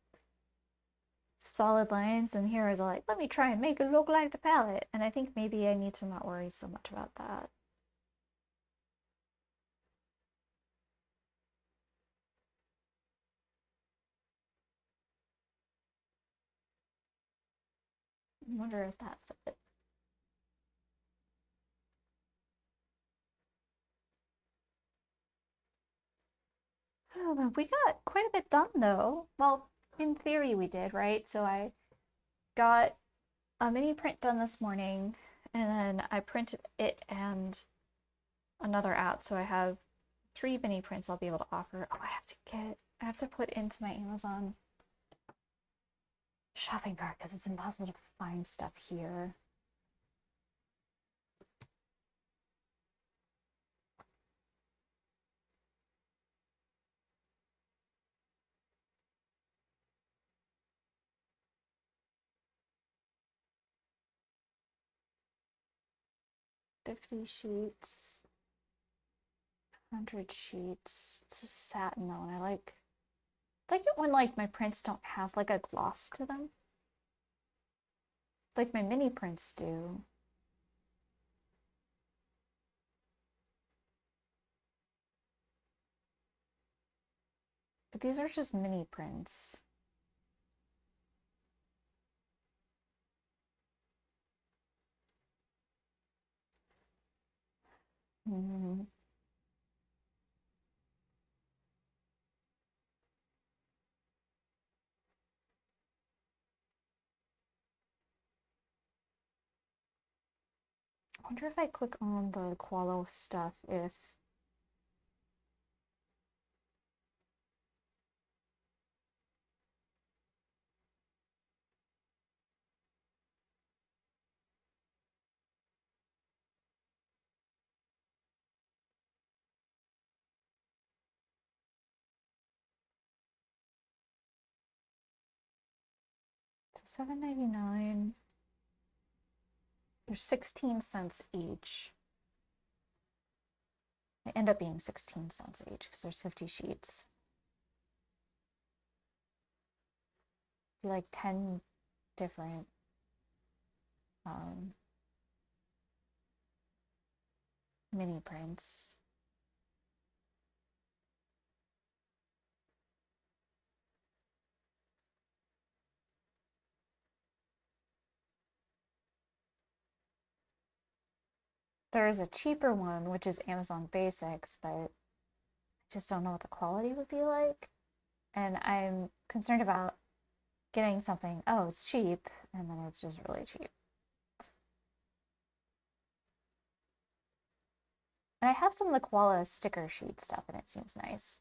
solid lines, and here is like, let me try and make it look like the palette. And I think maybe I need to not worry so much about that. I wonder if that's it. I don't know. We got quite a bit done though. Well, in theory we did, right? So I got a mini print done this morning, and then I printed it and another out. So I have 3 mini prints I'll be able to offer. Oh, I have to put into my Amazon shopping cart because it's impossible to find stuff here. $50 sheets, 100 sheets. It's just satin though, and I like it when like my prints don't have like a gloss to them, like my mini prints do. But these are just mini prints. Mm. I wonder if I click on the Qualo stuff if it's $7.99. They're 16 cents each. They end up being 16 cents each because there's 50 sheets. Be like 10 different mini prints. There is a cheaper one, which is Amazon Basics, but I just don't know what the quality would be like. And I'm concerned about getting something, oh, it's cheap, and then it's just really cheap. And I have some of the Koala sticker sheet stuff, and it seems nice.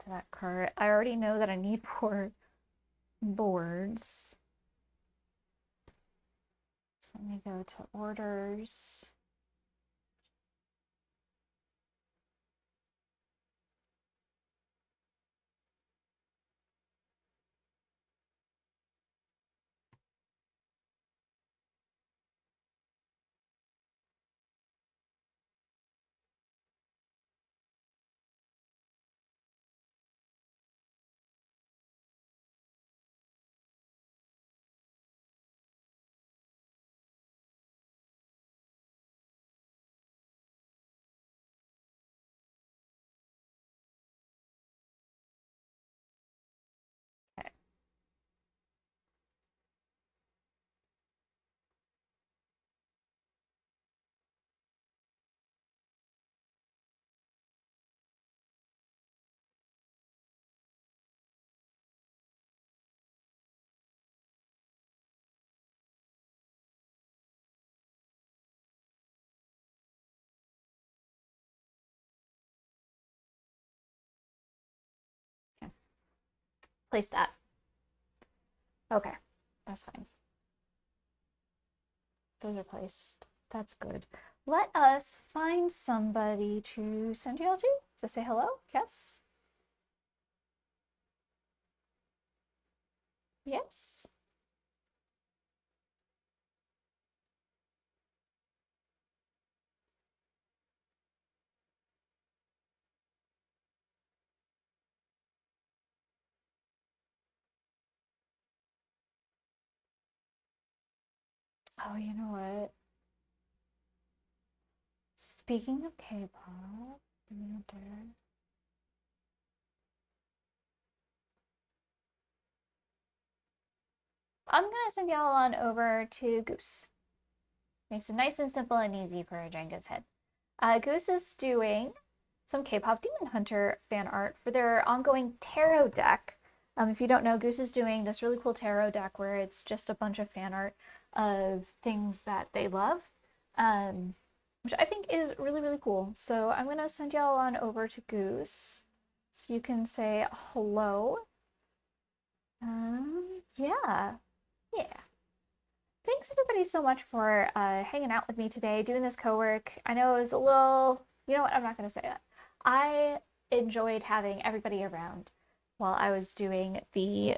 To that cart. I already know that I need more boards. So let me go to orders. place that. Okay, that's fine. Those are placed. That's good. Let us find somebody to send you all to say hello. Yes. Yes. Oh, you know what? Speaking of K-pop, I'm gonna send y'all on over to Goose. Makes it nice and simple and easy for Jenga's head. Goose is doing some K-pop Demon Hunter fan art for their ongoing tarot deck. If you don't know, Goose is doing this really cool tarot deck where it's just a bunch of fan art of things that they love, which I think is really, really cool. So I'm going to send y'all on over to Goose so you can say hello. Yeah. Yeah. Thanks everybody so much for hanging out with me today, doing this co-work. I know it was a little, you know what, I'm not going to say that. I enjoyed having everybody around while I was doing the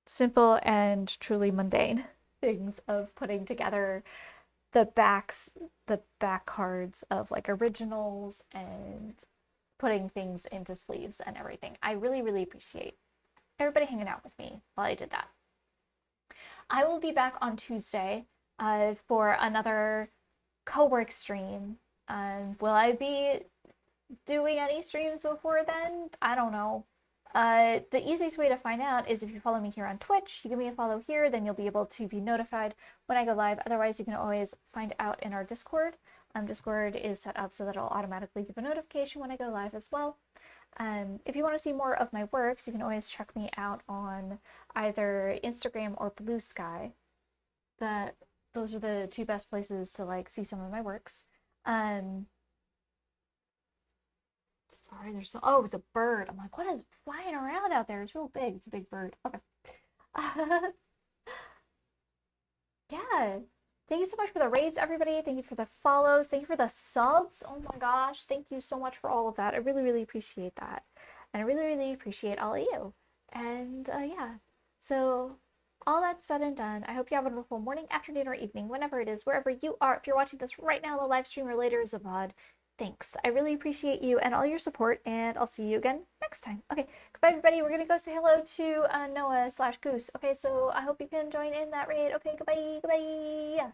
simple and truly mundane things of putting together the back cards of like originals and putting things into sleeves and everything. I really, really appreciate everybody hanging out with me while I did that. I will be back on Tuesday for another co-work stream. Will I be doing any streams before then? I don't know. The easiest way to find out is if you follow me here on Twitch. You give me a follow here, then you'll be able to be notified when I go live. Otherwise, you can always find out in our Discord. Discord is set up so that it'll automatically give a notification when I go live as well. If you want to see more of my works, you can always check me out on either Instagram or Blue Sky. Those are the two best places to like see some of my works. Sorry, there's oh, it's a bird. I'm like, what is flying around out there? It's real big. It's a big bird. Okay. Yeah. Thank you so much for the raids, everybody. Thank you for the follows. Thank you for the subs. Oh my gosh. Thank you so much for all of that. I really, really appreciate that. And I really, really appreciate all of you. And yeah. So all that said and done, I hope you have a wonderful morning, afternoon, or evening, whenever it is, wherever you are. If you're watching this right now, the live stream, or later as a VOD, thanks. I really appreciate you and all your support, and I'll see you again next time. Okay, goodbye, everybody. We're going to go say hello to Noah/Goose. Okay, so I hope you can join in that raid. Okay, goodbye, goodbye.